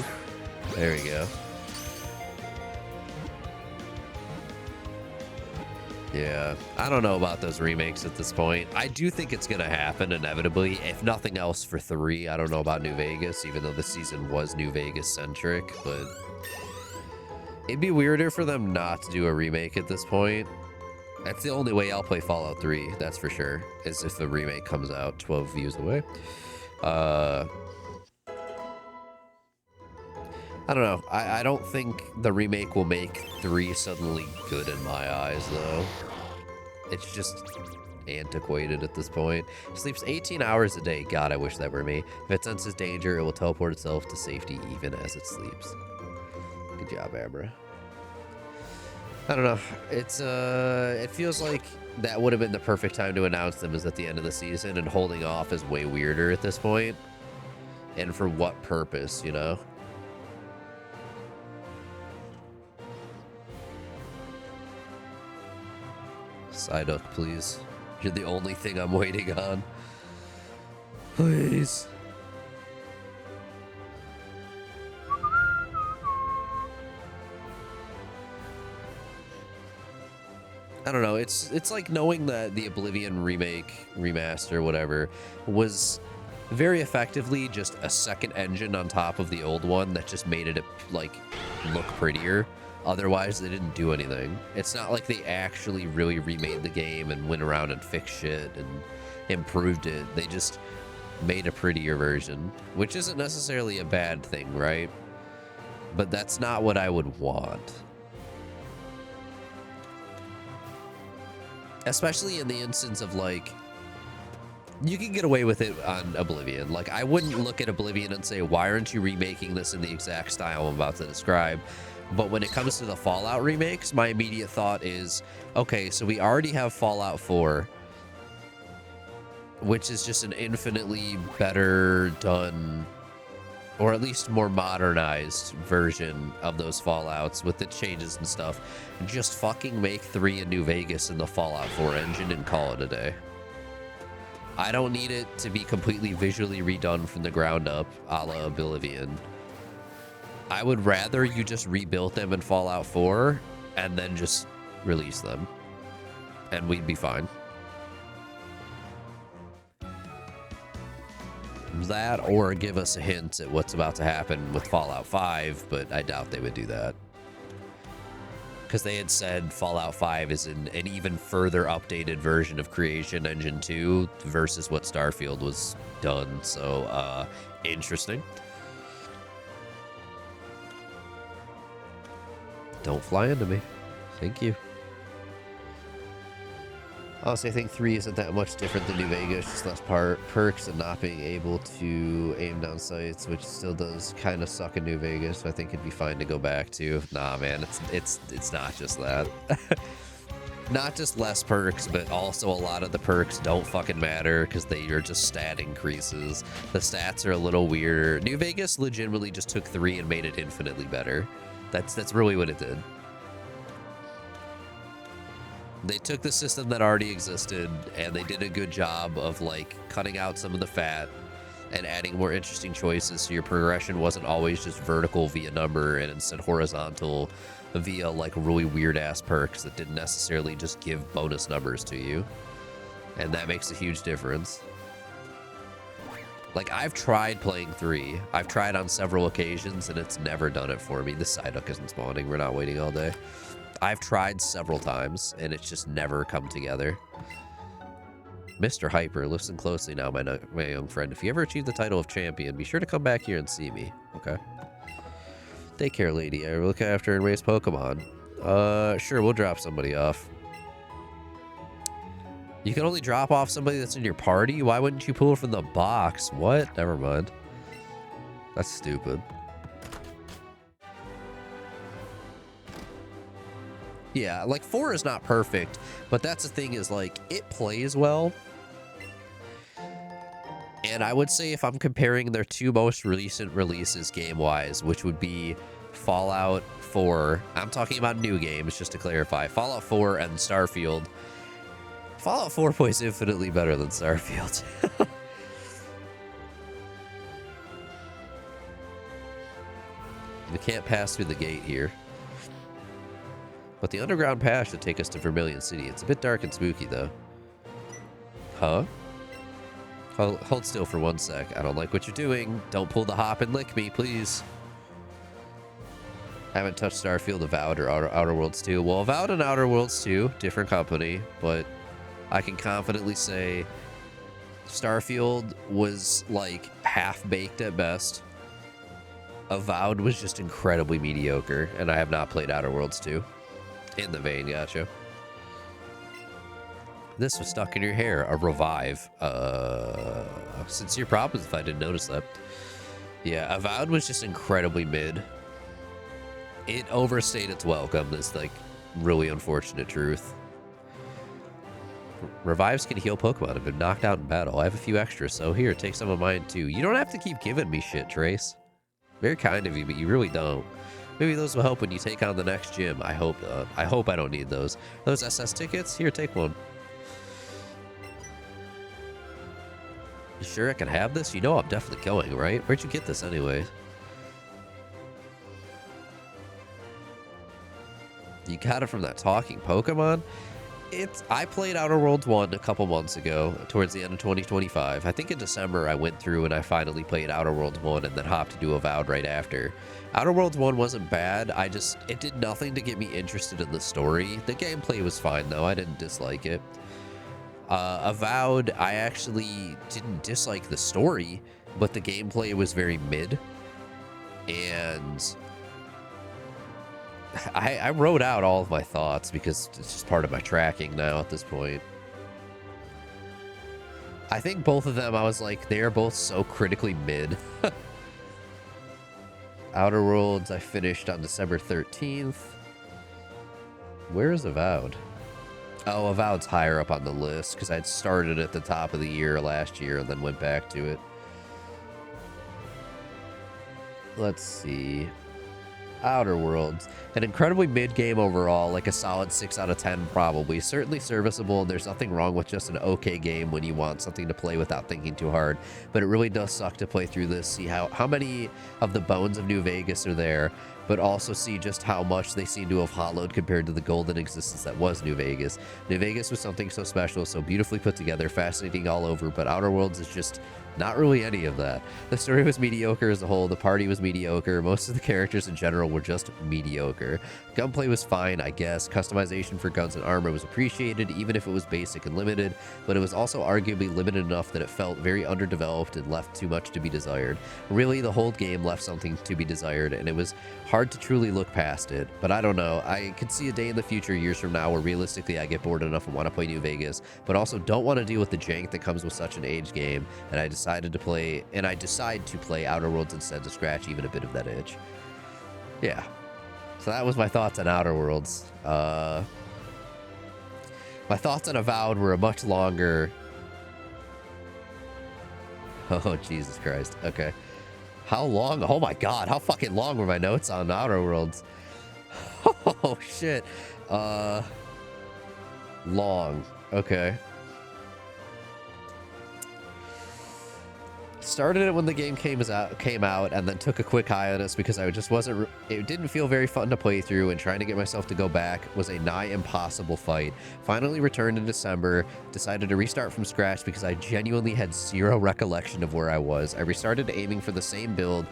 There we go. Yeah, I don't know about those remakes at this point. I do think it's going to happen inevitably, if nothing else for 3. I don't know about New Vegas, even though the season was New Vegas centric, but it'd be weirder for them not to do a remake at this point. That's the only way I'll play Fallout 3, that's for sure, is if the remake comes out 12 views away. I don't know. I don't think the remake will make 3 suddenly good in my eyes, though. It's just antiquated at this point. Sleeps 18 hours a day. God, I wish that were me. If it senses danger, it will teleport itself to safety even as it sleeps. Good job, Abra. I don't know. It's it feels like that would have been the perfect time to announce them is at the end of the season, and holding off is way weirder at this point. And for what purpose, you know? Psyduck, please. You're the only thing I'm waiting on. Please. I don't know. It's like knowing that the Oblivion remake, remaster, whatever, was very effectively just a second engine on top of the old one that just made it like look prettier. Otherwise, they didn't do anything. It's not like they actually really remade the game and went around and fixed shit and improved it. They just made a prettier version, which isn't necessarily a bad thing, right? But that's not what I would want. Especially in the instance of, like, you can get away with it on Oblivion. Like, I wouldn't look at Oblivion and say, why aren't you remaking this in the exact style I'm about to describe? But when it comes to the Fallout remakes, my immediate thought is, okay, so we already have Fallout 4, which is just an infinitely better done, or at least more modernized version of those Fallouts with the changes and stuff. Just fucking make 3 in New Vegas in the Fallout 4 engine and call it a day. I don't need it to be completely visually redone from the ground up, a la Oblivion. I would rather you just rebuilt them in Fallout 4 and then just release them, and we'd be fine. That, or give us a hint at what's about to happen with Fallout 5, but I doubt they would do that. Because they had said Fallout 5 is an even further updated version of Creation Engine 2 versus what Starfield was done, so, interesting. Don't fly into me. Thank you. Honestly, I think 3 isn't that much different than New Vegas, just less perks and not being able to aim down sights, which still does kind of suck in New Vegas. So I think it'd be fine to go back to. Nah, man, it's not just that. Not just less perks, but also a lot of the perks don't fucking matter because they are just stat increases. The stats are a little weirder. New Vegas legitimately just took 3 and made it infinitely better. That's really what it did. They took the system that already existed and they did a good job of like cutting out some of the fat and adding more interesting choices so your progression wasn't always just vertical via number and instead horizontal via like really weird ass perks that didn't necessarily just give bonus numbers to you. And that makes a huge difference. Like, I've tried playing 3. I've tried on several occasions and it's never done it for me. The side hook isn't spawning. We're not waiting all day. I've tried several times and it's just never come together. Mr. Hyper, listen closely now, my young friend. If you ever achieve the title of champion, be sure to come back here and see me, okay? Take care, lady. I look after and raise Pokemon. Sure, we'll drop somebody off. You can only drop off somebody that's in your party? Why wouldn't you pull from the box? What? Never mind. That's stupid. Yeah, like 4 is not perfect, but that's the thing is like it plays well. And I would say if I'm comparing their 2 most recent releases game-wise, which would be Fallout 4, I'm talking about new games just to clarify, Fallout 4 and Starfield. Fallout 4 plays infinitely better than Starfield. We can't pass through the gate here. But the underground path should take us to Vermilion City. It's a bit dark and spooky, though. Huh? Hold still for 1 sec. I don't like what you're doing. Don't pull the hop and lick me, please. Haven't touched Starfield, Avowed, or Outer Worlds 2. Well, Avowed and Outer Worlds 2, different company, but I can confidently say Starfield was, like, half-baked at best. Avowed was just incredibly mediocre, and I have not played Outer Worlds 2. In the vein, gotcha. This was stuck in your hair. A revive. Sincere problems if I didn't notice that. Yeah, Avowed was just incredibly mid. It overstayed its welcome. This, like, really unfortunate truth. Revives can heal Pokemon if they're knocked out in battle. I have a few extras, so here, take some of mine too. You don't have to keep giving me shit, Trace. Very kind of you, but you really don't. Maybe those will help when you take on the next gym. I hope I don't need those. Those SS tickets? Here, take one. You sure I can have this? You know I'm definitely going, right? Where'd you get this anyway? You got it from that talking Pokemon? I played Outer Worlds 1 a couple months ago, towards the end of 2025. I think in December I went through and I finally played Outer Worlds 1 and then hopped to do Avowed right after. Outer Worlds 1 wasn't bad, it did nothing to get me interested in the story. The gameplay was fine though, I didn't dislike it. Avowed, I actually didn't dislike the story, but the gameplay was very mid. And I wrote out all of my thoughts because it's just part of my tracking now at this point. I think both of them, I was like, they are both so critically mid. Outer Worlds, I finished on December 13th. Where is Avowed? Oh, Avowed's higher up on the list because I'd started at the top of the year last year and then went back to it. Let's see. Outer Worlds. An incredibly mid-game overall, like a solid 6 out of 10 probably. Certainly serviceable, and there's nothing wrong with just an okay game when you want something to play without thinking too hard. But it really does suck to play through this, see how many of the bones of New Vegas are there, but also see just how much they seem to have hollowed compared to the golden existence that was New Vegas. New Vegas was something so special, so beautifully put together, fascinating all over, but Outer Worlds is just not really any of that. The story was mediocre as a whole, the party was mediocre, most of the characters in general were just mediocre. Gunplay was fine, I guess. Customization for guns and armor was appreciated, even if it was basic and limited, but it was also arguably limited enough that it felt very underdeveloped and left too much to be desired. Really, the whole game left something to be desired, and it was hard to truly look past it, but I don't know. I could see a day in the future, years from now, where realistically I get bored enough and want to play New Vegas, but also don't want to deal with the jank that comes with such an aged game, and I decide to play Outer Worlds instead to scratch even a bit of that itch. Yeah. So that was my thoughts on Outer Worlds. My thoughts on Avowed were a much longer... Oh, Jesus Christ. Okay. How long? Oh my god, how fucking long were my notes on Outer Worlds? Oh shit. Long. Okay. Started it when the game came out, and then took a quick hiatus because I just wasn't... It didn't feel very fun to play through, and trying to get myself to go back was a nigh impossible fight. Finally returned in December, decided to restart from scratch because I genuinely had zero recollection of where I was. I restarted aiming for the same build,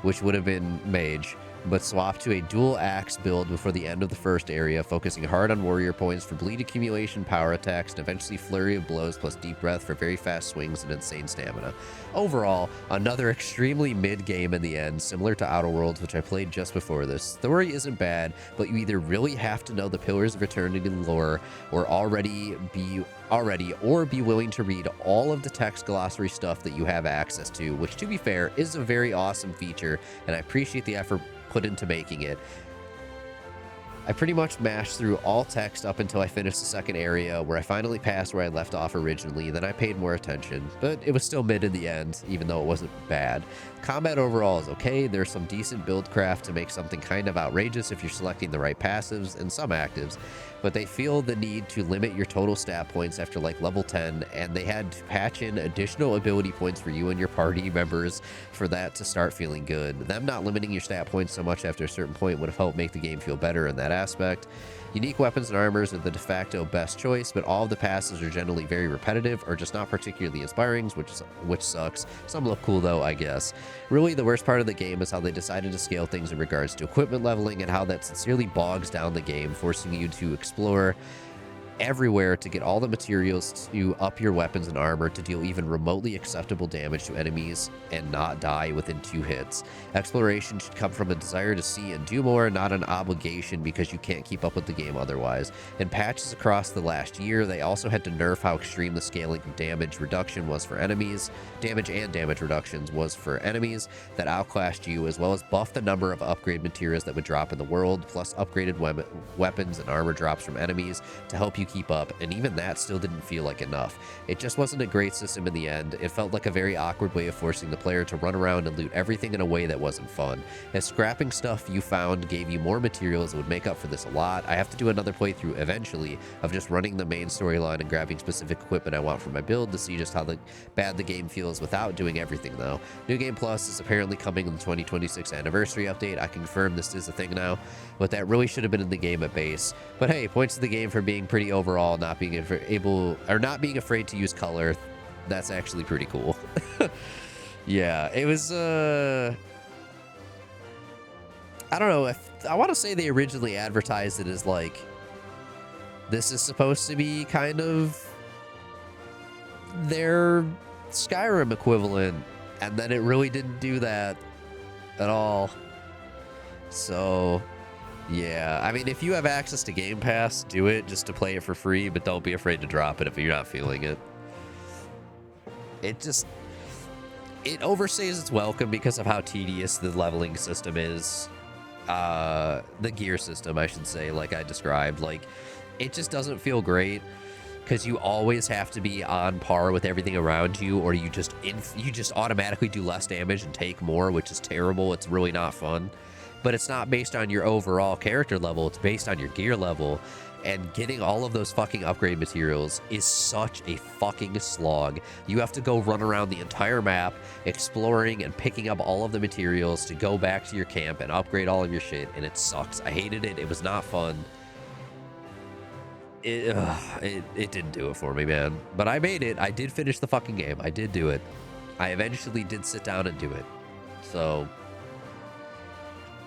which would have been Mage, but swapped to a dual axe build before the end of the first area, focusing hard on warrior points for bleed accumulation, power attacks, and eventually flurry of blows plus deep breath for very fast swings and insane stamina. Overall, another extremely mid game in the end, similar to Outer Worlds, which I played just before this. Story isn't bad, but you either really have to know the Pillars of Eternity lore or be willing to read all of the text glossary stuff that you have access to, which, to be fair, is a very awesome feature, and I appreciate the effort put into making it. I pretty much mashed through all text up until I finished the second area, where I finally passed where I left off originally. Then I paid more attention, but it was still mid in the end, even though it wasn't bad. Combat overall is okay. There's some decent build craft to make something kind of outrageous if you're selecting the right passives and some actives, but they feel the need to limit your total stat points after like level 10, and they had to patch in additional ability points for you and your party members for that to start feeling good. Them not limiting your stat points so much after a certain point would have helped make the game feel better in that aspect. Unique weapons and armors are the de facto best choice, but all of the passes are generally very repetitive or just not particularly inspiring, which sucks. Some look cool though, I guess. Really, the worst part of the game is how they decided to scale things in regards to equipment leveling and how that sincerely bogs down the game, forcing you to explore everywhere to get all the materials to up your weapons and armor to deal even remotely acceptable damage to enemies and not die within 2 hits. Exploration should come from a desire to see and do more, not an obligation because you can't keep up with the game otherwise. In patches across the last year, they also had to nerf how extreme the scaling of damage reduction was for enemies. Damage and damage reductions was for enemies that outclassed you, as well as buff the number of upgrade materials that would drop in the world, plus upgraded weapons and armor drops from enemies to help you keep up, and even that still didn't feel like enough. It just wasn't a great system in the end. It felt like a very awkward way of forcing the player to run around and loot everything in a way that wasn't fun. As scrapping stuff you found gave you more materials, it would make up for this a lot. I have to do another playthrough eventually of just running the main storyline and grabbing specific equipment I want for my build to see just how bad the game feels without doing everything though. New Game Plus is apparently coming in the 2026 anniversary update. I can confirm this is a thing now, but that really should have been in the game at base. But hey, points to the game for being pretty overall, not being afraid to use color. That's actually pretty cool. Yeah, it was I don't know, I want to say they originally advertised it as like, this is supposed to be kind of their Skyrim equivalent, and then it really didn't do that at all. So yeah, I mean, if you have access to Game Pass, do it just to play it for free, but don't be afraid to drop it if you're not feeling it. It overstays its welcome because of how tedious the leveling system is. The gear system, I should say, like I described. Like, it just doesn't feel great because you always have to be on par with everything around you, or you just automatically do less damage and take more, which is terrible. It's really not fun. But it's not based on your overall character level, it's based on your gear level, and getting all of those fucking upgrade materials is such a fucking slog. You have to go run around the entire map, exploring and picking up all of the materials to go back to your camp and upgrade all of your shit, and it sucks. I hated it. It was not fun. It didn't do it for me, man. But I made it. I did finish the fucking game. I did do it. I eventually did sit down and do it. So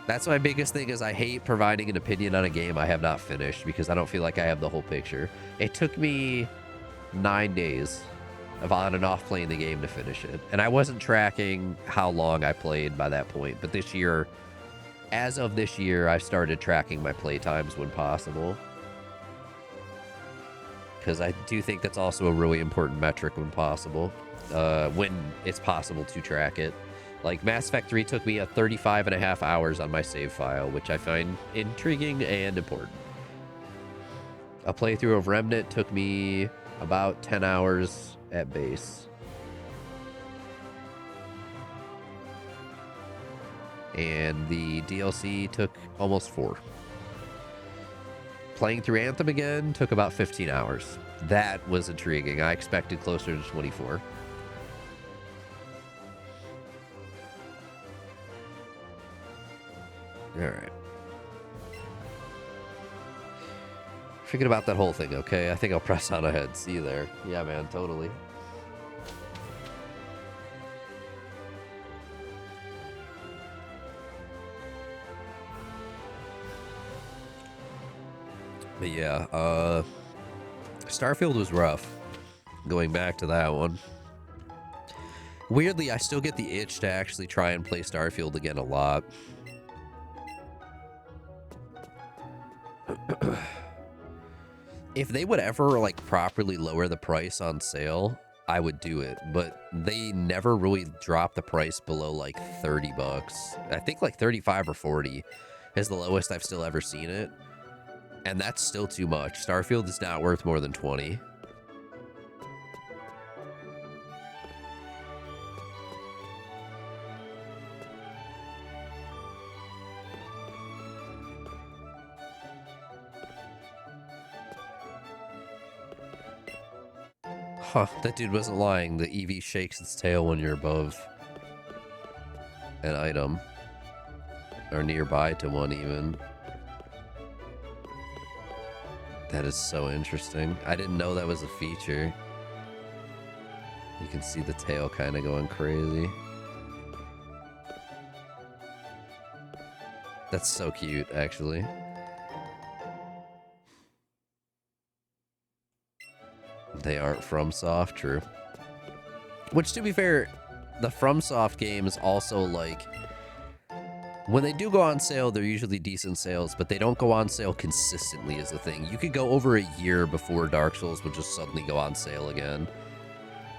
that's my biggest thing, is I hate providing an opinion on a game I have not finished because I don't feel like I have the whole picture. It took me 9 days of on and off playing the game to finish it. And I wasn't tracking how long I played by that point. But this year, as of this year, I've started tracking my play times when possible. Because I do think that's also a really important metric when possible. When it's possible to track it. Like, Mass Effect 3 took me 35.5 hours on my save file, which I find intriguing and important. A playthrough of Remnant took me about 10 hours at base. And the DLC took almost 4. Playing through Anthem again took about 15 hours. That was intriguing. I expected closer to 24. Alright. Forget about that whole thing, okay? I think I'll press on ahead. See you there. Yeah, man, totally. But yeah, Starfield was rough. Going back to that one. Weirdly, I still get the itch to actually try and play Starfield again a lot. If they would ever, like, properly lower the price on sale, I would do it. But they never really drop the price below, like, 30 bucks. I think, like, 35 or 40 is the lowest I've still ever seen it. And that's still too much. Starfield is not worth more than 20. Huh, that dude wasn't lying. The Eevee shakes its tail when you're above an item. Or nearby to one, even. That is so interesting. I didn't know that was a feature. You can see the tail kind of going crazy. That's so cute, actually. They aren't FromSoft, true. Which, to be fair, the FromSoft games also, like, when they do go on sale, they're usually decent sales, but they don't go on sale consistently is the thing. You could go over a year before Dark Souls would just suddenly go on sale again.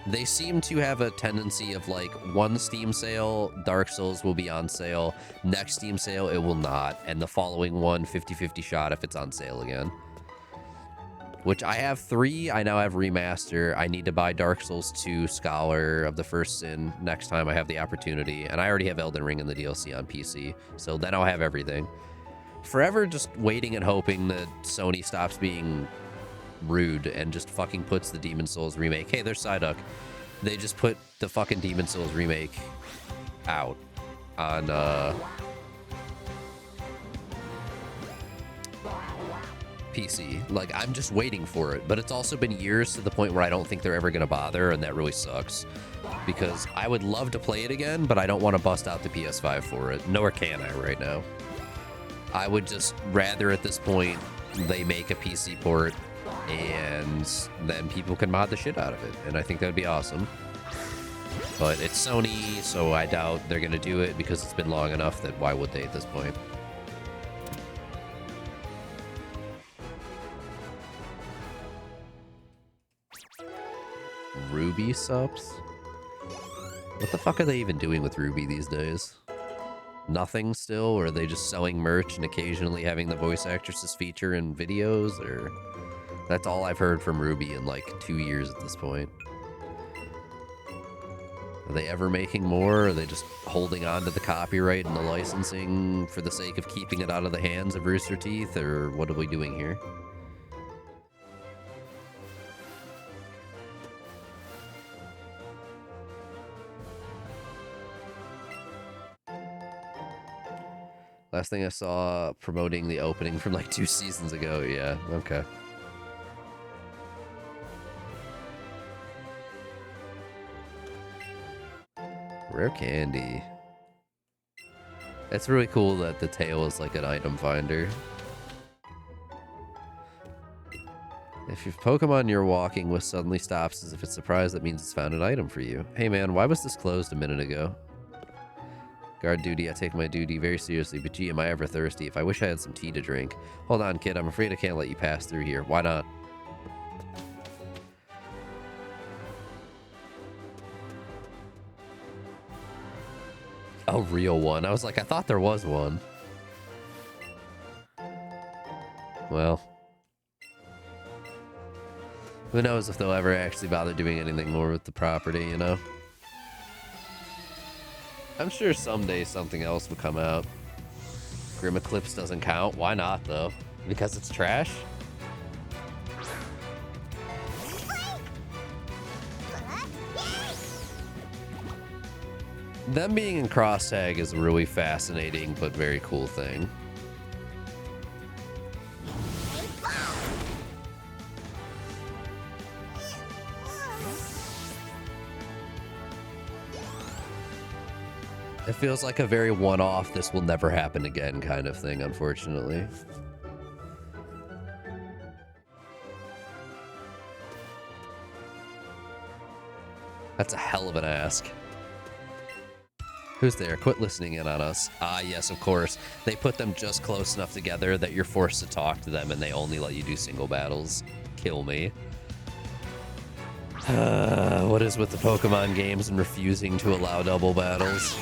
They seem to have a tendency of, like, one Steam sale, Dark Souls will be on sale. Next Steam sale, it will not. And the following one, 50-50 shot if it's on sale again. Which I have 3. I now have Remaster. I need to buy Dark Souls 2 Scholar of the First Sin next time I have the opportunity. And I already have Elden Ring in the DLC on PC. So then I'll have everything. Forever just waiting and hoping that Sony stops being rude and just fucking puts the Demon Souls remake. Hey, there's Psyduck. They just put the fucking Demon Souls remake out on PC. Like, I'm just waiting for it, but it's also been years to the point where I don't think they're ever gonna bother, and that really sucks because I would love to play it again, but I don't want to bust out the PS5 for it, nor can I right now. I would just rather at this point they make a PC port and then people can mod the shit out of it, and I think that'd be awesome. But it's Sony, so I doubt they're gonna do it because it's been long enough that why would they at this point? Ruby subs? What the fuck are they even doing with Ruby these days? Nothing still? Or are they just selling merch and occasionally having the voice actresses feature in videos? Or that's all I've heard from Ruby in like 2 years at this point. Are they ever making more? Or are they just holding on to the copyright and the licensing for the sake of keeping it out of the hands of Rooster Teeth? Or what are we doing here? Last thing I saw promoting the opening from like 2 seasons ago. Yeah, okay. Rare candy. It's really cool that the tail is like an item finder. If your Pokemon you're walking with suddenly stops as if it's surprised, that means it's found an item for you. Hey man, why was this closed a minute ago? Guard duty, I take my duty very seriously, but gee, am I ever thirsty? If I wish I had some tea to drink. Hold on, kid, I'm afraid I can't let you pass through here. Why not? A real one. I was like, I thought there was one. Well. Who knows if they'll ever actually bother doing anything more with the property, you know? I'm sure someday something else will come out. Grim Eclipse doesn't count. Why not, though? Because it's trash? Them being in cross tag is a really fascinating but very cool thing. It feels like a very one-off, this will never happen again kind of thing, unfortunately. That's a hell of an ask. Who's there? Quit listening in on us. Ah, yes, of course. They put them just close enough together that you're forced to talk to them and they only let you do single battles. Kill me. What is with the Pokemon games and refusing to allow double battles?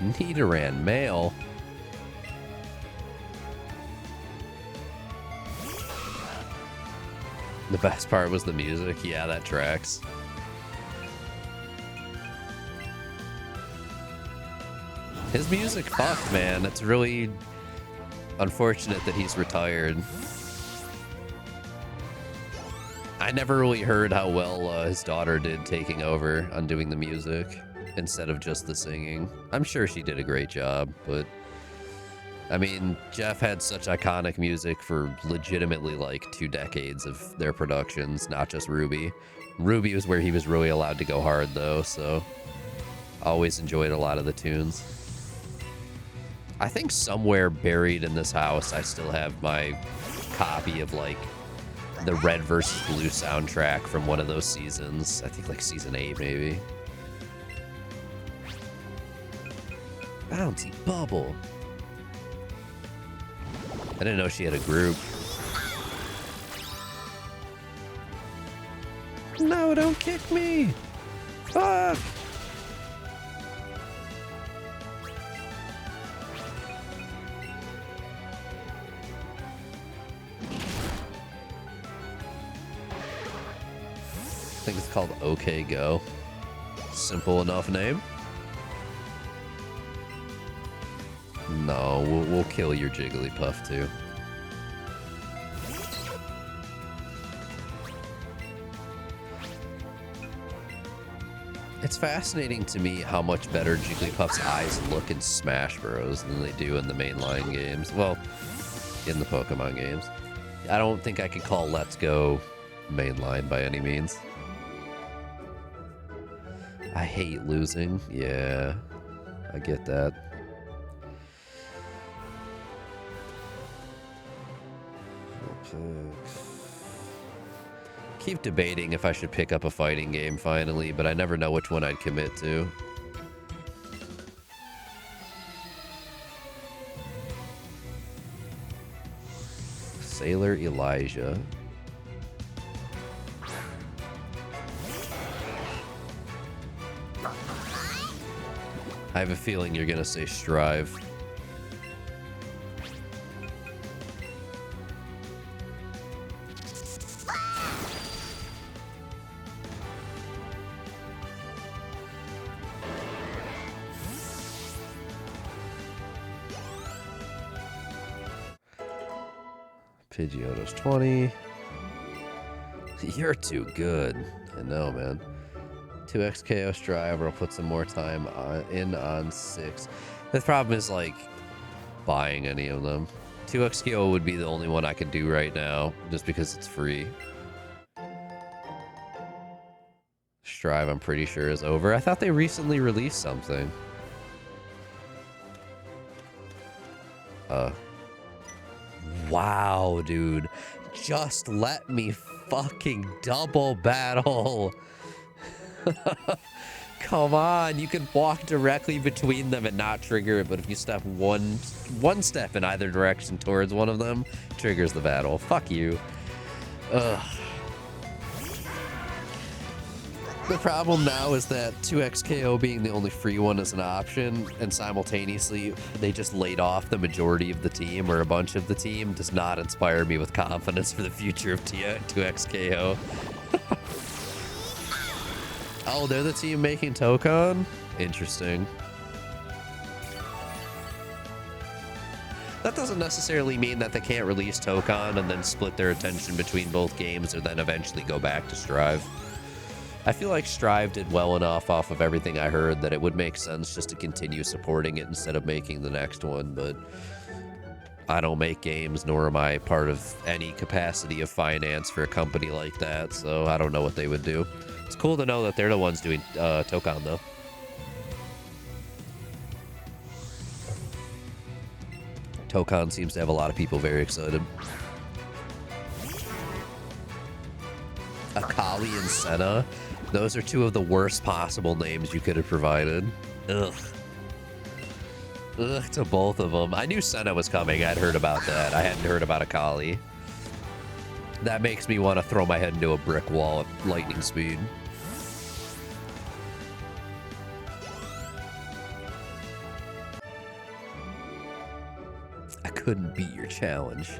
Nidoran, male. The best part was the music. Yeah, that tracks. His music fucked, man. It's really unfortunate that he's retired. I never really heard how well his daughter did taking over on doing the music instead of just the singing. I'm sure she did a great job, but I mean, Jeff had such iconic music for legitimately like 2 decades of their productions, not just Ruby. Ruby was where he was really allowed to go hard though, so always enjoyed a lot of the tunes. I think somewhere buried in this house, I still have my copy of like the Red versus Blue soundtrack from one of those seasons. I think like season 8 maybe. Bouncy Bubble. I didn't know she had a group. No, don't kick me. Fuck. I think it's called OK Go. Simple enough name. No, we'll kill your Jigglypuff too. It's fascinating to me how much better Jigglypuff's eyes look in Smash Bros. Than they do in the mainline games. Well, in the Pokemon games. I don't think I could call Let's Go mainline by any means. I hate losing. Yeah, I get that. Keep debating if I should pick up a fighting game finally, but I never know which one I'd commit to. Sailor Elijah. I have a feeling you're gonna say Strive. Pidgeotto's 20. You're too good. I know, man. 2x KO Strive, or I'll put some more time on 6. The problem is, like, buying any of them. 2XKO would be the only one I could do right now, just because it's free. Strive, I'm pretty sure, is over. I thought they recently released something. Wow, dude. Just let me fucking double battle. Come on, you can walk directly between them and not trigger it, but if you step one step in either direction towards one of them, triggers the battle. Fuck you. Ugh. The problem now is that 2XKO being the only free one is an option, and simultaneously they just laid off the majority of the team, or a bunch of the team, does not inspire me with confidence for the future of 2XKO. Oh, they're the team making Tokon? Interesting. That doesn't necessarily mean that they can't release Tokon and then split their attention between both games, or then eventually go back to Strive. I feel like Strive did well enough off of everything I heard that it would make sense just to continue supporting it instead of making the next one, but I don't make games, nor am I part of any capacity of finance for a company like that, so I don't know what they would do. It's cool to know that they're the ones doing Tokon, though. Tokon seems to have a lot of people very excited. Akali and Senna, those are two of the worst possible names you could have provided. Ugh. Ugh to both of them. I knew Senna was coming. I'd heard about that. I hadn't heard about Akali. That makes me want to throw my head into a brick wall at lightning speed. I couldn't beat your challenge.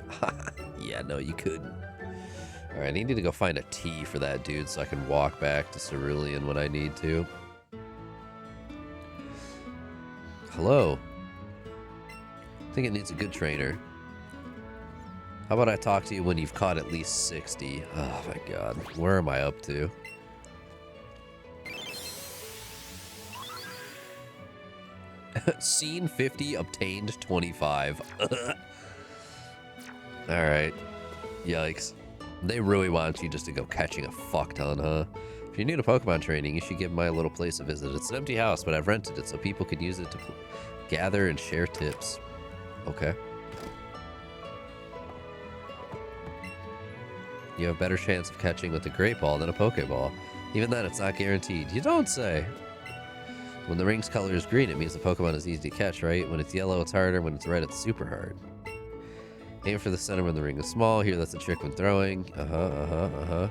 Yeah, no, you couldn't. Alright, I need to go find a T for that dude so I can walk back to Cerulean when I need to. Hello. I think it needs a good trainer. How about I talk to you when you've caught at least 60? Oh my god. Where am I up to? Seen 50, obtained 25. Alright. Yikes. They really want you just to go catching a fuck ton, huh? If you're new to Pokemon training, you should give my little place a visit. It's an empty house, but I've rented it so people can use it to gather and share tips. Okay. You have a better chance of catching with a Great Ball than a Pokeball. Even then, it's not guaranteed. You don't say. When the ring's color is green, it means the Pokemon is easy to catch, right? When it's yellow, it's harder. When it's red, it's super hard. Aim for the center when the ring is small. Here, that's a trick when throwing. I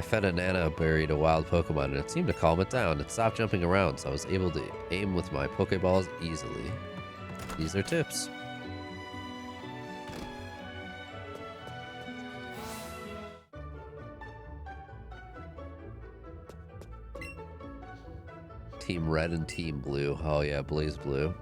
fed a Nana berry to wild Pokemon, and it seemed to calm it down. It stopped jumping around, so I was able to aim with my Pokeballs easily. These are tips. Team Red and Team Blue. Oh yeah, Blaze Blue.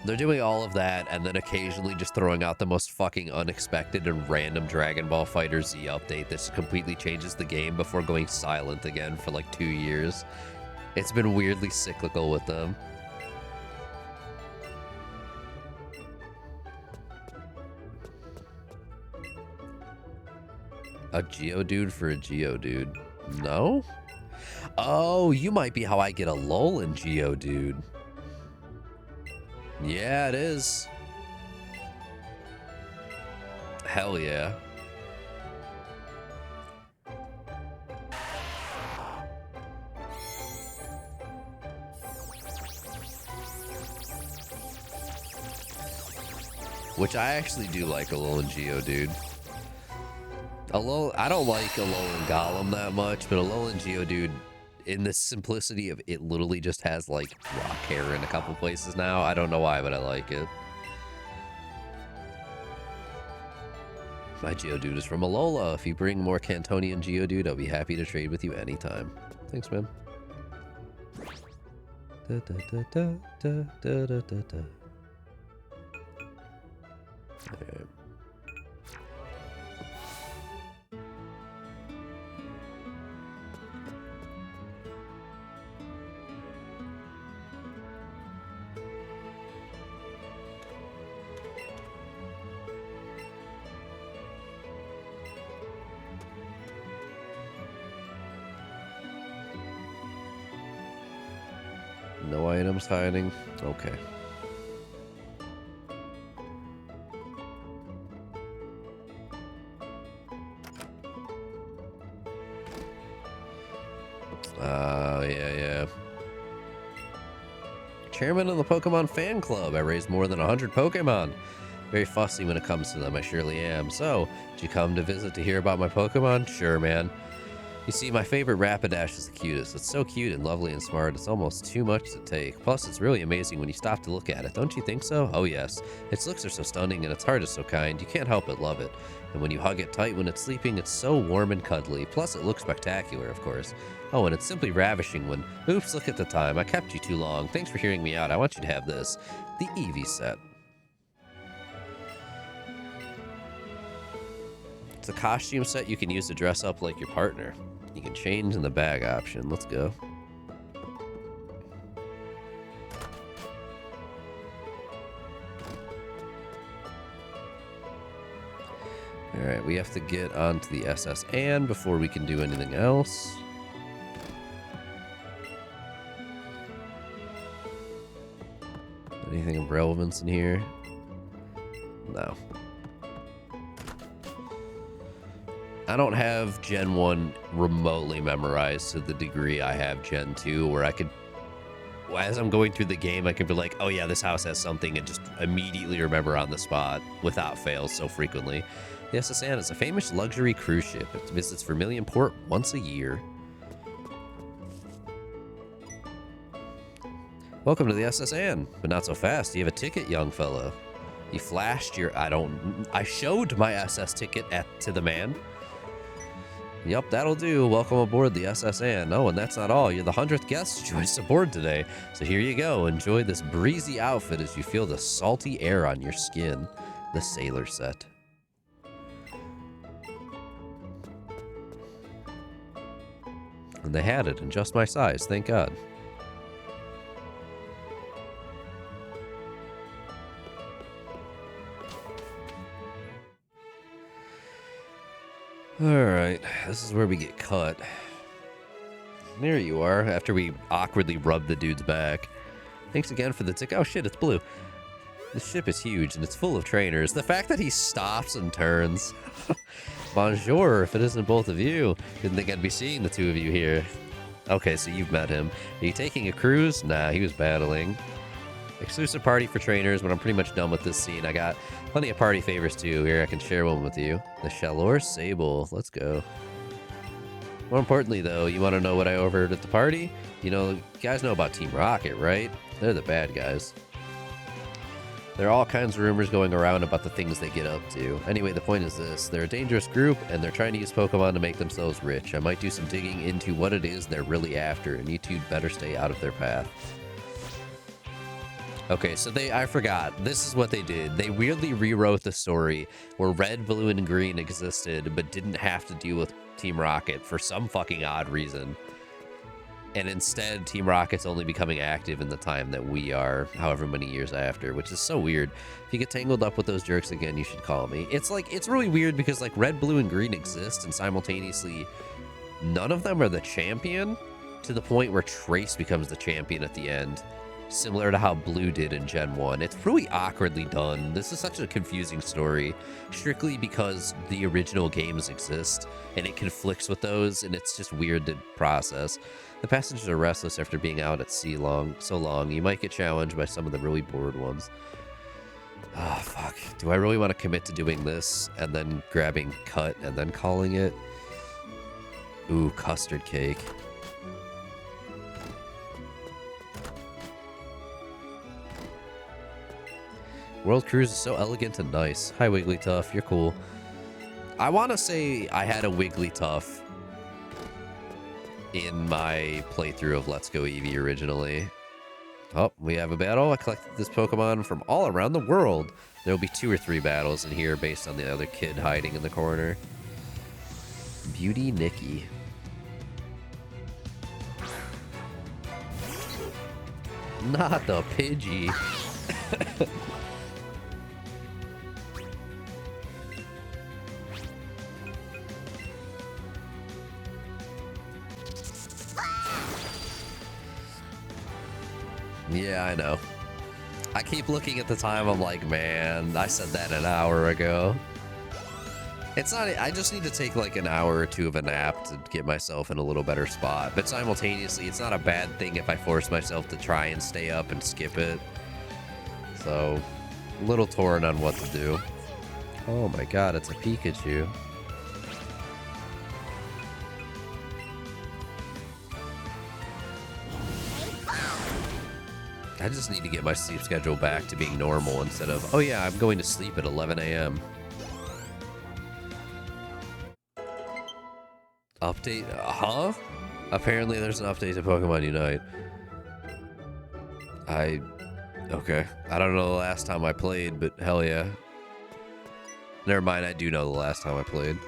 They're doing all of that and then occasionally just throwing out the most fucking unexpected and random Dragon Ball Fighter Z update that completely changes the game before going silent again for like 2 years. It's been weirdly cyclical with them. A Geodude for a Geodude? No? Oh, you might be how I get a Alolan Geodude. Yeah, it is. Hell yeah. Which I actually do like Alolan Geodude. I don't like Alolan Golem that much, but Alolan Geodude, in the simplicity of it, literally just has like rock hair in a couple places now. I don't know why, but I like it. My Geodude is from Alola. If you bring more Cantonian Geodude, I'll be happy to trade with you anytime. Thanks, man. Da, da, da, da, da, da, da, da, da. Right. No items hiding. Okay. Yeah. Chairman of the Pokemon fan club. I raised more than 100 Pokemon. Very fussy when it comes to them, I surely am. So, did you come to visit to hear about my Pokemon? Sure, man. You see, my favorite Rapidash is the cutest. It's so cute and lovely and smart, it's almost too much to take. Plus, it's really amazing when you stop to look at it, don't you think so? Oh yes. Its looks are so stunning and its heart is so kind, you can't help but love it. And when you hug it tight when it's sleeping, it's so warm and cuddly. Plus, it looks spectacular, of course. Oh, and it's simply ravishing when... Oops, look at the time. I kept you too long. Thanks for hearing me out. I want you to have this. The Eevee set. It's a costume set you can use to dress up like your partner. You can change in the bag option. Let's go. Alright, we have to get onto the SS Anne before we can do anything else. Anything of relevance in here? No. I don't have Gen 1 remotely memorized to the degree I have Gen 2, where I could, as I'm going through the game, I can be like, oh yeah, this house has something, and just immediately remember on the spot without fail so frequently. The SS Anne is a famous luxury cruise ship. It visits Vermilion Port once a year. Welcome to the SS Anne, but not so fast. You have a ticket, young fellow. You flashed your... I showed my SS ticket to the man. Yep, that'll do. Welcome aboard the SS Anne. Oh, and that's not all. You're the 100th guest to join us aboard today. So here you go. Enjoy this breezy outfit as you feel the salty air on your skin. The sailor set. And they had it in just my size, thank God. Alright, this is where we get cut. There you are, after we awkwardly rub the dude's back. Thanks again for the ticket. Oh shit, it's blue. This ship is huge and it's full of trainers. The fact that he stops and turns. Bonjour, if it isn't both of you. Didn't think I'd be seeing the two of you here. Okay, so you've met him. Are you taking a cruise? Nah, he was battling. Exclusive party for trainers, but I'm pretty much done with this scene. I got plenty of party favors too. Here, I can share one with you. The Shalor Sable. Let's go. More importantly, though, you want to know what I overheard at the party? You know, you guys know about Team Rocket, right? They're the bad guys. There are all kinds of rumors going around about the things they get up to. Anyway, the point is this. They're a dangerous group, and they're trying to use Pokemon to make themselves rich. I might do some digging into what it is they're really after, and you two better stay out of their path. Okay, so I forgot. This is what they did. They weirdly rewrote the story where red, blue, and green existed, but didn't have to deal with Team Rocket for some fucking odd reason. And instead, Team Rocket's only becoming active in the time that we are, however many years after, which is so weird. If you get tangled up with those jerks again, you should call me. It's like, it's really weird because like red, blue, and green exist, and simultaneously, none of them are the champion, to the point where Trace becomes the champion at the end. Similar to how Blue did in Gen 1. It's really awkwardly done. This is such a confusing story, strictly because the original games exist, and it conflicts with those, and it's just weird to process. The passengers are restless after being out at sea so long. You might get challenged by some of the really bored ones. Oh, fuck. Do I really want to commit to doing this, and then grabbing cut, and then calling it? Ooh, custard cake. World Cruise is so elegant and nice. Hi, Wigglytuff. You're cool. I want to say I had a Wigglytuff in my playthrough of Let's Go Eevee originally. Oh, we have a battle. I collected this Pokemon from all around the world. There will be 2 or 3 battles in here based on the other kid hiding in the corner. Beauty Nikki. Not the Pidgey. Yeah, I know. I keep looking at the time. I'm like, man, I said that an hour ago. It's not, I just need to take like an hour or two of a nap to get myself in a little better spot. But simultaneously, it's not a bad thing if I force myself to try and stay up and skip it. So, a little torn on what to do. Oh my god, it's a Pikachu. I just need to get my sleep schedule back to being normal instead of, oh yeah, I'm going to sleep at 11 a.m. Update? Huh? Apparently there's an update to Pokemon Unite. Okay. I don't know the last time I played, but hell yeah. Never mind, I do know the last time I played.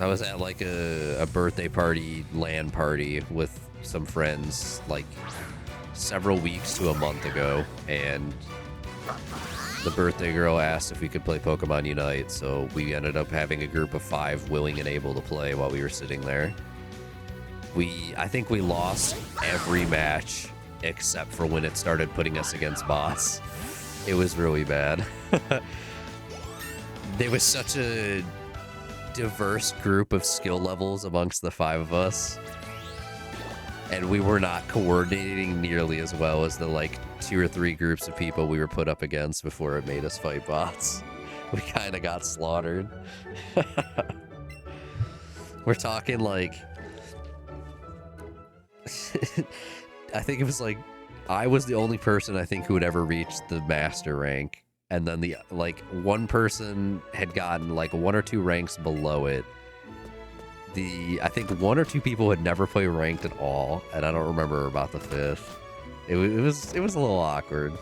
I was at like a birthday party, LAN party with some friends like several weeks to a month ago, and the birthday girl asked if we could play Pokemon Unite, so we ended up having a group of 5 willing and able to play while we were sitting there. I think we lost every match except for when it started putting us against bots. It was really bad. There was such a diverse group of skill levels amongst the 5 of us, and we were not coordinating nearly as well as the like 2 or 3 groups of people we were put up against before it made us fight bots. We kind of got slaughtered. We're talking like I think it was like I was the only person I think who had ever reached the master rank, and then the like one person had gotten like 1 or 2 ranks below it. I think 1 or 2 people had never played ranked at all, and I don't remember about the 5th. It was a little awkward.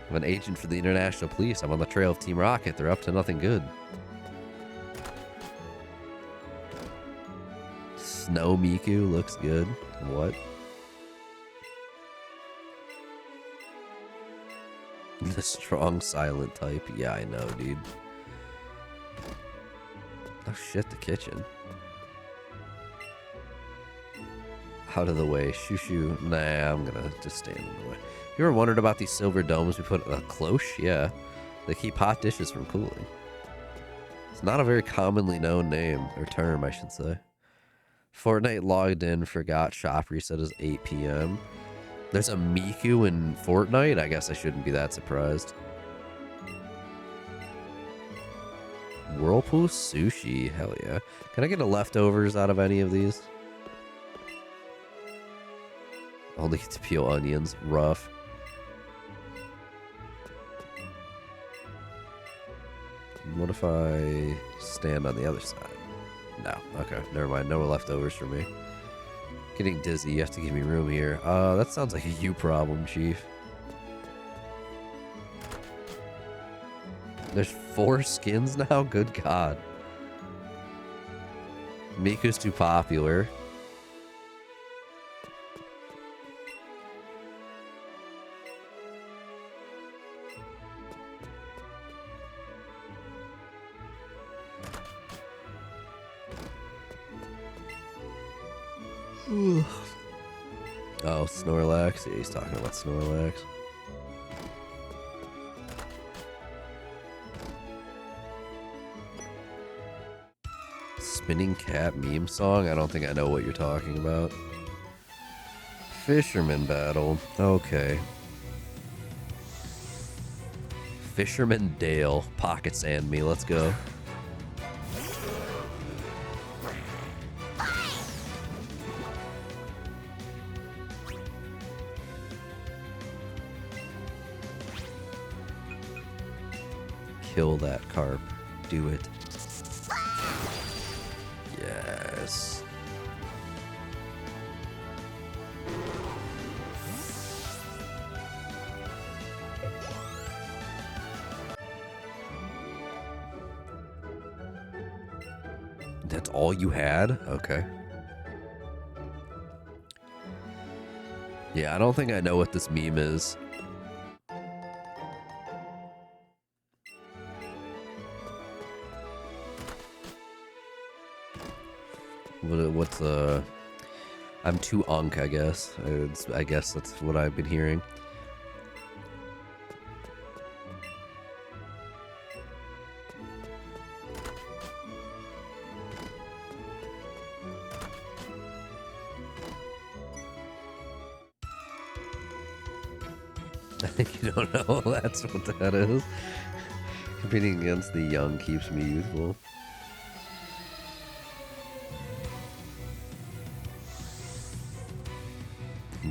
I'm an agent for the International Police. I'm on the trail of Team Rocket. They're up to nothing good. Snow Miku looks good. What? The strong silent type. Yeah, I know, dude. Oh shit, the kitchen. Out of the way. Shoo. Nah, I'm gonna just stand in the way. You ever wondered about these silver domes we put a cloche? Yeah. They keep hot dishes from cooling. It's not a very commonly known name, or term, I should say. Fortnite logged in, forgot shop reset is 8 p.m. There's a Miku in Fortnite? I guess I shouldn't be that surprised. Whirlpool sushi? Hell yeah. Can I get a leftovers out of any of these? Only get to peel onions. Rough. What if I stand on the other side? No. Okay, never mind. No leftovers for me. Getting dizzy. You have to give me room here. That sounds like a you problem, Chief. There's 4 skins now? Good God. Miku's too popular. Oh, Snorlax. Yeah, he's talking about Snorlax. Spinning cat meme song? I don't think I know what you're talking about. Fisherman battle. Okay. Fisherman Dale. Pocket sand me. Let's go. Kill that carp. Do it. Yes. That's all you had? Okay. Yeah, I don't think I know what this meme is. What's I'm too unk, I guess. I guess that's what I've been hearing. You don't know? That's what that is. Competing against the young keeps me youthful.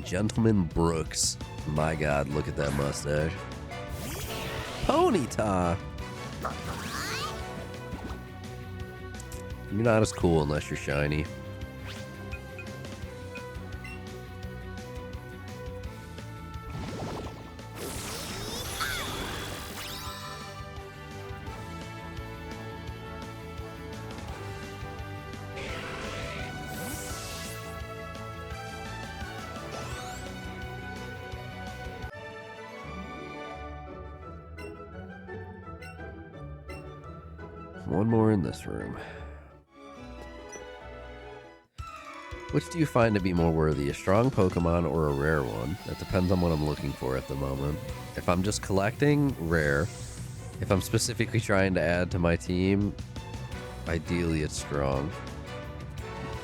Gentleman Brooks. My god, look at that mustache. Ponyta! You're not as cool unless you're shiny. One more in this room. Which do you find to be more worthy, a strong Pokemon or a rare one? That depends on what I'm looking for at the moment. If I'm just collecting, rare. If I'm specifically trying to add to my team, ideally it's strong.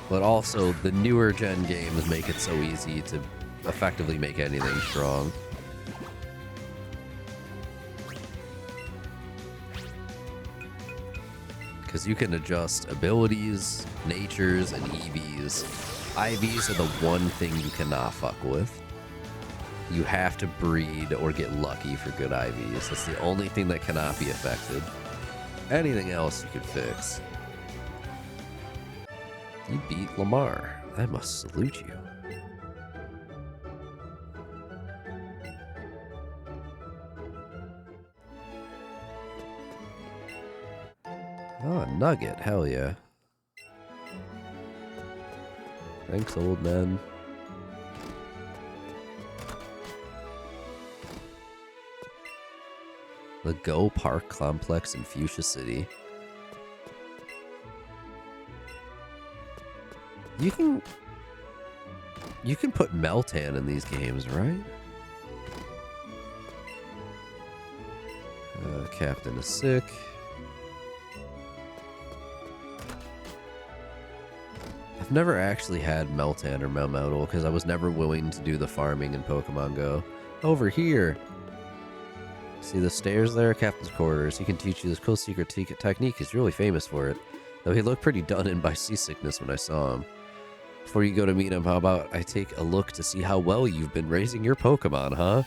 But also, the newer gen games make it so easy to effectively make anything strong. Because you can adjust abilities, natures, and EVs. IVs are the one thing you cannot fuck with. You have to breed or get lucky for good IVs. That's the only thing that cannot be affected. Anything else you can fix. You beat Lamar. I must salute you. Oh, Nugget. Hell yeah. Thanks, old man. The Go Park Complex in Fuchsia City. You can put Meltan in these games, right? Captain is sick. I've never actually had Meltan or Melmetal because I was never willing to do the farming in Pokemon Go. Over here. See the stairs there? Captain's quarters. He can teach you this cool secret technique. He's really famous for it. Though he looked pretty done in by seasickness when I saw him. Before you go to meet him, how about I take a look to see how well you've been raising your Pokemon, huh?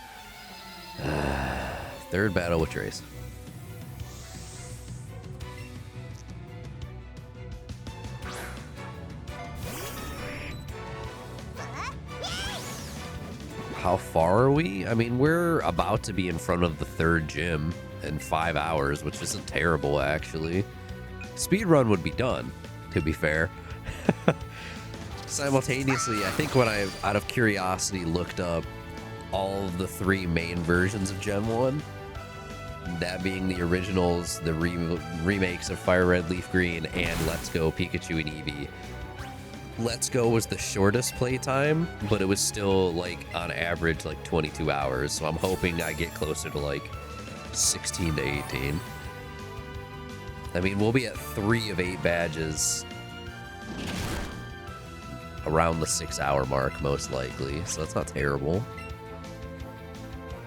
Third battle with Trace. How far are we? I mean, we're about to be in front of the third gym in 5 hours, which isn't terrible, actually. Speedrun would be done, to be fair. Simultaneously, I think when I, out of curiosity, looked up all of the 3 main versions of Gen 1, that being the originals, the remakes of Fire Red, Leaf Green, and Let's Go Pikachu and Eevee. Let's Go was the shortest playtime, but it was still, like, on average, like, 22 hours. So I'm hoping I get closer to, like, 16 to 18. I mean, we'll be at 3 of 8 badges around the 6-hour mark, most likely. So that's not terrible.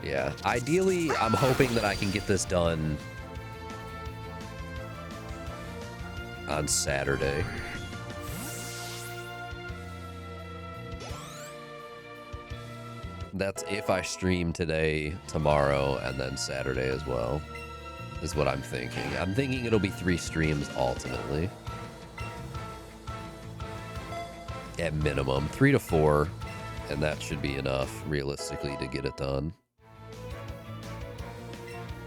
Yeah. Ideally, I'm hoping that I can get this done on Saturday. That's if I stream today, tomorrow, and then Saturday as well, is what I'm thinking. I'm thinking it'll be 3 streams ultimately. At minimum, 3 to 4, and that should be enough, realistically, to get it done.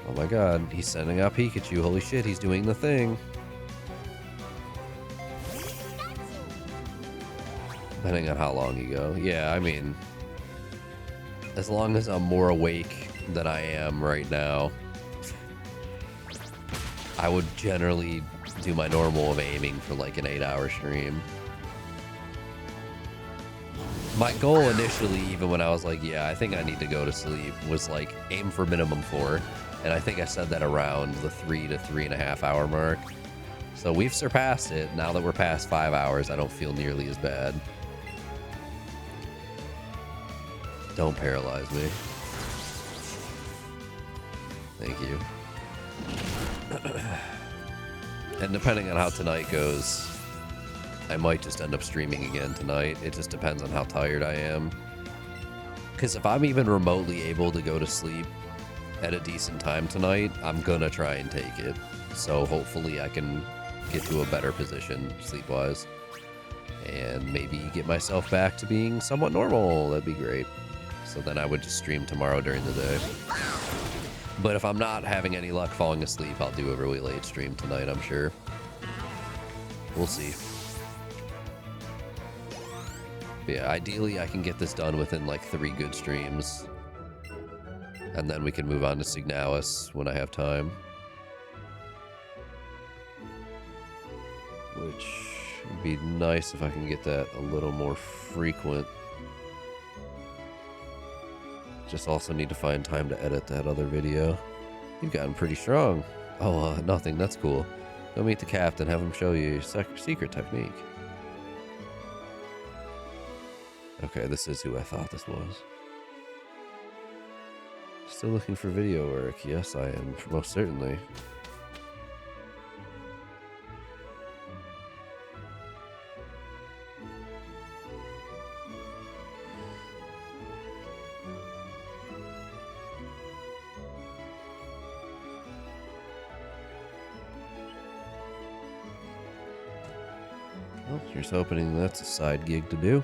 Oh my god, he's sending out Pikachu. Holy shit, he's doing the thing. Depending on how long you go. Yeah, I mean, as long as I'm more awake than I am right now, I would generally do my normal of aiming for like an 8-hour stream. My goal initially, even when I was like, yeah, I think I need to go to sleep, was like aim for minimum 4. And I think I said that around the 3 to 3.5 hour mark. So we've surpassed it. Now that we're past 5 hours, I don't feel nearly as bad. Don't paralyze me. Thank you. And depending on how tonight goes, I might just end up streaming again tonight. It just depends on how tired I am. Because if I'm even remotely able to go to sleep at a decent time tonight, I'm gonna try and take it. So hopefully I can get to a better position sleep-wise. And maybe get myself back to being somewhat normal. That'd be great. So then I would just stream tomorrow during the day. But if I'm not having any luck falling asleep, I'll do a really late stream tonight, I'm sure. We'll see. But yeah, ideally I can get this done within like 3 good streams. And then we can move on to Signalis when I have time. Which would be nice if I can get that a little more frequent. Just also need to find time to edit that other video. You've gotten pretty strong. Oh, nothing. That's cool. Go meet the captain. Have him show you your secret technique. Okay, this is who I thought this was. Still looking for video work. Yes, I am. Most certainly. Well, here's hoping that's a side gig to do.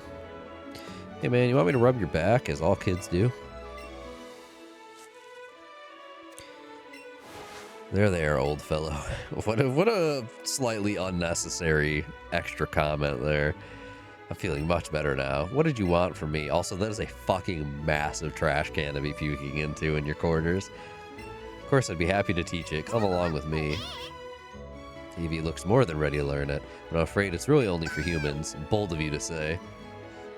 Hey man, you want me to rub your back, as all kids do? There, old fellow. What a slightly unnecessary extra comment there. I'm feeling much better now. What did you want from me? Also, that is a fucking massive trash can to be puking into in your corners. Of course, I'd be happy to teach it. Come along with me. Eevee looks more than ready to learn it, but I'm afraid it's really only for humans. Bold of you to say.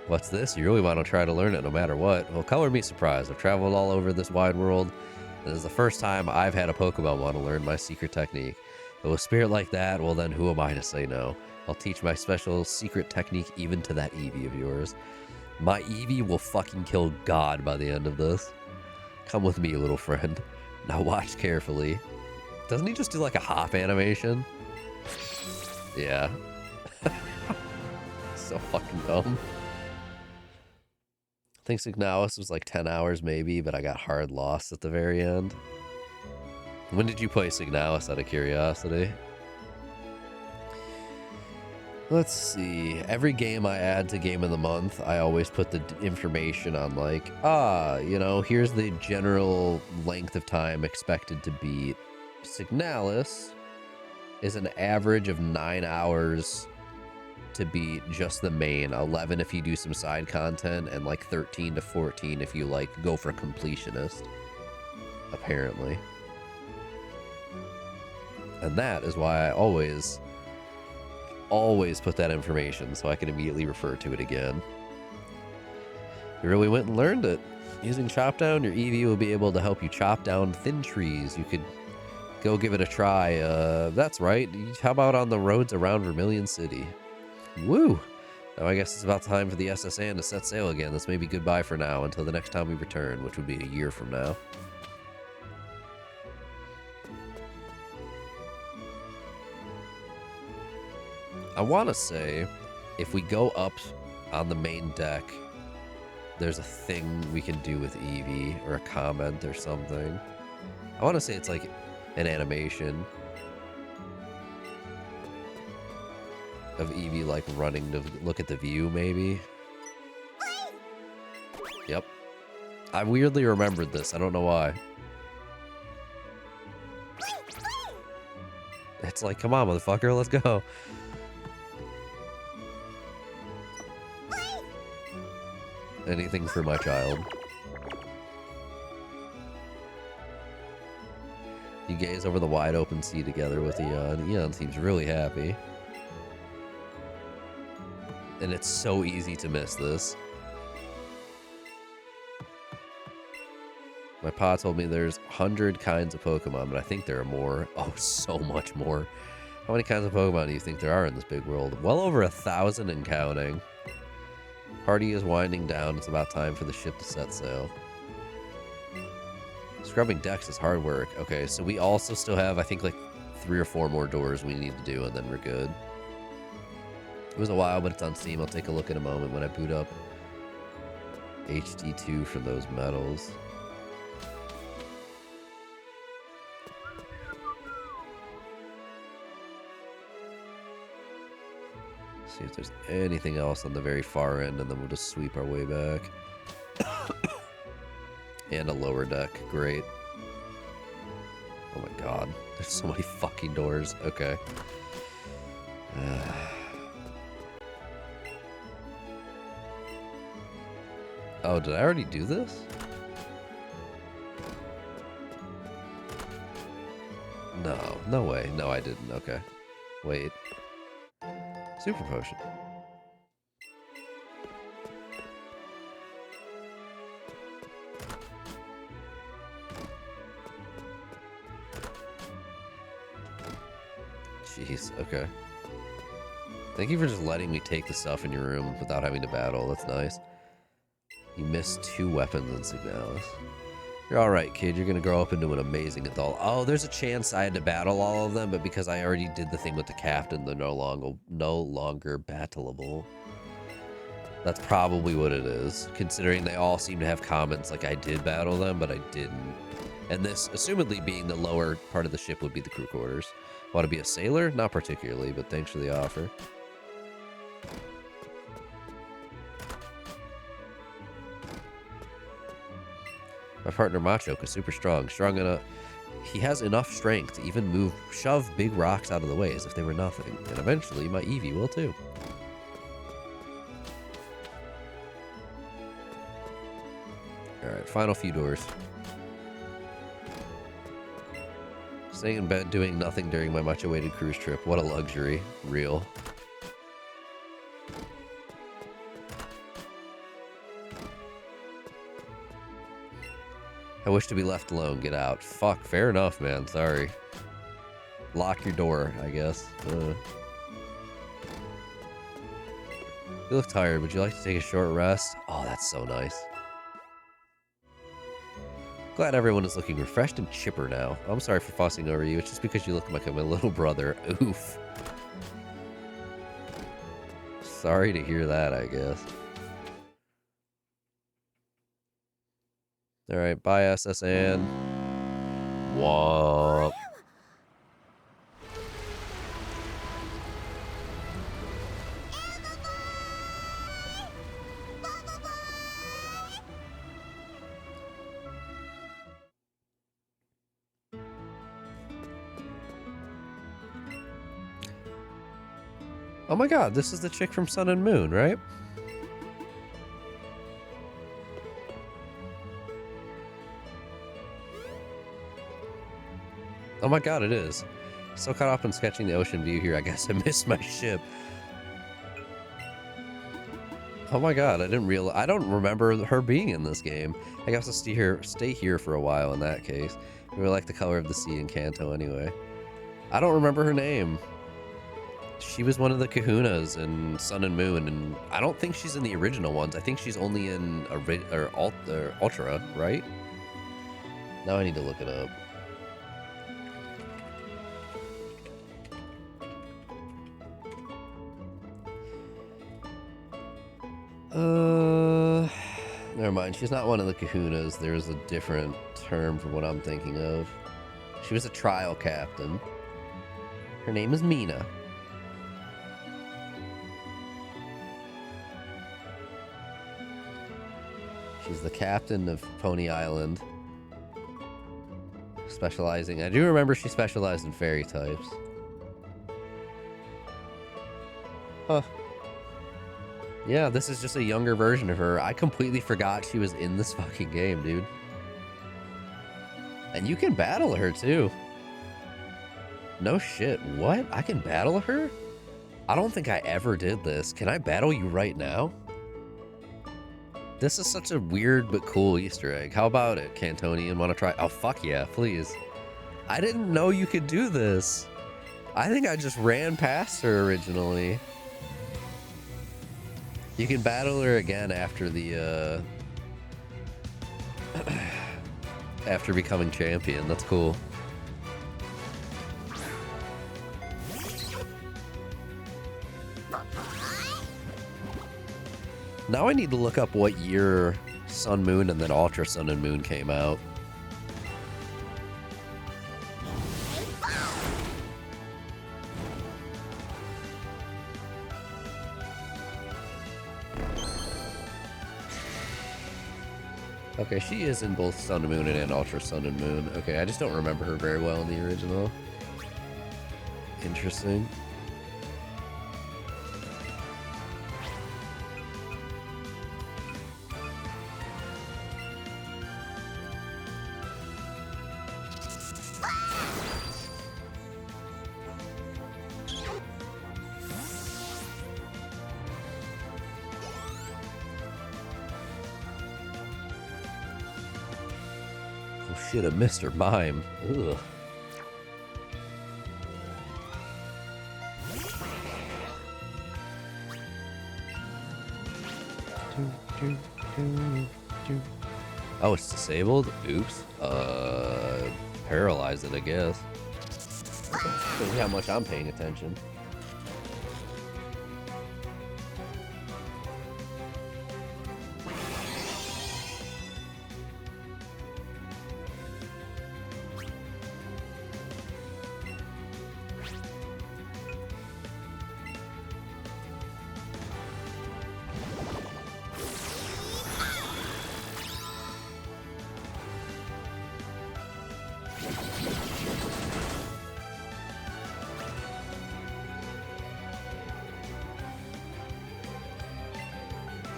What's this? You really want to try to learn it no matter what? Well, color me surprised. I've traveled all over this wide world. This is the first time I've had a Pokemon want to learn my secret technique. But with a spirit like that, well then who am I to say no? I'll teach my special secret technique even to that Eevee of yours. My Eevee will fucking kill God by the end of this. Come with me, little friend. Now watch carefully. Doesn't he just do like a hop animation? Yeah. So fucking dumb. I think Signalis was like 10 hours maybe, but I got hard lost at the very end. When did you play Signalis, out of curiosity? Let's see. Every game I add to Game of the Month, I always put the information on like, you know, here's the general length of time expected to beat. Signalis is an average of 9 hours to beat just the main, 11 if you do some side content, and like 13 to 14 if you like go for completionist, apparently. And that is why I always put that information so I can immediately refer to it again. You really went and learned it. Using Chop Down, your Eevee will be able to help you chop down thin trees. You could go give it a try. That's right. How about on the roads around Vermilion City? Woo! Now I guess it's about time for the SSN to set sail again. This may be goodbye for now until the next time we return, which would be a year from now. I want to say, if we go up on the main deck, there's a thing we can do with Eevee, or a comment or something. I want to say it's like an animation of Eevee like running to look at the view, maybe. Yep. I weirdly remembered this. I don't know why. It's like, come on, motherfucker, let's go. Anything for my child. You gaze over the wide open sea together with Eon. Eon seems really happy. And it's so easy to miss this. My pa told me there's 100 kinds of Pokemon, but I think there are more. Oh, so much more. How many kinds of Pokemon do you think there are in this big world? Well over 1,000 and counting. Party is winding down. It's about time for the ship to set sail. Scrubbing decks is hard work. Okay, so we also still have, I think, like 3 or 4 more doors we need to do, and then we're good. It was a while, but it's on Steam. I'll take a look in a moment when I boot up HD2 for those medals. See if there's anything else on the very far end, and then we'll just sweep our way back. And a lower deck. Great. Oh my god. There's so many fucking doors. Okay. Oh, did I already do this? No. No way. No, I didn't. Okay. Wait. Super potion. Jeez, okay. Thank you for just letting me take the stuff in your room without having to battle. That's nice. You missed 2 weapons in Signalis. You're alright, kid. You're gonna grow up into an amazing adult. Oh, there's a chance I had to battle all of them, but because I already did the thing with the captain, they're no longer battleable. That's probably what it is, considering they all seem to have comments like I did battle them, but I didn't. And this, assumedly being the lower part of the ship, would be the crew quarters. Want to be a sailor? Not particularly, but thanks for the offer. My partner Machoke is super strong. Strong enough. He has enough strength to even shove big rocks out of the way as if they were nothing. And eventually my Eevee will too. Alright, final few doors. Staying in bed doing nothing during my much awaited cruise trip. What a luxury. Real. I wish to be left alone. Get out. Fuck. Fair enough, man. Sorry. Lock your door, I guess. You look tired. Would you like to take a short rest? Oh, that's so nice. Glad everyone is looking refreshed and chipper now. I'm sorry for fussing over you. It's just because you look like my little brother. Oof. Sorry to hear that, I guess. Alright, bye SSN. Womp. Oh my god, this is the chick from Sun and Moon, right? Oh my god, it is. So caught up in sketching the ocean view here, I guess I missed my ship. Oh my god, I don't remember her being in this game. I guess I'll stay here for a while in that case. We like the color of the sea in Kanto anyway. I don't remember her name. She was one of the kahunas in Sun and Moon, and I don't think she's in the original ones. I think she's only in Ultra, right? Now I need to look it up. Never mind. She's not one of the kahunas. There's a different term for what I'm thinking of. She was a trial captain. Her name is Mina. She's the captain of Pony Island. Specializing... I do remember she specialized in fairy types. Huh. Yeah, this is just a younger version of her. I completely forgot she was in this fucking game, dude. And you can battle her, too. No shit. What? I can battle her? I don't think I ever did this. Can I battle you right now? This is such a weird but cool Easter egg. How about it, Cantonian? Want to try? Oh, fuck yeah, please. I didn't know you could do this. I think I just ran past her originally. You can battle her again after the, after becoming champion. That's cool. Now I need to look up what year Sun, Moon, and then Ultra Sun and Moon came out. Okay, she is in both Sun and Moon and Ultra Sun and Moon. Okay, I just don't remember her very well in the original. Interesting. Oh shit, a Mr. Mime. Ugh. Oh, it's disabled? Oops. Paralyze it, I guess. Shows you how much I'm paying attention.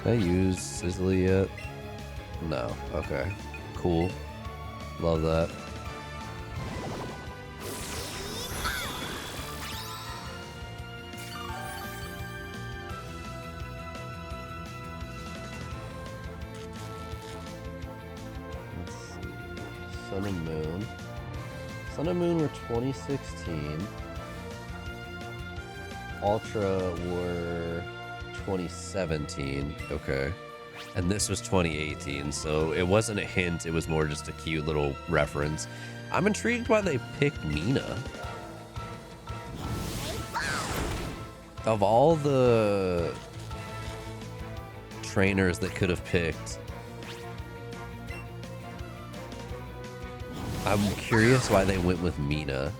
Can I use Sizzly yet? No. Okay. Cool. Love that. Let's see. Sun and Moon. Sun and Moon were 2016. Ultra were 2017. Okay. And this was 2018, so it wasn't a hint, it was more just a cute little reference. I'm intrigued why they picked Mina. Of all the trainers that could have picked, I'm curious why they went with Mina.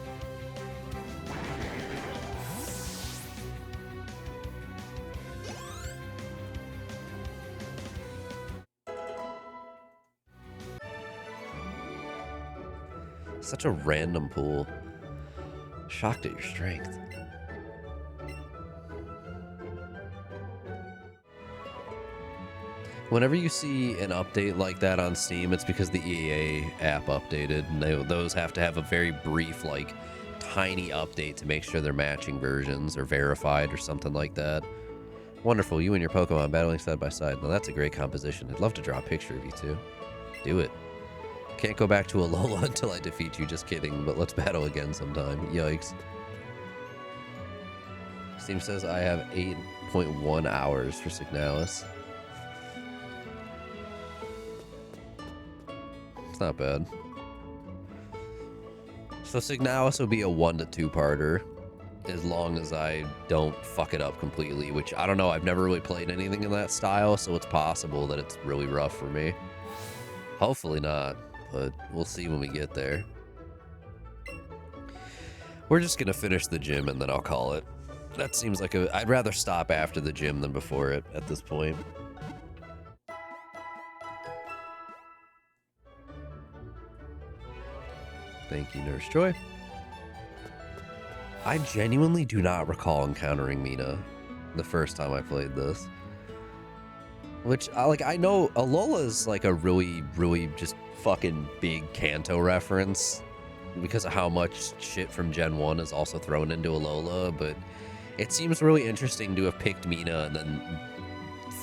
Such a random pool. Shocked at your strength. Whenever you see an update like that on Steam, it's because the EA app updated, and those have to have a very brief, like, tiny update to make sure they're matching versions or verified or something like that. Wonderful, you and your Pokemon battling side by side. Now that's a great composition. I'd love to draw a picture of you two. Do it. Can't go back to Alola until I defeat you, just kidding, but let's battle again sometime. Yikes. Steam says I have 8.1 hours for Signalis. It's not bad. So Signalis will be a 1 to 2 parter as long as I don't fuck it up completely, which I don't know. I've never really played anything in that style, so it's possible that it's really rough for me. Hopefully not, but we'll see when we get there. We're just gonna finish the gym and then I'll call it. That seems like I'd rather stop after the gym than before it at this point. Thank you, Nurse Joy. I genuinely do not recall encountering Mina the first time I played this. Which, I know Alola's like a really, really just fucking big Kanto reference because of how much shit from Gen 1 is also thrown into Alola, but it seems really interesting to have picked Mina and then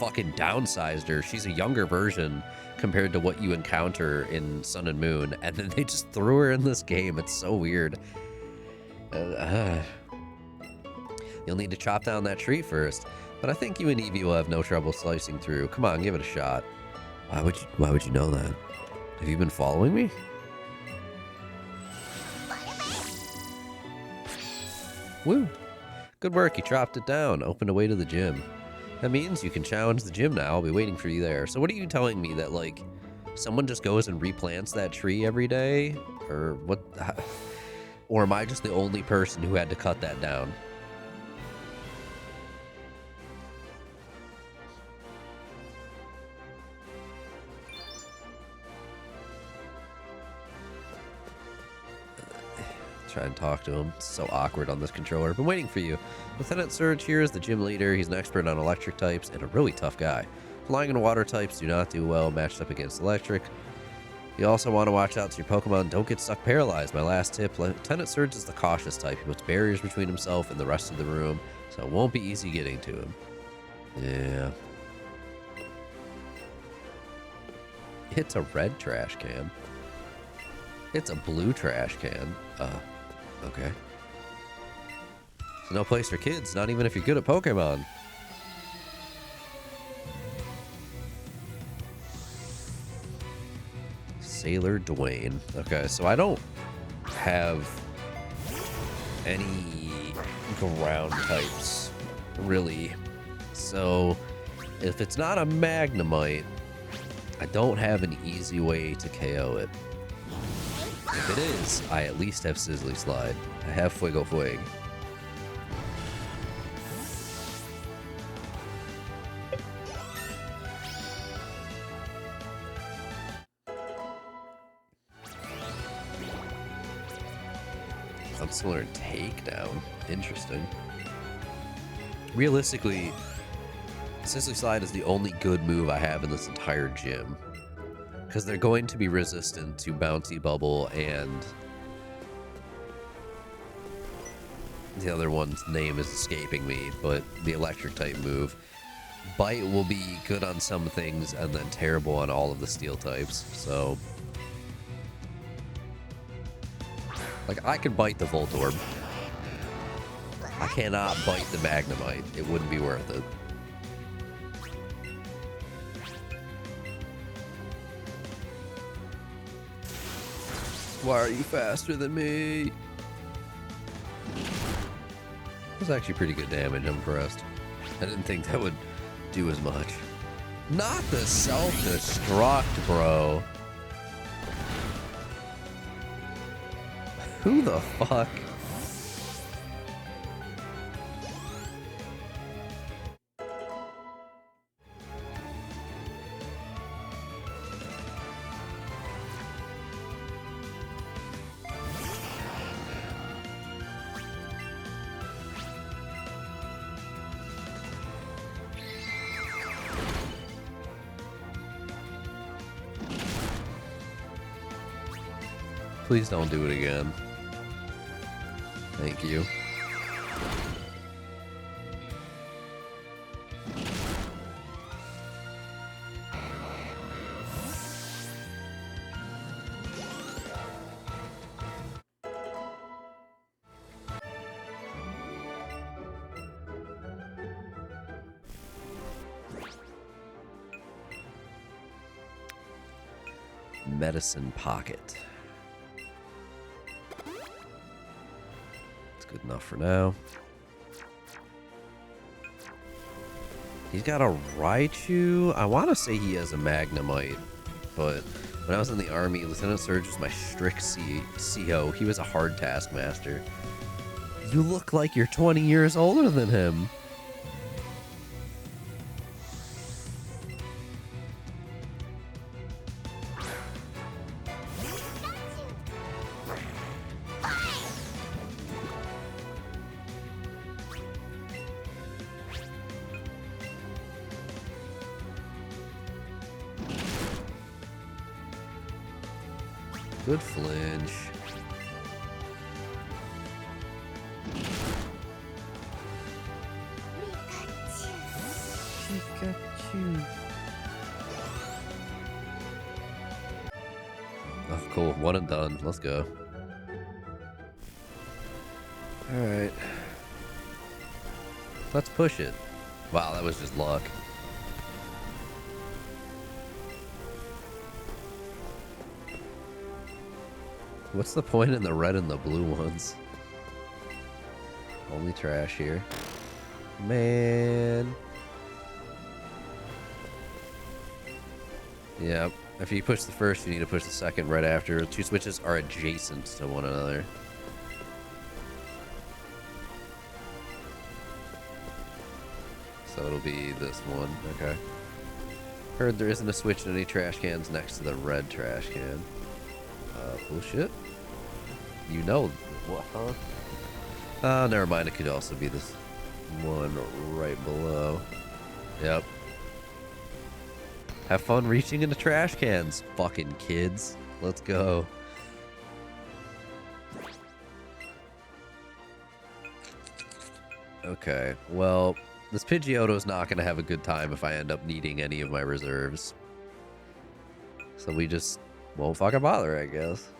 fucking downsized her. She's a younger version compared to what you encounter in Sun and Moon, and then they just threw her in this game. It's so weird. You'll need to chop down that tree first, but I think you and Eevee will have no trouble slicing through. Come on, give it a shot. Why would you know that? Have you been following me? Woo! Good work, you chopped it down. Opened a way to the gym. That means you can challenge the gym now. I'll be waiting for you there. So what are you telling me, that, like, someone just goes and replants that tree every day? Or what? Or am I just the only person who had to cut that down? Try and talk to him. It's so awkward on this controller. Been waiting for you. Lieutenant Surge here is the gym leader. He's an expert on electric types and a really tough guy. Flying and water types do not do well matched up against electric. You also want to watch out so your Pokemon don't get stuck paralyzed. My last tip, Lieutenant Surge is the cautious type. He puts barriers between himself and the rest of the room, so it won't be easy getting to him. Yeah. It's a red trash can. It's a blue trash can. Okay. So no place for kids, not even if you're good at Pokemon. Sailor Dwayne. Okay, so I don't have any ground types, really. So if it's not a Magnemite, I don't have an easy way to KO it. If it is, I at least have Sizzly Slide. I have Fuego Fueg. Let's learn Takedown. Interesting. Realistically, Sizzly Slide is the only good move I have in this entire gym. Because they're going to be resistant to Bouncy Bubble and the other one's name is escaping me, but the electric type move. Bite will be good on some things and then terrible on all of the steel types, so... Like, I could bite the Voltorb. I cannot bite the Magnemite. It wouldn't be worth it. Why are you faster than me? That's actually pretty good damage. I'm impressed. I didn't think that would do as much. Not the self-destruct, bro. Who the fuck? Please don't do it again. Thank you. Medicine Pocket. Good enough for now. He's got a Raichu. I want to say he has a Magnemite, but when I was in the army, Lieutenant Surge was my strict CO. He was a hard taskmaster. You look like you're 20 years older than him. Good flinch. Pikachu. Pikachu. Oh, cool. One and done. Let's go. Alright. Let's push it. Wow, that was just luck. What's the point in the red and the blue ones? Only trash here. Man. Yep. If you push the first, you need to push the second right after. Two switches are adjacent to one another. So it'll be this one. Okay. Heard there isn't a switch in any trash cans next to the red trash can. Bullshit. You know what, huh? Never mind. It could also be this one right below. Yep. Have fun reaching into trash cans, fucking kids. Let's go. Okay, well, this Pidgeotto's not going to have a good time if I end up needing any of my reserves. So we just won't fucking bother, I guess.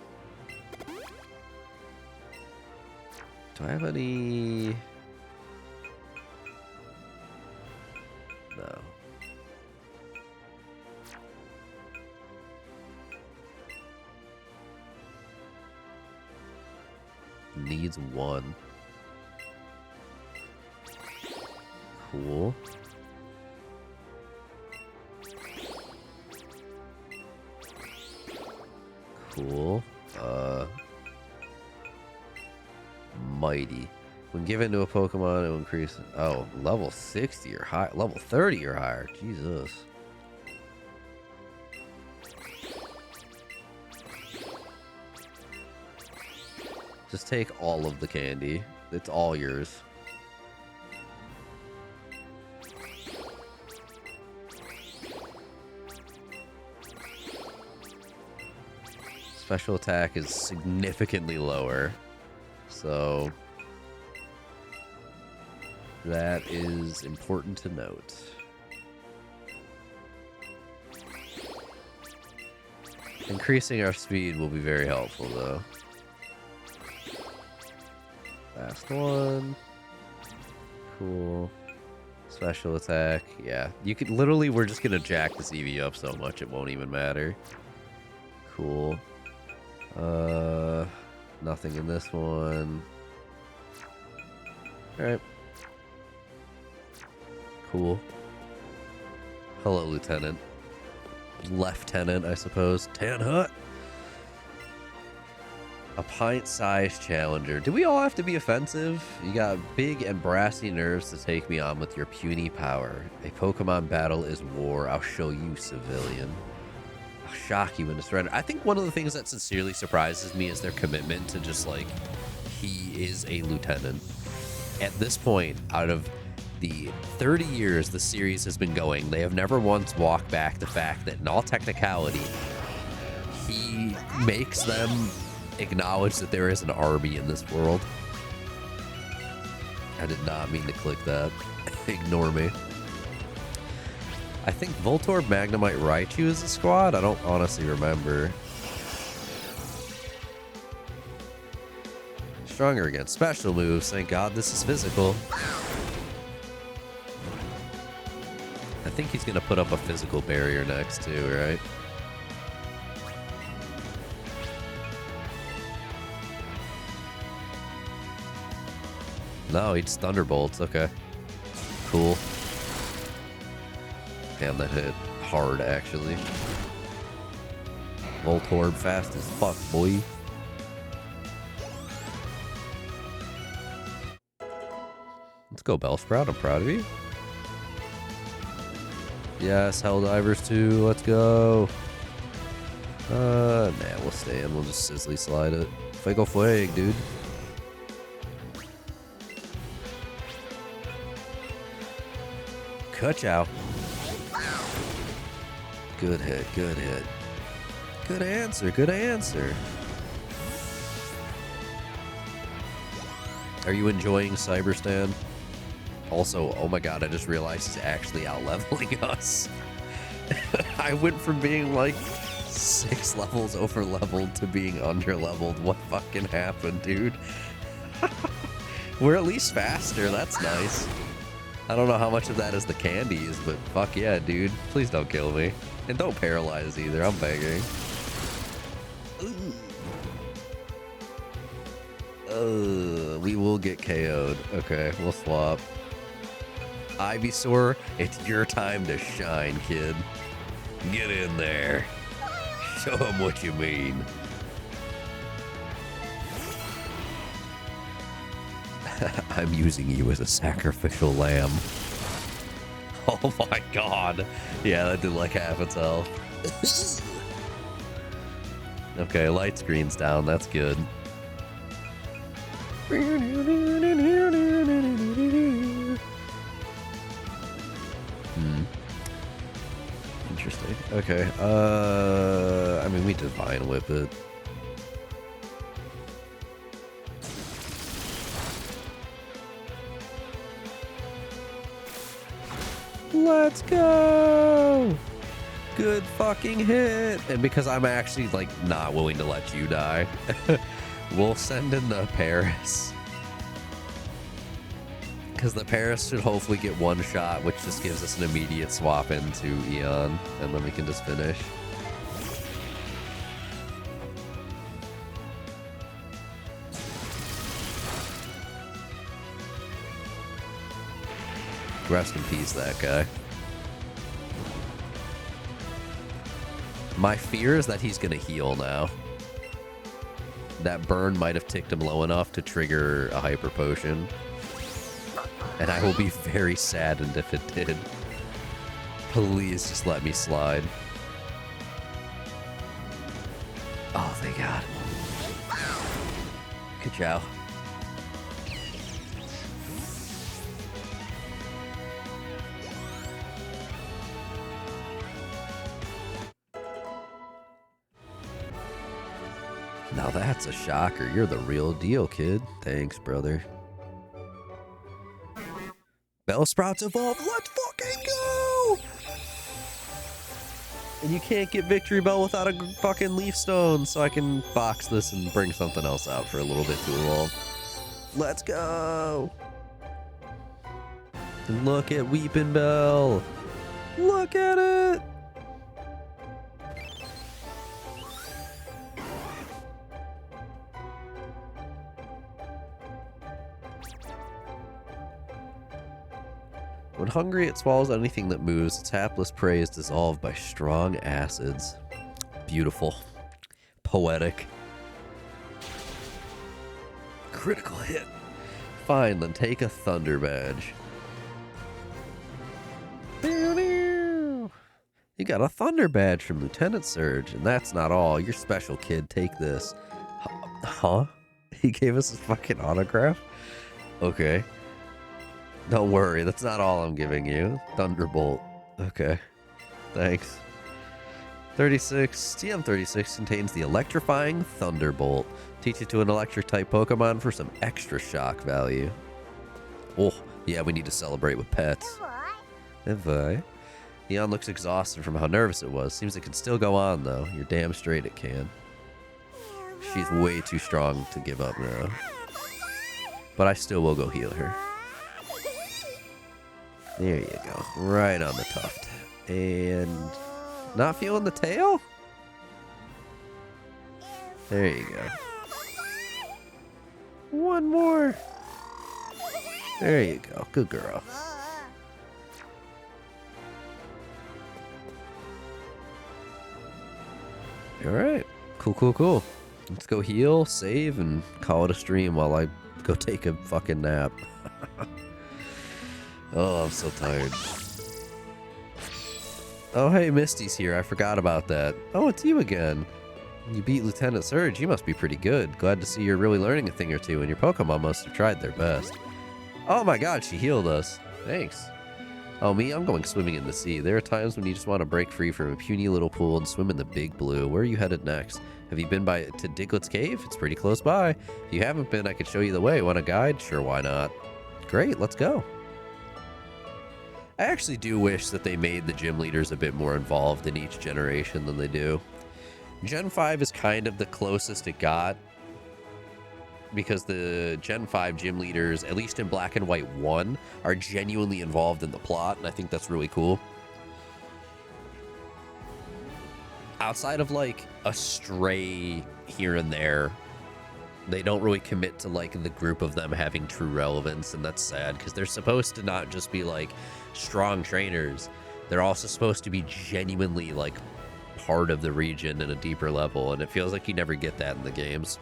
Do I have any... No. Needs one. Cool. Cool. Mighty. When given to a Pokemon, it will increase... Oh, level 60 or higher. Level 30 or higher. Jesus. Just take all of the candy. It's all yours. Special attack is significantly lower. So that is important to note. Increasing our speed will be very helpful, though. Last one. Cool. Special attack. Yeah. You could literally, we're just going to jack this Eevee up so much it won't even matter. Cool. Nothing in this one. Alright. Cool. Hello, Lieutenant. Lieutenant, I suppose. Tan Hut. A pint-sized challenger. Do we all have to be offensive? You got big and brassy nerves to take me on with your puny power. A Pokemon battle is war. I'll show you, civilian. I'll shock you into surrender. I think one of the things that sincerely surprises me is their commitment to just, like, he is a lieutenant. At this point, out of the 30 years the series has been going, they have never once walked back the fact that in all technicality, he makes them acknowledge that there is an army in this world. I did not mean to click that. Ignore me. I think Voltorb, Magnemite, Raichu is a squad. I don't honestly remember. Stronger against special moves. Thank God this is physical. I think he's going to put up a physical barrier next too, right? No, he just Thunderbolts. Okay. Cool. Damn, that hit hard, actually. Voltorb fast as fuck, boy. Let's go, Bellsprout. I'm proud of you. Yes, Helldivers too. Let's go. Nah, we'll stay in. We'll just Sizzly slide it. Fuego Flag, dude. Ka-chow. Good hit, good hit. Good answer, good answer. Are you enjoying Cyberstan? Also, oh my god, I just realized he's actually out-leveling us. I went from being like 6 levels over-leveled to being under-leveled. What fucking happened, dude? We're at least faster. That's nice. I don't know how much of that is the candies, but fuck yeah, dude. Please don't kill me. And don't paralyze either. I'm begging. We will get KO'd. Okay, we'll swap. Ivysaur, it's your time to shine, kid. Get in there. Show him what you mean. I'm using you as a sacrificial lamb. Oh my god. Yeah, that did like half its health. Okay, light screen's down. That's good. Interesting. Okay. I mean, we Divine Whip it. Let's go! Good fucking hit! And because I'm actually, like, not willing to let you die, we'll send in the Paris. Because the Paris should hopefully get one shot, which just gives us an immediate swap into Eon, and then we can just finish. Rest in peace, that guy. My fear is that he's gonna heal now. That burn might have ticked him low enough to trigger a hyper potion. And I will be very saddened if it did. Please just let me slide. Oh, thank God. Good job. Now that's a shocker. You're the real deal, kid. Thanks, brother. Bellsprout's evolved. Let's fucking go! And you can't get Victory Bell without a fucking Leaf Stone, so I can box this and bring something else out for a little bit to evolve. Let's go! And look at Weeping Bell. Look at it! When hungry, it swallows anything that moves. Its hapless prey is dissolved by strong acids. Beautiful. Poetic. Critical hit. Fine, then take a Thunder Badge. You got a Thunder Badge from Lieutenant Surge, and that's not all. You're special, kid. Take this. Huh? He gave us his fucking autograph? Okay. Don't worry, that's not all I'm giving you. Thunderbolt. Okay. Thanks. 36. TM36 contains the electrifying Thunderbolt. Teach it to an electric-type Pokemon for some extra shock value. Oh, yeah, we need to celebrate with pets. Eevee. Eon looks exhausted from how nervous it was. Seems it can still go on, though. You're damn straight it can. She's way too strong to give up now. But I still will go heal her. There you go. Right on the tuft. And not feeling the tail? There you go. One more. There you go. Good girl. Alright. Cool, cool, cool. Let's go heal, save, and call it a stream while I go take a fucking nap. Oh, I'm so tired. Oh, hey, Misty's here. I forgot about that. Oh, it's you again. You beat Lieutenant Surge. You must be pretty good. Glad to see you're really learning a thing or two, and your Pokemon must have tried their best. Oh my god, she healed us. Thanks. Oh, me? I'm going swimming in the sea. There are times when you just want to break free from a puny little pool and swim in the big blue. Where are you headed next? Have you been to Diglett's Cave? It's pretty close by. If you haven't been, I could show you the way. Want a guide? Sure, why not? Great, let's go. I actually do wish that they made the gym leaders a bit more involved in each generation than they do. Gen 5 is kind of the closest it got, because the Gen 5 gym leaders, at least in Black and White 1, are genuinely involved in the plot, and I think that's really cool. Outside of, like, a stray here and there, they don't really commit to, like, the group of them having true relevance, and that's sad, because they're supposed to not just be, like, strong trainers. They're also supposed to be genuinely, like, part of the region in a deeper level, and it feels like you never get that in the games.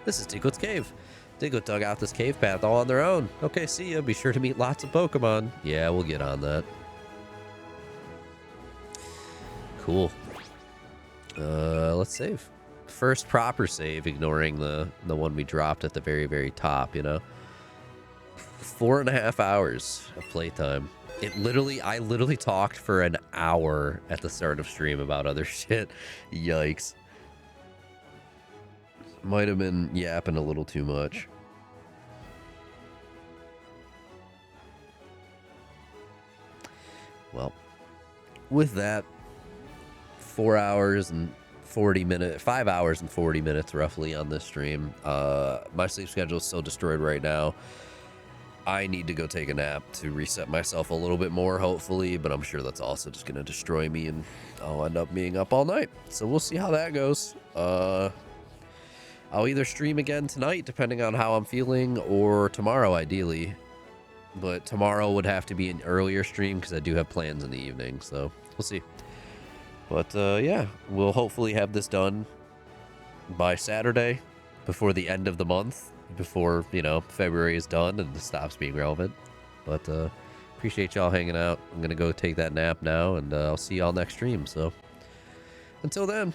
This is Diglett Cave. Diglett dug out this cave path all on their own. Okay, see ya. Be sure to meet lots of Pokemon. Yeah, we'll get on that. Cool. Let's save. First proper save, ignoring the one we dropped at the very, very top, you know? 4.5 hours of playtime. I literally talked for an hour at the start of stream about other shit. Yikes. Might have been yapping a little too much. Well, with that, 4 hours and 40 minutes, 5 hours and 40 minutes roughly on this stream. My sleep schedule is still destroyed right now. I need to go take a nap to reset myself a little bit more, hopefully, but I'm sure that's also just going to destroy me and I'll end up being up all night. So we'll see how that goes. I'll either stream again tonight, depending on how I'm feeling, or tomorrow, ideally. But tomorrow would have to be an earlier stream because I do have plans in the evening, so we'll see. But yeah, we'll hopefully have this done by Saturday, before the end of the month, before, you know, February is done and it stops being relevant. But appreciate y'all hanging out. I'm going to go take that nap now, and I'll see y'all next stream. So until then.